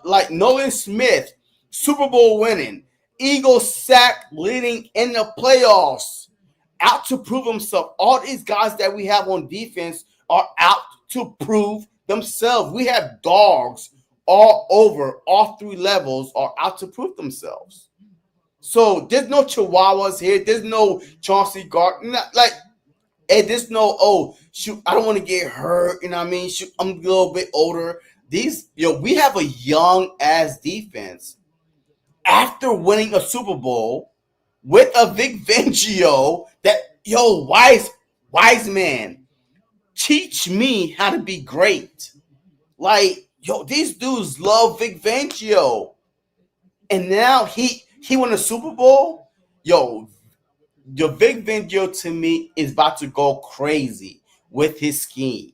like Nolan Smith, Super Bowl winning, Eagles sack leading in the playoffs, out to prove himself. All these guys that we have on defense are out to prove themselves. We have dogs all over, all three levels are out to prove themselves. So there's no Chihuahuas here. There's no Chauncey Gardner. Like, hey, there's no, oh, shoot, I don't want to get hurt. You know what I mean? Shoot, I'm a little bit older. We have a young ass defense. After winning a Super Bowl with a Vic Fangio, wise man, teach me how to be great. Like, these dudes love Vic Fangio. And now he won a Super Bowl. Your Vic Fangio to me is about to go crazy with his scheme.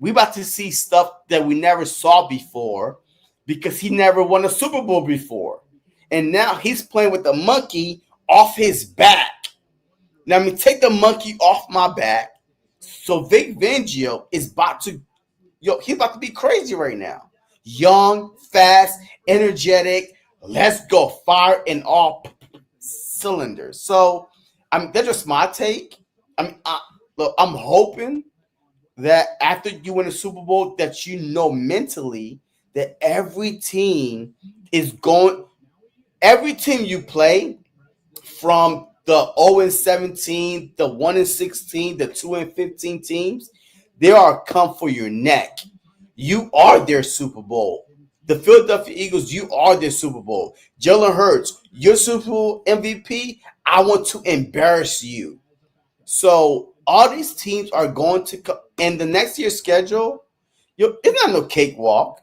We about to see stuff that we never saw before because he never won a Super Bowl before. And now he's playing with the monkey off his back. Now, take the monkey off my back. So Vic Fangio is about to, he's about to be crazy right now. Young, fast, energetic. Let's go, fire in all cylinders. So, that's just my take. I'm hoping that after you win a Super Bowl, that mentally that every team you play, from the 0-17, the 1-16, the 2-15 teams, they are come for your neck. You are their Super Bowl. The Philadelphia Eagles, you are their Super Bowl. Jalen Hurts, your Super Bowl MVP, I want to embarrass you. So all these teams are going to come, and the next year's schedule, it's not no cakewalk.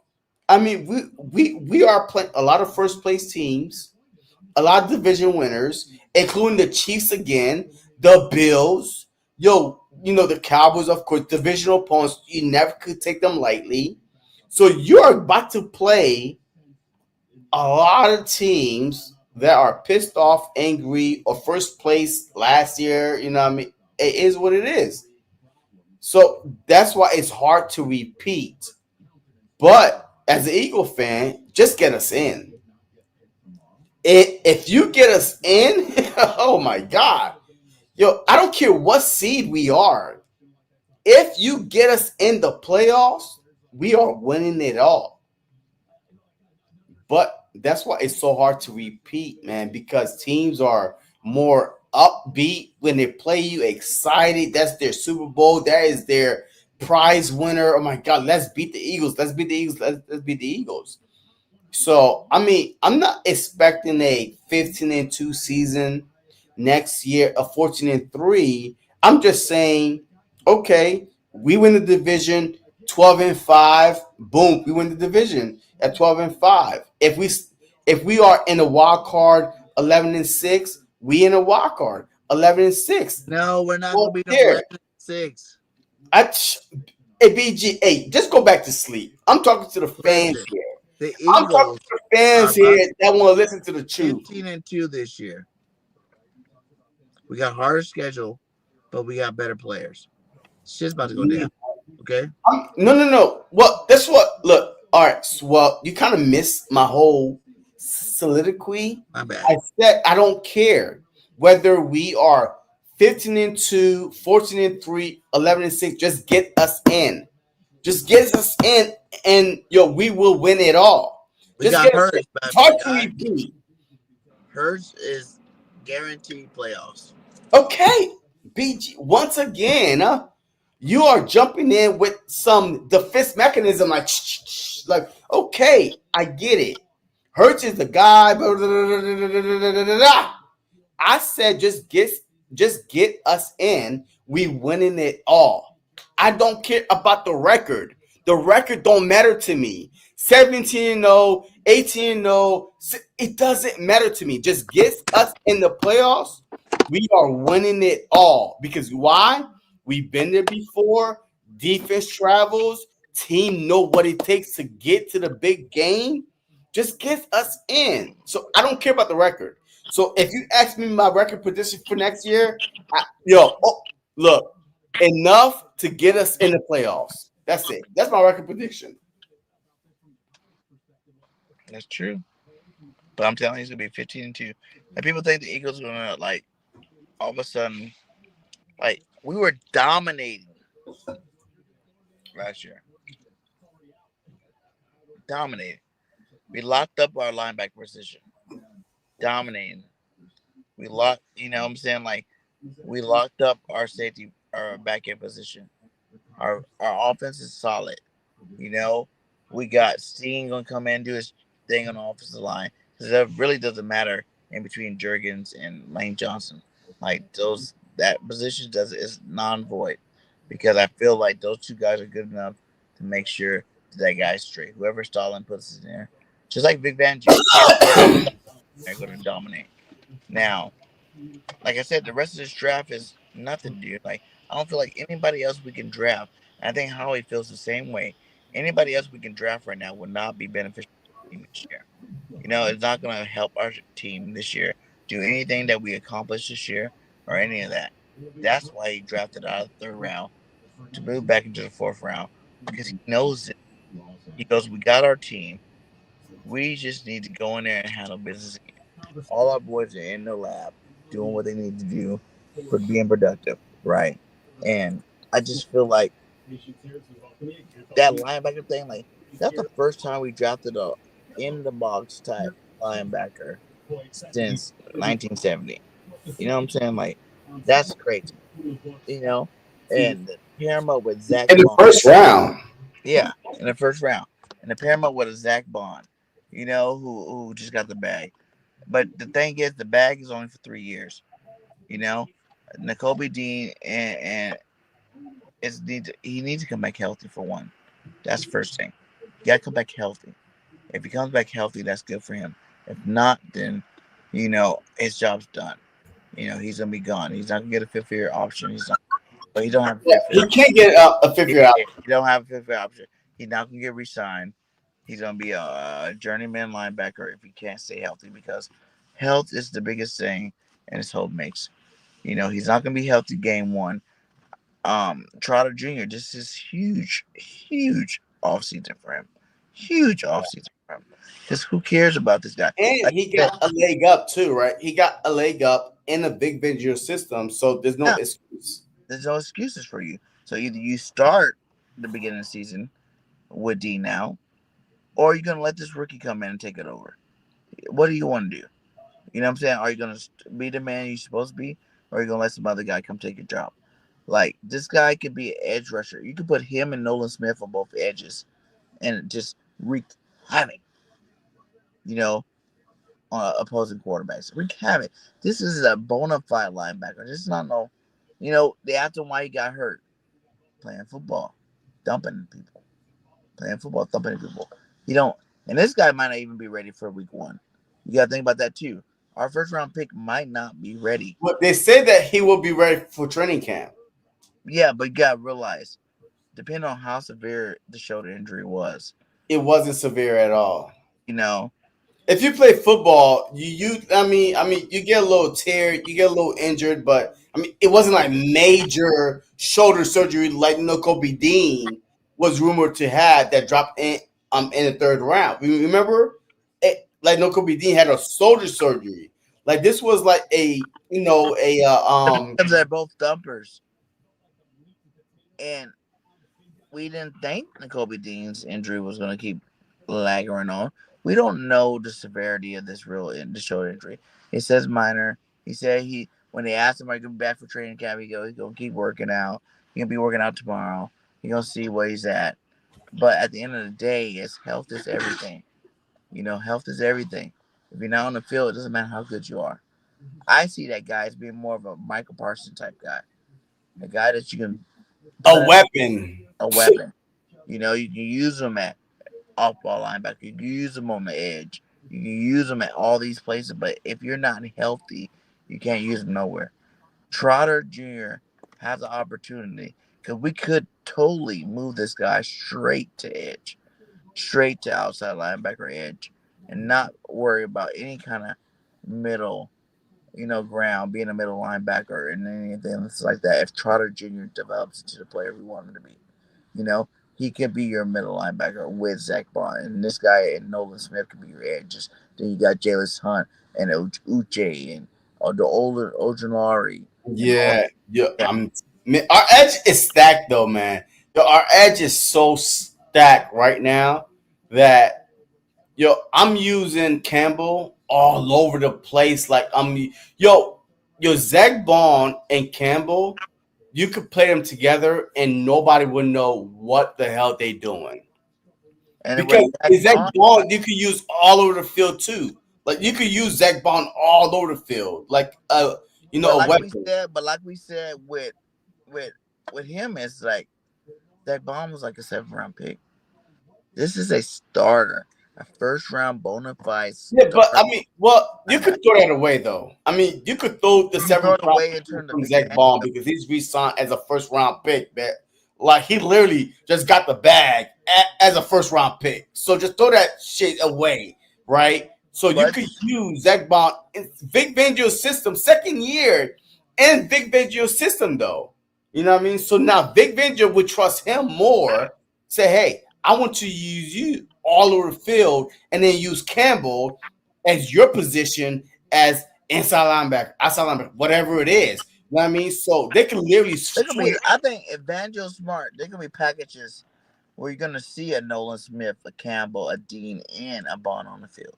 I mean, we are playing a lot of first place teams, a lot of division winners, including the Chiefs again, the Bills, the Cowboys, of course, divisional opponents. You never could take them lightly. So you're about to play a lot of teams that are pissed off, angry, or first place last year. You know what I mean? It is what it is. So that's why it's hard to repeat. But as an Eagle fan, just get us in. If you get us in, oh my God. I don't care what seed we are. If you get us in the playoffs, we are winning it all. But that's why it's so hard to repeat, man, because teams are more upbeat when they play you, excited. That's their Super Bowl. That is their prize winner. Oh my God, let's beat the Eagles. Let's beat the Eagles. Let's beat the Eagles. So, I mean, I'm not expecting a 15-2 season next year, a 14-3. I'm just saying, okay, we win the division 12-5. Boom, we win the division at 12-5. If we are in a wild card 11-6, we in a wild card 11-6. No, we're not gonna be 11-6. Hey, BG, hey, just go back to sleep. I'm talking to the fans here. The Eagles, I'm talking to the fans here that want to listen to the truth. 15-2 this year. We got harder schedule, but we got better players. It's just about to go down. Okay. No. Well, that's what. Look. All right. So, well, you kind of missed my whole soliloquy. My bad. I said I don't care whether we are 15-2, 14-3, 11-6. Just get us in. Just get us in, and we will win it all. We just got Hurts. Hard to repeat. Hurts is guaranteed playoffs. Okay, BG. Once again, you are jumping in with some defense mechanism, like okay, I get it. Hurts is the guy. I said just get us in. We winning it all. I don't care about the record. The record don't matter to me. 17-0, 18-0, it doesn't matter to me. Just get us in the playoffs. We are winning it all. Because why? We've been there before. Defense travels. Team know what it takes to get to the big game. Just get us in. So I don't care about the record. So if you ask me my record prediction for next year, look, enough to get us in the playoffs. That's it. That's my record prediction. That's true. But I'm telling you, it's gonna be 15-2. And people think the Eagles are gonna like all of a sudden, like we were dominating last year. Dominating. We locked up our linebacker position. Dominating. We locked, you know what I'm saying? Like we locked up our safety, our back end position. Our offense is solid. You know, we got Steen gonna come in and do his thing on the offensive line because that really doesn't matter in between Jurgens and Lane Johnson. Like that position is non-void because I feel like those two guys are good enough to make sure that guy's straight. Whoever Stalin puts in there, just like Vic Fangio, they're gonna dominate. Now, like I said, the rest of this draft is nothing, dude. Like I don't feel like anybody else we can draft. And I think Howie feels the same way. Anybody else we can draft right now would not be beneficial to the team this year. You know, it's not going to help our team this year do anything that we accomplished this year or any of that. That's why he drafted out of the third round to move back into the fourth round because he knows it. He goes, "We got our team. We just need to go in there and handle business again." All our boys are in the lab doing what they need to do for being productive, right? And I just feel like that linebacker thing, like that's the first time we drafted a in the box type linebacker since 1970. You know what I'm saying? Like that's crazy. You know, and pair him up with Zach In the Bond. first round. Yeah, in the first round, and to pair him up with a Zach Bond. You know, who just got the bag. But the thing is, the bag is only for 3 years. You know, N'Kobe Dean and he needs to come back healthy for one. That's the first thing. You gotta come back healthy. If he comes back healthy, that's good for him. If not, then his job's done. He's gonna be gone. He's not gonna get a fifth year option. He don't have a fifth year He option. can't get a fifth year out. He don't have a fifth year option. He's not gonna get re-signed. He's gonna be a journeyman linebacker if he can't stay healthy because health is the biggest thing in his whole mix. He's not gonna be healthy game one. Trotter Jr. This is huge, huge offseason for him. Huge offseason for him. Because who cares about this guy? And he got a leg up too, right? He got a leg up in a big venture system, so there's no excuse. There's no excuses for you. So either you start the beginning of the season with D now, or you're gonna let this rookie come in and take it over. What do you want to do? You know what I'm saying? Are you gonna be the man you're supposed to be, or are you gonna let some other guy come take your job? Like this guy could be an edge rusher. You could put him and Nolan Smith on both edges, and just wreak havoc. On opposing quarterbacks. Wreak havoc. This is a bona fide linebacker. This is not no. They asked him why he got hurt. Playing football, dumping people. Playing football, thumping people. You don't. And this guy might not even be ready for week one. You got to think about that too. Our first round pick might not be ready. But they said that he will be ready for training camp. Yeah, but you got to realize, depending on how severe the shoulder injury was, it wasn't severe at all. If you play football, you get a little tear, you get a little injured, but it wasn't like major shoulder surgery like N'Kobe Dean was rumored to have that dropped in the third round. Remember, like N'Kobe Dean had a shoulder surgery. Like this was like because they're both thumpers, and we didn't think N'Kobe Dean's injury was going to keep lagging on. We don't know the severity of the shoulder injury. It says minor. He said when they asked him, "Are you going to be back for training camp?" He goes, "He's going to keep working out. He's going to be working out tomorrow. He's going to see where he's at." But at the end of the day, health is everything. Health is everything. If you're not on the field, it doesn't matter how good you are. I see that guy as being more of a Michael Parsons type guy. A guy that you can A weapon. A weapon. You know, you can use him at off-ball linebacker. You can use him on the edge. You can use him at all these places. But if you're not healthy, you can't use him nowhere. Trotter Jr. has the opportunity because we could totally move this guy straight to edge, straight to outside linebacker edge, and not worry about any kind of middle, ground, being a middle linebacker and anything like that. If Trotter Jr. develops into the player we want him to be, you know, he can be your middle linebacker with Zach Bond, and this guy and Nolan Smith can be your edges. Then you got Jalis Hunt and Uche and the older Ojulari and all Yeah, yeah. that. Man, our edge is stacked though, man. Yo, our edge is so stacked right now that I'm using Campbell all over the place. Like yo, Zach Bond and Campbell, you could play them together and nobody would know what the hell they doing. And with Because Zach Bond, Bond, you could use all over the field too. Like you could use Zach Bond all over the field, like but a like weapon. we said with him, it's like that Bond was like a 7th-round pick. This is a starter, a first-round bona fide Yeah, but starter. I mean, well, you could throw that away though. I mean, you could throw the You can throw seventh it round away pick and turn the from big Zach advantage Bond of because he's re-signed as a first round pick. Man, like he literally just got the bag as a first round pick. So just throw that shit away, right? So you but could use Zach Bond in Vic Fangio's system, second year in Vic Fangio's system, though. You know what I mean? So now Vic Fangio would trust him more. Say, hey, I want to use you all over the field, and then use Campbell as your position as inside linebacker, outside linebacker, whatever it is. You know what I mean? So they can literally they could be. switch. I think if Vanjo's smart, they could be packages where you're gonna see a Nolan Smith, a Campbell, a Dean, and a Bond on the field.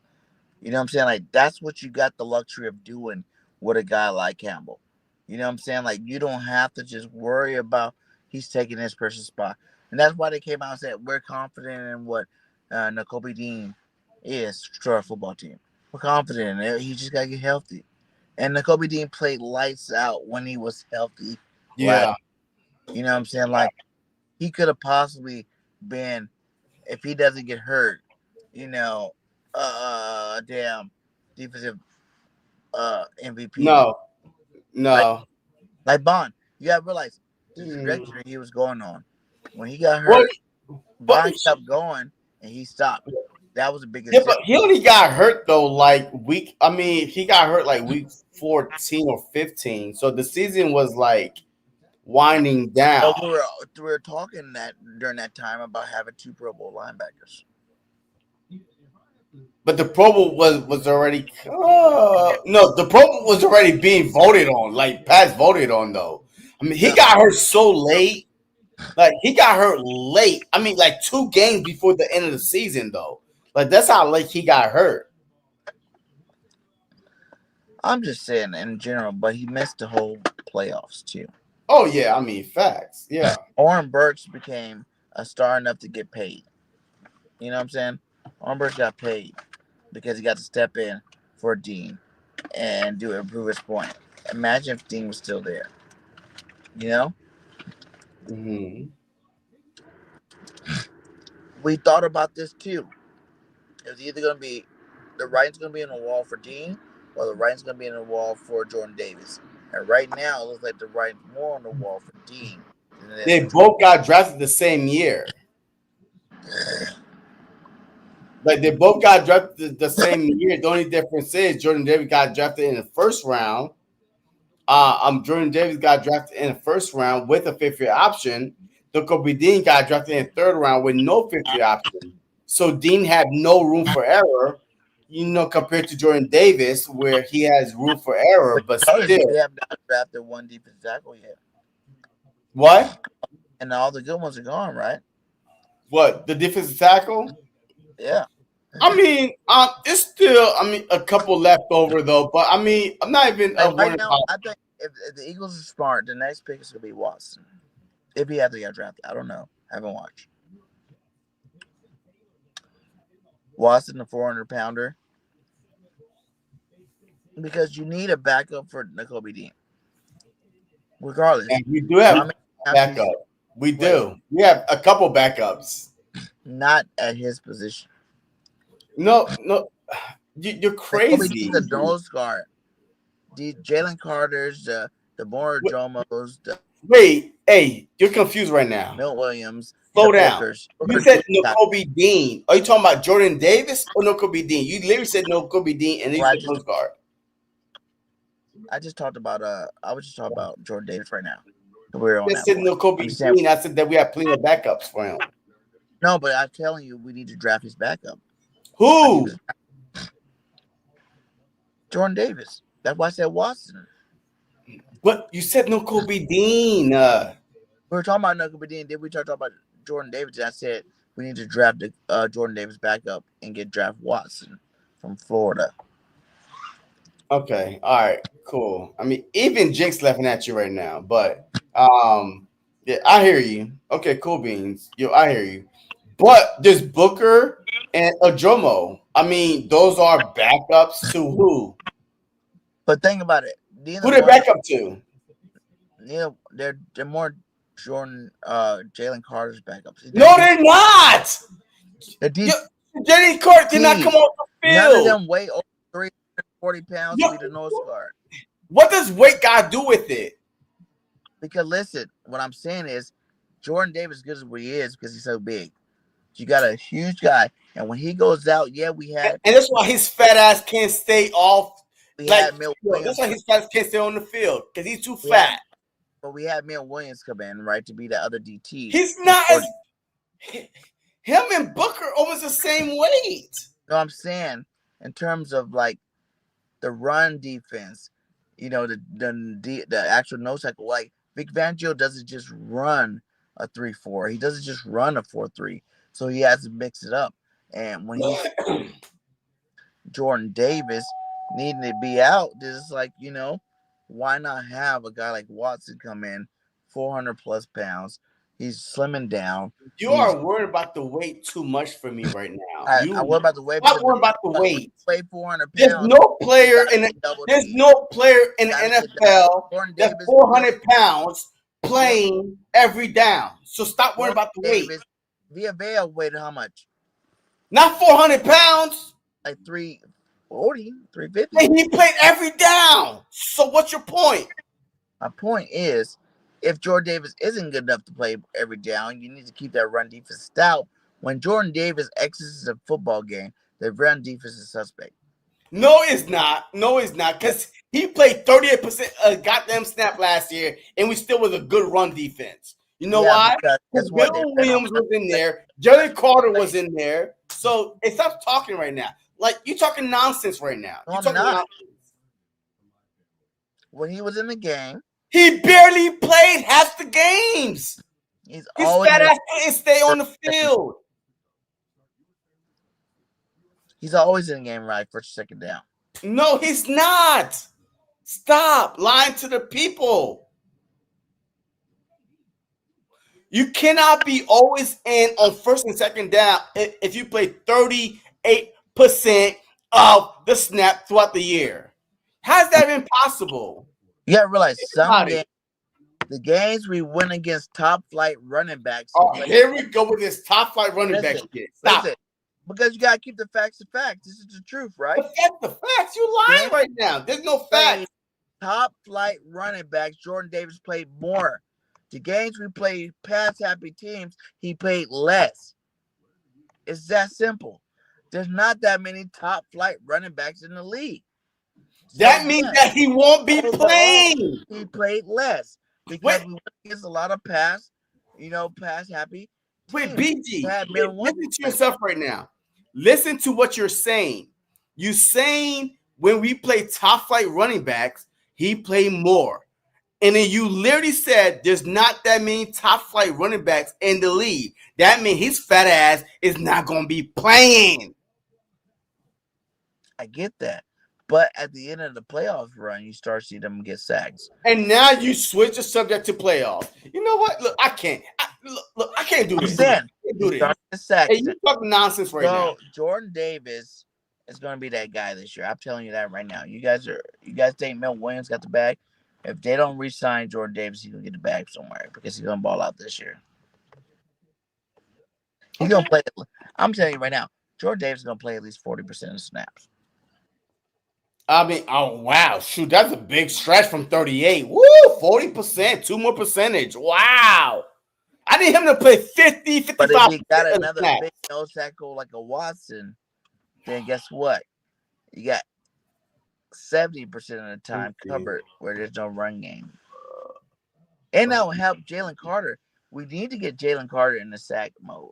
You know what I'm saying? Like that's what you got the luxury of doing with a guy like Campbell. You know what I'm saying? Like you don't have to just worry about he's taking this person's spot, and that's why they came out and said we're confident in what Nakobe Dean is to our football team. We're confident in it. He just gotta get healthy. And Nakobe Dean played lights out when he was healthy. Like Yeah. you know what I'm saying? Like he could have possibly been if he doesn't get hurt. You know, damn defensive MVP. No. Like No. like Bond. You gotta realize the Mm. trajectory he was going on. When he got Well, hurt, but Bond kept going and he stopped. That was the yeah, biggest but difference. he only got hurt though, like week. I mean, he got hurt like week 14 or 15. So the season was like winding down. But we were talking that during that time about having 2 Pro Bowl linebackers. But the Pro Bowl was already no, the Pro Bowl was already being voted on, like Pat's voted on though. I mean, he Yeah. got hurt so late. Like he got hurt late. I mean, like 2 games before the end of the season though. Like that's how late he got hurt. I'm just saying in general, but he missed the whole playoffs too. Oh yeah, I mean facts. Yeah. Oren Burks became a star enough to get paid. You know what I'm saying? Oren Burks got paid because he got to step in for Dean and do improve his point. Imagine if Dean was still there. You know? Mm-hmm. We thought about this too. It was either gonna be the writing's gonna be in the wall for Dean or the writing's gonna be in the wall for Jordan Davis. And right now it looks like the writing's more on the wall for Dean than it is They for both got drafted the same year. Like they both got drafted the same year. The only difference is Jordan Davis got drafted in the first round. Jordan Davis got drafted in the first round with a 5th-year option. Kobe Dean got drafted in the 3rd round with no 5th-year option. So Dean had no room for error, compared to Jordan Davis, where he has room for error, but They still. have not drafted one defensive tackle yet. What? And all the good ones are gone, right? What? The defensive tackle? Yeah. I mean, it's still, a couple left over though. But I mean, I'm not even Like right worried now, about. I think if the Eagles are smart, the next pick is gonna be Watson. If he has to get drafted, I don't know. I haven't watched. Watson, the 400-pounder, because you need a backup for Nakobe Dean. Regardless, And we do have how many snaps backup. We do. We have a couple backups. Not at his position. No, you're Kobe Dean's crazy. a nose guard. The Jalen Carter's, the more Jomos, the Wait, hey, you're confused right now. Milt Williams, Slow the down. Bookers. You said no Kobe Dean. Are you talking about Jordan Davis or no Kobe Dean? You literally said no Kobe Dean, and he's the nose guard. I just talked about I was just talking about Jordan Davis right now. We're on I said no Kobe Dean. I said that we have plenty of backups for him. No, but I'm telling you, we need to draft his backup. Who? Jordan Davis. That's why I said Watson. But you said no Kobe Dean. We were talking about no Kobe Dean. Then we talked about Jordan Davis. And I said we need to draft Jordan Davis backup and get draft Watson from Florida. Okay. All right. Cool. I mean, even Jinx laughing at you right now, but yeah, I hear you. Okay, cool beans. Yo, I hear you. But there's Booker and Ajomo. I mean, those are backups to who? But think about it. Who they back up to? Yeah, they're more Jordan Jalen Carter's backups. No, they're not. Jalen Carter did not come off the field. None of them weigh over 340 pounds to be the nose guard. What does weight got to do with it? Because listen, what I'm saying is Jordan Davis is good as what he is because he's so big. You got a huge guy, and when he goes out, yeah, we have, and that's why his fat ass can't stay off. That's why his fat ass can't stay on the field because he's too fat. But we had Milt Williams come in, right, to be the other DT. He's not as him and Booker almost the same weight. No, I'm saying in terms of like the run defense, you know, the actual nose tackle. Like Vic Fangio doesn't just run a 3-4. He doesn't just run a 4-3. So he has to mix it up. And when he's Jordan Davis needing to be out, it's like, you know, why not have a guy like Watson come in, 400 plus pounds? He's slimming down. You are worried about the weight too much for me right now. I worry about the weight. Not worried about the weight. Weigh 400 pounds. There's no player in the NFL that's 400 pounds playing every down. So stop worrying about the weight. Villa weighed how much? Not 400 pounds. Like 340, 350. And he played every down. So what's your point? My point is, if Jordan Davis isn't good enough to play every down, you need to keep that run defense stout. When Jordan Davis exits a football game, the run defense is suspect. No, it's not. No, it's not. Because he played 38% goddamn snap last year, and we still was a good run defense. You know why? Because Bill Williams was in there. Jalen Carter was in there. So stop talking right now. Like, you're talking nonsense right now. No, I'm not. When he was in the game, he barely played half the games. His fat ass couldn't stay on the field. He's always in the game right first or second down. No, he's not. Stop lying to the people. You cannot be always in on first and second down if you play 38% of the snap throughout the year. How's that even possible? You gotta realize the games we win against top flight running backs. Oh, here we go with this top flight running back shit. Stop. Listen, because you gotta keep the facts the facts. This is the truth, right? The facts. You lying right now. There's no facts. Top flight running backs. Jordan Davis played more. The games we played pass happy teams, he played less. It's that simple. There's not that many top flight running backs in the league. That means that he won't be playing. He played less because we went against a lot of pass happy. Wait, BG, listen to yourself right now. Listen to what you're saying. You're saying when we play top flight running backs, he played more. And then you literally said there's not that many top flight running backs in the league. That means his fat ass is not going to be playing. I get that. But at the end of the playoffs run, you start seeing them get sacks. And now you switch the subject to playoffs. You know what? Look, I can't. I can't do this. I can't do this. Hey, you talking nonsense right now. Jordan Davis is going to be that guy this year. I'm telling you that right now. You guys think Milt Williams got the bag? If they don't re-sign Jordan Davis, he's gonna get the bag somewhere because he's gonna ball out this year. He's gonna play. I'm telling you right now, Jordan Davis is gonna play at least 40% of snaps. I mean, oh wow, shoot, that's a big stretch from 38. Woo, 40%, 2 more percentage. Wow. I need him to play 50, 55%. But if he got another big nose tackle like a Watson, then guess what? You got 70% of the time covered where there's no run game. And that will help Jalen Carter. We need to get Jalen Carter in the sack mode.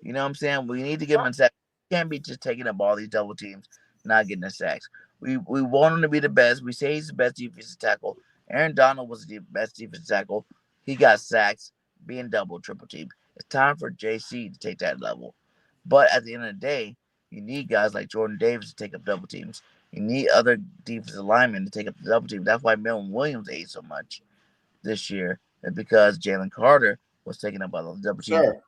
You know what I'm saying? We need to get him in sack. We can't be just taking up all these double teams, not getting the sacks. We want him to be the best. We say he's the best defensive tackle. Aaron Donald was the best defensive tackle. He got sacks, being double, triple team. It's time for JC to take that level. But at the end of the day, you need guys like Jordan Davis to take up double teams. You need other defensive linemen to take up the double team. That's why Milton Williams ate so much this year, and because Jalen Carter was taking up all the double teams.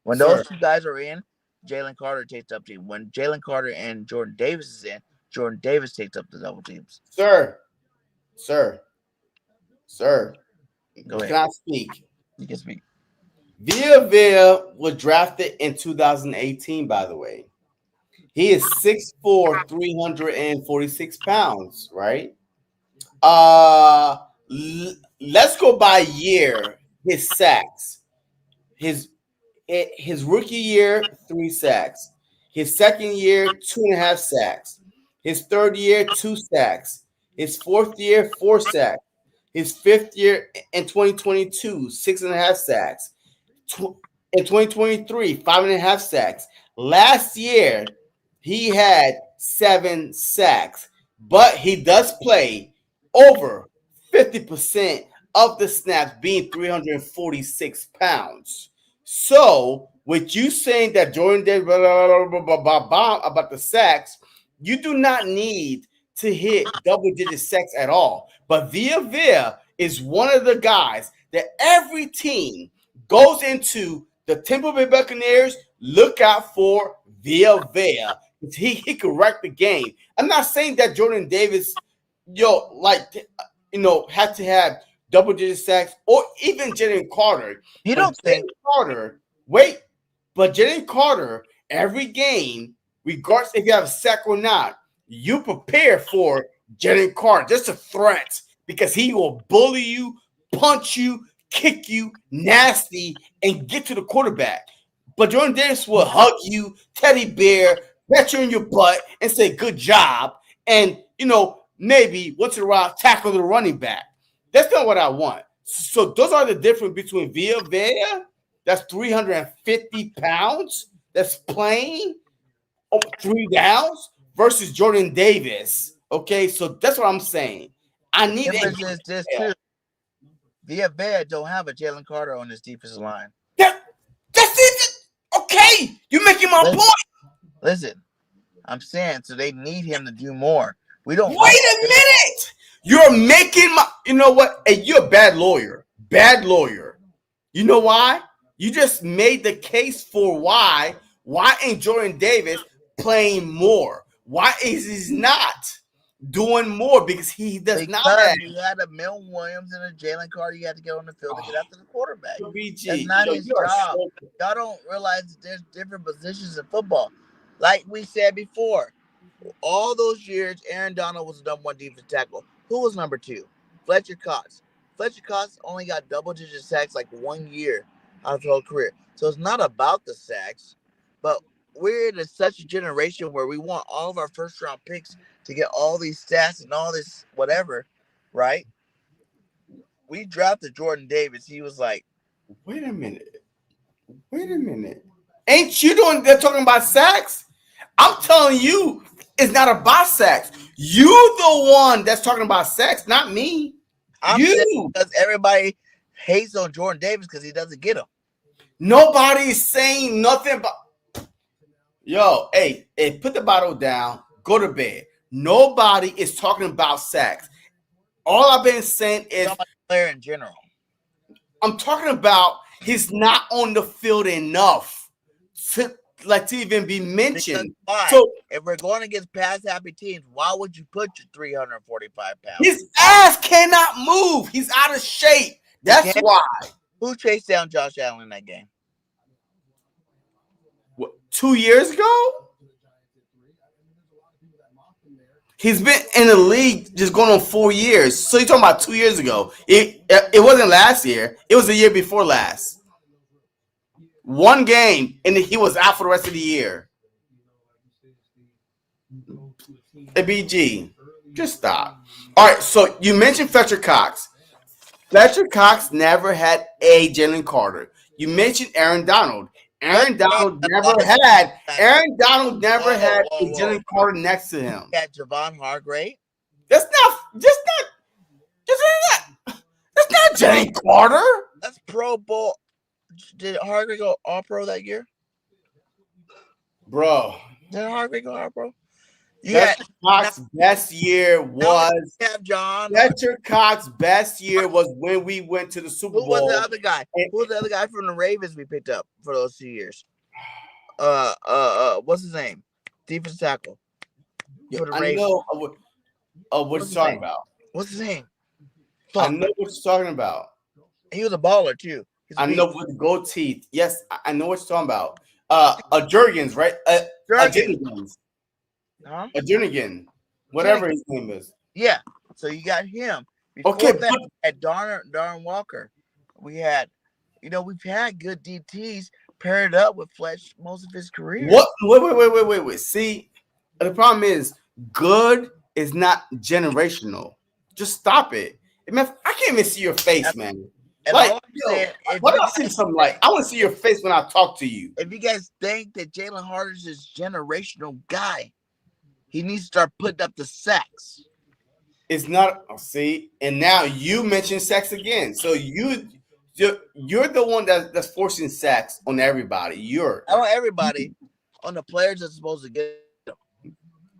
When those two guys are in, Jalen Carter takes up team. When Jalen Carter and Jordan Davis is in, Jordan Davis takes up the double teams. Sir. Go ahead. Can I speak? You can speak. Villa was drafted in 2018, by the way. He is 6'4", 346 pounds, right? Let's go by year. His sacks. His rookie year, 3 sacks. His second year, 2.5 sacks. His third year, 2 sacks. His fourth year, 4 sacks. His fifth year in 2022, 6.5 sacks. In 2023, 5.5 sacks. Last year, he had 7 sacks, but he does play over 50% of the snaps, being 346 pounds. So, with you saying that Jordan Davis about the sacks, you do not need to hit double-digit sacks at all. But Villa is one of the guys that every team goes into the Tampa Bay Buccaneers. Look out for Villa. He could wreck the game. I'm not saying that Jordan Davis, had to have double-digit sacks, or even Jalen Carter. You don't think Carter? But Jalen Carter, every game, regardless if you have a sack or not, you prepare for Jalen Carter, just a threat, because he will bully you, punch you, kick you, nasty, and get to the quarterback. But Jordan Davis will hug you, teddy bear, pat you in your butt, and say good job, and maybe once in a while tackle the running back. That's not what I want. So those are the difference between Villa, that's 350 pounds, that's playing 3 downs, versus Jordan Davis. Okay, so that's what I'm saying. I need this too. Villa don't have a Jalen Carter on his defensive line. That's it. Okay, you're making my point. Listen, I'm saying so they need him to do more. We don't. Wait a minute. You're making my. You know what? Hey, you're a bad lawyer. Bad lawyer. You know why? You just made the case for why ain't Jordan Davis playing more? Why is he not doing more? Because he does not have. You had a Milton Williams and a Jalen Carter. You had to get on the field to get after the quarterback. BG, that's not his job. Y'all don't realize there's different positions in football. Like we said before, all those years, Aaron Donald was the number 1 defensive tackle. Who was number 2? Fletcher Cox. Fletcher Cox only got double-digit sacks like 1 year out of his whole career. So it's not about the sacks, but we're in such a generation where we want all of our first-round picks to get all these stats and all this whatever, right? We drafted Jordan Davis. He was like, wait a minute. Ain't you doing? They're talking about sacks. I'm telling you, it's not about sacks. You the one that's talking about sacks, not me. I'm saying because everybody hates on Jordan Davis because he doesn't get them. Nobody's saying nothing about. Yo, hey, put the bottle down. Go to bed. Nobody is talking about sacks. All I've been saying is player in general. I'm talking about he's not on the field enough like to even be mentioned. Why? So if we're going against pass happy teams, why would you put your 345 pounds? His ass cannot move. He's out of shape. That's why. Who chased down Josh Allen in that game? What, 2 years ago? He's been in the league just going on 4 years. So you're talking about 2 years ago. It wasn't last year. It was the year before last. One game, and he was out for the rest of the year. BG, just stop. All right, so you mentioned Fletcher Cox. Fletcher Cox never had a Jalen Carter. You mentioned Aaron Donald. Aaron Donald never had a Jalen Carter next to him. Got Javon Hargrave. That's not Jalen Carter. That's Pro Bowl. Did Hargrave go All Pro that year? Bro. Did Hargrave go All Pro? Fletcher Cox's best year was Fletcher Cox's best year was when we went to the Super Bowl. Who was the other guy? Who was the other guy from the Ravens we picked up for those 2 years? What's his name? Defensive tackle. I know what you're talking about. What's his name? I know what you're talking about. He was a baller too. I know with the gold teeth. Yes, I know what you're talking about. Jurgens, right? Jurgens. Huh? Jernigan, whatever his name is. Yeah. So you got him. Before that, at Darren Walker, we had, we've had good DTs paired up with Fletch most of his career. What? Wait. See, the problem is good is not generational. Just stop it. I can't even see your face, man. Like, I want to see something like I want to see your face when I talk to you. If you guys think that Jalen Harder's this generational guy, he needs to start putting up the sacks. It's not. See, and now you mentioned sacks again. So you're the one that's forcing sacks on everybody. Not on everybody, on the players that's supposed to get them.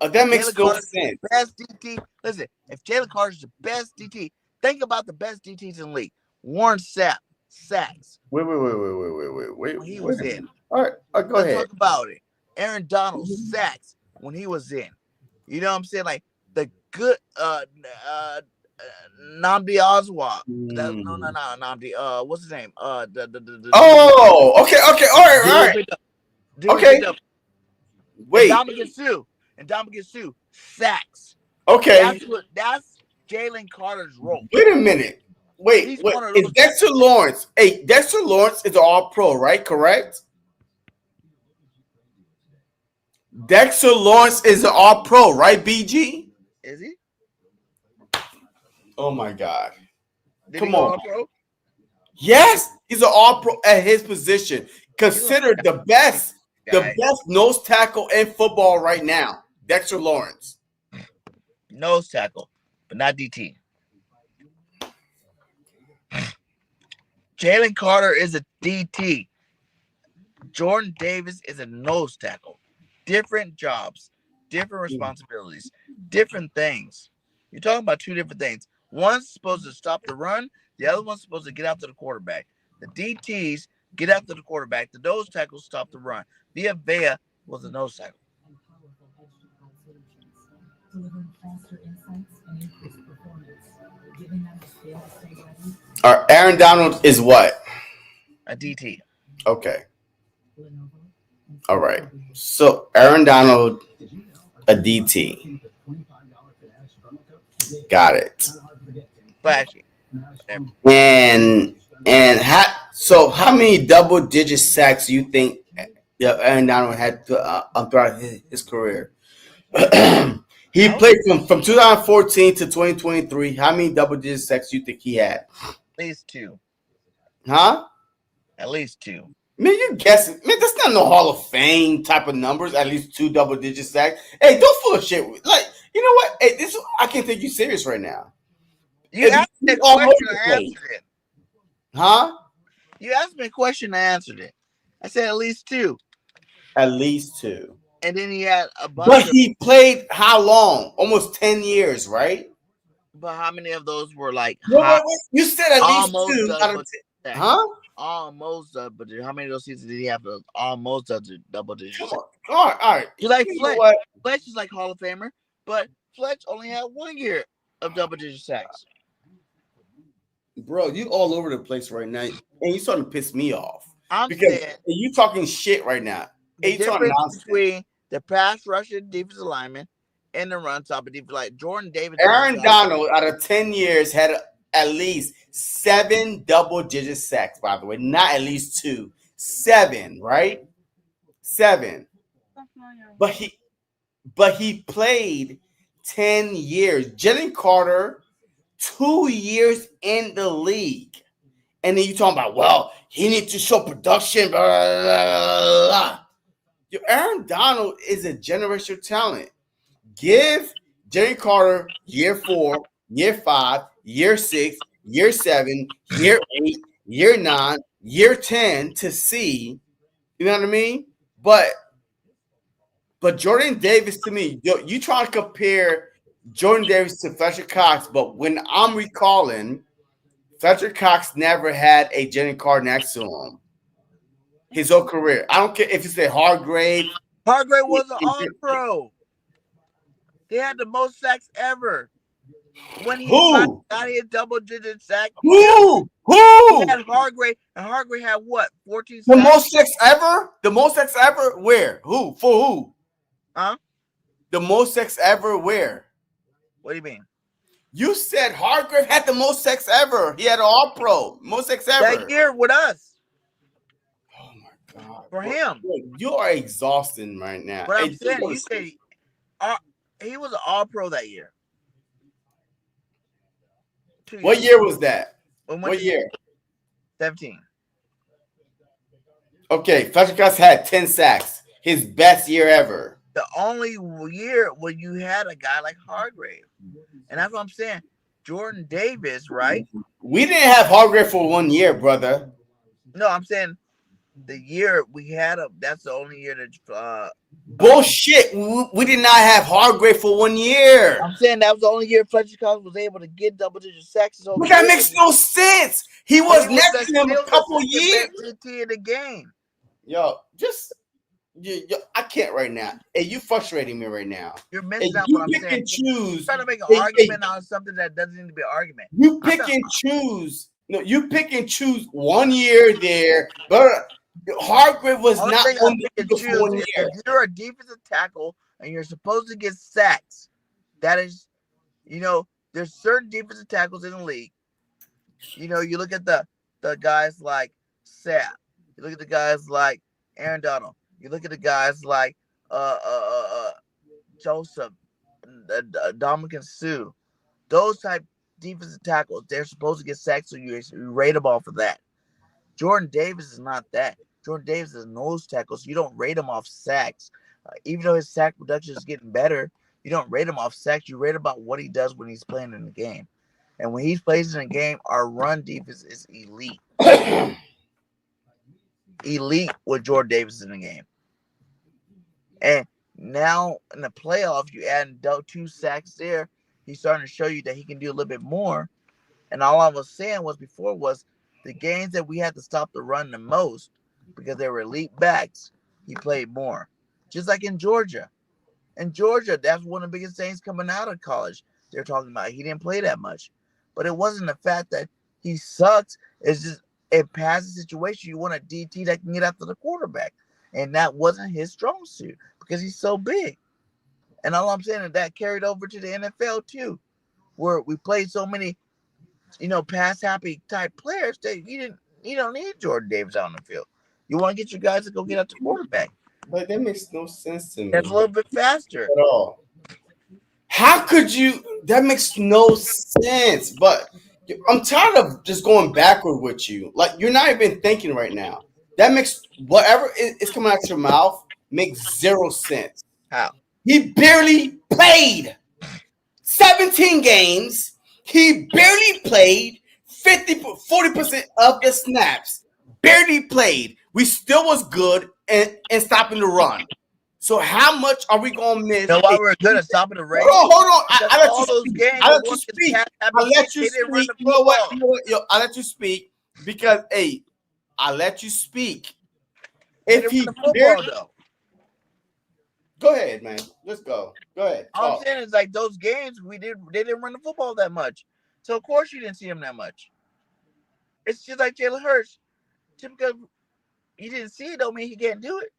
That makes no sense. Best DT. Listen, if Jalen Carter's the best DT, think about the best DTs in the league. Warren Sapp, sacks. Wait. When he was in. All right, go ahead. Talk about it. Aaron Donald, sacks when he was in. You know what I'm saying? Like the good Nnamdi Aswa. No, Nnamdi. What's his name? Okay. All right. Okay. Wait. And Dominican Sue, sacks. Okay. That's Jalen Carter's role. Wait a minute. Wait. Is Dexter Lawrence? Hey, Dexter Lawrence is an All-Pro, right? Correct. Dexter Lawrence is an All-Pro, right, BG? Is he? Oh, my God. Come on. All-Pro? Yes, he's an All-Pro at his position. Considered the best nose tackle in football right now, Dexter Lawrence. Nose tackle, but not DT. Jalen Carter is a DT. Jordan Davis is a nose tackle. Different jobs, different responsibilities, different things. You're talking about two different things. One's supposed to stop the run. The other one's supposed to get after the quarterback. The DTs get after the quarterback. The nose tackles stop the run. Via Vea was a nose tackle. Aaron Donald is what? A DT. Okay. All right. So Aaron Donald, a DT. Got it. Flashy. And how many double-digit sacks do you think Aaron Donald had throughout his career? He played from 2014 to 2023. How many double-digit sacks do you think he had? At least two. Huh? At least two. Man, you're guessing. Man, that's not no Hall of Fame type of numbers. At least two double-digit sacks. Hey, don't full of shit. Like, you know what? Hey, I can't take you serious right now. You asked me a question, I answered it. Huh? You asked me a question, I answered it. I said at least two. At least two. And then he had a bunch. But he played how long? Almost 10 years, right? But how many of those were like? You said at least two. Huh? almost double digit. How many of those seasons did he have almost double digit? Come on. All right. You like You know Fletch. what? Fletch is like Hall of Famer, but Fletch only had 1 year of double digit sacks. Bro, you all over the place right now, and you starting to piss me off. I'm because saying you talking shit right now. the difference between the pass rusher defensive lineman and the run stopper defensive, like Jordan Davis. Aaron Donald, out of 10 years, had at least 7 double-digit sacks, by the way. Not at least 2. 7, right? 7. But he played 10 years. Jalen Carter, 2 years in the league. And then you talking about, well, he needs to show production, blah, blah, blah. Yo, Aaron Donald is a generational talent. Give Jalen Carter year 4, year 5, year 6, year 7, year 8, year 9, year 10 to see. You know what I mean? But Jordan Davis, to me, you trying to compare Jordan Davis to Fletcher Cox, but when I'm recalling, Fletcher Cox never had a Jalen Carter next to him his whole career. I don't care if you say Hargrave. Hargrave was an all-pro. He had the most sacks ever. When he got his double-digit sack. Who? He had Hargrave, and Hargrave had what? 14 The sacks? most sacks ever? The most sacks ever? Where? Who? For who? Huh? The most sacks ever? Where? What do you mean? You said Hargrave had the most sacks ever. He had an all-pro. Most sacks ever. That year with us. Oh, my God. For him. You are exhausting right now. But I'm saying, you say he was an all-pro that year. What year was that? What year? 17. Okay, Fletcher Cox had 10 sacks. His best year ever. The only year when you had a guy like Hargrave. And that's what I'm saying. Jordan Davis, right? We didn't have Hargrave for 1 year, brother. No, I'm saying the year we had him, that's the only year that bullshit. We did not have Hargrave for 1 year. I'm saying that was the only year Fletcher Cox was able to get double-digit sacks. But that makes no sense. He was next to him a couple years. In the game. Yo, I can't right now. Hey, you frustrating me right now. You're missing out you what I'm pick saying. And choose. You're trying to make an argument on something that doesn't need to be an argument. You pick and choose. No, you pick and choose 1 year there, but Hargrave was not on the for 1 year. If you're a defensive tackle and you're supposed to get sacks, that is, there's certain defensive tackles in the league. You look at the guys like Sapp. You look at the guys like Aaron Donald. You look at the guys like Joseph, Dominican Sue. Those type defensive tackles, they're supposed to get sacks, so you rate them off of that. Jordan Davis is not that. Jordan Davis is a nose tackle, so you don't rate him off sacks. Even though his sack production is getting better, you don't rate him off sacks. You rate about what he does when he's playing in the game. And when he plays in a game, our run defense is elite. Elite with Jordan Davis in the game. And now in the playoffs, you add 2 sacks there. He's starting to show you that he can do a little bit more. And all I was saying was before was the games that we had to stop the run the most because they were elite backs, he played more. Just like in Georgia. In Georgia, that's one of the biggest things coming out of college. They're talking about he didn't play that much. But it wasn't the fact that he sucks. It's just a passing situation. You want a DT that can get after the quarterback. And that wasn't his strong suit because he's so big. And all I'm saying is that carried over to the NFL too, where we played so many, pass happy type players that you don't need Jordan Davis out on the field. You want to get your guys to go get out the quarterback. But that makes no sense to me. That's a little bit faster. At all. How could you? That makes no sense. But I'm tired of just going backward with you. Like, you're not even thinking right now. That makes whatever is coming out your mouth makes 0 sense. How? He barely played 17 games. He barely played 40% of the snaps. Barely played. We still was good in stopping the run. So how much are we going to miss? You know why we're good at stopping the run? Hold on. I let you speak. Games, I let you speak. I let you speak. You know what? Yo, I let you speak because, hey, I let you speak. They If didn't he win the football though. Go ahead, man. Let's go. Go ahead. All I'm saying is like those games they didn't run the football that much. So of course you didn't see him that much. It's just like Jalen Hurts. Just because you didn't see it don't mean he can't do it.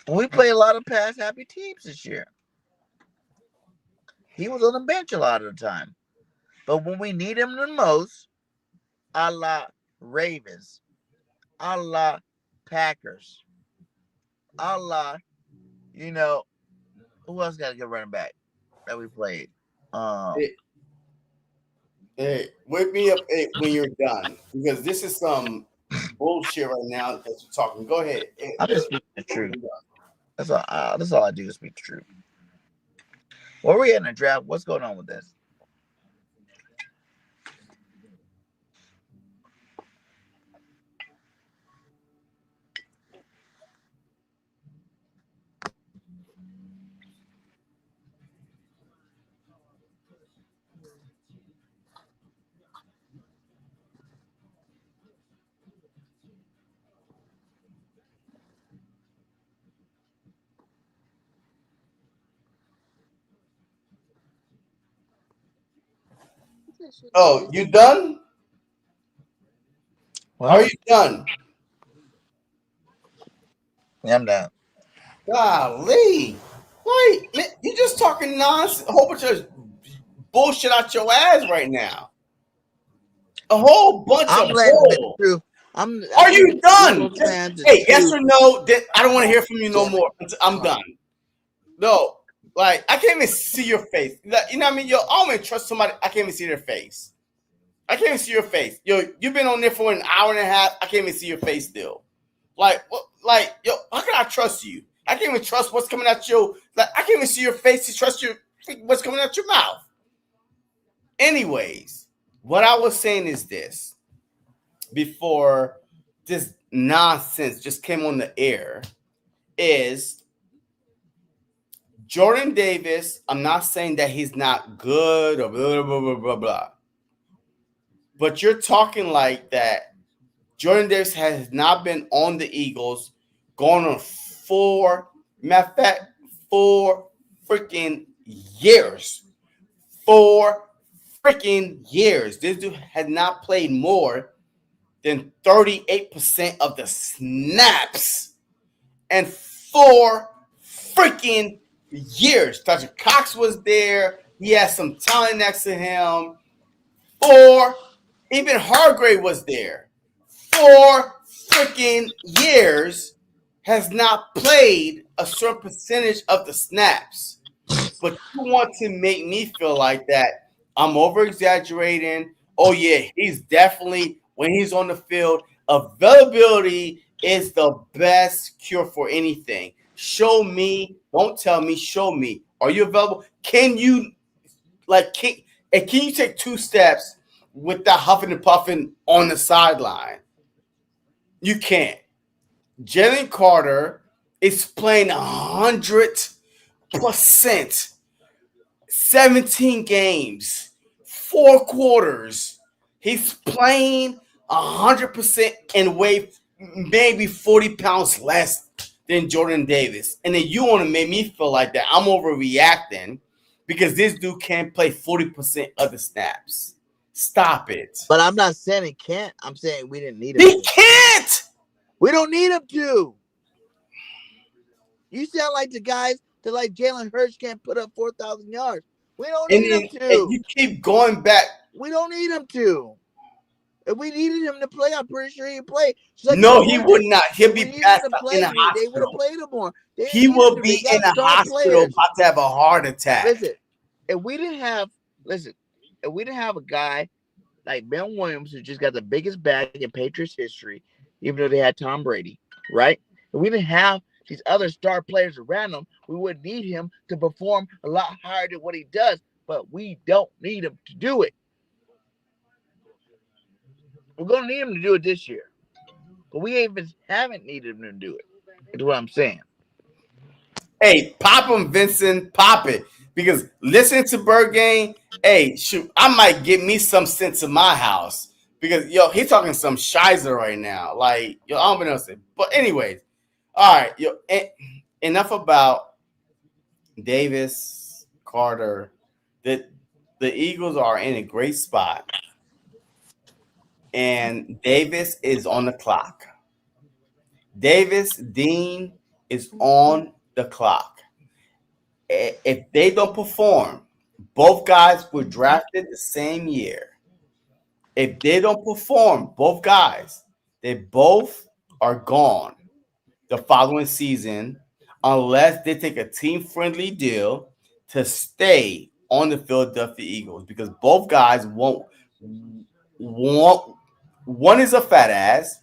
We play a lot of pass happy teams this year. He was on the bench a lot of the time. But when we need him the most, a la Ravens, a la Packers, a la, who else got a good running back that we played? Hey, wake me up when you're done, because this is some bullshit right now that you're talking. Go ahead. I'm just speaking the truth. That's all I do is speak the truth. Where are we in the draft? What's going on with this? Oh, you done? Well, are you done? Yeah, I'm done. Golly. Like, man, you just talking nonsense, a whole bunch of bullshit out your ass right now. A whole bunch of bull. Are you done? Hey, yes or no? I don't want to hear from you no more. I'm done. No, like I can't even see your face. Like, you know what I mean? Yo, I don't even trust somebody. I can't even see their face. I can't even see your face. Yo, you've been on there for an hour and a half. I can't even see your face still. Like, what? Like, yo, how can I trust you? I can't even trust what's coming out your. Like, I can't even see your face to trust what's coming out your mouth. Anyways, what I was saying is this: before this nonsense just came on the air, is Jordan Davis. I'm not saying that he's not good or blah blah blah blah blah, but you're talking like that. Jordan Davis has not been on the Eagles going on 4 freaking years. 4 freaking years. This dude has not played more than 38% of the snaps and 4 freaking years. Fletcher Cox was there. He has some talent next to him. 4, even Hargrave was there. 4 freaking years has not played a certain percentage of the snaps. But you want to make me feel like that I'm over exaggerating. Oh, yeah, he's definitely, when he's on the field, availability is the best cure for anything. Show me, don't tell me, show me. Are you available? Can you, can you take 2 steps without huffing and puffing on the sideline? You can't. Jalen Carter is playing 100%. 17 games, 4 quarters. He's playing 100% and weigh maybe 40 pounds less than Jordan Davis. And then you want to make me feel like that I'm overreacting because this dude can't play 40% of the snaps. Stop it. But I'm not saying he can't. I'm saying we didn't need him. He can't. We don't need him to. You sound like the guys that like Jalen Hurts can't put up 4,000 yards. We don't need him to. And you keep going back. We don't need him to. If we needed him to play, I'm pretty sure he'd play. Like no, he would not. He'll be passed out in a hospital. They would have played him more. He will be in a hospital about to have a heart attack. Listen, if we didn't have a guy like Ben Williams who just got the biggest bag in Patriots history, even though they had Tom Brady, right? If we didn't have these other star players around him, we would need him to perform a lot higher than what he does, but we don't need him to do it. We're going to need him to do it this year, but we haven't needed him to do it. That's what I'm saying. Hey, pop him, Vincent. Pop it. Because listening to Bird Game, hey, shoot, I might get me some sense in my house. Because yo, he talking some shizer right now. Like, yo, I don't even know what to say. But anyways, all right, yo, enough about Davis, Carter. The Eagles are in a great spot. And Davis is on the clock. Davis Dean is on the clock. If they don't perform, both guys were drafted the same year. If they don't perform, both guys, they both are gone the following season unless they take a team friendly deal to stay on the Philadelphia Eagles because both guys won't want one is a fat ass,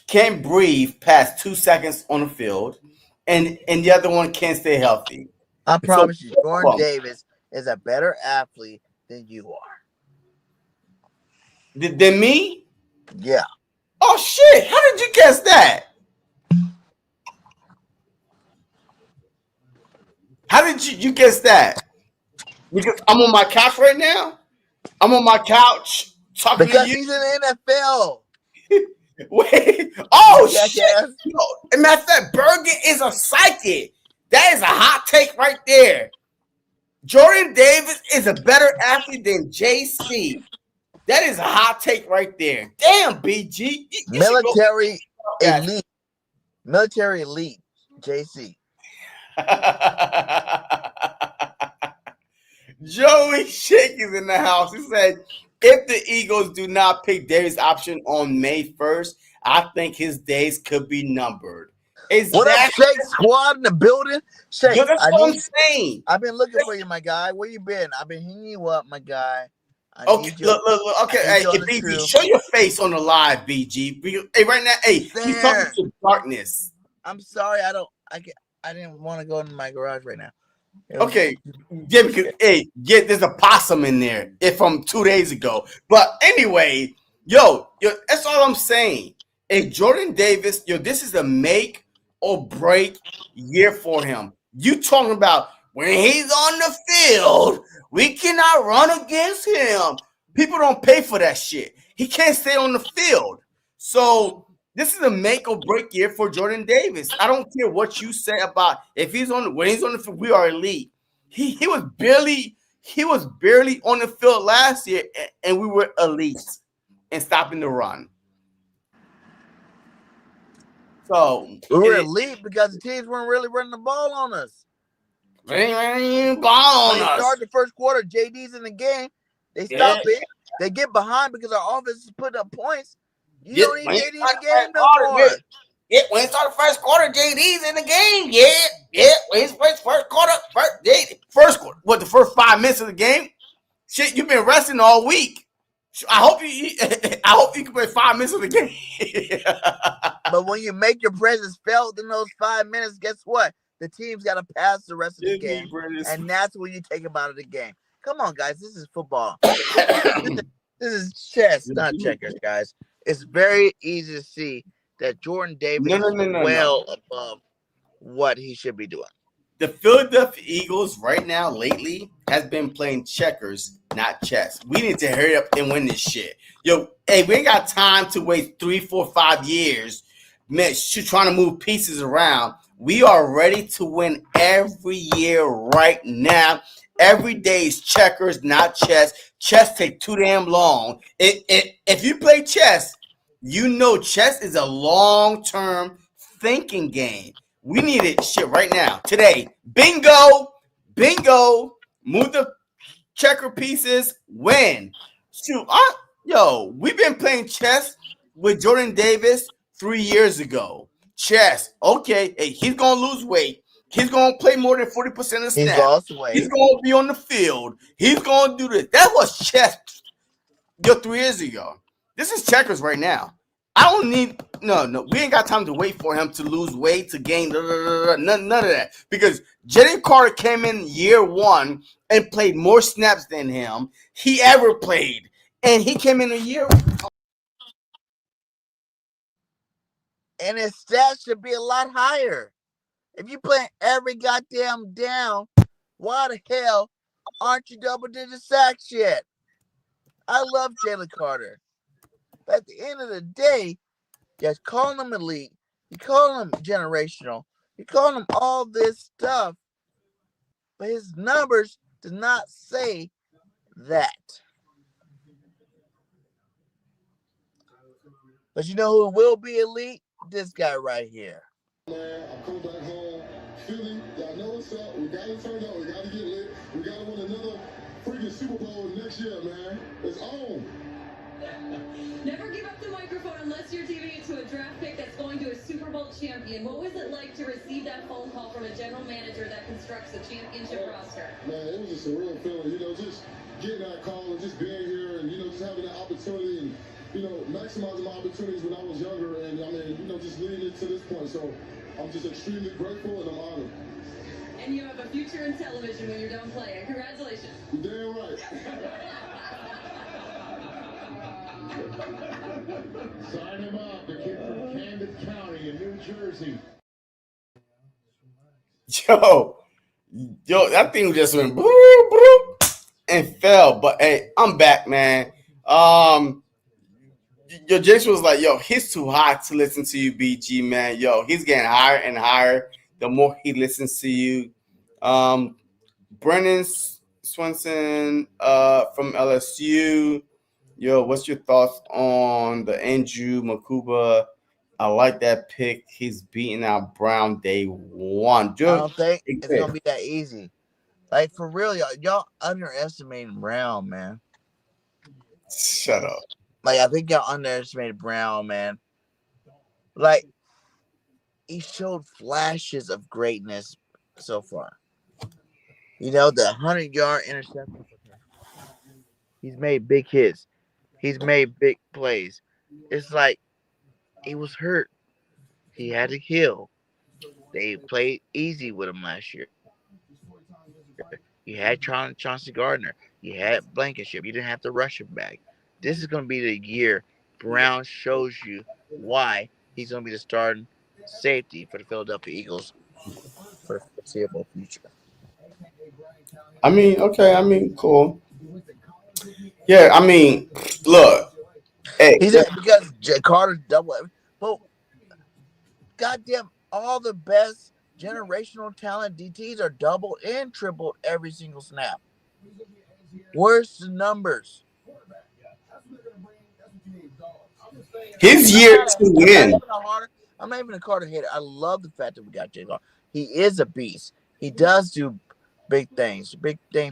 can't breathe past 2 seconds on the field, and the other one can't stay healthy. I So promise you, Jordan Davis is a better athlete than you are. Than me? Yeah. Oh shit! How did you guess that? How did you guess that? Because I'm on my couch right now. I'm on my couch talking because to you. He's in the NFL. Wait. Oh Jackass. shit! Yo, matter of fact, Bergen is a psychic. That is a hot take right there. Jordan Davis is a better athlete than JC. That is a hot take right there. Damn, BG. You Military elite. Military elite. JC. Joey Shake is in the house. He said, if the Eagles do not pick Davis' option on May 1st, I think his days could be numbered. Exactly. What up, Shake Squad in the building? Shake, Yo, that's what I'm saying. I've been looking for you, my guy. Where you been? I've been hitting you up, my guy. Okay, look. Okay, hey, BG, show your face on the live, BG. Hey, right now, hey, he's talking to darkness. I'm sorry, I didn't want to go into my garage right now. Okay, yeah, because there's a possum in there. If from 2 days ago, but anyway, yo, that's all I'm saying. Hey, Jordan Davis, this is a make or break year for him. You talking about when he's on the field, we cannot run against him. People don't pay for that shit. He can't stay on the field. So this is a make or break year for Jordan Davis. I don't care what you say about when he's on the field, we are elite. He was barely on the field last year, and we were elite in stopping the run. So we were elite because the teams weren't really running the ball on us. They running ball on us. Start the first quarter, JD's in the game. They stop it. They get behind because our offense is putting up points. You don't need JD in the game no more. Yeah, when it started first quarter, JD's in the game. Yeah. When it's first quarter, first quarter. What, the first 5 minutes of the game? Shit, you've been resting all week. I hope you can play 5 minutes of the game. But when you make your presence felt in those 5 minutes, guess what? The team's got to pass the rest of the game, and that's when you take them out of the game. Come on, guys. This is football. This is chess, not checkers, guys. It's very easy to see that Jordan Davis is well above what he should be doing. The Philadelphia Eagles right now, lately, has been playing checkers, not chess. We need to hurry up and win this shit. Yo, hey, we ain't got time to wait 3, 4, 5 years, man, trying to move pieces around. We are ready to win every year right now. Every day is checkers, not chess. Chess take too damn long. If you play chess, you know chess is a long-term thinking game. We need it shit right now. Today. Bingo. Move the checker pieces. Win. Shoot. We've been playing chess with Jordan Davis 3 years ago. Chess. Okay. Hey, he's going to lose weight. He's going to play more than 40% of the snaps. He's going to be on the field. He's going to do this. That was chess 3 years ago. This is checkers right now. I don't need no. We ain't got time to wait for him to lose weight, to gain none of that. Because Jalen Carter came in year 1 and played more snaps than he ever played, and he came in a year. And his stats should be a lot higher. If you play every goddamn down, Why the hell aren't you double-digit sacks yet? I love Jalen Carter. But at the end of the day, you're calling him elite. You're calling him generational. You're calling him all this stuff. But his numbers do not say that. But you know who will be elite? This guy right here. Man, I'm coming back home. Philly, y'all know what's up. We got to turn up. We got to get lit. We got to win another freaking Super Bowl next year, man. It's on. Never give up the microphone unless you're giving it to a draft pick that's going to a Super Bowl champion. What was it like to receive that phone call from a general manager that constructs a championship roster? Man, it was just a real feeling, just getting that call and just being here and, just having that opportunity and, maximizing my opportunities when I was younger and, just leading it to this point. So I'm just extremely grateful and I'm honored. And you have a future in television when you're done playing. Congratulations. You're damn right. Sign him up, the kid from Camden County in New Jersey. Yo, that thing just went bloop, bloop, and fell. But hey, I'm back, man. Yo, Jason was like, yo, he's too hot to listen to you, BG, man. Yo, he's getting higher and higher the more he listens to you. Brennan Swenson from LSU. Yo, what's your thoughts on the Andrew Makuba? I like that pick. He's beating out Brown day one. I don't think it's going to be that easy. Like, for real, y'all underestimating Brown, man. Shut up. Like, I think y'all underestimated Brown, man. Like, he showed flashes of greatness so far. The 100-yard interception. He's made big hits. He's made big plays. It's like he was hurt. He had to heal. They played easy with him last year. You had Chauncey Gardner. You had Blankenship. You didn't have to rush him back. This is going to be the year Brown shows you why he's going to be the starting safety for the Philadelphia Eagles for the foreseeable future. Cool. Yeah, look. Hey, because Carter's double. But goddamn, all the best generational talent DTs are doubled and tripled every single snap. Where's the numbers? His year to win. I'm not even a Carter hater. I love the fact that we got Jay Carter. He is a beast. He does do big things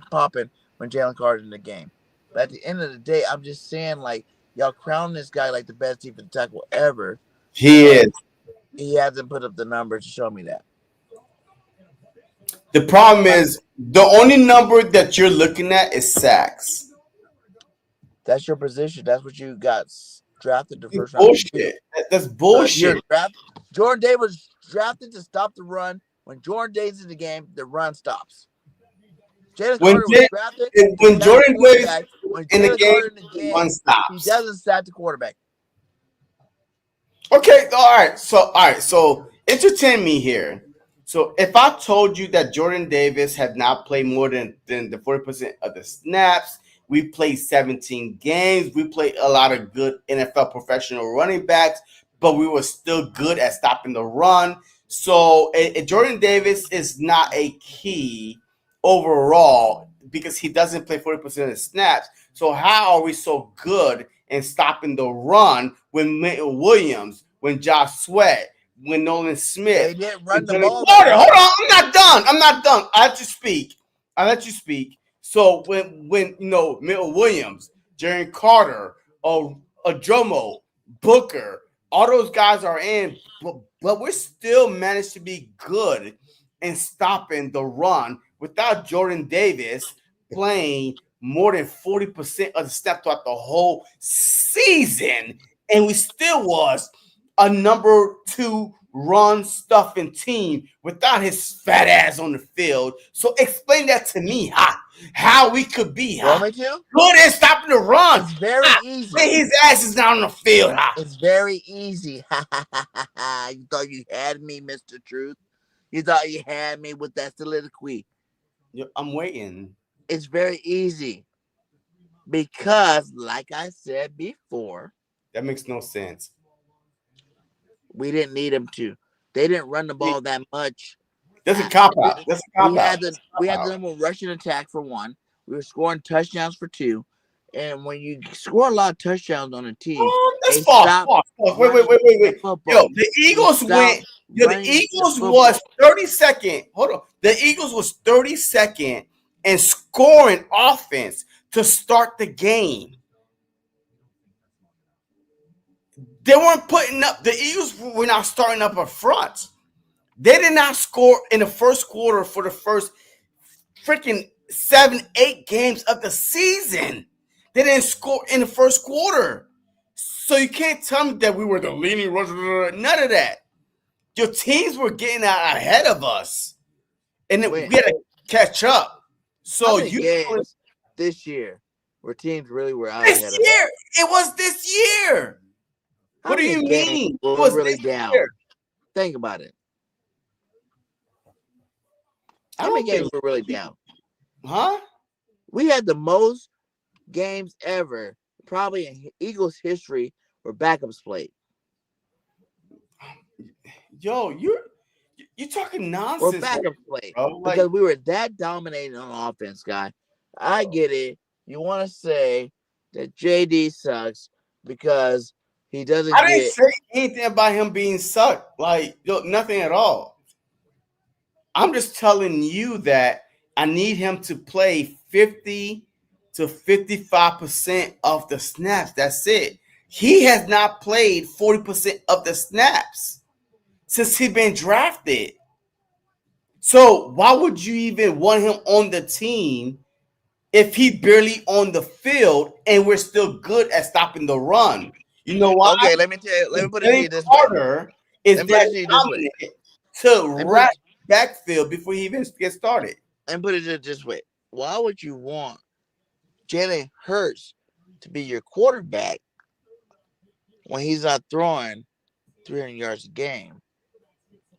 popping when Jalen Carter's in the game. But at the end of the day, I'm just saying, like, y'all crowning this guy like the best defensive tackle ever. He is. He hasn't put up the numbers to show me that. The problem is the only number that you're looking at is sacks. That's your position. That's what you got drafted the first round. Bullshit. That's bullshit. Jordan Davis was drafted to stop the run. When Jordan Davis is in the game, the run stops. Jalen Carter was drafted. When Jordan Davis in the game, run stops. He doesn't sack the quarterback. Okay, all right. So entertain me here. So if I told you that Jordan Davis had not played more than the 40% of the snaps, we played 17 games. We played a lot of good NFL professional running backs, but we were still good at stopping the run. So Jordan Davis is not a key overall because he doesn't play 40% of the snaps. So how are we so good in stopping the run when Milton Williams, when Josh Sweat, when Nolan Smith? They didn't run the ball. Hold on, I'm not done. I let you speak. So when Milton Williams, Jaren Carter, Ajomo, Booker, all those guys are in, but we're still managed to be good in stopping the run without Jordan Davis playing more than 40% of the snap throughout the whole season, and we still was a number 2 run stuffing team without his fat ass on the field. So explain that to me, how we could be good at stopping the run. It's very easy. His ass is not on the field. It's very easy. You thought you had me, Mr. Truth. You thought you had me with that soliloquy. I'm waiting. It's very easy because, like I said before, that makes no sense. We didn't need them to. They didn't run the ball that much. That's a cop out. That's a cop out. We had the number one rushing attack for one. We were scoring touchdowns for two. And when you score a lot of touchdowns on a team, that's false. Wait. Yo, the Eagles went. Yo, the Eagles was 32nd. Hold on. The Eagles was 32nd and scoring offense to start the game. They weren't putting up. The Eagles were not starting up a front. They did not score in the first quarter for the first freaking 7-8 games of the season. They didn't score in the first quarter. So you can't tell me that we were the leading rusher. None of that. Your teams were getting out ahead of us. And we had to catch up. So games this year where teams really were out ahead of us? It was this year. What do you mean? It was really down. Think about it. How many games were really down? Huh? We had the most games ever, probably in Eagles history, where backups played. Yo, you're talking nonsense. Or backups played. Because we were that dominating on offense, guy. I get it. You want to say that JD sucks because he doesn't I didn't say anything about him being sucked. Nothing at all. I'm just telling you that I need him to play 50 to 55% of the snaps. That's it. He has not played 40% of the snaps since he's been drafted. So why would you even want him on the team if he barely on the field and we're still good at stopping the run? You know why? Okay, let me tell you. Let me put it to you this way. Is that dominant to rush backfield before he even gets started? And put it this way. Why would you want Jalen Hurts to be your quarterback when he's not throwing 300 yards a game?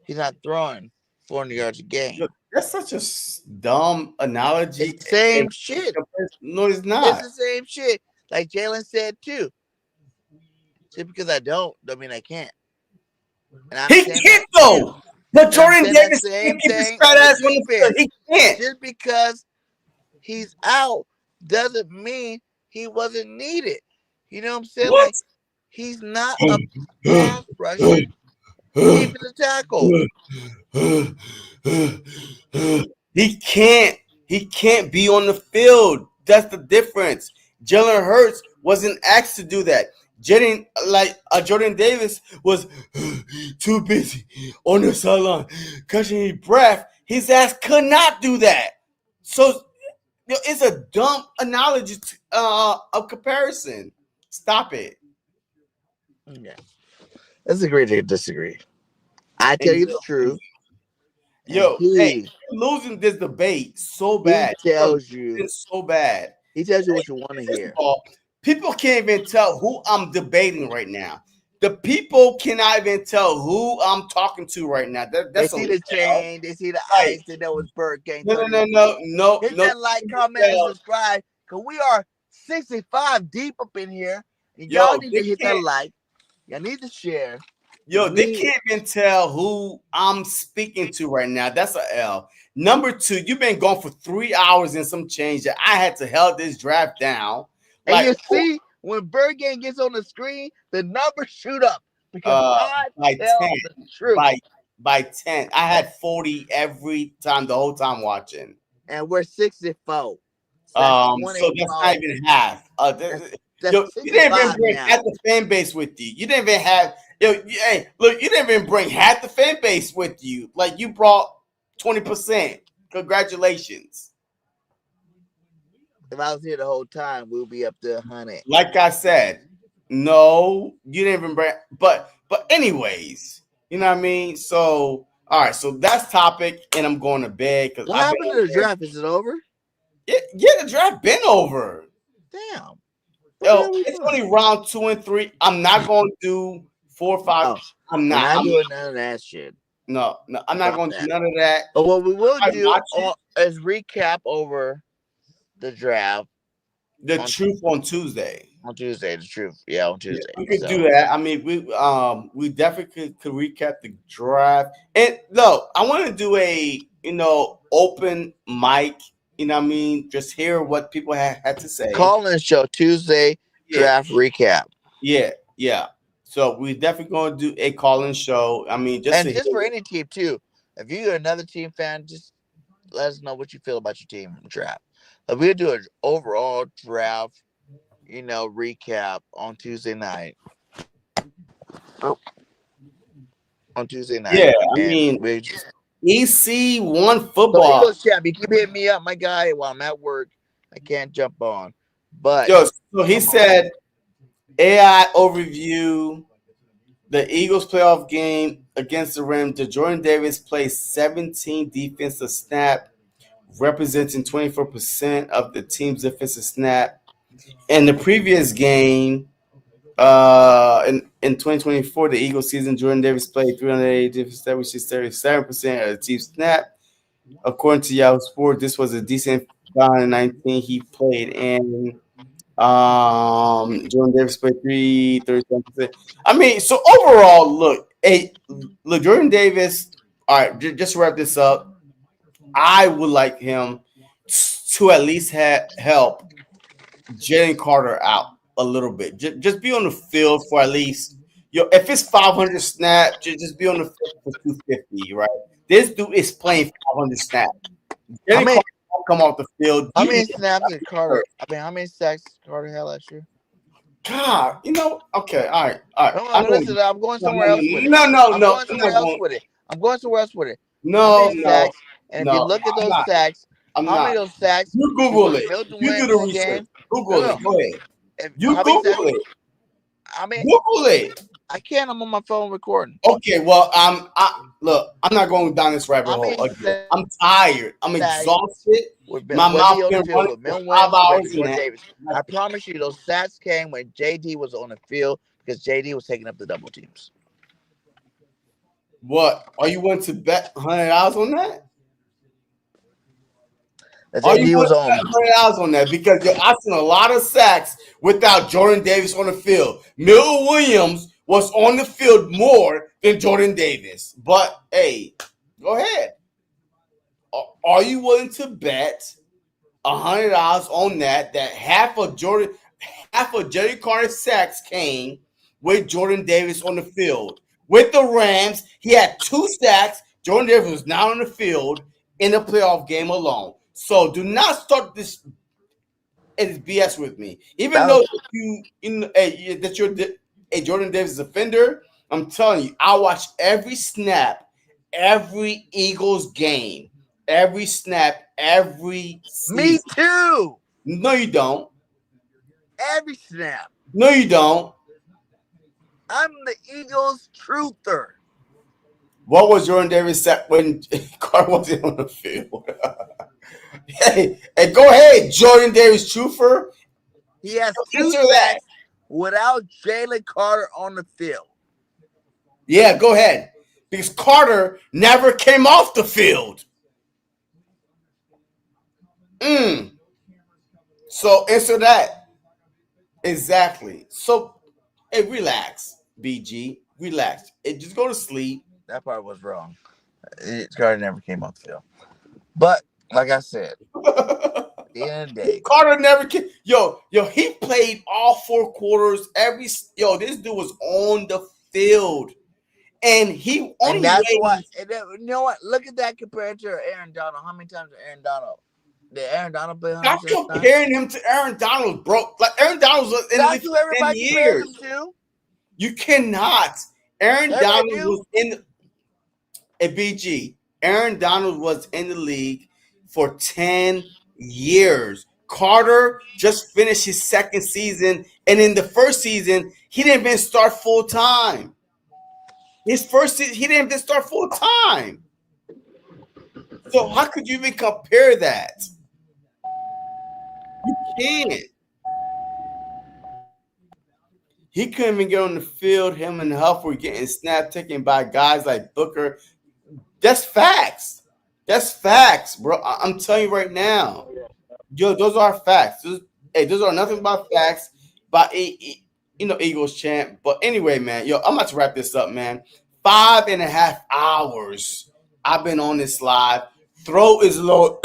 He's not throwing 400 yards a game. Look, that's such a dumb analogy. It's the same shit. No, it's not. It's the same shit. Like Jalen said too. Just because I don't mean I can't. He can't though. But Jordan Davis can't keep his fat ass on the field. He can't. Just because he's out doesn't mean he wasn't needed. You know what I'm saying? What? Like he's not a pass rusher. Keep the tackle. He can't be on the field. That's the difference. Jalen Hurts wasn't asked to do that. Jordan Davis was too busy on the sideline catching his breath. His ass could not do that. So it's a dumb analogy of comparison. Stop it. Yeah. Let's agree to disagree. I tell you the truth. Yo, hey, you're losing this debate so bad. He tells you it's so bad. He tells you what you want to hear. People can't even tell who I'm debating right now. The people cannot even tell who I'm talking to right now. They see the chain, they see the ice, they know it's Bird Gang. No. Hit that like, comment, and subscribe. Because we are 65 deep up in here. And y'all need to hit that like. Y'all need to share. Yo, they can't even tell who I'm speaking to right now. That's a L. Number two, you've been gone for 3 hours and some change that I had to held this draft down. And you see, when Bird Gang gets on the screen, the numbers shoot up. Because by 10. The truth. By 10. I had 40 every time, the whole time watching. And we're 64. So that's not even half. You didn't even bring half the fan base with you. You didn't even have you didn't even bring half the fan base with you. Like you brought 20%. Congratulations. If I was here the whole time, we'll be up to 100. Like I said, no, you didn't even bring. But anyways, you know what I mean. So all right, so that's topic, and I'm going to bed because what happened to the draft? Is it over? Yeah, the draft been over. Damn. Yo, it's only round 2 and 3. I'm not going to do 4 or 5. I'm not doing none of that shit. No, I'm not Stop going to do that. none of that. But what we will I do watch it. is recap over the draft The on truth on Tuesday. on Tuesday. The truth, yeah, on Yeah, Tuesday. we could do So that. I mean, we definitely could recap the draft. And no, I want to do a open mic. You know what I mean? Just hear what people had to say. call-in show Tuesday Yeah, draft recap. yeah. So we definitely going to do a call-in show. I mean, just And to hear. just for any team too. If you're another team fan, just let us know what you feel about your team draft. If we do an overall draft, recap on Tuesday night. Oh, on Tuesday Yeah, night, I and mean, we just EC won so football. Eagles champ. You keep hitting me up, my guy, while I'm at work. I can't jump on, but Yo, so he come on. said AI overview. The Eagles playoff game against the Rams, the Jordan Davis played 17 defensive snap, representing 24% of the team's defensive snap. In the previous game, in 2024, the Eagles season, Jordan Davis played 380 defensive snap, which is 37% of the team's snap. According to Yahoo Sports, this was a decent 2019 he played in. Jordan Davis played 37%. I mean, so overall, look, Jordan Davis. All right, just to wrap this up, I would like him to at least help Jalen Carter out a little bit. Just be on the field for at least if it's 500 snap, just be on the field for 250, right? This dude is playing 500 snap. How Jalen many Carter won't come off the field. how many snaps did Carter? I mean, how many sacks Carter had last year? God, okay, all right. I No, know. listen, I'm going No, somewhere else with it. no, no, I'm no. going I'm somewhere not else going. with it. I'm going somewhere else with it. How No, many no, sacks? And if you no. look at I'm those not. sacks, I'm how many not. of those sacks You he Google was it. Milton You do the Williams' research. game? Google No, it. no. Go ahead. You How many Google sacks? it. I mean, Google it. I can't. I'm on my phone recording. Okay. Well, look. I'm not going down this rabbit How hole many again. I'm tired. I'm sacks exhausted. My was he mouth on the been field running with for Milton 5 hours Williams or in Jordan that. Davis? I promise you, those sacks came when JD was on the field because JD was taking up the double teams. What? Are you willing to bet $100 on that? That Are you JD willing was to on. bet $100 on that? Because I've seen a lot of sacks without Jordan Davis on the field. Milton Williams was on the field more than Jordan Davis. But hey, go ahead. Are you willing to bet $100 on that? That half of Jerry Carter's sacks came with Jordan Davis on the field. With the Rams, he had 2 sacks. Jordan Davis was not on the field in the playoff game alone. So do not start this BS with me. Even That though was that you're a Jordan Davis defender, I'm telling you, I watch every snap, every Eagles game, every snap, every me season. too. No, you don't. Every snap. No, you don't. I'm the Eagles truther. What was Jordan Davis sack when Carter wasn't on the field? hey, go ahead, Jordan Davis truther. He has 2 Answer that. sacks without Jalen Carter on the field. Yeah, go ahead. Because Carter never came off the field. So answer that. Exactly. So, hey, relax, BG. Relax. Hey, just go to sleep. That part was wrong. Carter never came off the field. But like I said, at the end of the day, Carter never came. Yo, he played all 4 quarters. This dude was on the field. And he only and that's why. weighed. And you know what? Look at that compared to Aaron Donald. How many times did Aaron Donald play? Stop comparing him to Aaron Donald, bro. Like Aaron Donald was in the league That's who for 10 everybody compares years. him to. You cannot. Aaron Everybody Donald do. was in a BG. Aaron Donald was in the league for 10 years. Carter just finished his 2nd season, and in the 1st season, he didn't even start full time. His 1st season, he didn't even start full time. So how could you even compare that? You can't. He couldn't even get on the field. Him and Huff were getting snap taken by guys like Booker. That's facts. That's facts, bro. I'm telling you right now. Yo, those are facts. Those are nothing but facts. By Eagles champ. But anyway, man, yo, I'm about to wrap this up, man. 5.5 hours I've been on this live. Throat is low.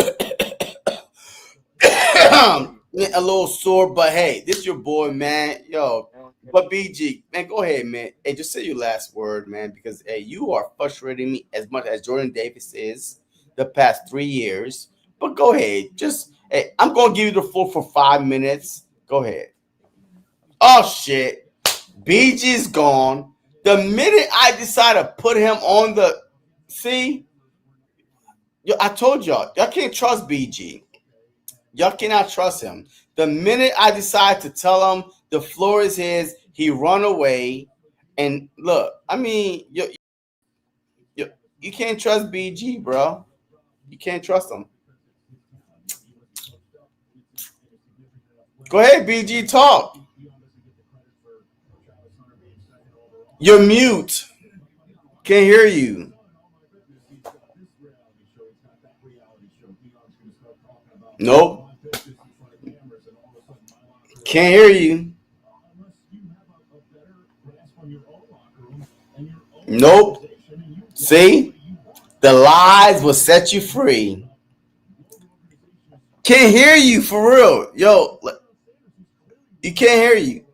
A little sore, but hey, this your boy, man. Yo, but BG, man, go ahead, man. Hey, just say your last word, man, because hey, you are frustrating me as much as Jordan Davis is the past 3 years. But go ahead, just hey, I'm gonna give you the floor for 5 minutes. Go ahead. Oh shit, BG's gone. The minute I decide to put him on the yo, I told y'all can't trust BG. Y'all cannot trust him. The minute I decide to tell him the floor is his, he run away. And look, I mean, you can't trust BG, bro. You can't trust him. Go ahead, BG, talk. You're mute. Can't hear you. Nope. Can't hear you. Nope. See? The lies will set you free. Can't hear you for real. Yo, you can't hear you.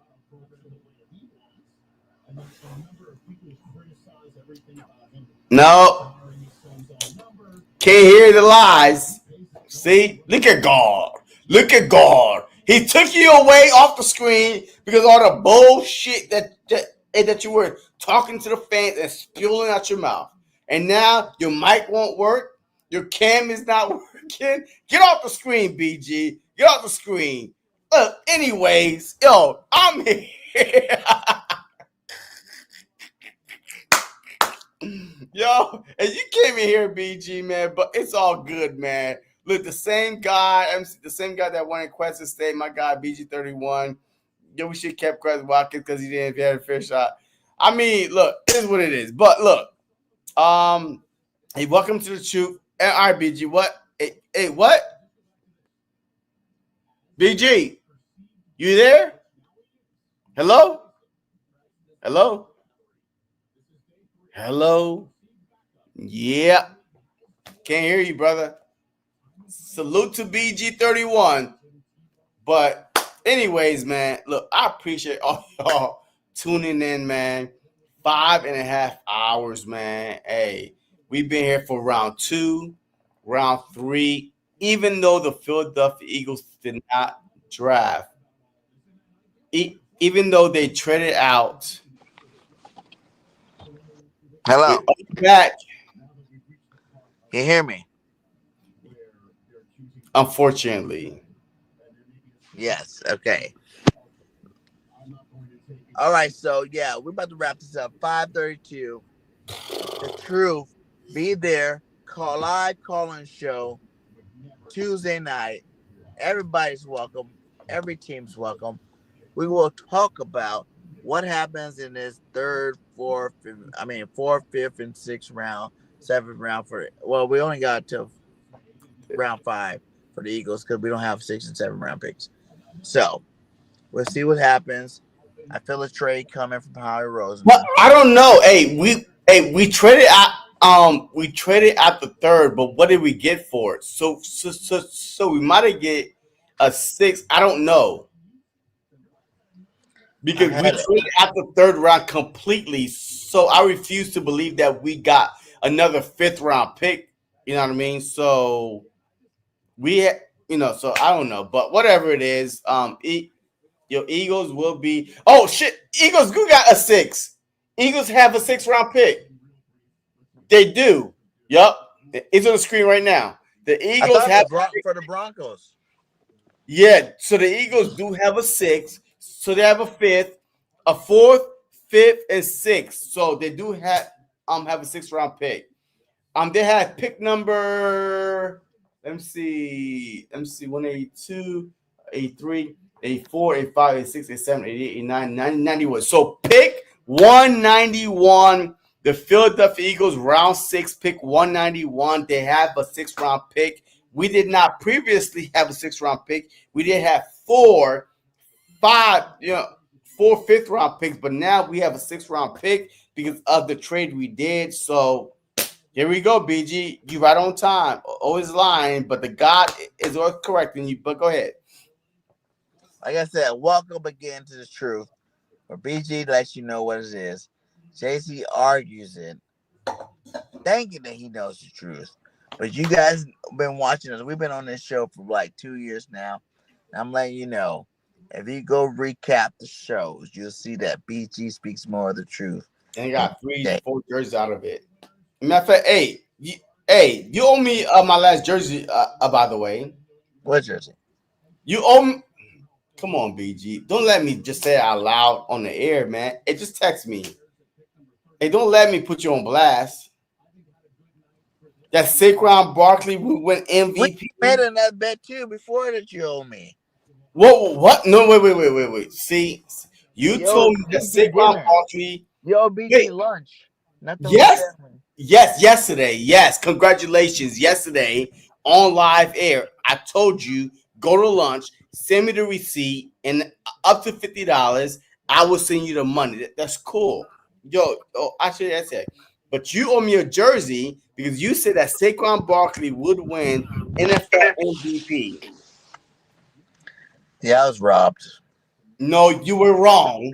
No. Can't hear the lies. See? Look at God. Look at God. He took you away off the screen because all the bullshit that you were talking to the fans and spewing out your mouth. And now your mic won't work. Your cam is not working. Get off the screen, BG. Get off the screen. Anyways, yo, I'm here. Yo, and you came in here, BG, man, but it's all good, man. Look, the same guy that won in Quest State, my guy, BG31. Yo, we should have kept Chris Watkins because he didn't have a fair shot. I mean, look, it is what it is. But look, hey, welcome to the truth. All right, BG, what? Hey, what? BG, you there? Hello? Hello? Hello? Yeah. Can't hear you, brother. Salute to BG31. But anyways, man, look, I appreciate all y'all tuning in, man. 5.5 hours, man. Hey, we've been here for round 2, round 3. Even though the Philadelphia Eagles did not draft, even though they traded out. Hello. Back. Can you hear me? Unfortunately. Yes. Okay. All right. So yeah, we're about to wrap this up. 5:32. The truth. Be there. Live call-in show. Tuesday night. Everybody's welcome. Every team's welcome. We will talk about what happens in this 3rd, 4th, 5th, and 6th round, 7th round we only got to round 5 for the Eagles because we don't have 6 and 7 round picks. So we'll see what happens. I feel a trade coming from Howie Roseman. Well, I don't know. We traded out the 3rd, but what did we get for it? So we might have get a 6. I don't know. Because we traded out the 3rd round completely. So I refuse to believe that we got another 5th round pick. You know what I mean? So so I don't know. But whatever it is, Eagles will be. Oh shit! Eagles got a 6. Eagles have a 6th round pick. They do. Yup. It's on the screen right now. The Eagles have for the Broncos. Yeah. So the Eagles do have a 6. So they have a 5th, a 4th, 5th, and 6th. So they do have a 6th round pick. They had pick number. Let me see. 182, 83. 84, 85, 86, 87, 88, 89, 90, 91. So pick 191 The Philadelphia Eagles, round 6, pick 191. They have a 6th-round pick. We did not previously have a 6th-round pick. We did have 4 5th-round picks, but now we have a 6th-round pick because of the trade we did. So here we go, BG. You right on time. Always lying, but the God is always correcting you. But go ahead. Like I said, welcome again to the truth. Where BG lets you know what it is. JC argues it, thinking that he knows the truth. But you guys been watching us. We've been on this show for like 2 years now. And I'm letting you know, if you go recap the shows, you'll see that BG speaks more of the truth. And got 4 jerseys out of it. Matter of fact, hey, you owe me my last jersey, by the way. What jersey? You owe me. Come on, BG. Don't let me just say it out loud on the air, man. It just text me. Hey, don't let me put you on blast. That Saquon Barkley we went MVP. We made another bet too before that you owe me. What? No, wait. See, you told me that Saquon Barkley. You owe BG lunch. Yes, yesterday. Yes, congratulations. Yesterday on live air, I told you go to lunch, send me the receipt, and up to $50, I will send you the money. That's cool. Actually, that's it. But you owe me a jersey because you said that Saquon Barkley would win NFL MVP. Yeah, I was robbed. No, you were wrong.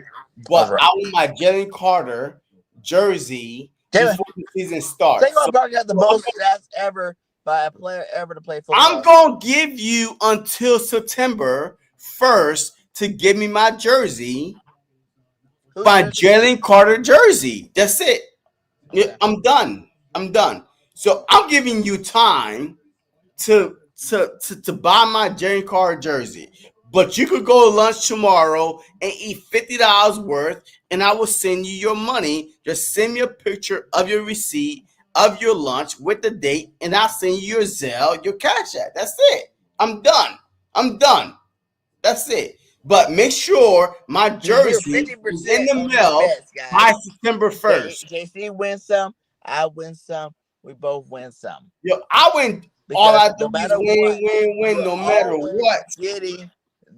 But I want my Jalen Carter jersey before the season starts. Saquon Barkley got the most stats ever by a player ever to play football. I'm going to give you until September 1st to give me my jersey. My Jalen Carter jersey. That's it. Okay. I'm done. So I'm giving you time to buy my Jalen Carter jersey. But you could go to lunch tomorrow and eat $50 worth, and I will send you your money. Just send me a picture of your receipt of your lunch with the date, and I'll send you your Zelle, your Cash App. That's it. I'm done. That's it. But make sure my jersey is in the mail by September 1st. JC wins some, I win some, we both win some. I win. All I do is win, no matter what. Getting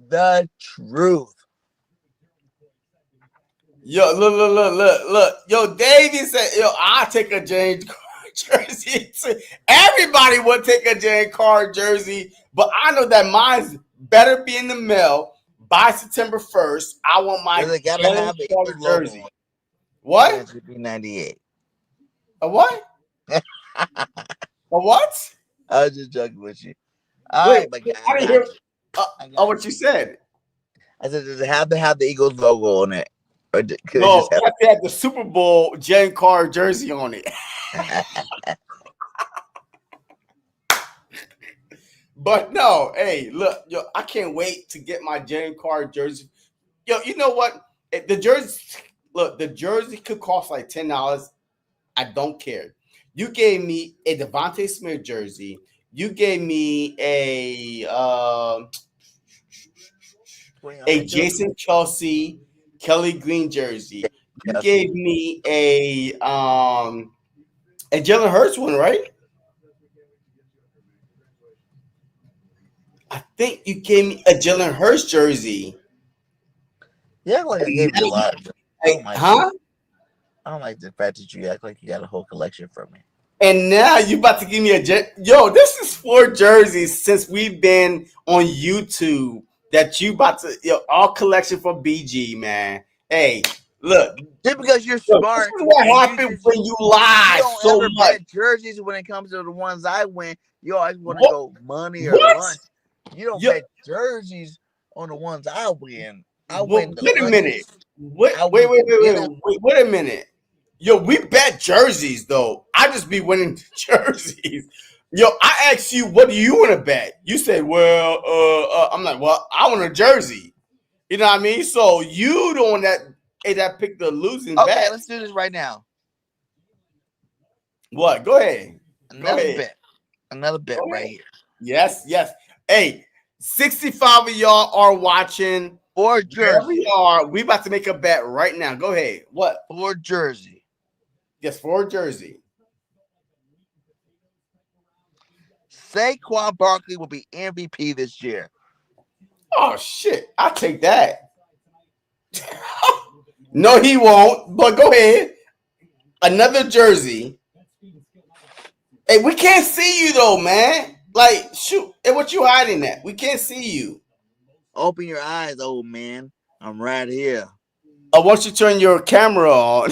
the truth. Look. Davey said, I'll take a James Carter jersey. Everybody would take a James Carter jersey, but I know that mine's better be in the mail by September 1st. I want my James Carter jersey. What? 98. A what? A what? I was just joking with you. All right, my guy. I didn't hear what you said. I said, does it have to have the Eagles logo on it? Or no, it have to have the Super Bowl James Carter jersey on it. But no, hey, look, I can't wait to get my James Carter jersey. You know what? The jersey could cost like $10. I don't care. You gave me a Devontae Smith jersey. You gave me a Jason Kelly Green jersey. You gave me a Jalen Hurts one, right? I think you gave me a Jalen Hurts jersey. Yeah, like I gave you a lot. I don't like the fact that you act like you got a whole collection from me. And now you about to give me this is 4 jerseys since we've been on YouTube that you about to all collection for BG, man. Hey, look. Just because you're smart. This is what happens when you lie so much. Bet jerseys when it comes to the ones I win. You always want to go money or lunch. You don't bet jerseys on the ones I win. Wait a minute. Wait a minute. We bet jerseys though. I just be winning jerseys. I asked you, what do you want to bet? You said, well, I'm like, well, I want a jersey. You know what I mean? So you the one that picked the losing bet. Okay, let's do this right now. What? Go ahead. Another bet right here. Yes. Hey, 65 of y'all are watching. For jersey. We about to make a bet right now. Go ahead. What? For jersey. Yes, for a jersey. Saquon Barkley will be MVP this year. Oh shit! I'll take that. No, he won't. But go ahead. Another jersey. Hey, we can't see you though, man. Like, shoot. Hey, what you hiding at? We can't see you. Open your eyes, old man. I'm right here. I want you to turn your camera on.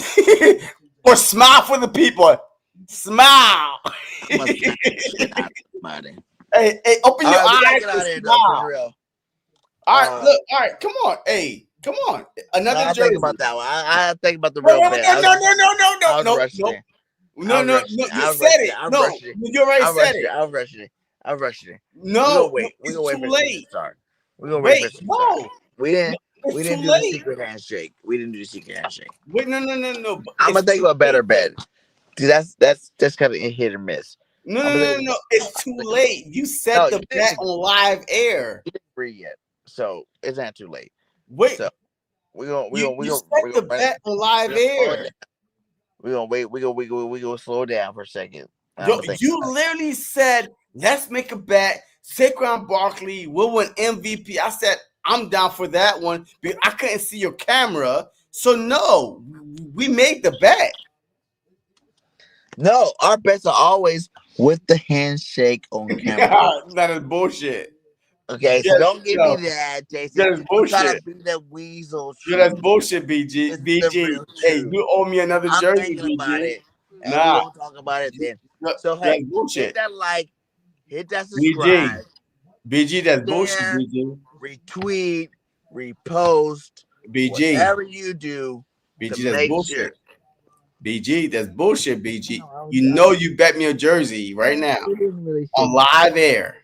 Or smile for the people. Smile. I'm gonna smack the shit out of somebody. Hey, open All your right, we gotta eyes get out and of here though, for smile. real. All right, look. All right, come on. Hey, come on. Another I'll jersey. think about that one. I think about the No, real bet. no. I was No. rushing it. No. You said it. I No, rushed it. you already said it. I rushed it. We're No, gonna wait. We're it's gonna wait too for the season late. to start. We're gonna wait for Wait, the season to start. no. We didn't It's too do the late. secret handshake. We didn't do the secret handshake. Wait, no. I'm gonna think of a better bet. Cause that's kind of a hit or miss. No. It's too late. You said the bet on live air. You didn't agree yet, so it's not too late. Wait, so we gonna set the bet on live air. We're gonna wait. We gonna slow down for a second. Yo, you literally said, let's make a bet. Saquon Barkley will win MVP. I said, I'm down for that one, but I couldn't see your camera. So, no, we made the bet. No, our bets are always with the handshake on camera. That is bullshit. Okay, so don't give me that, Jason. That is bullshit. I'm trying to be that weasel. Yo, that's bullshit, BG. BG, hey, you owe me another jersey, I'm thinking about BG. it. And we won't talk about it then. So, hey, hit that like, hit that subscribe. BG, that's bullshit, BG. Retweet, repost, BG. whatever you do. BG, that's bullshit. BG, that's bullshit, BG. You know you bet me a jersey right now on live air.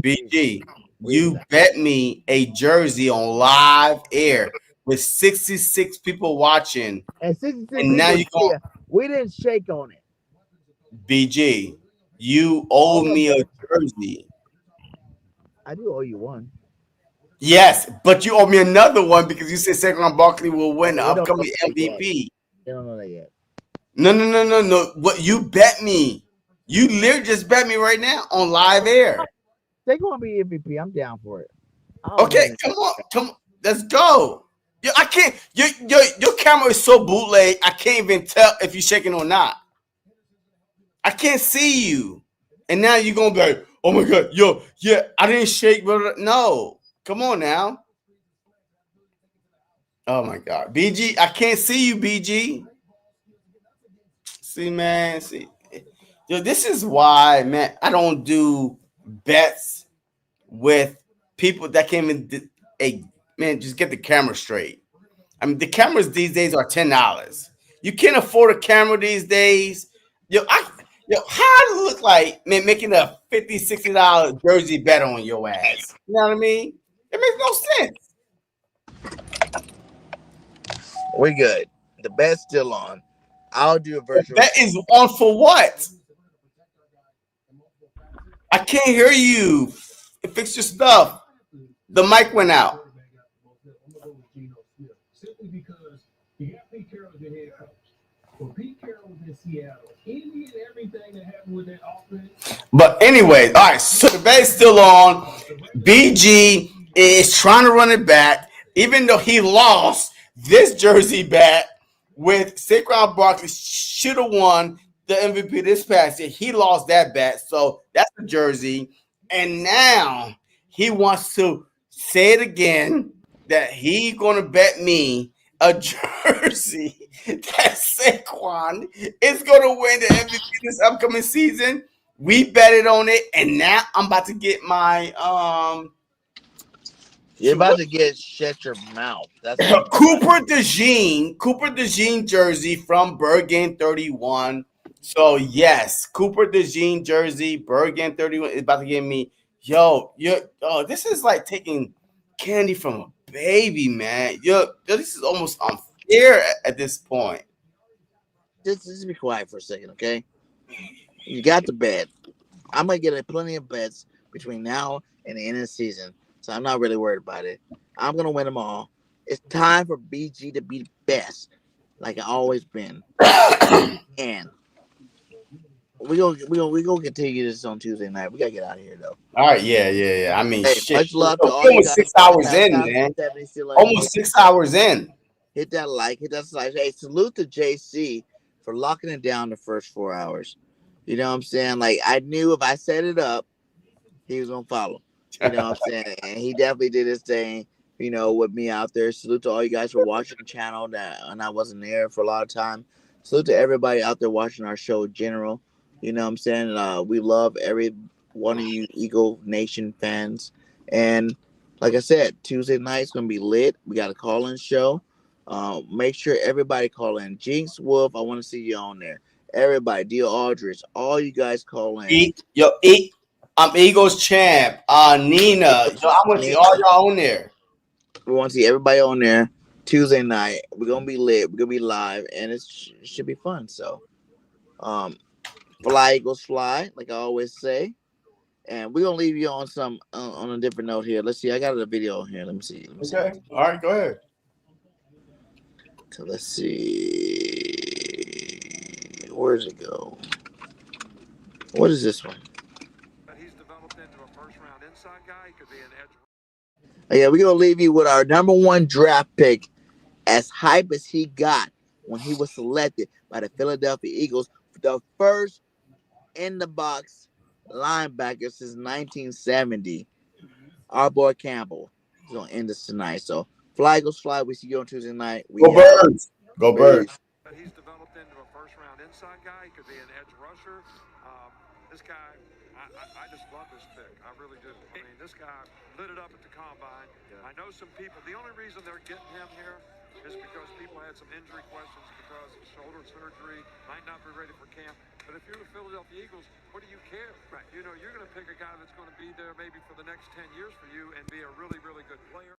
BG, you bet me a jersey on live air with 66 people watching. And 66 and now you go. We didn't shake on it. BG, you owe me a jersey. I do owe you one. Yes, but you owe me another one because you said Saquon Barkley will win the upcoming MVP. They don't know that yet. No. What you bet me? You literally just bet me right now on live air. Saquon be MVP. I'm down for it. Okay, come on, let's go. Yo, I can't. Your camera is so bootleg. I can't even tell if you're shaking or not. I can't see you, and now you're gonna be like, "Oh my god, yo, yeah, I didn't shake." But no, come on now. Oh my god, BG, I can't see you, BG. See, man, yo, this is why, man, I don't do bets with people that can't even. Hey, man, just get the camera straight. I mean, the cameras these days are $10. You can't afford a camera these days. How I look like, man, making a $50, $60 jersey bet on your ass. You know what I mean? It makes no sense. We good. The bet's still on. I'll do a virtual. That is on for what? I can't hear you. Fix your stuff. The mic went out. Simply because you got Pete Carroll as your head coach. Well, Pete Carroll was in Seattle. Envy and everything that happened with that offense. But anyway, all right, so the bet is still on. BG is trying to run it back, even though he lost this jersey bet with Saquon Barkley should have won the MVP this past year. He lost that bet, so that's the jersey. And now he wants to say it again that he's going to bet me a jersey that Saquon is going to win the MVP this upcoming season. We betted on it, and now I'm about to get my You're about to get shut your mouth. That's Cooper DeJean jersey from Bergen 31. So yes, Cooper DeJean jersey, Bergen 31 is about to give me. This is like taking candy from a baby, man. This is almost unfair at this point. Just be quiet for a second, okay? You got the bet. I'm gonna get plenty of bets between now and the end of the season, so I'm not really worried about it. I'm gonna win them all. It's time for BG to be the best. like I always been. And we gonna continue this on Tuesday night. We gotta get out of here though. All right, yeah. I mean, Hey, shit. much love We're to all you almost guys. 6 hours in, man. Almost 6 hours in. Hit that like, hit that slide. Hey, salute to JC for locking it down the first 4 hours. You know what I'm saying? Like I knew if I set it up, he was gonna follow. You know what I'm saying? And he definitely did his thing, with me out there. Salute to all you guys for watching the channel and I wasn't there for a lot of time. Salute to everybody out there watching our show in general. You know what I'm saying? We love every one of you Eagle Nation fans. And like I said, Tuesday night's gonna be lit. We got a call-in show. Make sure everybody call in. Jinx Wolf, I want to see you on there. Everybody, Deal Aldridge, all you guys call in. I'm Eagles champ. Nina. Yo, I want to see all y'all on there. We want to see everybody on there Tuesday night. We're gonna be lit. We're gonna be live, and it should be fun. So, fly Eagles fly, like I always say. And we're gonna leave you on on a different note here. Let's see. I got a video here. Let me see. Okay. All right. Go ahead. So let's see. Where does it go? What is this one? He's developed into a first-round inside guy. He could be an edge. Yeah, we're gonna leave you with our number one draft pick, as hype as he got when he was selected by the Philadelphia Eagles for the first in the box linebacker since 1970. Our boy Campbell is gonna end us tonight. So fly Eagles fly. We see you on Tuesday night. Go Birds. Go Birds. He's developed into a first-round inside guy. He could be an edge rusher. This guy, I just love this pick. I really do. I mean, this guy lit it up at the combine. I know some people. The only reason they're getting him here is because people had some injury questions because of shoulder surgery, might not be ready for camp. But if you're the Philadelphia Eagles, what do you care? Right. You're going to pick a guy that's going to be there maybe for the next 10 years for you and be a really, really good player.